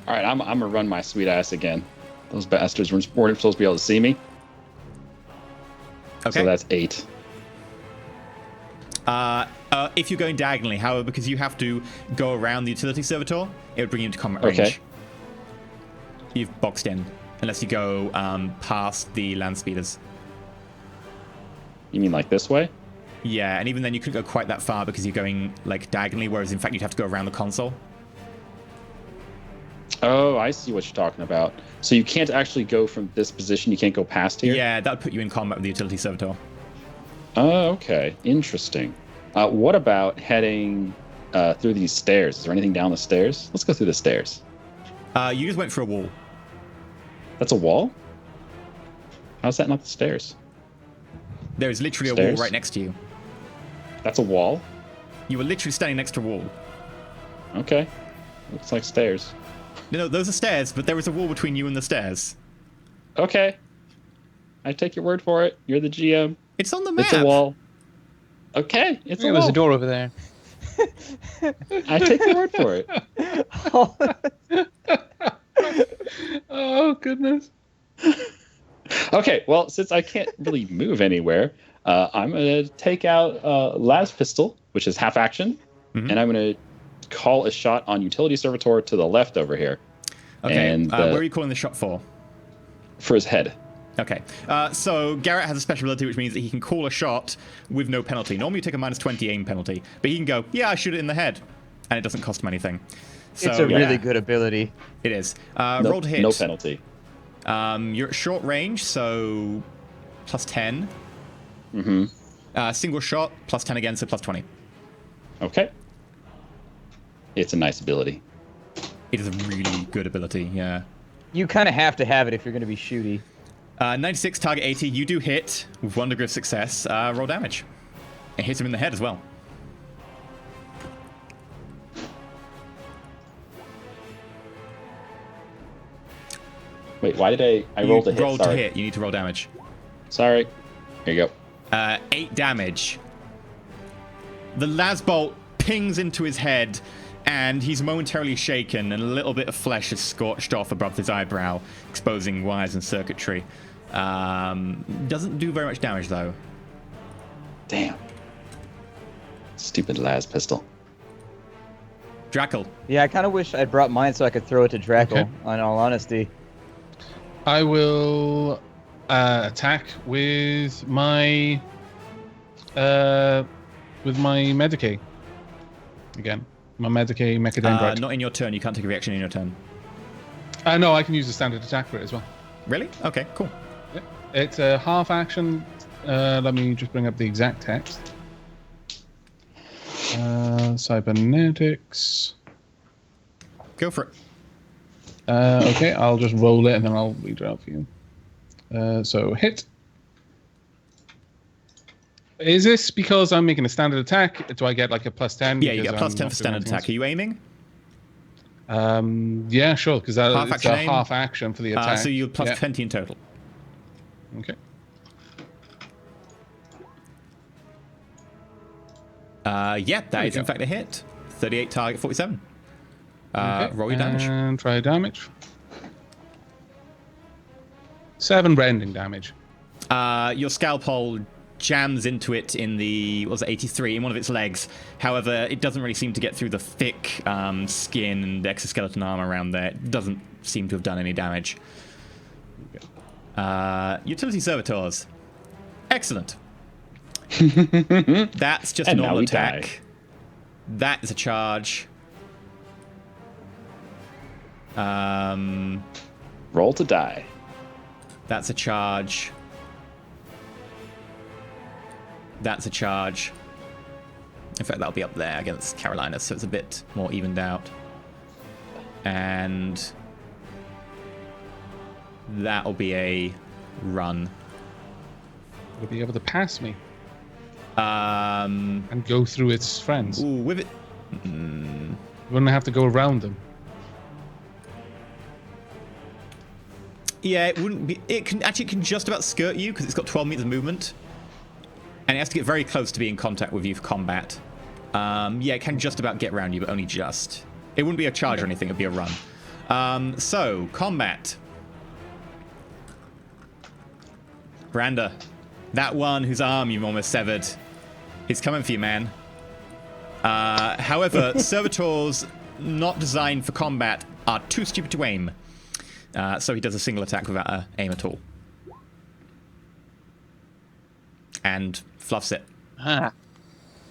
All right, I'm gonna run my sweet ass again. Those bastards weren't supposed to be able to see me. Okay. So that's 8. If you're going diagonally, however, because you have to go around the utility servitor, it would bring you into combat Okay. range. You've boxed in, unless you go past the land speeders. You mean like this way? Yeah, and even then you couldn't go quite that far because you're going like diagonally, whereas in fact you'd have to go around the console. Oh, I see what you're talking about. So you can't actually go from this position. You can't go past here? Yeah, that would put you in combat with the utility servitor. Oh, okay. Interesting. What about heading through these stairs? Is there anything down the stairs? Let's go through the stairs. You just went for a wall. That's a wall? How's that not the stairs? There is literally a Stairs? wall right next to you. That's a wall? You were literally standing next to a wall. Okay. Looks like stairs. No, those are stairs, but there is a wall between you and the stairs. Okay. I take your word for it. You're the GM. It's on the map. It's a wall. Okay, it's a There's wall. a door over there. I take your word for it. Oh, goodness. Okay, well, since I can't really move anywhere, I'm going to take out Las Pistol, which is half action, and I'm going to call a shot on Utility Servitor to the left over here. Okay, And, where are you calling the shot for? For his head. Okay, so Garrett has a special ability which means that he can call a shot with no penalty. Normally you take a -20 aim penalty, but he can go, yeah, I shoot it in the head, and it doesn't cost him anything. So, It's a really yeah, good ability. It is. No, Roll to hit. no penalty. You're at short range, so +10. Single shot, +10 again, so +20. Okay. It's a nice ability. It is a really good ability, yeah. You kind of have to have it if you're going to be shooty. 96, target 80. You do hit with 1 degree of success. Roll damage. It hits him in the head as well. Wait, why did I rolled a hit? Rolled Sorry. to hit. You need to roll damage. Sorry. Here you go. 8 damage. The lasbolt pings into his head, and he's momentarily shaken, and a little bit of flesh is scorched off above his eyebrow, exposing wires and circuitry. Doesn't do very much damage, though. Damn. Stupid Las Pistol. Drackle. Yeah, I kind of wish I'd brought mine so I could throw it to Drackle, Okay. in all honesty. I will attack with my Medicae. Again. My Medicae Mechadendrite. Not in your turn. You can't take a reaction in your turn. No, I can use a standard attack for it as well. Really? Okay, cool. Yeah. It's a half action. Let me just bring up the exact text. Cybernetics. Go for it. Okay, I'll just roll it and then I'll read it out for you. So hit. Is this because I'm making a standard attack? Do I get like a +10? Yeah, you get a Because +10 I'm for not standard doing attack. Are you aiming? anything else? Yeah, sure, because it's Half-action a aim? half action for the attack. So you're Yeah. +20 in total. Okay. Yeah, that we is in go. fact a hit. 38, target 47. Okay, Roll your damage. And try damage. 7 rending damage. Your scalpel jams into it in the, what was it, 83, in one of its legs. However, it doesn't really seem to get through the thick skin and exoskeleton armor around there. It doesn't seem to have done any damage. Utility servitors. Excellent. That's just And a now normal we attack. die. That is a charge. Roll to die. That's a charge. That's a charge. In fact, that'll be up there against Carolina, so it's a bit more evened out. And that'll be a run. Will be able to pass me Um, and go through its friends. ooh, with it. Wouldn't I have to go around them? Yeah, it wouldn't be. It can just about skirt you because it's got 12 meters of movement, and it has to get very close to be in contact with you for combat. Yeah, it can just about get around you, but only just. It wouldn't be a charge or anything. It'd be a run. So, combat. Brander, that one whose arm you've almost severed is coming for you, man. However, servitors not designed for combat are too stupid to aim. So he does a single attack without an aim at all. And fluffs it. Ah.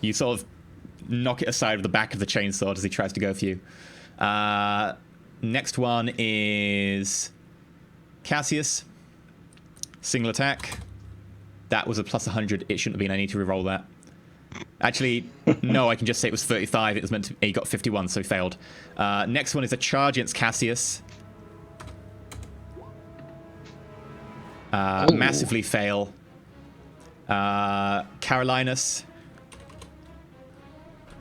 You sort of knock it aside with the back of the chainsaw as he tries to go for you. Next one is Cassius. Single attack. That was a plus 100. It shouldn't have been. I need to reroll that. Actually, no, I can just say it was 35. It was meant to... He got 51, so he failed. Next one is a charge against Cassius. Massively fail. Carolinus.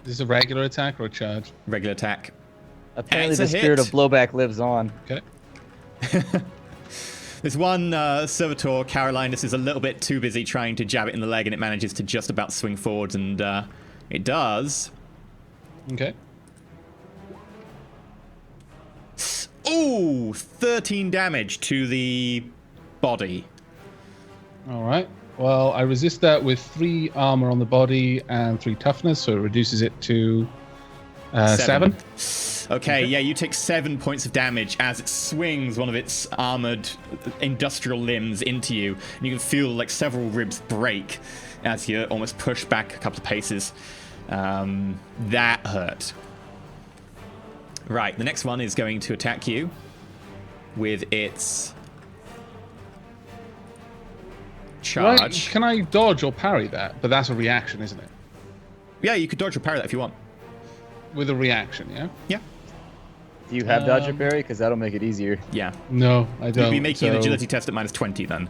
Is this a regular attack or a charge? Regular attack. Apparently It's a the spirit hit. of blowback lives on. Okay. There's one servitor, Carolinus, is a little bit too busy trying to jab it in the leg, and it manages to just about swing forwards, and it does. Okay. Ooh, 13 damage to the body. All right. Well, I resist that with 3 armor on the body and 3 toughness, so it reduces it to 7. Okay, yeah, you take 7 points of damage as it swings one of its armored industrial limbs into you, and you can feel like several ribs break as you almost push back a couple of paces. That hurt. Right, the next one is going to attack you with its charge. Can I dodge or parry that? But that's a reaction, isn't it? Yeah, you could dodge or parry that if you want. With a reaction, yeah? Yeah. Do you have dodge or parry? Because that'll make it easier. Yeah. No, I don't. You'd be making an so- agility test at minus 20 then.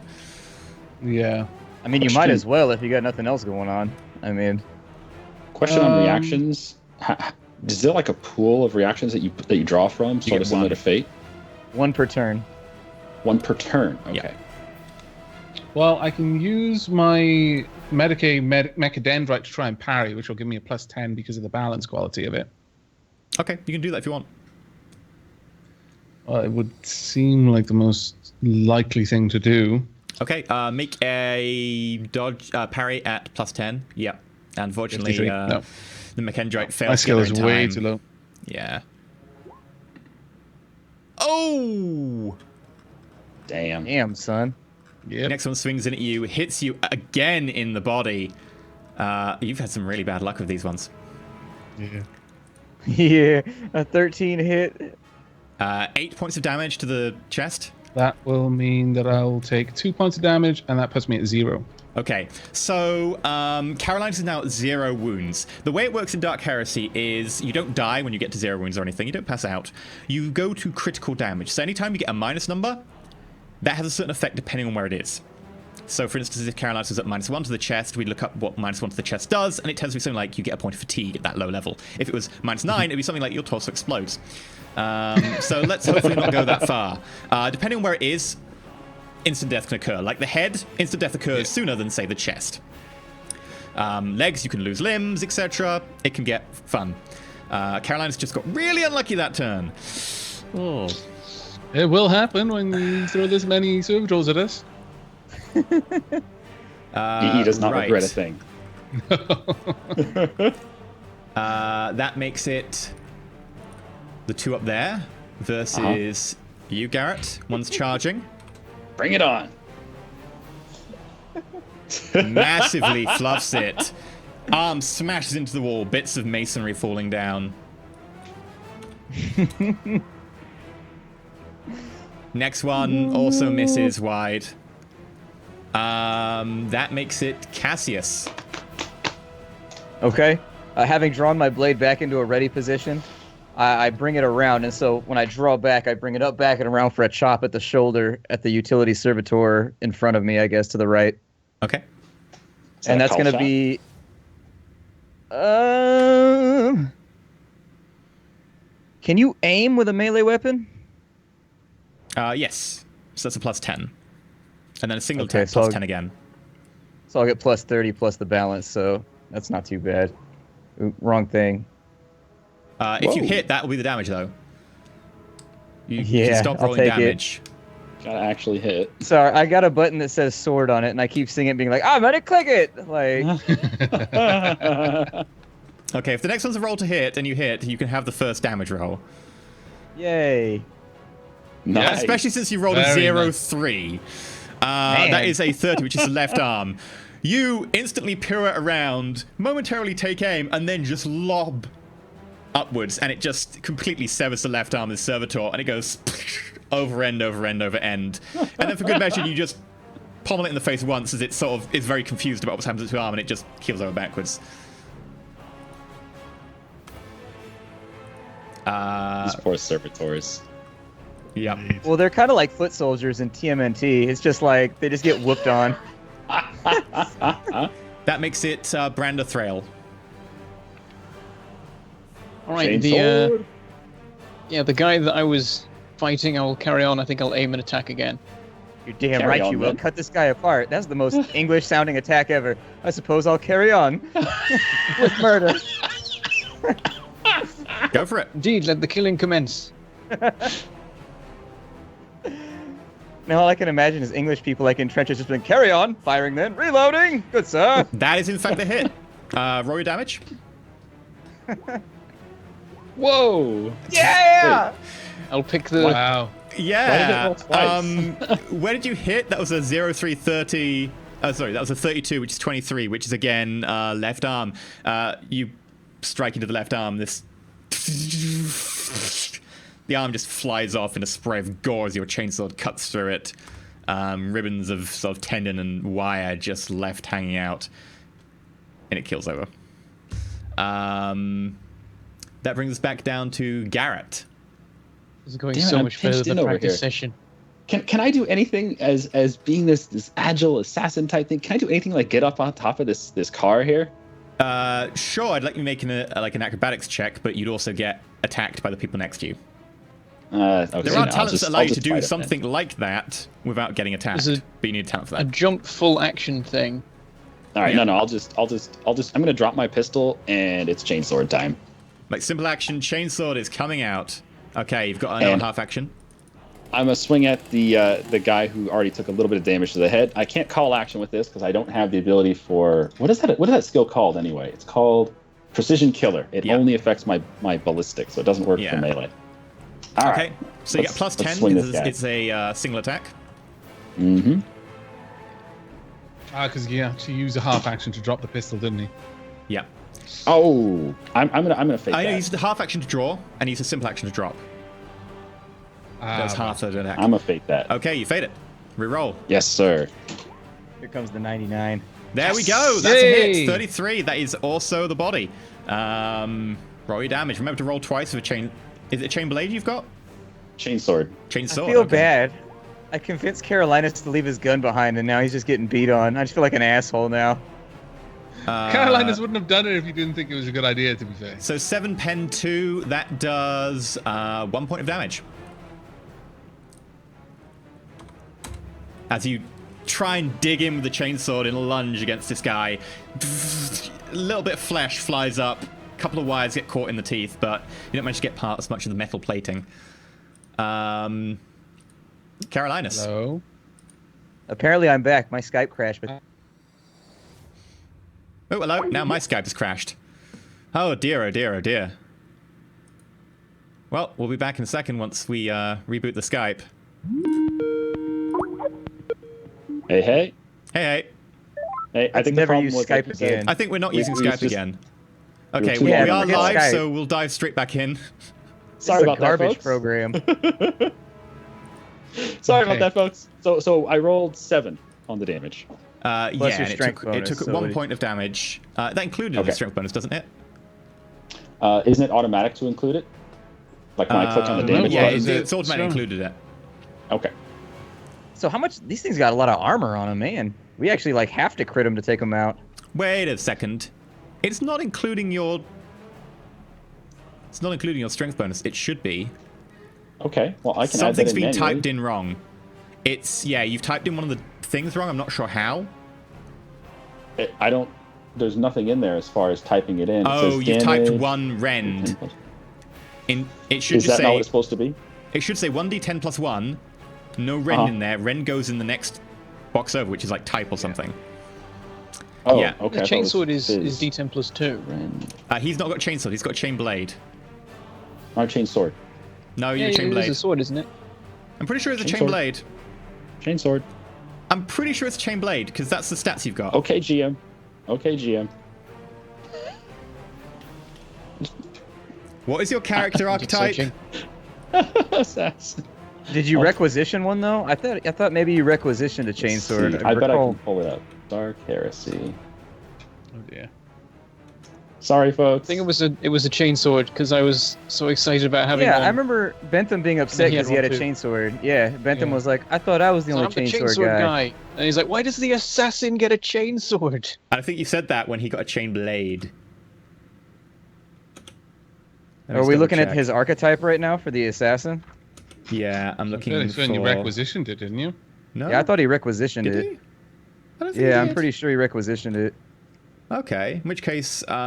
Yeah. I mean, you might as well if you got nothing else going on. I mean, Question on reactions. Is there like a pool of reactions that you draw from, sort get of similar one. to Fate? 1 per turn. 1 per turn. Okay. Yeah. Well, I can use my Mechadendrite to try and parry, which will give me a plus 10 because of the balance quality of it. Okay, you can do that if you want. Well, it would seem like the most likely thing to do. Okay, make a dodge parry at plus 10. Yeah. Unfortunately, 53. No. the Mechadendrite failed. My to skill get is there in way time. too low. Yeah. Oh! Damn. Damn, son. Yep. Next one swings in at you, hits you again in the body. You've had some really bad luck with these ones. Yeah. Yeah, a 13 hit. 8 points of damage to the chest. That will mean that I'll take 2 points of damage, and that puts me at 0. Okay, so Carolinus is now at 0 wounds. The way it works in Dark Heresy is you don't die when you get to 0 wounds or anything. You don't pass out. You go to critical damage. So anytime you get a minus number, that has a certain effect depending on where it is. So, for instance, if Carolinus was at -1 to the chest, we'd look up what -1 to the chest does, and it tends to be something like you get a point of fatigue at that low level. If it was -9, it'd be something like your torso explodes. So let's hopefully not go that far. Depending on where it is, instant death can occur. Like the head, instant death occurs sooner than, say, the chest. Legs, you can lose limbs, etc. It can get fun. Carolinus just got really unlucky that turn. Oh. It will happen when you throw this many servitors at us. He does not regret a thing. That makes it the 2 up there versus you, Garrett. One's charging. Bring it on. Massively fluffs it. Arm smashes into the wall, bits of masonry falling down. Next one also misses wide. That makes it Cassius. Okay. Having drawn my blade back into a ready position, I bring it around, and so when I draw back, I bring it up, back, and around for a chop at the shoulder at the utility servitor in front of me, I guess, to the right. Okay. And that's going to be... Can you aim with a melee weapon? Yes. So that's a plus 10. And then a single Okay, attack so plus I'll- 10 again. So I'll get plus 30 plus the balance, so that's not too bad. Ooh, wrong thing. If you Whoa. hit, that will be the damage, though. You Yeah, can stop I'll rolling take it. damage. Gotta actually hit. Sorry, I got a button that says sword on it, and I keep seeing it being like, I'm gonna click it! Like, Okay, if the next one's a roll to hit and you hit, you can have the first damage roll. yay. Nice. Especially since you rolled Very a 0-3. nice. That is a 30, which is the left arm. You instantly pirouette around, momentarily take aim, and then just lob upwards, and it just completely severs the left arm of the servitor, and it goes over end, over end, over end. And then for good measure, you just pommel it in the face once as it sort of is very confused about what's happened to its arm, and it just keels over backwards. These poor servitors. Yep. Well, they're kind of like foot soldiers in TMNT. It's just like, they just get whooped on. That makes it Brander Thrail. All right, Chainsword. the guy that I was fighting, I'll carry on. I think I'll aim and attack again. You're damn Carry right on, you will. then. Cut this guy apart. That's the most English-sounding attack ever. I suppose I'll carry on with murder. Go for it. Indeed, let the killing commence. Now all I can imagine is English people like in trenches just been carry on, firing then, reloading. Good sir. That is in fact a hit. Roll your damage. Whoa! Yeah. I'll pick the. Wow. Yeah. roll twice? Where did you hit? That was a 0-3-30. Sorry, that was a 32, which is 23, which is again left arm. You strike into the left arm. This. The arm just flies off in a spray of gore as your chainsword cuts through it. Ribbons of sort of tendon and wire just left hanging out. And it kills over. That brings us back down to Garrett. This is going Damn it, so I'm much further pinched than in the over practice here. session. Can I do anything as being this agile assassin type thing? Can I do anything like get up on top of this car here? Sure, I'd like you making like an acrobatics check, but you'd also get attacked by the people next to you. Okay, There no, are I'll talents just- that allow I'll you to just do fight it then. something like that without getting attacked, There's but you need a talent for A that. jump full action thing. All right, Yeah. no, I'll just. I'm gonna drop my pistol and it's chainsword time. Like simple action, chainsword is coming out. Okay, you've got another And- half action. I'm gonna swing at the guy who already took a little bit of damage to the head. I can't call action with this because I don't have the ability for what is that skill called anyway? It's called Precision Killer. It Yeah. only affects my ballistic, so it doesn't work Yeah. for melee. All Okay, right. so you get Let's- plus let's 10 swing this because guy. it's a single attack. Mm-hmm. Because he actually used a half action to drop the pistol, didn't he? Yeah. Oh, I'm gonna fake I that. used the half action to draw, and used a simple action to drop. That's half of the attack. I'm gonna fake that. Okay, you fade it. Reroll. Yes, sir. Here comes the 99. There we go. That's a Yay! hit. 33. That is also the body. Roll your damage. Remember to roll twice with a chain. Is it a chain blade you've got? Chainsword. Chainsaw. I feel okay. bad. I convinced Carolinus to leave his gun behind, and now he's just getting beat on. I just feel like an asshole now. Carolinus wouldn't have done it if he didn't think it was a good idea, to be fair. So 7 pen 2. That does 1 point of damage. As you try and dig in with the chainsword in a lunge against this guy, a little bit of flesh flies up, a couple of wires get caught in the teeth, but you don't manage to get past much of the metal plating. Carolinus. Hello? Apparently I'm back. My Skype crashed, but Oh, hello. Now my Skype has crashed. Oh dear, oh dear, oh dear. Well, we'll be back in a second once we reboot the Skype. Hey, hey. Hey, hey. Hey, I Let's think the never problem use was Skype like you said- again. I think we're not We- using we Skype just- again. were Okay, too we long are on forget live, Skype. so we'll dive straight back in. Sorry it's about a garbage that, folks. program. Sorry Okay. about that, folks. So I rolled 7 on the damage. Yeah, your and strength it bonus, took so 1 it- point of damage. That included Okay. the strength bonus, doesn't it? Isn't it automatic to include it? Like when I click on the Um, damage yeah, what button? is it's automatically Sure. included it. Okay. So how much? These things got a lot of armor on them, man. We actually like have to crit them to take them out. Wait a second. It's not including your... It's not including your strength bonus. It should be. Okay. Well, I can Something's add that in been manually. typed in wrong. It's... Yeah, you've typed in one of the things wrong. I'm not sure how. I don't. There's nothing in there as far as typing it in. It Oh, says you typed damage. one rend. It should Is just that not what say... it's supposed to be? It should say 1d10 plus 1. No Ren in there. Ren goes in the next box over, which is like type or something. Oh, Yeah. okay. The I thought it was chainsword is fizz. D10 plus 2. He's not got a chainsword. He's got a chain blade. Not a chain sword. No, Yeah, you're chain it is blade. a sword, isn't it? I'm pretty sure it's a Chain chain sword. blade. Chain sword. I'm pretty sure it's a chain blade because that's the stats you've got. Okay, GM. Okay, GM. What is your character archetype? Searching. Assassin. Did you Oh. requisition one though? I thought maybe you requisitioned a Let's chainsword. see. I bet I recall- can pull it up. Dark Heresy. Oh dear. Sorry, folks. I think it was a chainsword because I was so excited about having Yeah, one. I remember Bentham being upset he had because he had a one too. chainsword. Yeah, Bentham Yeah. was like, I thought I was the So only I'm the chainsword guy. And he's like, why does the assassin get a chainsword? I think you said that when he got a chain blade. Let me Are just we double looking at check. his archetype right now for the assassin? Yeah, I'm looking Fairly for... certain you requisitioned it, didn't you? No? Yeah, I thought he requisitioned Did it. he? I don't think he Yeah, I'm did. pretty sure he requisitioned it. Okay, in which case, deal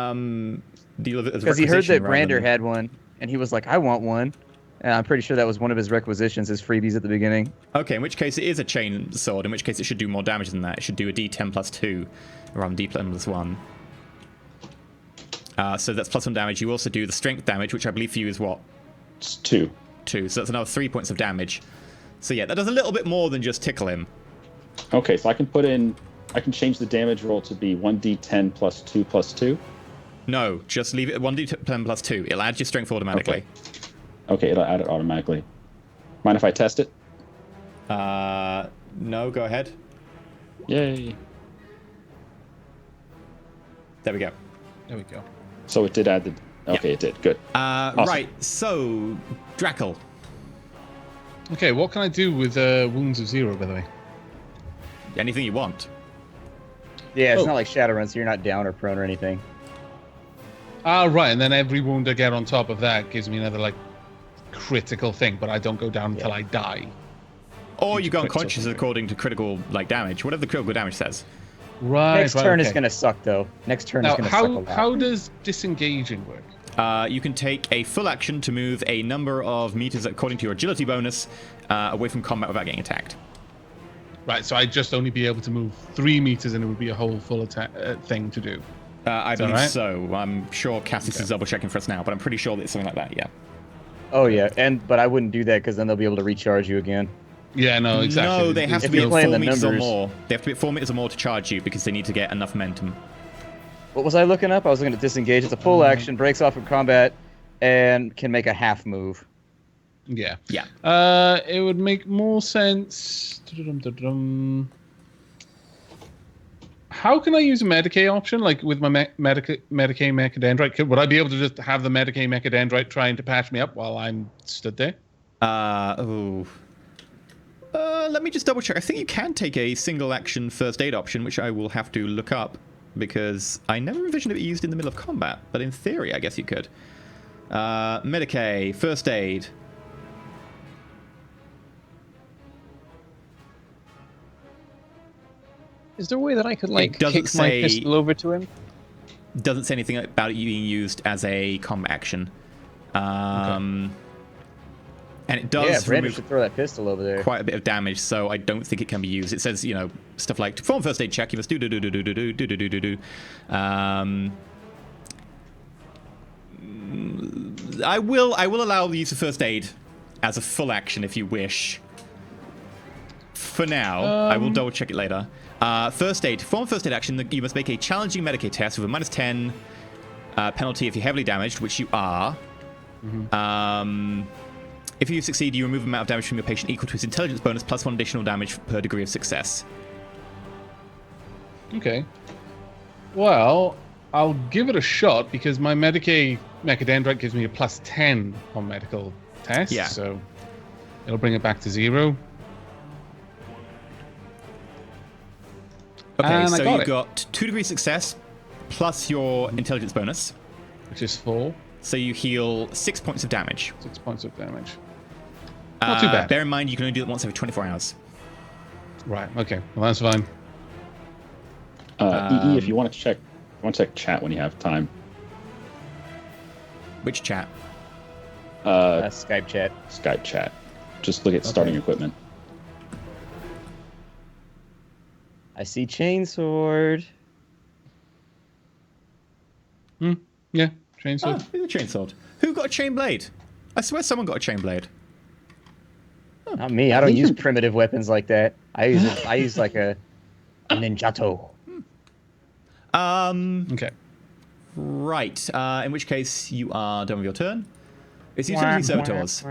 with it as Because he heard requisition that rather Brander than- had one, and he was like, I want one. And I'm pretty sure that was one of his requisitions, his freebies at the beginning. Okay, in which case it is a chain sword, in which case it should do more damage than that. It should do a d10 plus 2, rather than d10 plus 1. So that's plus 1 damage. You also do the strength damage, which I believe for you is what? It's 2. 2. So that's another 3 points of damage. So yeah, that does a little bit more than just tickle him. Okay, so I can change the damage roll to be 1d10 plus 2 plus 2. No, just leave it at 1d10 plus 2. It'll add your strength automatically. Okay, it'll add it automatically. Mind if I test it? No, go ahead. Yay. There we go. There we go. So it did add the... Okay, it did. Good. Awesome. Right, so, Drackle. Okay, what can I do with Wounds of Zero, by the way? Anything you want. Yeah, it's Oh. not like Shadowrun, so you're not down or prone or anything. Ah, right, and then every wound I get on top of that gives me another, like, critical thing, but I don't go down until I die. Or you go crits or unconscious something. according to critical damage, whatever the critical damage says. Right, Next turn is going to suck, though. Next turn is Now, going to suck a lot. how does disengaging work? You can take a full action to move a number of meters according to your agility bonus away from combat without getting attacked. Right, so I'd just only be able to move 3 meters and it would be a whole full attack thing to do. I that believe right? so. I'm sure Cassis is double checking for us now, but I'm pretty sure that it's something like that, yeah. Oh, yeah, but I wouldn't do that because then they'll be able to recharge you again. Yeah, no, exactly. No, they have to If be you're at playing 4 the meters or numbers. more. They have to be at 4 meters or more to charge you because they need to get enough momentum. What was I looking up? I was looking at disengage. It's a full action, breaks off from combat, and can make a half move. Yeah. Yeah. It would make more sense. How can I use a Medicae option, like with my Medicae Mechadendrite? Would I be able to just have the Medicae Mechadendrite trying to patch me up while I'm stood there? Let me just double check. I think you can take a single action first aid option, which I will have to look up because I never envisioned it used in the middle of combat. But in theory, I guess you could. Medicae, first aid. Is there a way that I could like doesn't kick my say- pistol over to him? Doesn't say anything about it being used as a combat action. And it Yeah, does Brandon remove should throw that pistol over there. quite a bit of damage, so I don't think it can be used. It says, you know, stuff like to perform first aid check, you must do. I will allow the use of first aid as a full action if you wish. For now, I will double check it later. First aid. To perform first aid action, you must make a challenging Medicae test with a -10 penalty if you're heavily damaged, which you are. If you succeed, you remove an amount of damage from your patient equal to his intelligence bonus plus 1 additional damage per degree of success. Okay. Well, I'll give it a shot because my Medicae Mechadendrite gives me a +10 on medical tests. Yeah. So it'll bring it back to 0. Okay, And I so got you it. got 2 degrees success plus your intelligence bonus. Which is 4. So you heal 6 points of damage. 6 points of damage. Not too bad. Bear in mind, you can only do it once every 24 hours. Right, okay. Well, that's fine. EE, if you want to check chat when you have time. Which chat? Skype chat. Skype chat. Just look at starting equipment. I see chainsword. Yeah, chainsword. Oh, it's a chainsword. Who got a chain blade? I swear someone got a chain blade. Not me. I don't use primitive weapons like that. I use like a ninjato. Okay. Right. In which case, you are done with your turn. It's utility servitors.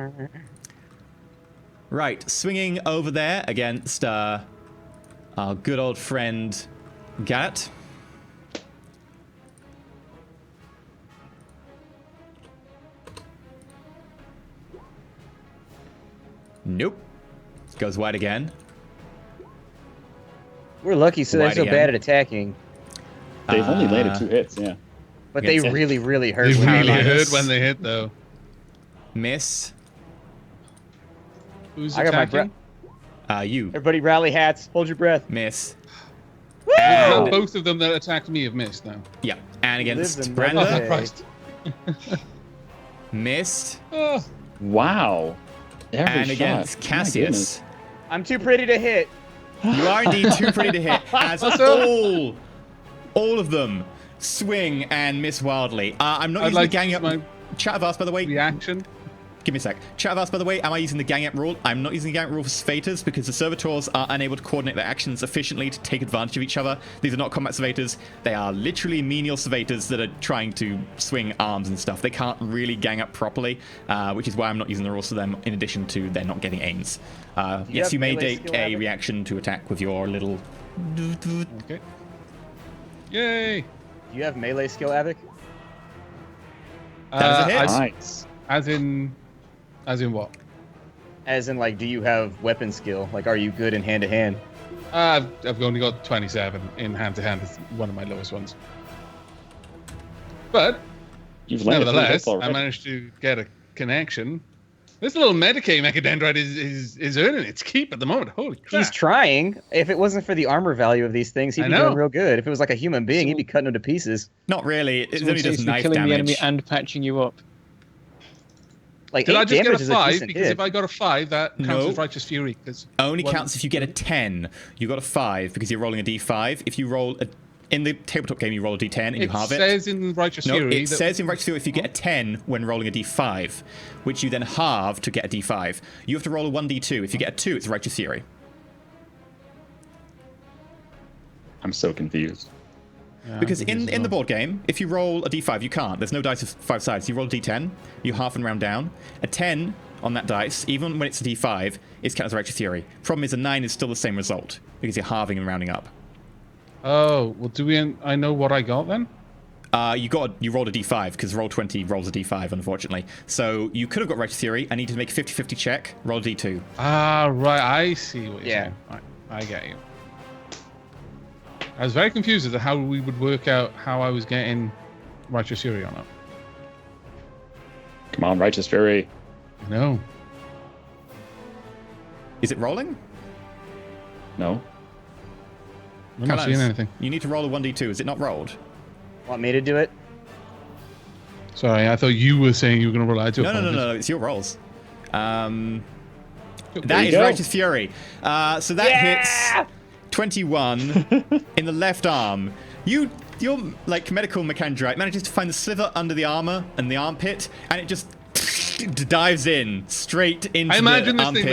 Right. Swinging over there against our good old friend Gat. Nope. Goes wide again. We're lucky, so they're Wide so again. bad at attacking. They've only landed 2 hits, yeah. But they Against it. really, really hurt. They when really hit. hurt when they hit, though. Miss. Who's I got my attacking? You. Everybody rally hats. Hold your breath. Miss. Well, And, both of them that attacked me have missed now. yeah. And against Lives in Brenda. Okay. Christ. Missed. Oh, Wow. Every And shot. against Oh my Cassius. goodness. I'm too pretty to hit. You are indeed too pretty to hit, as all of them swing and miss wildly. I'm not I'd using like the gang up. my Chatavas, by the way. reaction. Give me a sec. Chatavas, by the way, am I using the gang up rule? I'm not using the gang up rule for Svaters because the servitors are unable to coordinate their actions efficiently to take advantage of each other. These are not combat Svaters. They are literally menial Svaters that are trying to swing arms and stuff. They can't really gang up properly, which is why I'm not using the rules for them, in addition to they're not getting aims. Yes, have you may melee take skill, a Abbott? reaction to attack with your little... Okay. Yay! Do you have melee skill, Avic? That is a hit. Nice. As in what? As in, like, do you have weapon skill? Like, are you good in hand to hand? I've only got 27 in hand to hand. It's one of my lowest ones. But You've landed 3 nevertheless, hits already. I managed to get a connection. This little Medicaid Mechadendrite is earning its keep at the moment. Holy crap! He's trying. If it wasn't for the armor value of these things, he'd I be know. doing real good. If it was like a human being, he'd be cutting him to pieces. Not really. It Someone only seems does to be knife killing the enemy damage. and patching you up. Like, Did 8 I just get damage a is a 5? decent Because hit. if I got a 5, that counts No. as Righteous Fury. Cause Only one- counts if you get a 10. You got a 5 because you're rolling a d5. If you roll a... In the tabletop game, you roll a d10 and you It halve it. says in Righteous No, Fury it that says in Righteous Fury if you get a 10 when rolling a d5, which you then halve to get a d5. You have to roll a 1d2. If you get a 2, it's Righteous Fury. I'm so confused. Yeah, Because I'm confused in as the well. board game, if you roll a d5, you can't. There's no dice of 5 sides. You roll a d10, you half and round down. A 10 on that dice, even when it's a d5, is counted as Righteous Fury. Problem is a 9 is still the same result because you're halving and rounding up. Oh, well, I know what I got then? You rolled a d5 because roll 20 rolls a d5, unfortunately. So you could have got Righteous Fury. I need to make a 50-50 check. Roll a d2. Ah, right. I see what you're Yeah. saying. Right, I get you. I was very confused as to how we would work out how I was getting Righteous Fury on it. Come on, Righteous Fury. No. Is it rolling? No. I'm not seeing Callus, anything. You need to roll a 1d2. Is it not rolled? Want me to do it? Sorry, I thought you were saying you were going to roll. I do No, apologize. no. It's your rolls. That you is go. Righteous Fury. So that hits 21 in the left arm. Your like medical mechanic manages to find the sliver under the armor and the armpit, and it just dives in straight into I imagine the this armpit. thing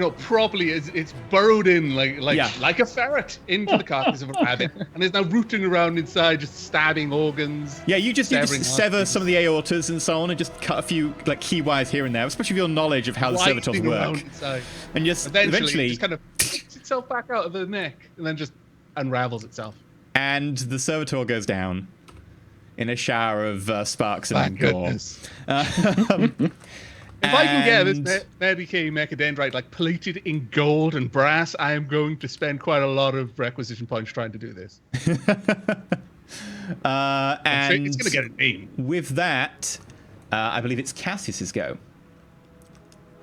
now, properly. It's burrowed in Yeah. like a ferret into the carcass of a rabbit, and is now rooting around inside, just stabbing organs. Yeah, you just severing sever arteries. some of the aortas and so on, and just cut a few like key wires here and there, especially with your knowledge of how the servitors winding around work. inside. And just Eventually, it just kind of picks itself back out of the neck, and then just unravels itself. and the servitor goes down in a shower of sparks and Thank gore. goodness. If I can get And- this Medicaid Mechadendrite like plated in gold and brass, I am going to spend quite a lot of requisition points trying to do this. And It's going to get a name. with that, I believe it's Cassius's go.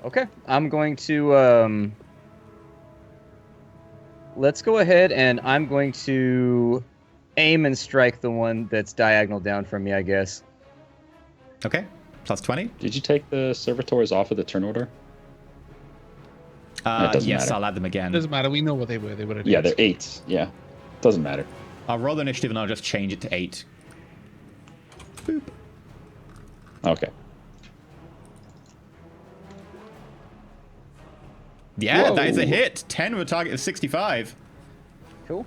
Okay. I'm going to, let's go ahead and I'm going to aim and strike the one that's diagonal down from me, I guess. Okay. Plus 20. Did you take the servitors off of the turn order? It doesn't Yes, matter. I'll add them again. Doesn't matter. We know what they were. They were at Yeah, 8. they're 8. Yeah, doesn't matter. I'll roll the initiative and I'll just change it to 8. Boop. Okay. Yeah, that is a Whoa. hit. 10 with a target of 65. Cool.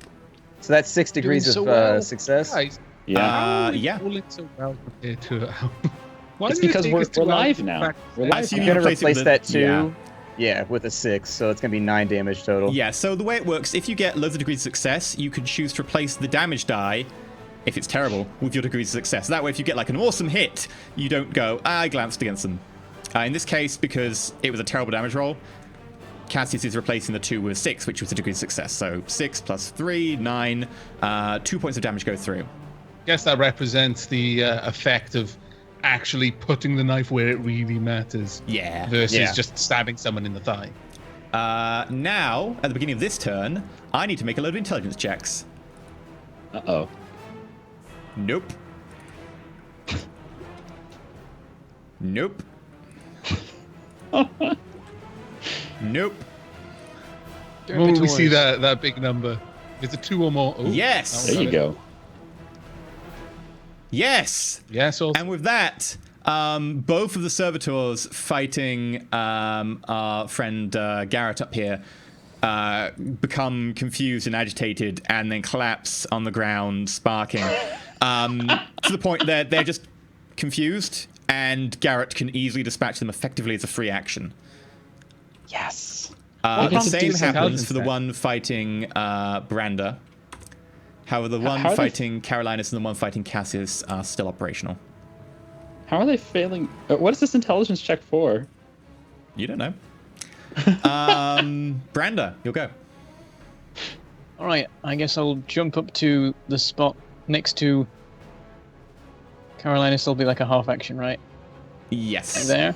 So that's 6 degrees so of well. success. Guys, Yeah. Yeah. rolling so well compared to. Why It's did it because take we're us 2 hours live to now. practice We're that? live. Assume I'm you gonna replace it replace with that a- too. Yeah, with a 6, so it's gonna be 9 damage total. Yeah, so the way it works, if you get loads of degrees of success, you can choose to replace the damage die, if it's terrible, with your degrees of success. That way, if you get like an awesome hit, you don't go, I glanced against them. In this case, because it was a terrible damage roll, Cassius is replacing the 2 with a 6, which was a degree of success. So 6 plus 3, 9, 2 points of damage go through. Guess that represents the effect of actually putting the knife where it really matters Yeah. versus Yeah. just stabbing someone in the thigh. Now, at the beginning of this turn, I need to make a load of intelligence checks. Uh-oh. Nope. Nope. Nope. When we see that big number, is it 2 or more? Ooh, Yes. that There was you it. go. Yes. Yes, also. And with that, both of the servitors fighting our friend Garrett up here become confused and agitated and then collapse on the ground, sparking. To the point that they're just confused, and Garrett can easily dispatch them effectively as a free action. Yes. The get to same do some happens intelligence for the then. one fighting Branda. However, the one how are they- fighting Carolinus and the one fighting Cassius are still operational. How are they failing? What is this intelligence check for? You don't know. Branda, you'll go. All right, I guess I'll jump up to the spot next to Carolinus. Will be like a half action, right? Yes. There.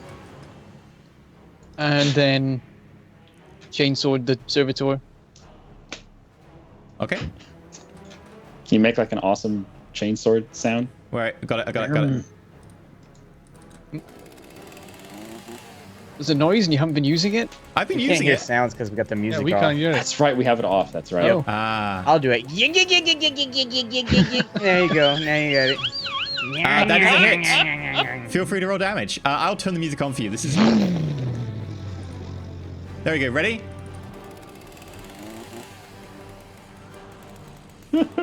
And then chainsword the servitor. Okay. Can you make like an awesome chainsword sound? Right, got it. Got it. There's a noise and you haven't been using it? I've been We can't using hear it. sounds because we got the Yeah, music we off. can't hear it. That's right. We have it off. That's right. Oh. Ah. I'll do it. There you go. Now you got it. That is a hit. Feel free to roll damage. I'll turn the music on for you. This is. There we go. Ready?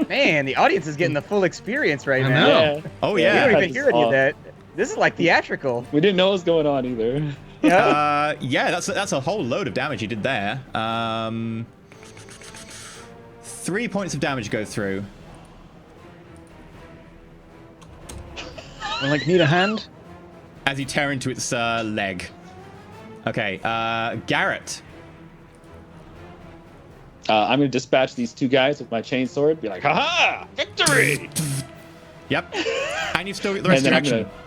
Man, the audience is getting the full experience right I now. know. Oh We yeah. don't Yeah. even hear any of that. This is like theatrical. We didn't know what was going on either. Yeah. Yeah. That's a whole load of damage you did there. 3 points of damage go through. I like need a hand. As you tear into its leg. Okay. Garrett. I'm going to dispatch these 2 guys with my chainsword. Be like, haha! Victory! Yep. And you've still got the rest And of then your action.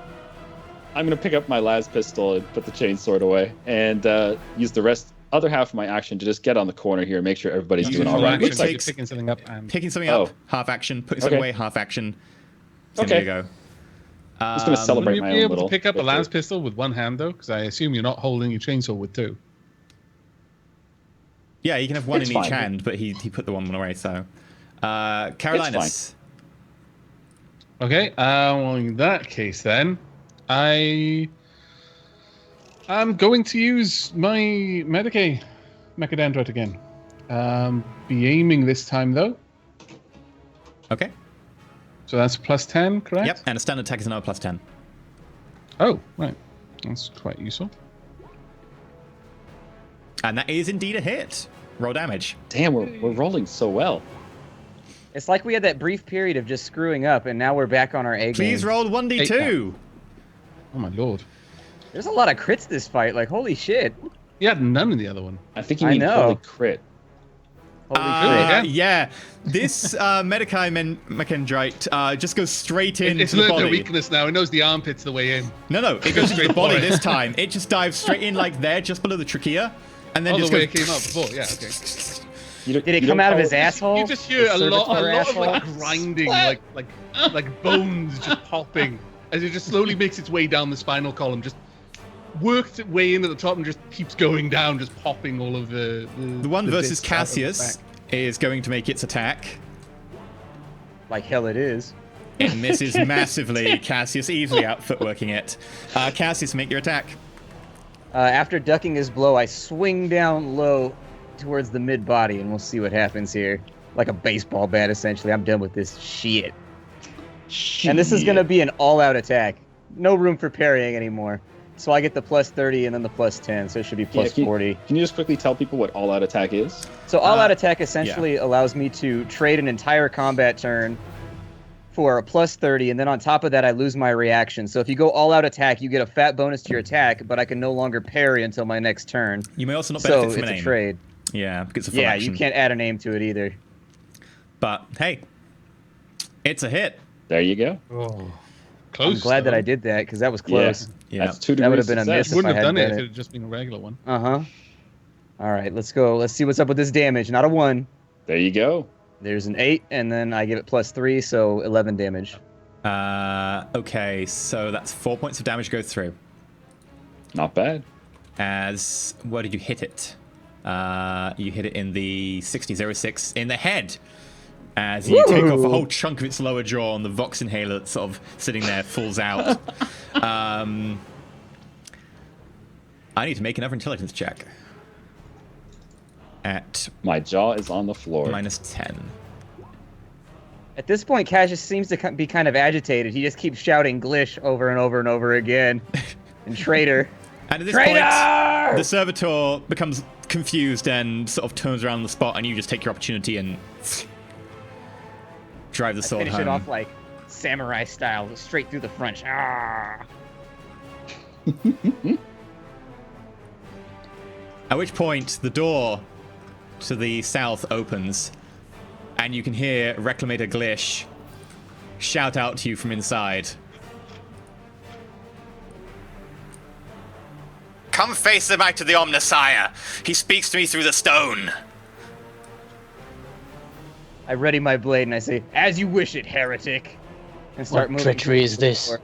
I'm gonna pick up my las pistol and put the chainsword away, and use the other half of my action to just get on the corner here and make sure everybody's Use doing your all right. action. Looks like Takes- picking something up and Picking something Oh. up, half action. Putting something Okay. away, half action. So Okay. there you go. I'm just gonna celebrate Wouldn't my you be own able little to pick up a victory. lance pistol with one hand though? Because I assume you're not holding your chainsaw with 2. Yeah, you can have one It's in each fine. hand, but he put the one away, so. Carolinus. Okay. Well, in that case, then I'm going to use my Mechadendrite again. Be aiming this time though. Okay. So that's plus 10, correct? Yep, and a standard attack is another plus 10. Oh, right. That's quite useful. And that is indeed a hit. Roll damage. Damn, we're rolling so well. It's like we had that brief period of just screwing up, and now we're back on our A game. Please roll 1d2. Oh my lord. There's a lot of crits this fight. Like, holy shit. You had none in the other one. I think you I mean know. holy crit. Holy Yeah. shit. Yeah. This Medicae Mechadendrite just goes straight into It's the learned a body. weakness now. It knows the armpits the way in. No, it goes into the straight body for it. this time. It just dives straight in like there, just below the trachea. And then Oh, just the way goes... it came out before. Yeah, okay. Did it come out of his asshole? You just hear The a lot of servitor like asshole? grinding, like bones just popping as it just slowly makes its way down the spinal column, just works its way into the top and just keeps going down, just popping all of the one versus bits out of the Cassius back. is going to make its attack. Like hell it is. It misses massively. Cassius easily out footworking it. Cassius, make your attack. After ducking his blow, I swing down low towards the mid body, and we'll see what happens here. Like a baseball bat, essentially. I'm done with this shit. And this is going to be an all-out attack. No room for parrying anymore. So I get the plus 30 and then the plus 10, so it should be plus 40. Can you just quickly tell people what all-out attack is? So all-out attack essentially allows me to trade an entire combat turn for a plus 30, and then on top of that, I lose my reaction. So if you go all-out attack, you get a fat bonus to your attack, but I can no longer parry until my next turn. You may also not benefit So from it's an a aim. trade. Yeah, because it's a full Yeah, action. you can't add a name to it either. But hey, it's a hit. There you go. Oh, close. I'm glad that though. I did that, because that was close. Yeah. That's 2 That would degrees have been a success. miss. Wouldn't if I have done had it if done it had just been a regular one. Uh-huh. All right, let's go. Let's see what's up with this damage. Not a 1. There you go. There's an 8, and then I give it plus 3, so 11 damage. Okay, so that's 4 points of damage go through. Not bad. As where did you hit it? You hit it in the 6006 in the head. As you take off a whole chunk of its lower jaw, and the Vox inhaler that's sort of sitting there falls out. I need to make another intelligence check. At My jaw is on the floor. minus 10. At this point, Cassius seems to be kind of agitated. He just keeps shouting Glish over and over and over again. And traitor. And at this Traitor! point, the servitor becomes confused and sort of turns around the spot, and you just take your opportunity and drive the sword Finish home. it off like samurai style, straight through the front. Ah! At which point, the door to the south opens, and you can hear Reclamator Glish shout out to you from inside. Come face the might of the Omnisire. He speaks to me through the stone. I ready my blade and I say, "As you wish it, heretic." And start What moving. treachery is this?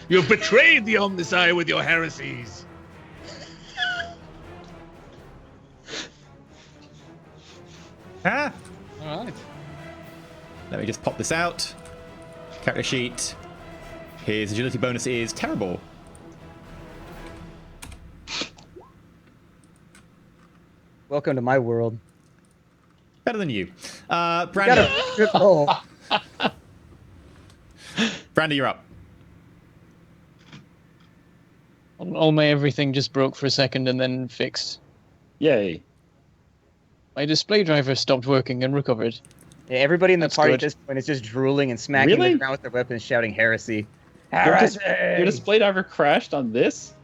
You betrayed the Omnisire with your heresies. Ah! All right. Let me just pop this out. Character sheet. His agility bonus is terrible. Welcome to my world. Better than you. Got a Brandon, good roll. Brandon, you're up. All my everything just broke for a second and then fixed. Yay. My display driver stopped working and recovered. Yeah, everybody in the That's party good. at this point is just drooling and smacking Really? the ground with their weapons, shouting heresy. Your display driver crashed on this?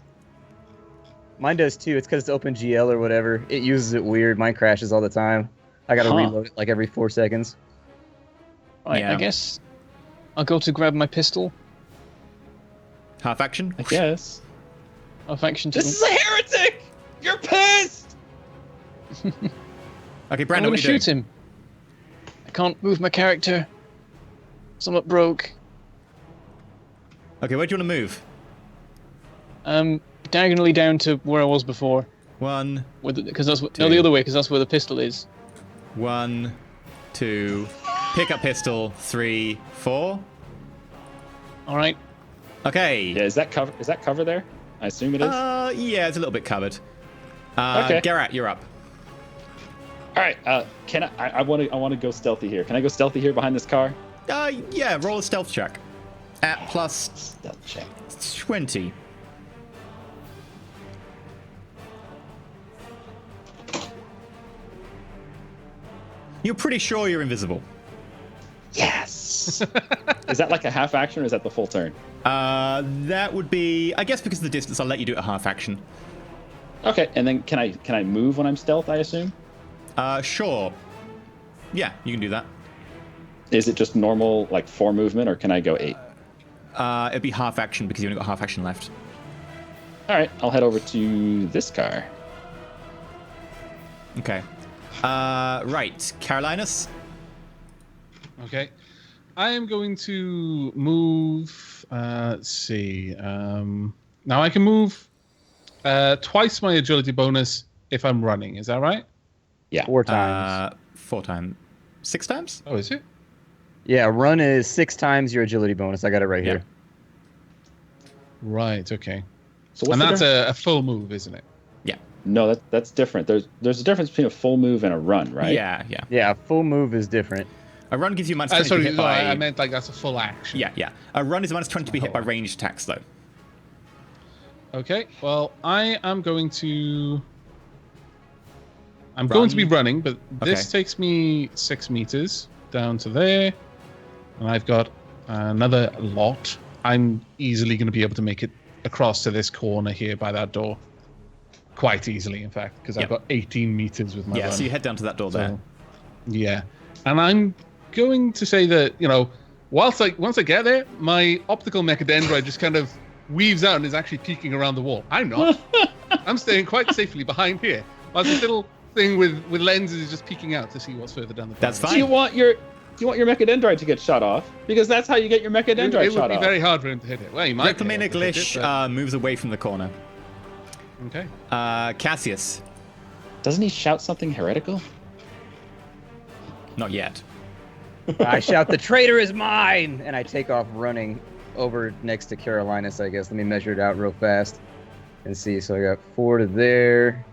Mine does too. It's because it's OpenGL or whatever. It uses it weird. Mine crashes all the time. I gotta Huh. reload it like every 4 seconds. Right, Yeah. I guess I'll go to grab my pistol. Half action. I guess. Off action to This is a heretic! You're pissed! Okay, I'm Brandon, gonna what are you shoot doing? him. I can't move my character. Somewhat broke. Okay, where do you want to move? Diagonally down to where I was before. 1, Because that's no, Two. the other way, because that's where the pistol is. 1, 2. Pick up pistol. 3, 4. All right. Okay. Yeah, is that cover there? I assume it is. Yeah, it's a little bit covered. Okay. Garrett, you're up. All right. Can I want to go stealthy here. Can I go stealthy here behind this car? Yeah, roll a stealth check. At plus Stealth check. 20. You're pretty sure you're invisible. Yes. Is that like a half action or is that the full turn? That would be, I guess, because of the distance, I'll let you do it a half action. Okay. And then can I move when I'm stealth? I assume. Sure. Yeah, you can do that. Is it just normal like 4 movement or can I go 8? It'd be half action because you only got half action left. All right. I'll head over to this car. Okay. Right, Carolinus. Okay. I am going to move. Let's see. Now I can move twice my agility bonus if I'm running. Is that right? Yeah. 4 times. 4 times. 6 times? Oh, is it? Yeah, run is 6 times your agility bonus. I got it right Yeah. here. Right. Okay. So what's And the that's difference? a full move, isn't it? Yeah. No, that's different. There's a difference between a full move and a run, right? Yeah, yeah. Yeah, full move is different. A run gives you minus 20 to Sorry, hit no, by... I meant like that's a full action. Yeah, yeah. A run is minus 20 to be hit by ranged attacks, though. Okay. Well, I am going to. I'm going to be running, but this Okay. takes me 6 meters down to there, and I've got another lot. I'm easily going to be able to make it across to this corner here by that door. Quite easily, in fact, because I've Yep. got 18 meters with my Yeah, run. so you head down to that door there. So, yeah, and I'm going to say that once I get there, my optical mechadendrite just kind of weaves out and is actually peeking around the wall. I'm not. I'm staying quite safely behind here, while this little thing with lenses is just peeking out to see what's further down the. That's corridor. fine. You want your mechadendrite to get shot off because that's how you get your mechadendrite It would shot be off. very hard for him to hit it. Well, he might. be Reclamina able to hit Glish it, but- moves away from the corner. Okay. Cassius, Doesn't he shout something heretical? not yet. I shout, "The traitor is mine!" And I take off running over next to Carolinus, I guess. Let me measure it out real fast and see. So I got 4 to there,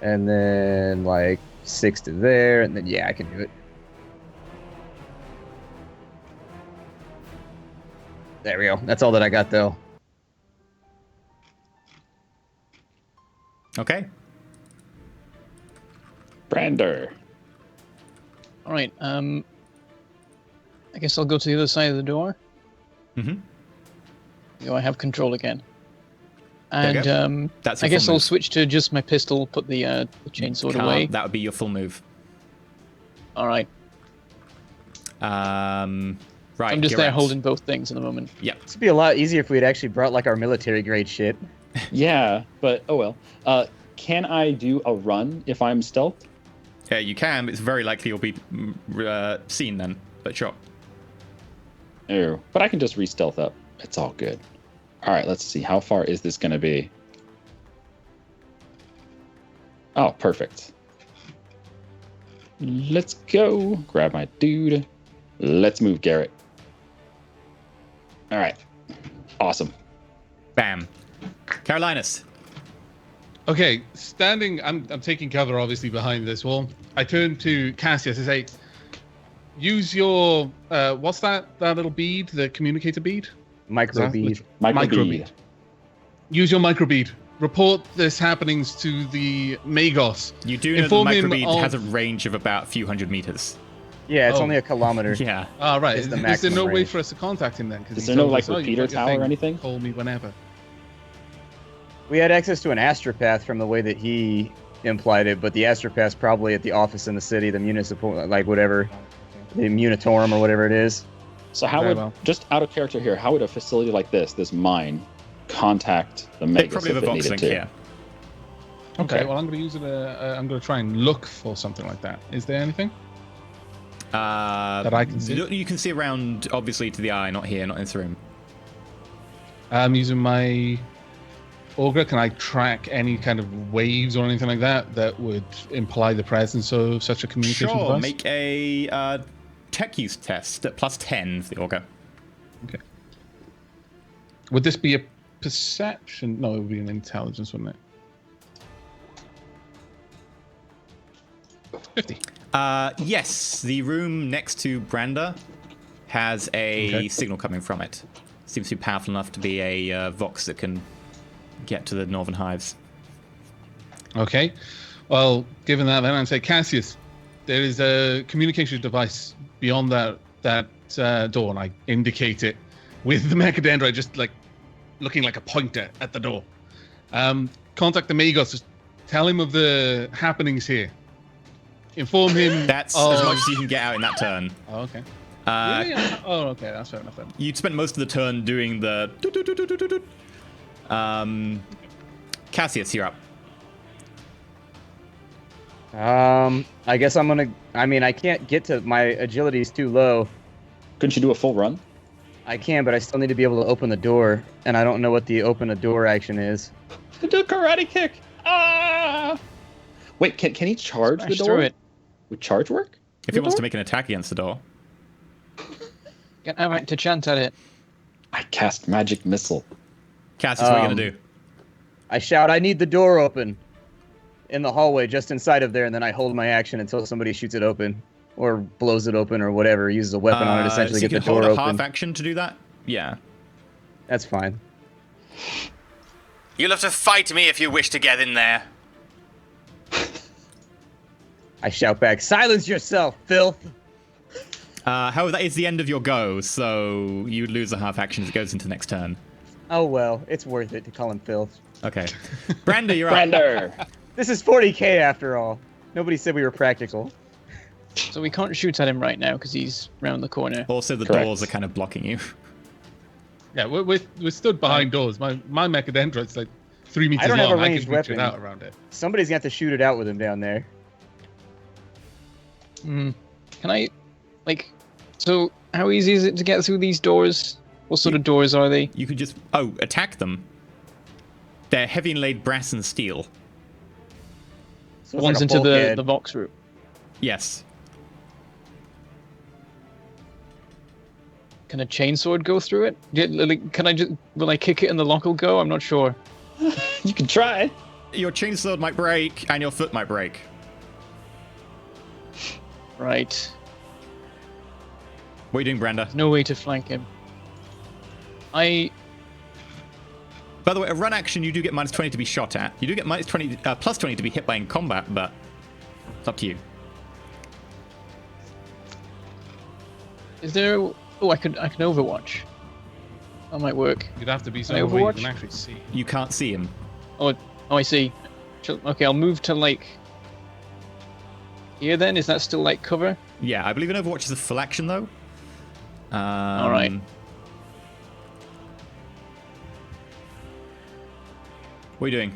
and then like 6 to there, and then yeah, I can do it. There we go. That's all that I got, though. Okay. Brander. All right. I guess I'll go to the other side of the door. Mm-hmm. Go, I have control again. There you And go. That's I your guess full I'll move. switch to just my pistol, put the chainsword away. That would be your full move. All right. Right. I'm just there Garrett. holding both things at the moment. Yep. This would be a lot easier if we had actually brought like our military grade shit. Yeah, but oh well. Can I do a run if I'm stealth? Yeah, you can. But it's very likely you'll be seen then. But sure. No, but I can just re-stealth up. It's all good. All right, let's see. How far is this going to be? Oh, perfect. Let's go. Grab my dude. Let's move Garrett. All right. Awesome. Bam. Carolinus. Okay, standing, I'm taking cover obviously behind this wall. I turn to Cassius and say, use your, what's that little bead, the communicator bead? Micro bead. Microbead. Use your microbead. Report this happenings to the Magos. You do know Inform the him microbead of- has a range of about a few hundred meters. Yeah, it's Oh. only a kilometer. Yeah. All right. Is the Is there maximum no way range. for us to contact him then? 'Cause Is he there no, told like, us, "Oh, you've repeater got your tower or thing. anything?" Call me whenever. We had access to an astropath from the way that he implied it, but the astropath's probably at the office in the city, the municipal, like whatever, the Munitorum or whatever it is. So how Very would, well. just out of character here, how would a facility like this mine, contact the Magos Probably if the it Vox needed link to? here. Okay, well, I'm going to use it. I'm going to try and look for something like that. Is there anything? That I can see? You can see around, obviously, to the eye, not here, not in this room. I'm using my auger. Can I track any kind of waves or anything like that that would imply the presence of such a communication Sure, device? make a tech use test at plus 10 for the auger. Okay. Would this be a perception? No, it would be an intelligence, wouldn't it? 50. Yes, the room next to Branda has a Okay. signal coming from it. Seems to be powerful enough to be a Vox that can get to the northern hives. Okay. Well, given that, then I'd say, Cassius, there is a communication device beyond that door, and I indicate it with the mechadendrite just like looking like a pointer at the door. Contact the Magos. Just tell him of the happenings here. Inform him. That's of... as much as you can get out in that turn. Oh, okay. Uh, Really? Oh, okay. That's fair enough then. You'd spent most of the turn doing the... Cassius, you're up. I guess I'm gonna. I mean, I can't get to my agility's too low. Couldn't you do a full run? I can, but I still need to be able to open the door, and I don't know what the open a door action is. Do a karate kick. Ah! Wait, can he charge Smash the through door? it. Would charge work? If he wants to make an attack against the door. Get Avak to chant at it. I cast magic missile. Cassius, what are you going to do? I shout, "I need the door open," in the hallway just inside of there, and then I hold my action until somebody shoots it open, or blows it open, or whatever, uses a weapon on it, essentially so get you the can door hold a open. half action to do that? Yeah. That's fine. You'll have to fight me if you wish to get in there. I shout back, "Silence yourself, filth!" However, that is the end of your go, so you lose a half action as it goes into the next turn. Oh well, it's worth it to call him filth. Okay. Brander, you're up. Brander! This is 40k after all. Nobody said we were practical. So we can't shoot at him right now because he's round the corner. Also, the Correct. doors are kind of blocking you. Yeah, we're stood behind doors. My Mechadendron's like 3 meters I don't have long. a I ranged can reach it weapon. out around it. Somebody's gonna have to shoot it out with him down there. Can I, like, so how easy is it to get through these doors? What sort of doors are they? You could just... Oh, attack them. They're heavy inlaid brass and steel. So it's One's like a into the bulkhead. Vox room. Yes. Can a chainsword go through it? Can I just... Will I kick it and the lock will go? I'm not sure. You can try. Your chainsword might break, and your foot might break. Right. What are you doing, Brander? No way to flank him. By the way, a run action, you do get minus 20 to be shot at. You do get minus 20, plus 20 to be hit by in combat, but it's up to you. Is there... Oh, I can Overwatch. That might work. You'd have to be Can I somewhere where you Overwatch? can actually see. You can't see him. Oh, I see. Okay, I'll move to, like... Here then? Is that still, like, cover? Yeah, I believe an Overwatch is a full action, though. All right. What are you doing?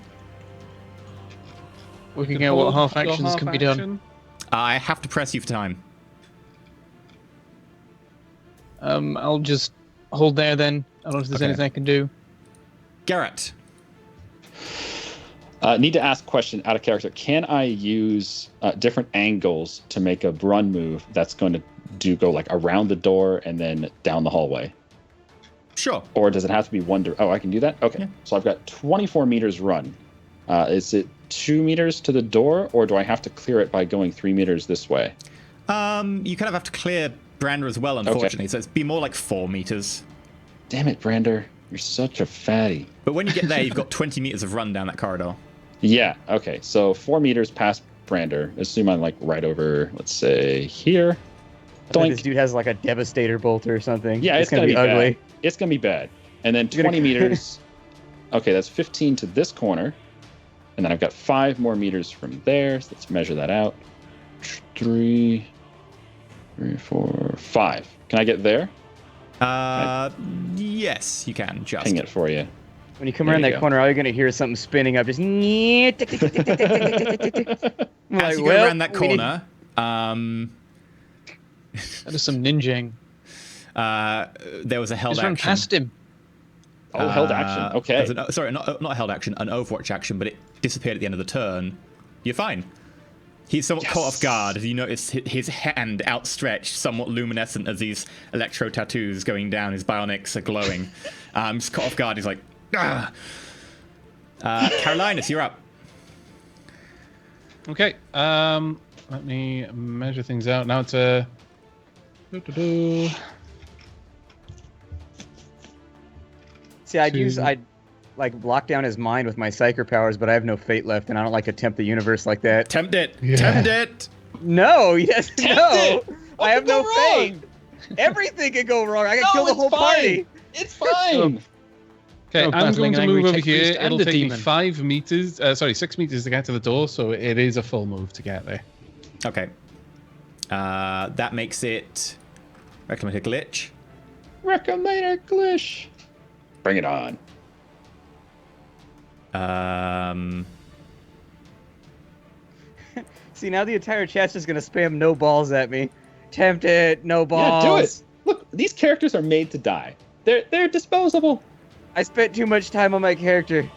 Working out what half actions can be done. action. I have to press you for time. I'll just hold there then. I don't know if there's Okay. anything I can do. Garrett. Need to ask a question out of character. Can I use different angles to make a run move that's going to go like around the door and then down the hallway? Sure. Or does it have to be Oh, I can do that? Okay. Yeah. So I've got 24 meters run. Is it 2 meters to the door, or do I have to clear it by going 3 meters this way? You kind of have to clear Brander as well, unfortunately, so it's be more like 4 meters. Damn it, Brander. You're such a fatty. But when you get there, you've got 20 meters of run down that corridor. Yeah, okay. So 4 meters past Brander. Assume I'm like right over, let's say, here. I think Doink. this dude has like a Devastator bolt or something. Yeah, it's gonna be ugly. bad. It's gonna be bad. And then 20 meters. Okay, that's 15 to this corner. And then I've got 5 more meters from there. So let's measure that out. 3, 4, 5. Can I get there? Yes, you can, just. Ping it for you. When you come There around you that go. corner, all you're gonna hear is something spinning up, just. As you go around that corner, That is some ninjing. there was a held Just run action. past him. Oh, held action. Okay. there was sorry, not held action, an Overwatch action, but it disappeared at the end of the turn. You're fine. He's somewhat caught off guard as you notice his hand outstretched, somewhat luminescent as these electro tattoos going down. His bionics are glowing. He's caught off guard. He's like, ah. Carolinus, you're up. Okay. Let me measure things out. Now it's a. See, I'd like lock down his mind with my psyker powers, but I have no fate left, and I don't like to tempt the universe like that. Tempt it. Yeah. Tempt it. No, he doesn't. No, I have no fate. fate. Everything could go wrong. I could kill the whole party. It's fine. Okay, Oh, I'm battling going to an angry move over tech here. priest and It'll a take me demon. 5 meters. 6 meters to get to the door, so it is a full move to get there. Okay. That makes it. Recommend a glitch. Recommend a glitch. Bring it on. See, now the entire chat's just gonna spam no balls at me. Tempt it, no balls. Yeah, do it. Look, these characters are made to die. They're disposable. I spent too much time on my character.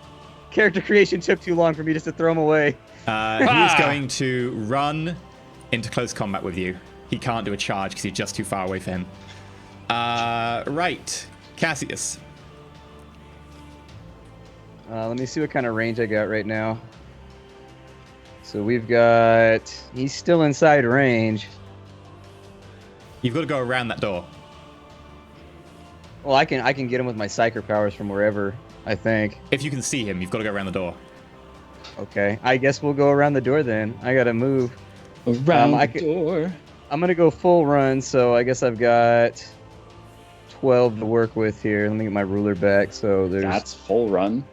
Character creation took too long for me just to throw him away. He is going to run into close combat with you. He can't do a charge because you're just too far away for him. Right. Cassius. Let me see what kind of range I got right now. So we've got... He's still inside range. You've got to go around that door. Well, I can get him with my Psyker powers from wherever, I think. If you can see him, you've got to go around the door. Okay, I guess we'll go around the door then. I gotta move. Around the door. I'm gonna go full run, so I guess I've got 12 to work with here. Let me get my ruler back. So there's That's full run.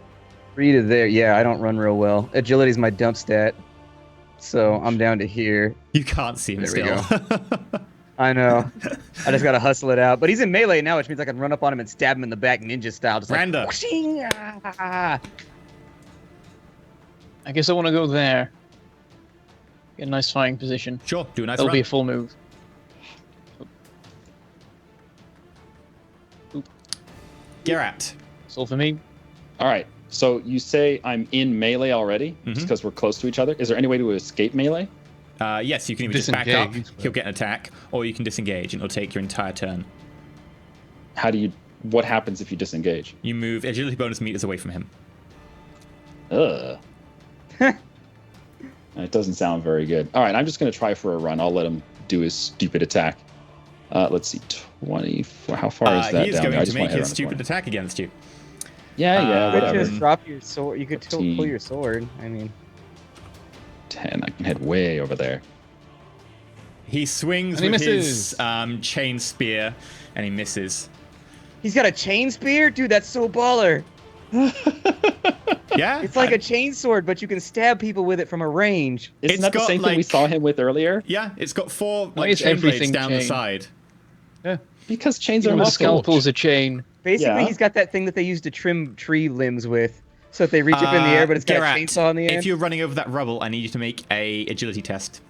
3 to there. Yeah, I don't run real well. Agility's my dump stat, so I'm down to here. You can't see him There we still. I know. I just gotta hustle it out. But he's in melee now, which means I can run up on him and stab him in the back ninja style. Just Randa. like, whooshing, ah. I guess I want to go there. Get a nice fighting position. Sure, do a nice That'll run. be a full move. Geralt. It's all for me. All right. So you say I'm in melee already, just because we're close to each other. Is there any way to escape melee? Yes, you can either just back up, Disengage. he'll get an attack, or you can disengage and it'll take your entire turn. What happens if you disengage? You move agility bonus meters away from him. Ugh. It doesn't sound very good. All right, I'm just going to try for a run. I'll let him do his stupid attack. Let's see, 24. How far is that He is down there? I going to just make wanna head his around the stupid corner. attack against you. Yeah, You could whatever. just drop your sword. You could pull 15. your sword. I mean, 10. I can head way over there. He swings And he with misses. his chain spear, and he misses. he's got a chain spear, dude. That's so baller. Yeah? It's like a chain sword, but you can stab people with it from a range. Isn't It's that the got, same thing we like- saw him with earlier? Yeah, it's got 4 Why like is chain blades everything down the chain? side. Because chains are Even the muscle. scalpel's a chain. Basically, Yeah. he's got that thing that they use to trim tree limbs with. So if they reach up in the air, but it's got Geralt, a chainsaw on the end. if you're running over that rubble, I need you to make a agility test.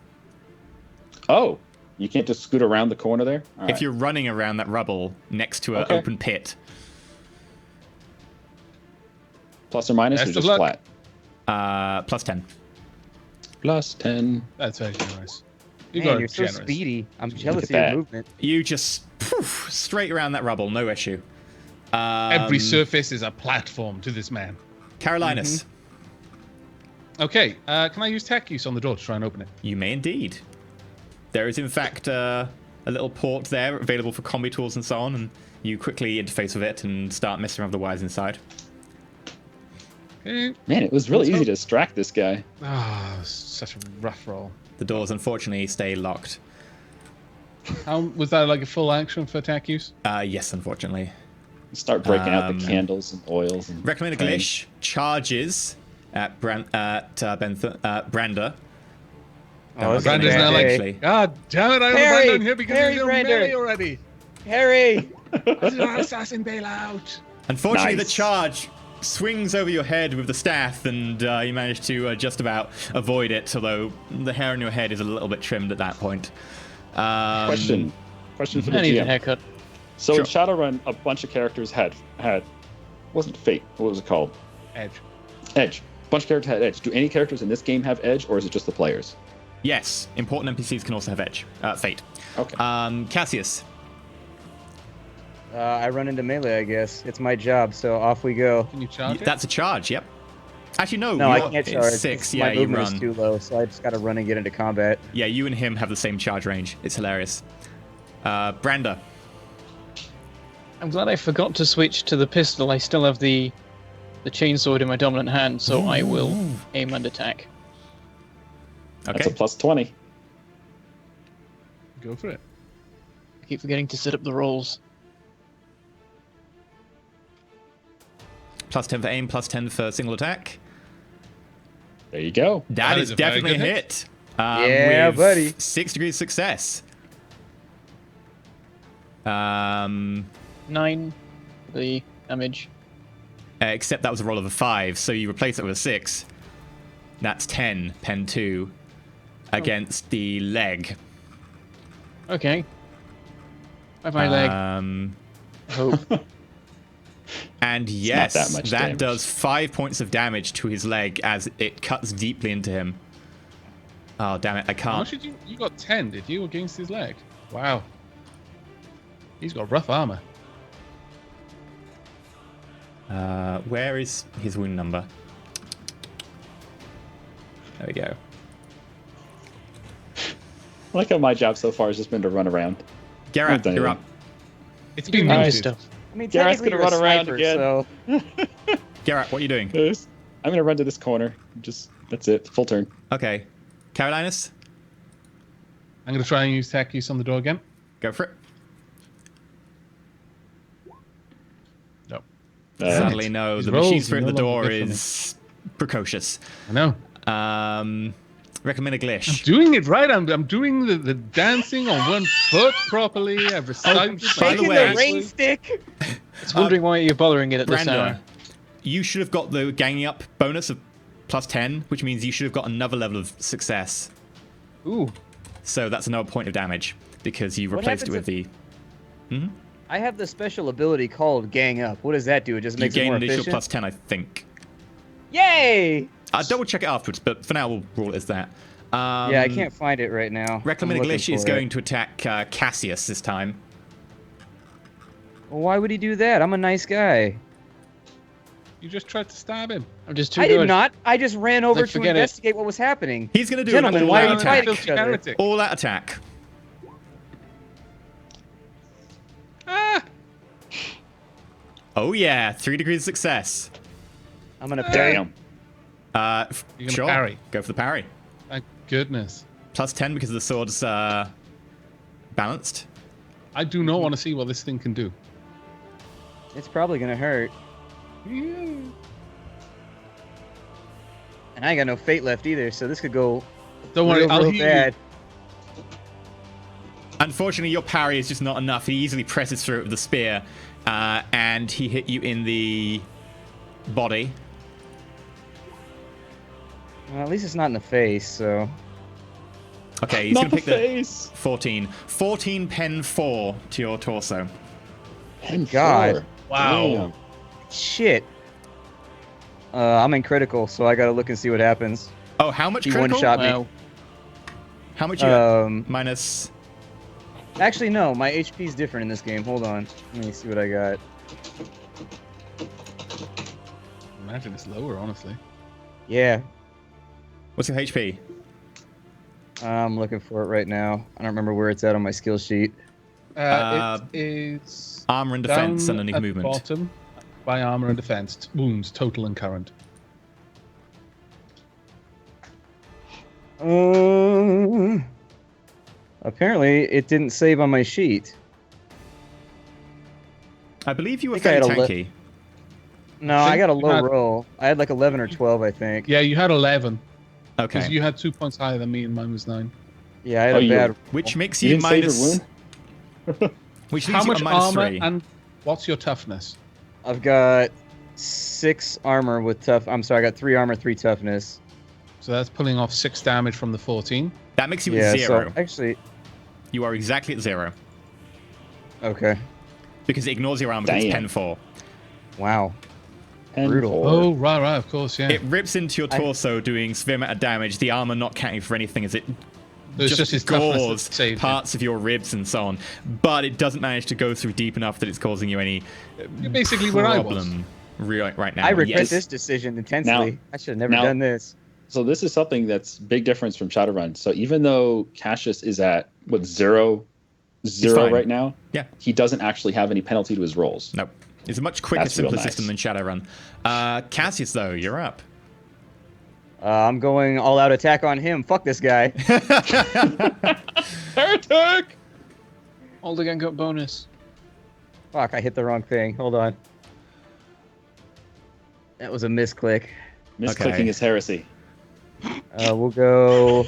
Oh, you can't just scoot around the corner there? All If right. you're running around that rubble next to an Okay. open pit, Plus or minus Best or of just luck. flat? plus 10. Plus 10. That's very generous. You Man, got you're so generous. speedy. I'm jealous at of your that. movement. You just poof, straight around that rubble, no issue. Every surface is a platform to this man. Carolinus, Okay, can I use tech use on the door to try and open it? you may indeed. There is in fact a little port there available for combi tools and so on, and you quickly interface with it and start messing around with the wires inside. Okay. Man, it was really Let's easy hope. to distract this guy. Ah, such a rough roll. The doors unfortunately stay locked. How was that like a full action for attack use? Yes, unfortunately. Start breaking out the candles and oils. And Recommended praying. Glish charges at Branda. Oh, this is a Brander's bad now day. actually. God damn it! I have Harry! a Brander in here because Harry he's Brander! melee already. Harry! This is our assassin bailout. Unfortunately, the Nice. charge swings over your head with the staff, and you manage to just about avoid it, although the hair on your head is a little bit trimmed at that point. Question for the I need a GM. haircut. So in Sure. Shadowrun, a bunch of characters had wasn't Fate. What was it called? Edge. Edge. A bunch of characters had Edge. Do any characters in this game have Edge, or is it just the players? Yes, important NPCs can also have edge. Fate. Okay. Cassius. I run into melee, I guess. It's my job, so off we go. Can you charge it? That's a charge, yep. Actually, no. No, I you're- can't it's charge. 6, My yeah, you movement run. is too low, so I just gotta run and get into combat. Yeah, you and him have the same charge range. It's hilarious. Branda. I'm glad I forgot to switch to the pistol. I still have the chainsword in my dominant hand, so I will aim and attack. Okay. That's a plus 20. Go for it. I keep forgetting to set up the rolls. Plus 10 for aim, plus 10 for single attack. There you go. That is is a very definitely a good hit. Yeah, with buddy. 6 degrees success. 9 the damage. Except that was a roll of a 5, so you replace it with a 6. That's 10, pen 2, against the leg. Okay. Have my leg. Hope. And yes, that much damage. does 5 points of damage to his leg as it cuts deeply into him. Oh, damn it, I How much can't. did you got 10, did you, against his leg? Wow. He's got rough armor. Where is his wound number? There we go. I like how my job so far has just been to run around. Garrett, done you're it. up. It's Doing been ninja noted. stuff. I mean, Garrett's technically gonna you're a run around sniper, again. so Garrett, what are you doing? I'm gonna run to this corner. That's it. Full turn. Okay. Carolinus, I'm going to try and use tech use on the door again. go for it. No. Sadly, no. These The rolls machine are spirit no at the door longer good for me. is precocious. I know. Recommend a I'm glitch. doing it right. I'm doing the dancing on one foot properly. I've recited By my the shaking way- the rain stick. It's wondering why you're bothering it at this Brando, hour. you should have got the ganging up bonus of plus 10, which means you should have got another level of success. Ooh. So that's another point of damage because you What replaced it happens with the. I have the special ability called Gang Up. What does that do? It just You makes it gain more an additional efficient. plus 10, I think. Yay! I'll double check it afterwards, but for now we'll rule it as that. Yeah, I can't find it right now. Recommend a I'm looking glitch is for going it. to attack Cassius this time. Well, why would he do that? I'm a nice guy. You just tried to stab him. I'm just too I good. did not. I just ran over Like, to forget it. investigate what was happening. He's going to do Gentlemen, an why are all-out you attack. fighting each other? Heretic. All-out attack. Ah! Oh yeah, 3 degrees of success. I'm gonna parry. Damn. You're gonna Sure. parry. Go for the parry. Thank goodness. Plus 10 because the sword's balanced. I do not want to see what this thing can do. It's probably gonna hurt. And I ain't got no fate left either, so this could go Don't worry, real, I'll real heal bad. Unfortunately, your parry is just not enough. He easily presses through it with the spear, and he hit you in the body. Well, at least it's not in the face, so. Okay, he's Not going to the pick the face. 14. 14 pen 4 to your torso. Pen God. 4. Wow. Damn. Shit. I'm in critical, so I gotta look and see what happens. Oh, how much He critical? one-shot me. Wow. How much you got? Um, Minus... Actually, no. My HP's different in this game. Hold on. Let me see what I got. Imagine it's lower, honestly. Yeah, What's your HP? I'm looking for it right now. I don't remember where it's at on my skill sheet. It is Armor and defense down underneath at movement. bottom by armor and defense. Wounds, total and current. Apparently, it didn't save on my sheet. I believe you were I think I fairly had a tanky. No, I got a you low had- roll. I had like 11 or 12, I think. Yeah, you had 11. Because Okay. you had 2 points higher than me and mine was 9. Yeah, I had Oh, a you- bad. Which makes You you, didn't save your minus... wound? Which How leaves you much at minus armor 3. and what's your toughness? I've got 6 armor with tough. I'm sorry, I got 3 armor, 3 toughness. So that's pulling off 6 damage from the 14. That makes you Yeah, at 0. so actually, You are exactly at 0. okay. Because it ignores your armor because it's Damn. pen 4. Wow. Pen Brutal. 4. Oh, right, of course, yeah. It rips into your torso, doing severe amount of damage. The armor not counting for anything as it It's just his toughness that gores saved him. parts of your ribs and so on. But it doesn't manage to go through deep enough that it's causing you any You're basically where I was. problem right now. I regret Yes. this decision intensely. Now- I should have never now- done this. So this is something that's big difference from Shadowrun. So even though Cassius is at zero fine. right now, Yeah. he doesn't actually have any penalty to his rolls. Nope. It's a much quicker, That's real simpler nice. system than Shadowrun. Cassius, though, you're up. I'm going all out attack on him. Fuck this guy. Heretic! All the gang up bonus. Fuck, I hit the wrong thing. Hold on. That was a misclick. Misclicking Okay. is heresy. We'll go.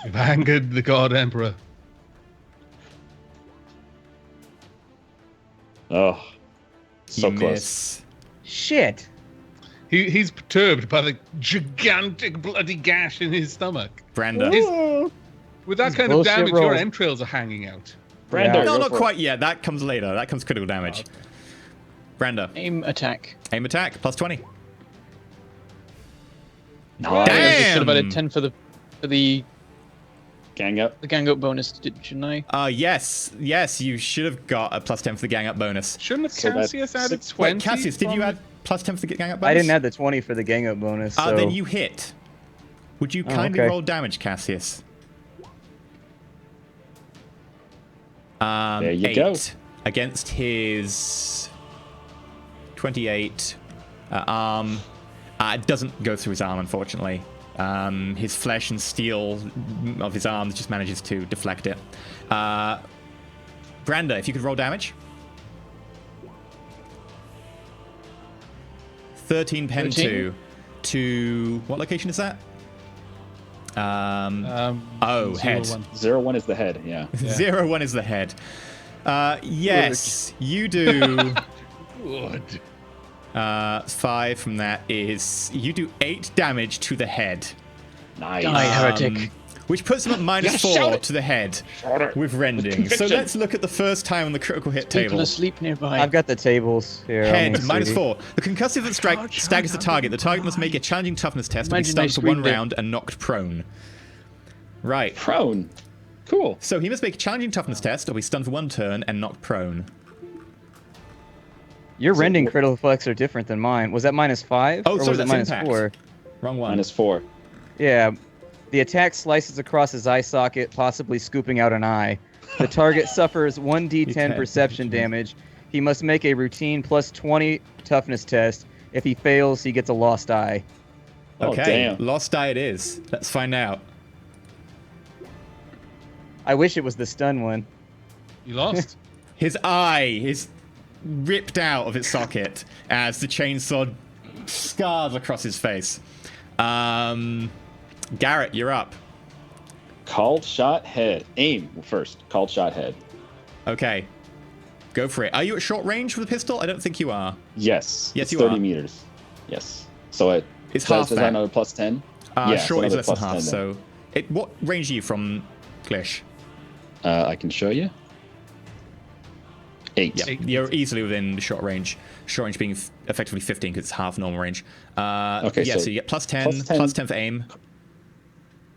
You've angered the God Emperor. Oh, so You close. miss. Shit. He's perturbed by the gigantic bloody gash in his stomach. Brenda. With that These kind of bullshit damage, your rolls. entrails are hanging out. Brander, No, go not for it. quite yet. That comes later. That comes critical damage. Brander, Aim attack. aim attack, plus 20. Nice. I Damn! should have added 10 for the Gang up. gang up bonus, shouldn't I? Yes, you should have got a plus 10 for the gang up bonus. Shouldn't So that's Cassius added six- 20? Wait, Cassius, did you from add plus 10 for the gang up bonus? I didn't add the 20 for the gang up bonus. So Then you hit. Would you kindly okay. roll damage, Cassius? There you 8 go. against his 28 arm. It doesn't go through his arm, unfortunately. His flesh and steel of his arms just manages to deflect it. Brander, if you could roll damage. 13 pen 13? to what location is that? Head. 0-1 is the head. Yeah. 0-1 is the head. Yes, you do. Good. 5 from that is you do 8 damage to the head, Nice. Die, heretic. which puts him at minus Yeah, shout 4 it. to the head Shout it. with rending. So conviction. let's look at the first time on the critical hit People table. asleep nearby. I've got the tables here. let Head, me minus see. 4. The concussive that staggers the target. The target must make a challenging toughness test to be Imagine I stunned for 1 screamed it. round and knocked prone. Right. Prone. Cool. So he must make a challenging toughness test or be stunned for 1 turn and knocked prone. Your rending critical flex are different than mine. Was that -5? Oh, or sorry, was it that's minus impact. 4? Wrong one. -4. Yeah. The attack slices across his eye socket, possibly scooping out an eye. The target suffers 1d10 D10. perception damage. He must make a routine plus 20 toughness test. If he fails, he gets a lost eye. Oh, Okay, damn. lost die it is. Let's find out. I wish it was the stun one. You lost. His eye is ripped out of its socket as the chainsaw scars across his face. Garrett, you're up. Called shot head. Aim first. Called shot head. Okay. Go for it. Are you at short range with the pistol? I don't think you are. Yes. Yes, it's you 30 are. meters. Yes. So it It's does, half does that. another plus 10? Yeah, it's short is another less than plus half, 10 then. so... What range are you from, Glish? I can show you. 8. Yeah, you're easily within the short range. Short range being effectively 15 because it's half normal range. Okay, yeah, so so you get plus 10, plus 10. plus 10 for aim.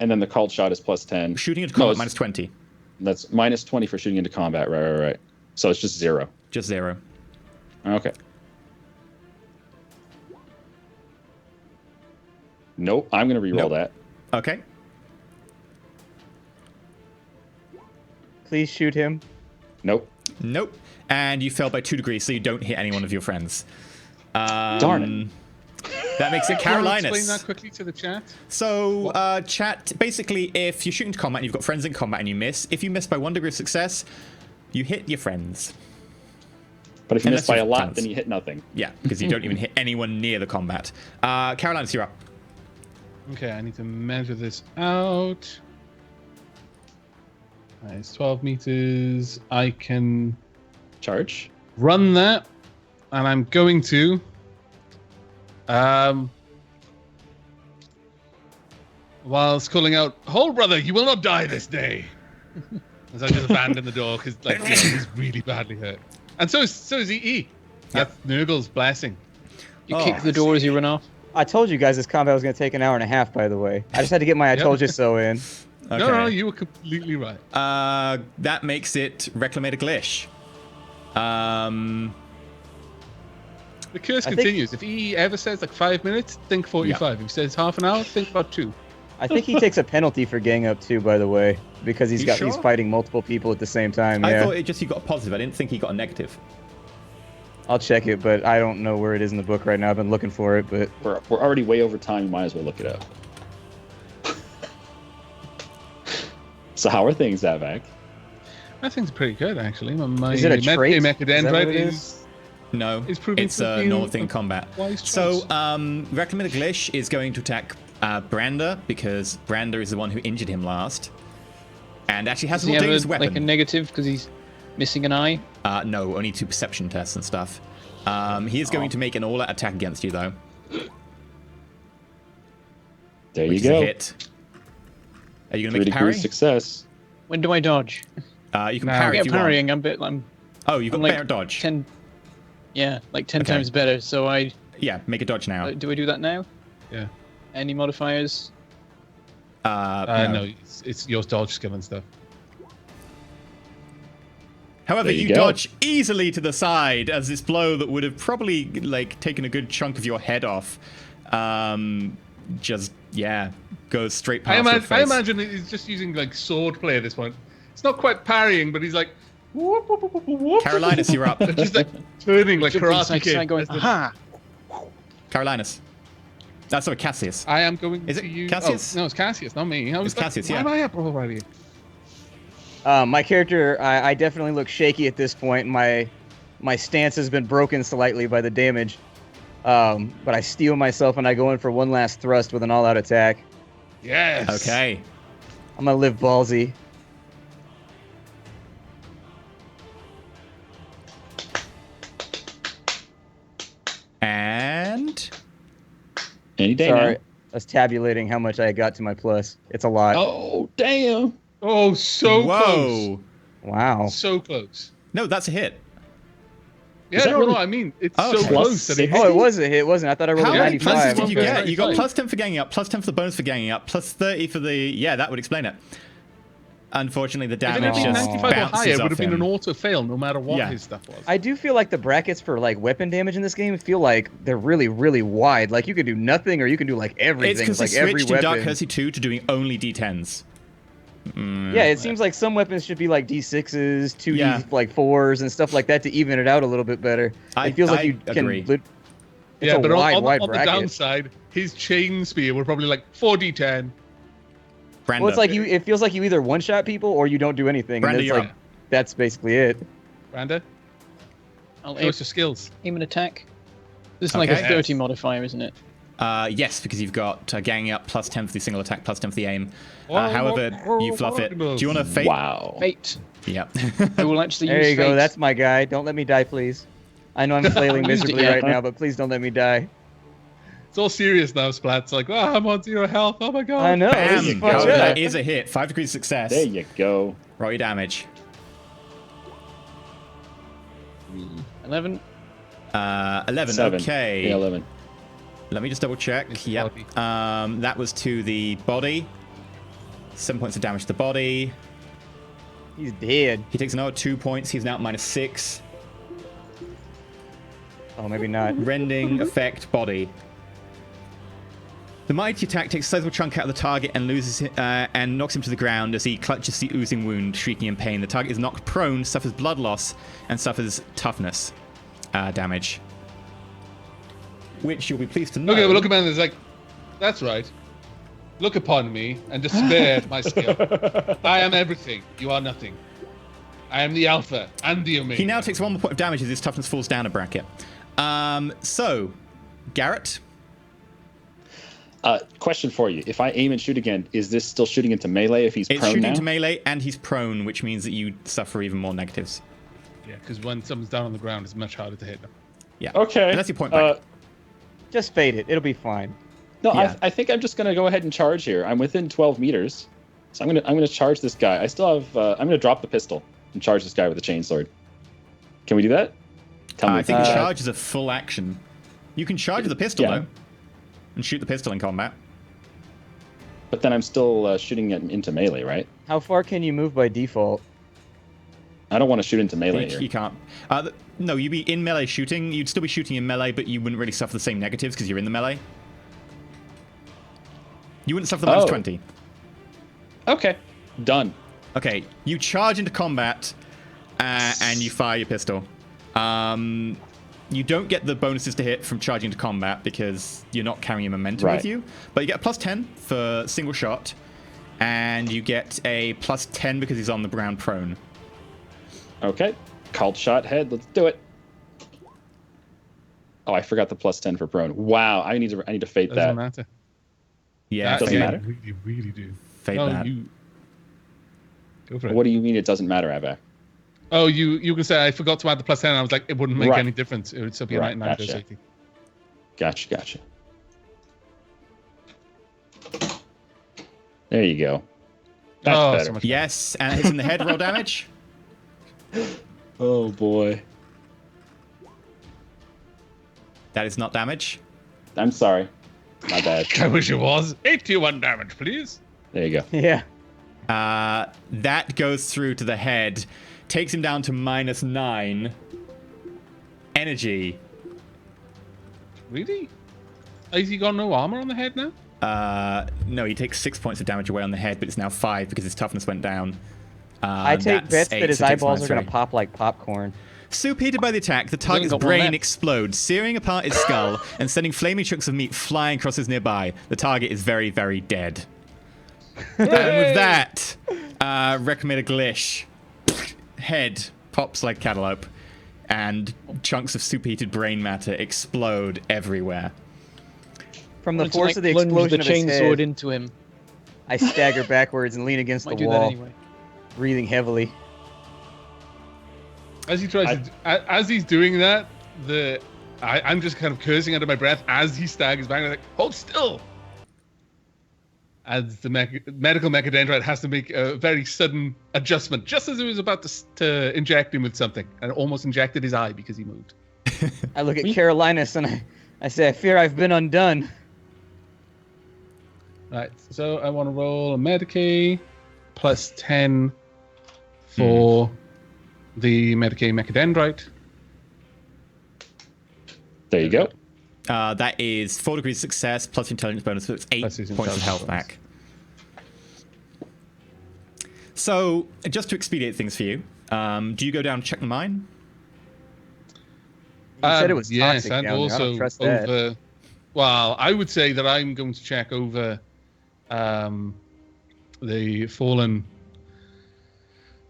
And then the called shot is plus 10. Shooting into No, combat, it's- minus 20. That's minus 20 for shooting into combat. Right. So it's just 0. Just 0. Okay. Nope. I'm going to re-roll Nope. that. Okay. Please shoot him. Nope. Nope. And you fell by 2 degrees, so you don't hit any one of your friends. Darn it. That makes it Explain Carolinus. that quickly to the chat. So, chat, basically, if you're shooting to combat and you've got friends in combat and you miss, if you miss by 1 degree of success, you hit your friends. But if you Unless miss by a you're lot, tons. then you hit nothing. Yeah, because you don't even hit anyone near the combat. Carolinus, you're up. Okay, I need to measure this out. It's 12 meters. I can Charge. run that, and I'm going to. Whilst calling out, "Hold, brother! You will not die this day." As I just abandon the door because, he's really badly hurt, and so is EE. That's Nurgle's blessing. You kick the door as you run off. I told you guys this combat was going to take an hour and a half, by the way. I just had to get my I told you so in. Okay. No, you were completely right. That makes it Reclamator Glish. The curse I think- continues. If EE ever says 5 minutes, think 45. If he says half an hour, think about 2. I think he takes a penalty for gang up too, by the way, because he's You he's sure? fighting multiple people at the same time. I Yeah, thought it just you got a positive. I didn't think he got a negative. I'll check it, but I don't know where it is in the book right now. I've been looking for it, but We're already way over time. You might as well look it up. So how are things, Zavak? That thing's pretty good, actually. My is it a trait? Is that what Mechadendrite it is No, It's proving it's to a be normal thing in combat. wise So, choice. Reclamator Glish is going to attack Brander because Brander is the one who injured him last, and actually has Does a he more have dangerous a weapon. negative because he's missing an eye? No, only 2 perception tests and stuff. He is going to make an all-out attack against you, though. There Which you is a go. hit. Are you going 3 to make a parry? degrees success. When do I dodge? You can No. parry Yeah, if you want. parrying. I'm You've got like better dodge. 10. Yeah, like 10 Okay. times better. So Yeah, make a dodge now. do I do that now? Yeah. Any modifiers? No, it's your dodge skill and stuff. However, There you you go. dodge easily to the side as this blow that would have probably like taken a good chunk of your head off, just goes straight past your face. I imagine he's just using like sword play at this point. It's not quite parrying, but he's like, whoop, whoop, whoop, whoop, whoop. Carolinus, you're up. Just like turning like Jumping Karate side to Kid. side going, That's the- aha! Carolinus. Sorry, Cassius. I am going Is to it use. Cassius? Oh, no, it's Cassius, not me. I was It's Cassius, why yeah. am I up already? My character, I definitely look shaky at this point. My stance has been broken slightly by the damage. But I steel myself and I go in for one last thrust with an all-out attack. Yes. Okay. I'm gonna live ballsy. And Any day Sorry, now. I was tabulating how much I got to my plus. It's a lot. Oh, damn. Oh, so whoa. Wow. close. So close. No, that's a hit. Yeah, that no, really- I mean, it's Oh, so okay. close that it Plus Oh, it was a hit, wasn't it? I thought I rolled How a many 95. pluses did you Okay. get? You got Fine. plus 10 for ganging up, plus 10 for the bonus for ganging up, plus 30 for the... Yeah, that would explain it. Unfortunately, the If it damage had been just 95 or bounces higher, it would off have been him. an auto fail no matter what Yeah. his stuff was. I do feel like the brackets for like weapon damage in this game feel like they're really, really wide. Like you could do nothing or you can do like It's everything. because Like they every switched in Dark weapon. Heresy 2 to doing only D10s. Yeah, it seems like some weapons should be like D6s, 2D Yeah. like 4s and stuff like that to even it out a little bit better. It feels like I you can. agree. It's yeah, a but wide, on wide the bracket. downside, his chain spear were probably like 4d10. Branda. Well, it's like it feels like you either one shot people or you don't do anything. Branda, and it's you're like up. that's basically it. Randa, I'll show us your skills. aim an attack. This is like a Okay. 30 modifier, isn't it? Yes, because you've got ganging up, plus 10 for the single attack, plus 10 for the aim. Oh, However, you fluff it. Do you want to fate? Wow. Fate. Yep. I will actually There use you go. fate. That's my guy. Don't let me die, please. I know I'm flailing I used it miserably yet. right now, but please don't let me die. It's all serious now, Splat. It's like, I'm on 0 health. Oh my god. I know. This is Bam! fucked Oh, up. that is a hit. 5 degrees of success. There you go. Roll your damage. 11. 11. 7. Okay. Yeah, 11. Let me just double check. It's Yep. That was to the body. 7 points of damage to the body. He's dead. He takes another 2 points. He's now at -6. Oh, maybe not. Rending effect body. The mighty attack takes a sizable chunk out of the target and and knocks him to the ground as he clutches the oozing wound, shrieking in pain. The target is knocked prone, suffers blood loss, and suffers toughness damage. Which you'll be pleased to know. Okay, well, look at man. It's like, that's right. Look upon me and despair at my skill. I am everything. You are nothing. I am the alpha and the omega. He now takes 1 more point of damage as his toughness falls down a bracket. So, Garrett. Question for you. If I aim and shoot again, is this still shooting into melee if he's It's prone shooting now? into melee, and he's prone, which means that you suffer even more negatives. Yeah, because when someone's down on the ground, it's much harder to hit them. Yeah. Okay. And that's your point back. Just fade it. It'll be fine. No, Yeah. I think I'm just gonna go ahead and charge here. I'm within 12 meters, so I'm gonna charge this guy. I still have. I'm gonna drop the pistol and charge this guy with a chainsaword. Can we do that? Tell me. I if think you can. charge is a full action. You can charge with the pistol, Yeah. though, and shoot the pistol in combat. But then I'm still shooting it into melee, right? How far can you move by default? I don't want to shoot into melee You, here. you can't. No, you'd be in melee shooting. You'd still be shooting in melee, but you wouldn't really suffer the same negatives because you're in the melee. You wouldn't suffer the Oh. -20. Okay, done. Okay, you charge into combat, and you fire your pistol. You don't get the bonuses to hit from charging into combat because you're not carrying momentum Right. with you, but you get a +10 for single shot, and you get a +10 because he's on the ground prone. Okay, called shot head. Let's do it. Oh, I forgot the +10 for prone. Wow, I need to fate Doesn't that. matter. Yeah, doesn't fade- matter. Really, really do. Fade No, that. you go for it. What do you mean it doesn't matter, Avak? Oh, you can say I forgot to add the +10. I was like, it wouldn't make Right. any difference. It would still be a Right, 99 gotcha. 80. Gotcha. There you go. That's Oh, better. so much Yes, and it's in the head. Roll damage. Oh boy. That is not damage. I'm sorry. My bad. I wish it was. 81 damage, please. There you go. Yeah. That goes through to the head, takes him down to -9 energy. Really? Has he got no armor on the head now? No, he takes 6 points of damage away on the head, but it's now 5 because his toughness went down. I take That's bets 8, that his so it takes eyeballs are going -3. to pop like popcorn. Superheated by the attack, the target's got one brain left. explodes, searing apart its skull and sending flaming chunks of meat flying across his nearby. The target is very, very dead. And with that, recommend a glish. Head pops like cantaloupe, and chunks of superheated brain matter explode everywhere. From the Wanted to, force like, of the plunge explosion the of his chainsword head, into him. I stagger backwards and lean against Might the do that wall, anyway. breathing heavily. As he tries as he's doing that, I'm just kind of cursing under my breath as he staggers back. I'm like, hold still. As the medical mechadendrite has to make a very sudden adjustment, just as he was about to inject him with something, and almost injected his eye because he moved. I look at Carolinus and I say, I fear I've been undone. Right, so I want to roll a Medicaid plus 10 for the Medicaid mechadendrite. There you go. That is 4 degrees success plus intelligence bonus, so it's 8 Plus his points of health intelligence back. So, just to expedite things for you, do you go down and check the mine? You said it was yes, toxic and down there. I also don't trust that. over. Well, I would say that I'm going to check over the fallen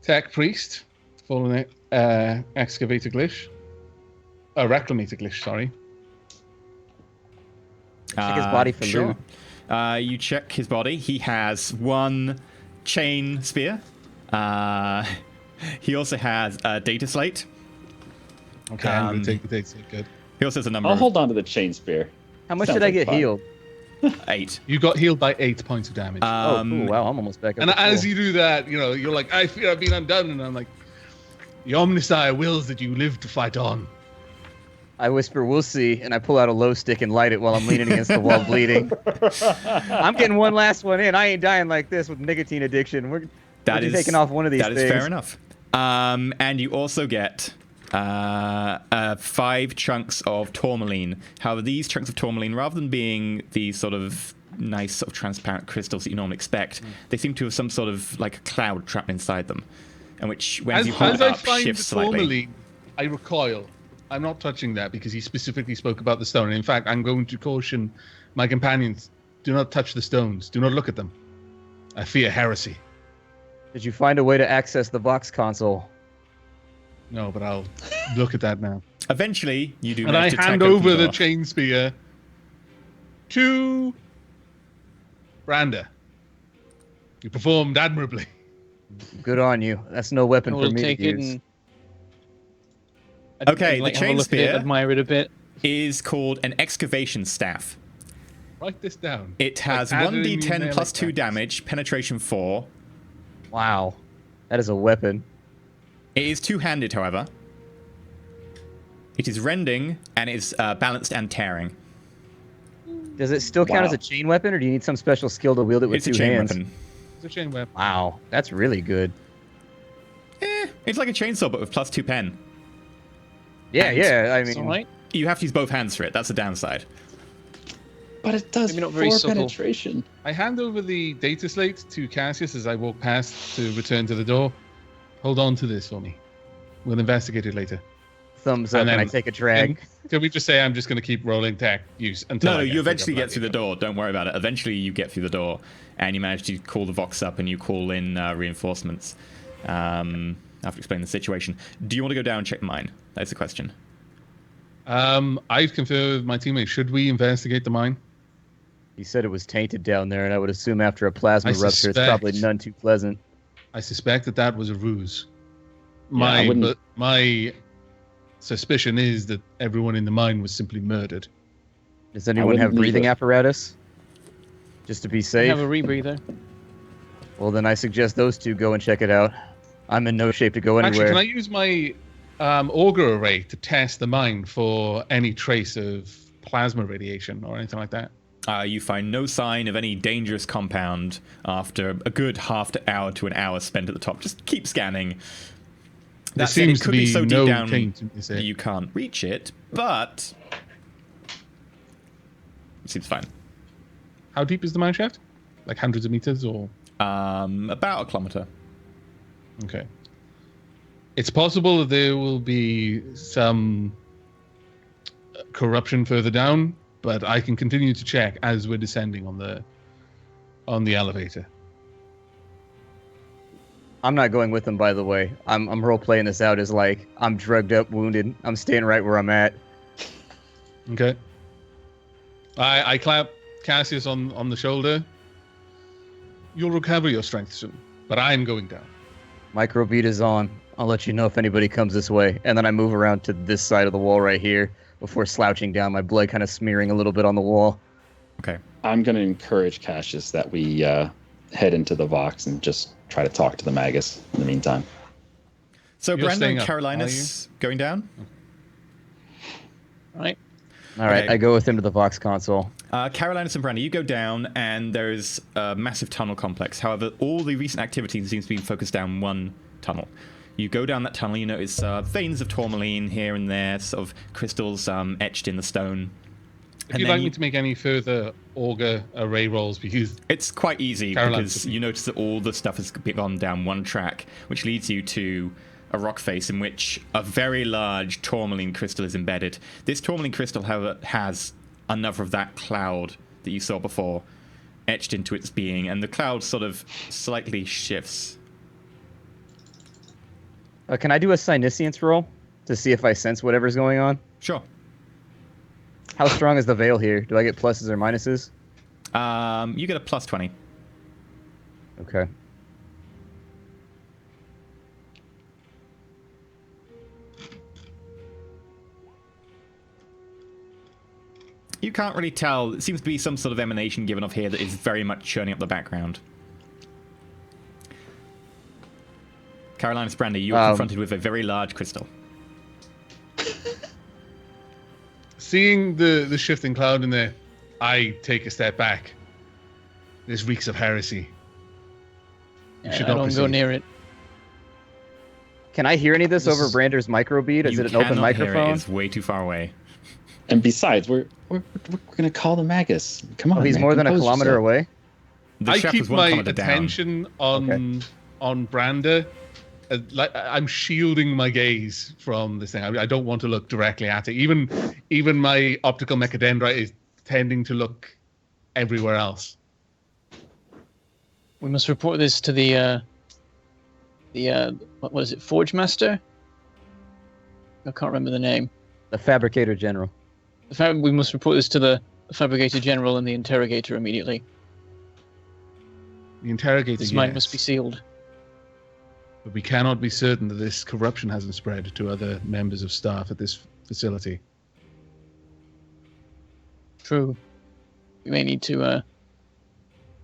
tech priest, fallen excavator glitch, reclamator glitch. Sorry. Check his body for sure. loot. You check his body. He has 1 chain spear. He also has a data slate. Okay, I'm going to take the data. Good. He also has a number I'll of hold on to the chain spear. How much Sounds did I like get fun. healed? 8. You got healed by 8 points of damage. Oh, cool. Wow, I'm almost back up. and to as full. you do that, you're like, I fear I've been undone. And I'm like, the Omnisire wills that you live to fight on. I whisper, we'll see, and I pull out a glow stick and light it while I'm leaning against the wall bleeding. I'm getting one last one in. I ain't dying like this with nicotine addiction. We're taking off one of these That things. is fair enough. And you also get 5 chunks of tourmaline. However, these chunks of tourmaline, rather than being these sort of nice sort of transparent crystals that you normally expect, they seem to have some sort of like a cloud trapped inside them, and which when you hold As it I up find the shifts slightly. tourmaline, I recoil. I'm not touching that because he specifically spoke about the stone. And in fact, I'm going to caution my companions: do not touch the stones. Do not look at them. I fear heresy. Did you find a way to access the Vox console? No, but I'll look at that now. Eventually, you do And I manage to hand tech open over the door. chain spear to Branda. You performed admirably. Good on you. That's no weapon for We'll me take to it use. and Okay, like, the have a chain look at it, spear admire it a bit. is called an excavation staff. Write this down. It has Like, add it in your 1d10 melee plus 2 stats. damage, penetration 4. Wow. That is a weapon. It is two-handed, however. It is rending, and it is balanced and tearing. Does it still count Wow. as a chain weapon, or do you need some special skill to wield it with It's a two chain hands? weapon. It's a chain weapon. Wow, that's really good. It's like a chainsaw, but with plus 2 pen. Yeah, yeah. I It's mean, alright. You have to use both hands for it. That's the downside. But it does Maybe not very 4 subtle. penetration. I hand over the data slate to Cassius as I walk past to return to the door. Hold on to this for me. We'll investigate it later. thumbs up, And and I then- take a drag. Can we just say I'm just going to keep rolling tech use until No, I you eventually pick get up through the door. Don't worry about it. Eventually, you get through the door, and you manage to call the Vox up, and you call in reinforcements. After explaining the situation, do you want to go down and check mine? That's the question. I've conferred with my teammates. Should we investigate the mine? He said it was tainted down there, and I would assume after a plasma I rupture, it's suspect- probably none too pleasant. I suspect that was a ruse. I wouldn't- My suspicion is that everyone in the mine was simply murdered. Does anyone have wouldn't breathing either. apparatus? Just to be I safe? have a rebreather. Well, then I suggest those two go and check it out. I'm in no shape to go anywhere. Actually, can I use my auger array to test the mine for any trace of plasma radiation or anything like that? You find no sign of any dangerous compound after a good half hour to an hour spent at the top. Just keep scanning. There That said, it seems to could be be so deep no down taint, is it? you can't reach it, but it seems fine. How deep is the mine shaft? Like hundreds of meters, or? About a kilometer. Okay. It's possible that there will be some corruption further down, but I can continue to check as we're descending on the elevator. I'm not going with them, by the way. I'm role playing this out as like I'm drugged up, wounded. I'm staying right where I'm at. Okay. I clap Cassius on the shoulder. You'll recover your strength soon, but I'm going down. Microbeat is on. I'll let you know if anybody comes this way. And then I move around to this side of the wall right here before slouching down, my blood kind of smearing a little bit on the wall. Okay. I'm going to encourage Cassius that we head into the Vox and just try to talk to the Magos in the meantime. So You're Brandon staying and up, Carolinus going down? Right. All right, Okay. I go with him to the Vox console. Carolinus and Brandon, you go down, and there's a massive tunnel complex. However, all the recent activity seems to be focused down one tunnel. You go down that tunnel, you notice veins of tourmaline here and there, sort of crystals etched in the stone. If you'd like me to make any further auger array rolls, because It's quite easy Carolinus. because you notice that all the stuff has gone down one track, which leads you to a rock face in which a very large tourmaline crystal is embedded. This tourmaline crystal, however, has another of that cloud that you saw before etched into its being, and the cloud sort of slightly shifts. Can I do a Psyniscience roll to see if I sense whatever's going on? Sure. How strong is the veil here? Do I get pluses or minuses? You get a plus 20. Okay. You can't really tell. It seems to be some sort of emanation given off here that is very much churning up the background. Carolinus Brandy, you are confronted with a very large crystal. seeing the shifting cloud in there, I take a step back. This reeks of heresy. You should I not don't go proceed. near it. Can I hear any of this This over is- Brander's microbeat? Is You it an open cannot hear it. microphone? It's way too far away. And besides, we're gonna call the Magus. Come on, Oh, he's man, more than a compose kilometer yourself. away? The I shaft keep was one my kilometer down. attention on Brander. Like I'm shielding my gaze from this thing. I don't want to look directly at it. Even my optical mechadendrite is tending to look everywhere else. We must report this to the what was it, Forge Master? I can't remember the name. The Fabricator General. We must report this to the Fabricator General and the Interrogator immediately. The interrogator. This mine yes, must be sealed. but we cannot be certain that this corruption hasn't spread to other members of staff at this facility. True. We may need to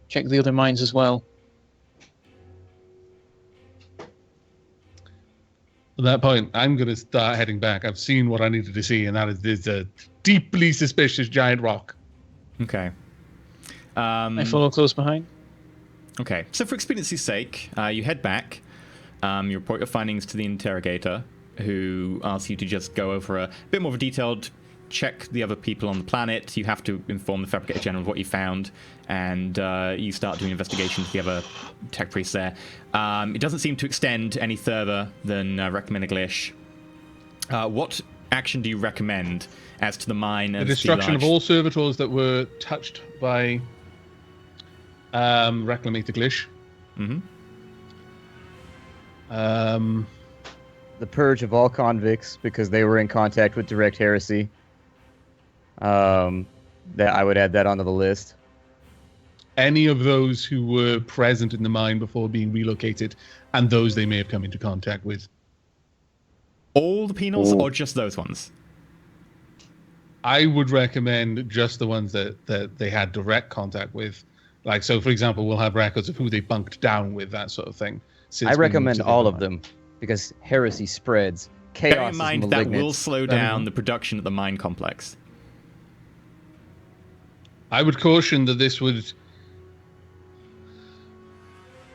check the other mines as well. At that point, I'm going to start heading back. I've seen what I needed to see, and that is there's a deeply suspicious giant rock. Okay. I follow close behind. Okay, so for expediency's sake, you head back. You report your findings to the interrogator, who asks you to just go over a bit more of a detailed check the other people on the planet. You have to inform the Fabricator General of what you found, and you start doing investigations with the other tech priests there. It doesn't seem to extend any further than recommended Glish. What action do you recommend as to the mine The and destruction large... of all servitors that were touched by Reclamator Glish. Mm-hmm. The purge of all convicts because they were in contact with direct heresy. That I would add that onto the list. Any of those who were present in the mine before being relocated, and those they may have come into contact with. All the penals, Ooh. or just those ones? I would recommend just the ones that they had direct contact with. Like, so for example, we'll have records of who they bunked down with, that sort of thing. since I we moved recommend to the all other of mine. them because heresy spreads. Chaos Bear in is mind that malignant. will slow down the production at the mine complex. I would caution that this would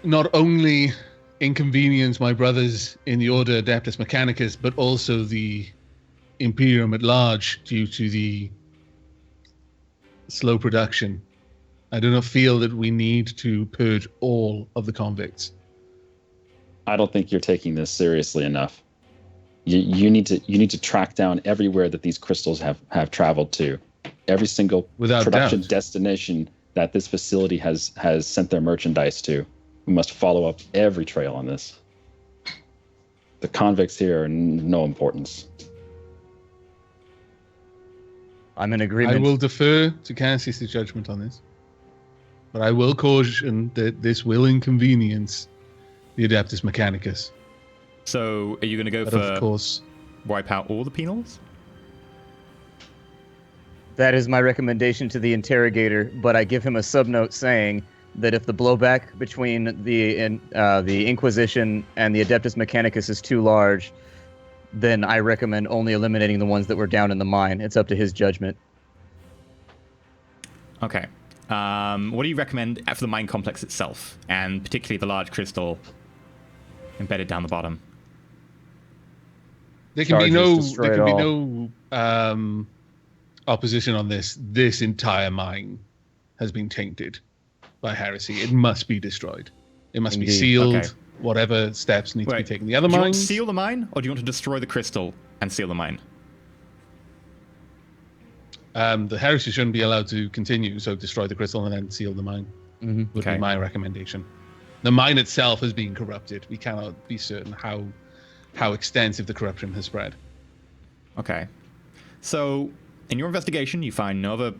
not only inconvenience my brothers in the Order Adeptus Mechanicus, but also the Imperium at large due to the slow production. I do not feel that we need to purge all of the convicts. I don't think you're taking this seriously enough. You need to track down everywhere that these crystals have traveled to. Every single Without production doubt. destination that this facility has sent their merchandise to. We must follow up every trail on this. The convicts here are no importance. I'm in I agreement. will defer to Cassius' judgment on this, but I will caution that this will inconvenience the Adeptus Mechanicus. So are you going to go But for of course, wipe out all the penals? That is my recommendation to the interrogator, but I give him a subnote saying that if the blowback between the Inquisition and the Adeptus Mechanicus is too large, then I recommend only eliminating the ones that were down in the mine. It's up to his judgment. Okay. What do you recommend for the mine complex itself, and particularly the large crystal embedded down the bottom? there can be Charges, no destroy there it can be all. no opposition on this. This entire mine has been tainted by heresy. It must be destroyed. It must be Indeed. sealed. Okay. Whatever steps need to be Wait, taken. The other do you want to mines. seal the mine, or do you want to destroy the crystal and seal the mine? The heresy shouldn't be allowed to continue, so destroy the crystal and then seal the mine Mm-hmm. would Okay. be my recommendation. The mine itself has been corrupted. We cannot be certain how extensive the corruption has spread. Okay. So, in your investigation, you find no other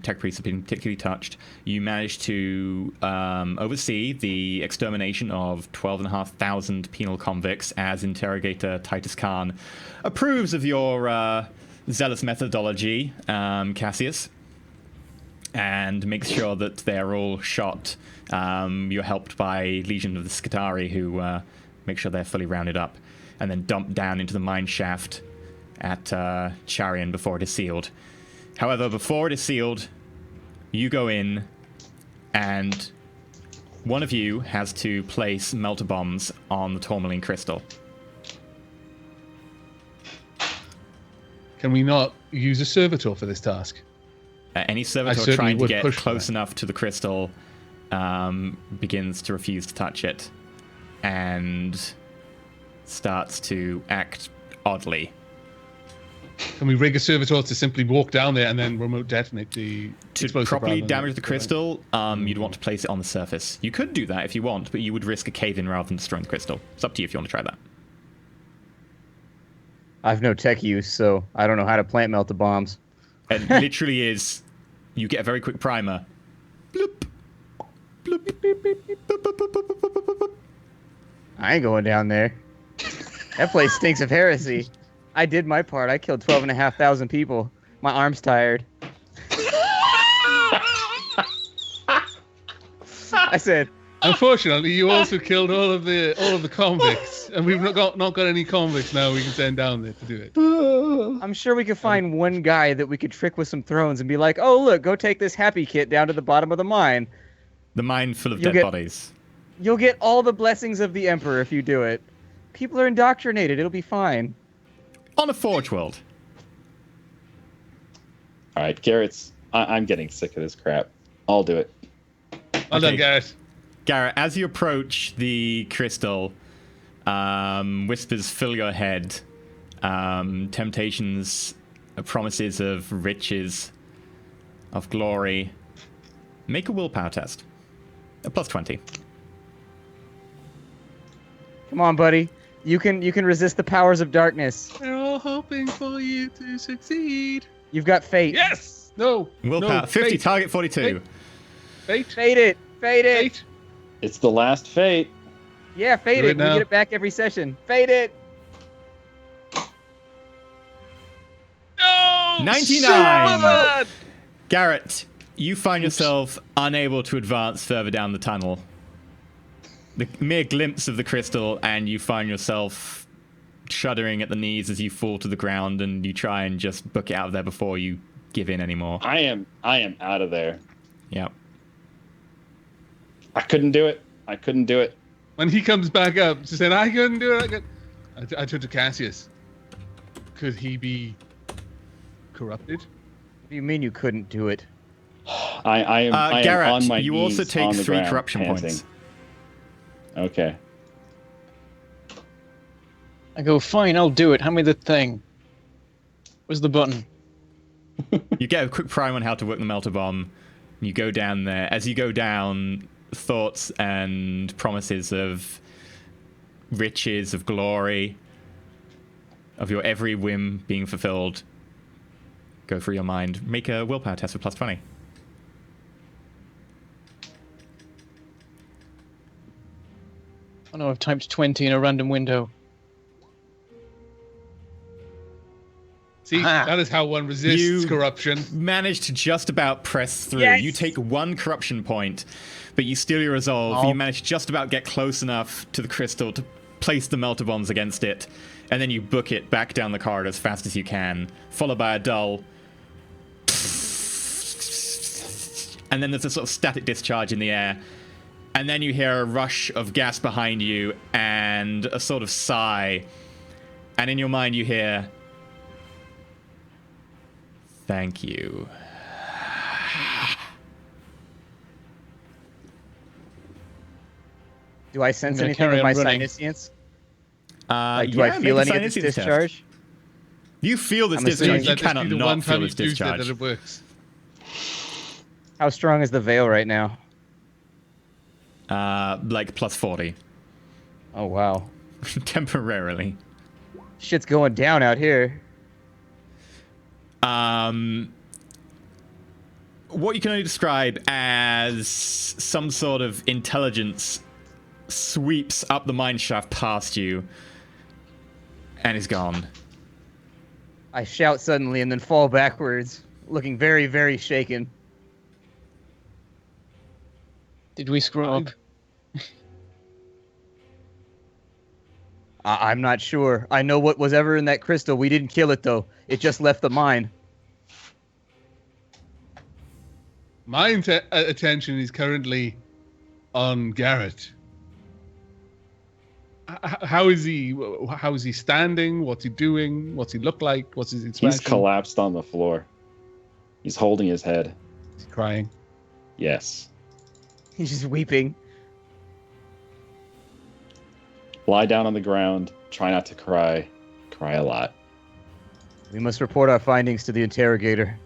tech priests have been particularly touched. You managed to oversee the extermination of 12,500 penal convicts as interrogator Titus Khan approves of your zealous methodology, Cassius, and makes sure that they're all shot. You're helped by Legion of the Scutari, who make sure they're fully rounded up, and then dumped down into the mine shaft at Charian before it is sealed. However, before it is sealed, you go in, and one of you has to place melter bombs on the tourmaline crystal. Can we not use a servitor for this task? Any I servitor certainly trying to would get push for close that. enough to the crystal begins to refuse to touch it and starts to act oddly. Can we rig a servitor to simply walk down there and then remote detonate the To explosive properly rather than- damage the crystal, you'd want to place it on the surface. You could do that if you want, but you would risk a cave-in rather than destroying the crystal. It's up to you if you want to try that. I've no tech use, so I don't know how to plant melt the bombs. It literally is, you get a very quick primer. Bloop. Bloop. Boop, boop, boop, boop, boop, boop, boop, boop. I ain't going down there. That place stinks of heresy. I did my part. I killed 12,500 people. My arm's tired. I said, Unfortunately, you also killed all of the convicts, and we've not got any convicts now we can send down there to do it. I'm sure we could find one guy that we could trick with some thrones and be like, oh, look, go take this happy kit down to the bottom of the mine. The mine full of You'll dead get- bodies. You'll get all the blessings of the Emperor if you do it. People are indoctrinated. It'll be fine. On a Forge World. All right, Garrett's. I'm getting sick of this crap. I'll do it. Well done, Okay. Garrett. Garrett, as you approach the crystal, whispers fill your head. Temptations, promises of riches, of glory. Make a willpower test. A plus 20. Come on, buddy. You can resist the powers of darkness. We're all hoping for you to succeed. You've got fate. Yes. No. Willpower. No. 50, Fate. target 42. Fate. Fate it. Fate it. Fate. It's the last fate. Yeah, fate Do it. it We now. get it back every session. Fate it. No. 99. Superman! Garrett, you find yourself unable to advance further down the tunnel. the mere glimpse of the crystal, and you find yourself shuddering at the knees as you fall to the ground, and you try and just book it out of there before you give in anymore. I am out of there. Yeah. I couldn't do it. When he comes back up, she said, I couldn't do it. I turned to Cassius. Could he be corrupted? What do you mean you couldn't do it? I am Garrett, on my you knees also take on the 3 ground, corruption panting. points. Okay. I go, fine, I'll do it. Hand me the thing. Where's the button? You get a quick primer on how to work the melter bomb. You go down there. As you go down, thoughts and promises of riches, of glory, of your every whim being fulfilled go through your mind. Make a willpower test for +20. Oh no, I've typed 20 in a random window. See, that is how one resists corruption. Manage to just about press through. Yes! You take 1 corruption point, but you steal your resolve. Oh. You manage to just about get close enough to the crystal to place the melter bombs against it, and then you book it back down the corridor as fast as you can, followed by a dull... And then there's a sort of static discharge in the air, and then you hear a rush of gas behind you and a sort of sigh, and in your mind you hear... Thank you. Do I sense gonna anything carry with my on running. psyniscience? Do Do I feel any of this discharge? You feel this I'm discharge. assuming You That just cannot be the not one feel time this you've used it discharge. that it works. How strong is the veil right now? Like +40. Oh, wow. Temporarily. Shit's going down out here. What you can only describe as some sort of intelligence sweeps up the mine shaft past you and is gone. I shout suddenly and then fall backwards, looking very, very shaken. Did we screw up? I'm not sure. I know what was ever in that crystal. We didn't kill it, though. It just left the mine. My attention is currently on Garrett. How is he? How is he standing? What's he doing? What's he look like? What's his expression? He's collapsed on the floor. He's holding his head. He's crying. Yes. He's just weeping. Lie down on the ground. Try not to cry. Cry a lot. We must report our findings to the interrogator.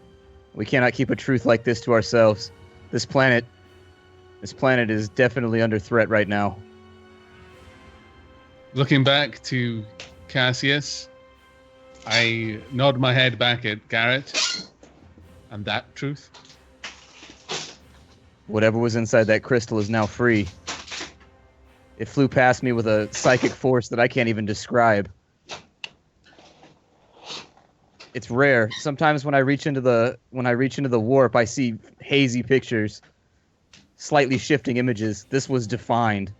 We cannot keep a truth like this to ourselves. This planet is definitely under threat right now. Looking back to Cassius, I nod my head back at Garrett. And that truth? Whatever was inside that crystal is now free. It flew past me with a psychic force that I can't even describe. It's rare. Sometimes when I reach into the warp, I see hazy pictures, slightly shifting images. This was defined,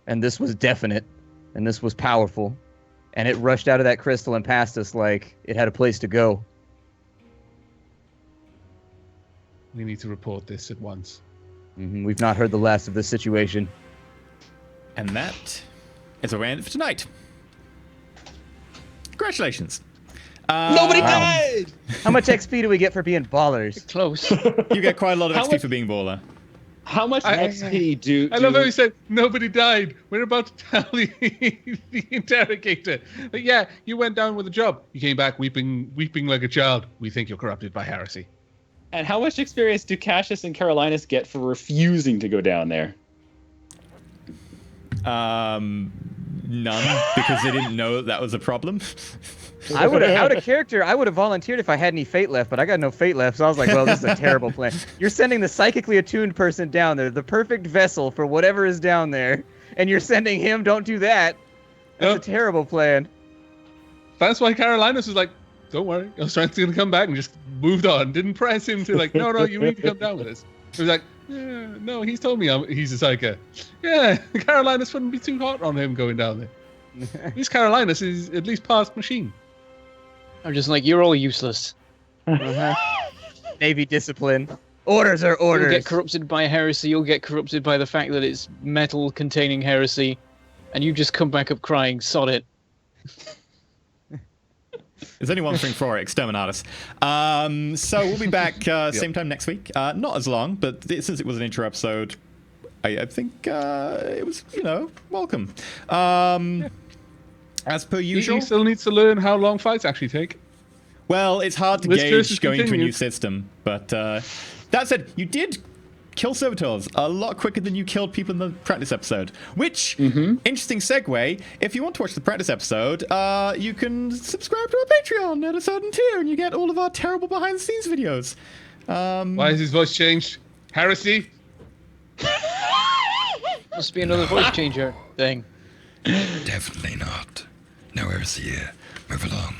and this was definite, and this was powerful, and it rushed out of that crystal and past us like it had a place to go. We need to report this at once. We've not heard the last of this situation. And that is where we end it for tonight. Congratulations. Nobody died! How much XP do we get for being ballers? Close. You get quite a lot of How XP much- for being baller. How much XP do... I love how he said, nobody died. We're about to tell the interrogator. But yeah, you went down with a job. You came back weeping like a child. We think you're corrupted by heresy. And how much experience do Cassius and Carolinus get for refusing to go down there? None, because they didn't know that was a problem. I would have, out of character, I would have volunteered if I had any fate left, but I got no fate left, so I was like, well, this is a terrible plan. You're sending the psychically attuned person down there, the perfect vessel for whatever is down there, and you're sending him, don't do that. That's Nope. a terrible plan. That's why Carolinus was like, don't worry, I was trying to come back and just moved on. Didn't press him to like, no, you need to come down with us. He was like, Yeah, no, he's told me he's a psycho. Yeah, Carolinus wouldn't be too hot on him going down there. At least Carolinus is at least past machine. I'm just like, you're all useless. Navy discipline. Orders are orders. You'll get corrupted by heresy. You'll get corrupted by the fact that it's metal containing heresy, and you just come back up crying, sod it. There's only one thing for it, Exterminatus. So we'll be back same time next week. Not as long, but since it was an intro episode, I think it was, welcome. As per usual. He still needs to learn how long fights actually take. Well, it's hard to gauge going into a new system, but that said, you did kill servitors a lot quicker than you killed people in the practice episode. Which, interesting segue, if you want to watch the practice episode, you can subscribe to our Patreon at a certain tier, and you get all of our terrible behind-the-scenes videos. Why has his voice changed? Heresy? Must be another voice changer thing. Definitely not. No heresy here. Move along.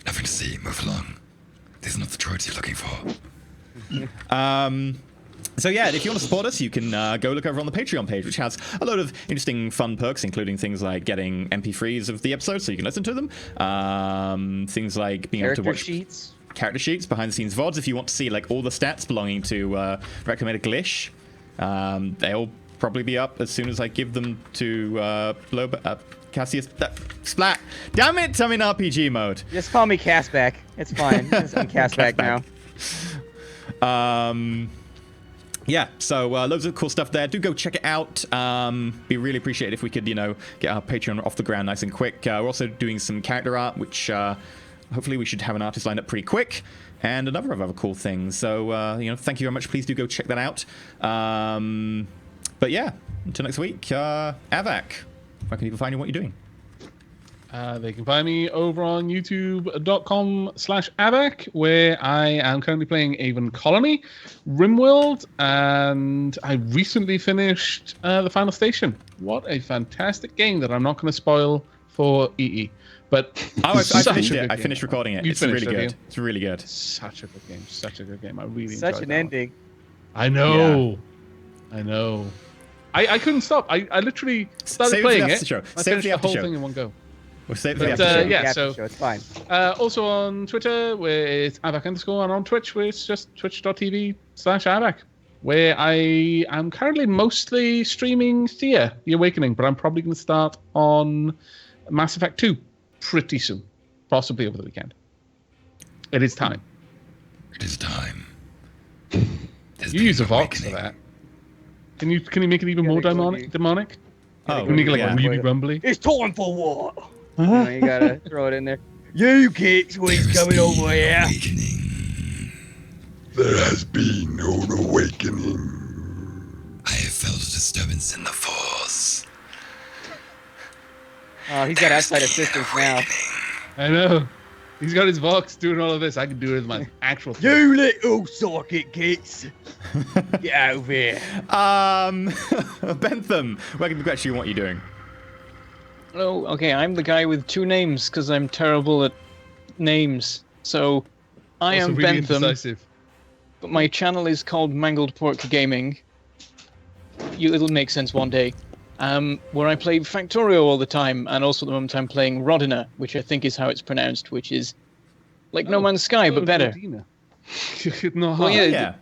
Nothing to see. Move along. These are not the droids you're looking for. So yeah, if you want to support us, you can go look over on the Patreon page, which has a load of interesting fun perks, including things like getting MP3s of the episodes so you can listen to them. Things like being able to watch character sheets, behind the scenes VODs. If you want to see like all the stats belonging to Recommended Glish, they'll probably be up as soon as I give them to Cassius. Splat! Damn it! I'm in RPG mode. Just call me Castback. It's fine. I'm Castback now. Yeah, so loads of cool stuff there. Do go check it out. Be really appreciated if we could, get our Patreon off the ground nice and quick. We're also doing some character art, which hopefully we should have an artist lined up pretty quick, and a number of other cool things. So, thank you very much. Please do go check that out. But yeah, until next week, Avak, where can people find you? What you're doing? They can find me over on youtube.com/Avak, where I am currently playing Avon Colony, Rimworld, and I recently finished The Final Station. What a fantastic game that I'm not going to spoil for EE. But I finished it. I finished recording it. It's really good. It's really good. Such a good game. Such a good game. I really enjoyed Such an that ending. one. I know. Yeah. I know. I couldn't stop. I literally started playing it. I finished the whole thing in one go. We'll save But, the episode. yeah, so it's fine. Also on Twitter, where it's Avak_, and on Twitch, where it's just twitch.tv/Avak, where I am currently mostly streaming Thea, The Awakening, but I'm probably going to start on Mass Effect 2 pretty soon, possibly over the weekend. It is time. It is time. You use a Vox for that. Can you make it even more demonic? Oh, Can you make it yeah. like really rumbly? It's time for what? You gotta throw it in there. You kids, what's going over here? Awakening. There has been no awakening. I have felt a disturbance in the Force. Oh, he's got outside assistance now. I know. He's got his Vox doing all of this. I can do it with my actual thing. You little socket kids. Get out of here. Bentham, where can people catch you and what you're doing? Oh, okay, I'm the guy with two names because I'm terrible at names. So, I Also am really Bentham, indecisive. but my channel is called Mangled Pork Gaming. It'll make sense one day. Where I play Factorio all the time, and also at the moment I'm playing Rodina, which I think is how it's pronounced, which is like No Man's Sky, but better. No, Well, yeah, Yeah.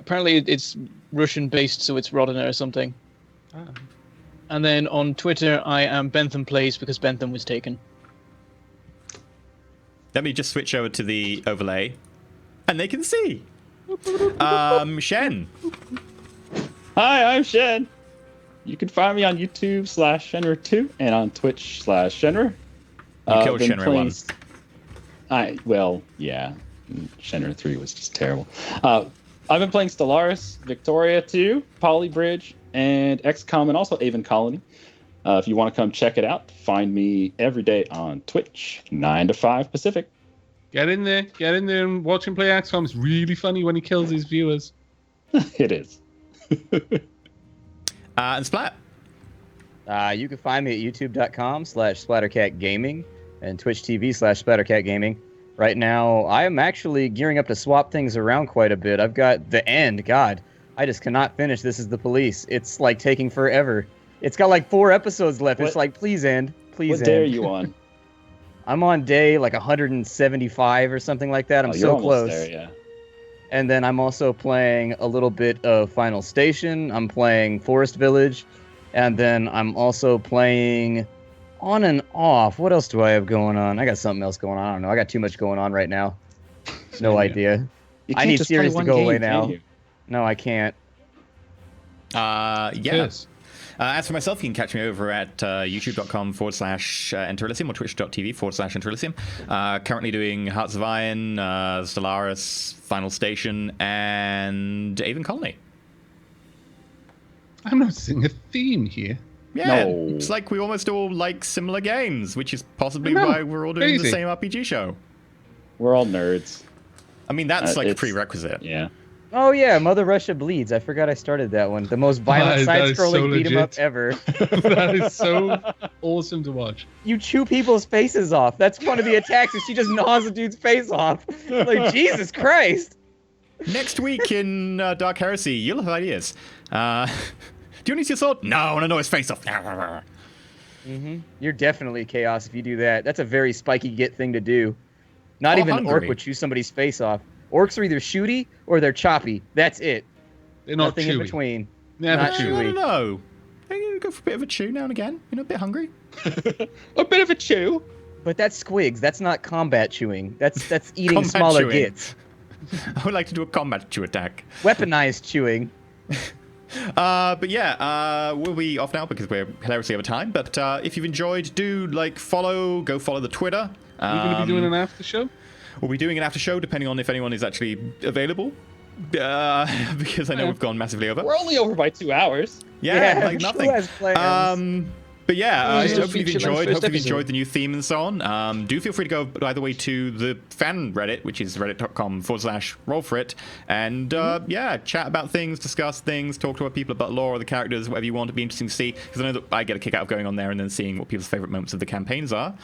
Apparently it's Russian-based, so it's Rodina or something. Ah. And then on Twitter, I am Bentham Plays because Bentham was taken. Let me just switch over to the overlay, and they can see. Shen. Hi, I'm Shen. You can find me on YouTube/Shenra2 and on Twitch/Shenra. You killed Shenra 1. Yeah. Shenra 3 was just terrible. I've been playing Stellaris, Victoria 2, Polybridge, and XCOM, and also Avon Colony. If you want to come check it out, find me every day on Twitch, 9 to 5 Pacific. Get in there and watch him play XCOM. It's really funny when he kills his viewers. It is. And Splat. You can find me at youtube.com/SplatterCatGaming and Twitch TV/SplatterCatGaming. Right now, I am actually gearing up to swap things around quite a bit. I've got the end. God, I just cannot finish This Is the Police. It's like taking forever. It's got like 4 episodes left. It's like, please end. Please end. What day are you on? I'm on day like 175 or something like that. I'm you're so almost close. there, yeah. And then I'm also playing a little bit of Final Station. I'm playing Forest Village. And then I'm also playing on and off. What else do I have going on? I got something else going on. I don't know. I got too much going on right now. No idea. I need series to go away now. No, I can't. Yeah. Yes. As for myself, you can catch me over at youtube.com/Enter Elysium or twitch.tv/Enter Elysium. Currently doing Hearts of Iron, Stellaris, Final Station, and Avon Colony. I'm noticing a theme here. Yeah, No. it's like we almost all like similar games, which is possibly I know. why we're all doing the Crazy. same RPG show. We're all nerds. I mean, that's like a it's- prerequisite. Yeah. Oh yeah, Mother Russia Bleeds. I forgot I started that one. The most violent That is so side-scrolling beat 'em up legit. ever. That is so awesome to watch. You chew people's faces off. That's one of the attacks, and she just gnaws a dude's face off. Like, Jesus Christ. Next week in Dark Heresy, you'll have ideas. Do you want to use your sword? No, I want to know his face off. You're definitely chaos if you do that. That's a very spiky git thing to do. Not Oh, even an orc hungry. would chew somebody's face off. Orcs are either shooty or they're choppy. That's it. They're not Nothing in chewy. between. Never Not I chewy. don't know. You go for a bit of a chew now and again. You know, a bit hungry. A bit of a chew. But that's squigs. That's not combat chewing. That's eating Combat smaller chewing. gits. I would like to do a combat chew attack. Weaponized chewing. But yeah, we'll be off now because we're hilariously over time. But if you've enjoyed, do go follow the Twitter. Are you going to be doing an after show? We'll be doing an after show depending on if anyone is actually available. Because I know we've gone massively over. We're only over by 2 hours. Yeah, like who nothing. has plans? But yeah, Just a hopefully you've feature length enjoyed. first Hopefully you've episode. enjoyed the new theme and so on. Do feel free to go, by the way, to the fan Reddit, which is reddit.com/Roll4It, and yeah, chat about things, discuss things, talk to other people about lore or the characters, whatever you want. It'd be interesting to see, because I know that I get a kick out of going on there and then seeing what people's favorite moments of the campaigns are.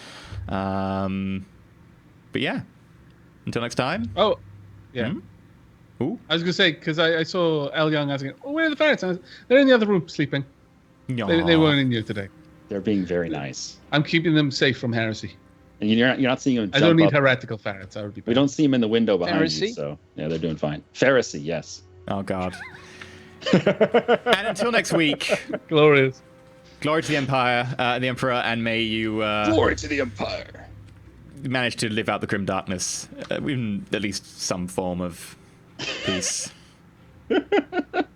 But yeah, until next time. Oh, yeah. Ooh. I was going to say, because I saw El Young asking, oh, where are the ferrets? They're in the other room sleeping. They weren't in here today. They're being very nice. I'm keeping them safe from heresy. And you're not seeing them I jump don't need up. heretical ferrets. I would be We don't see them in the window behind Heresy? you, so yeah, they're doing fine. Heresy, yes. Oh, God. And until next week, glorious. glory to the Empire, the Emperor, and may you Glory to the Empire. manage to live out the grim darkness in at least some form of peace. And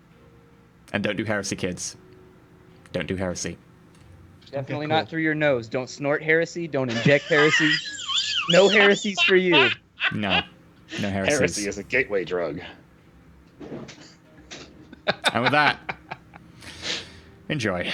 don't do heresy, kids. Don't do heresy. Definitely not through your nose. Don't snort heresy. Don't inject heresy. No heresies for you. No. No heresies. Heresy is a gateway drug. And with that, enjoy.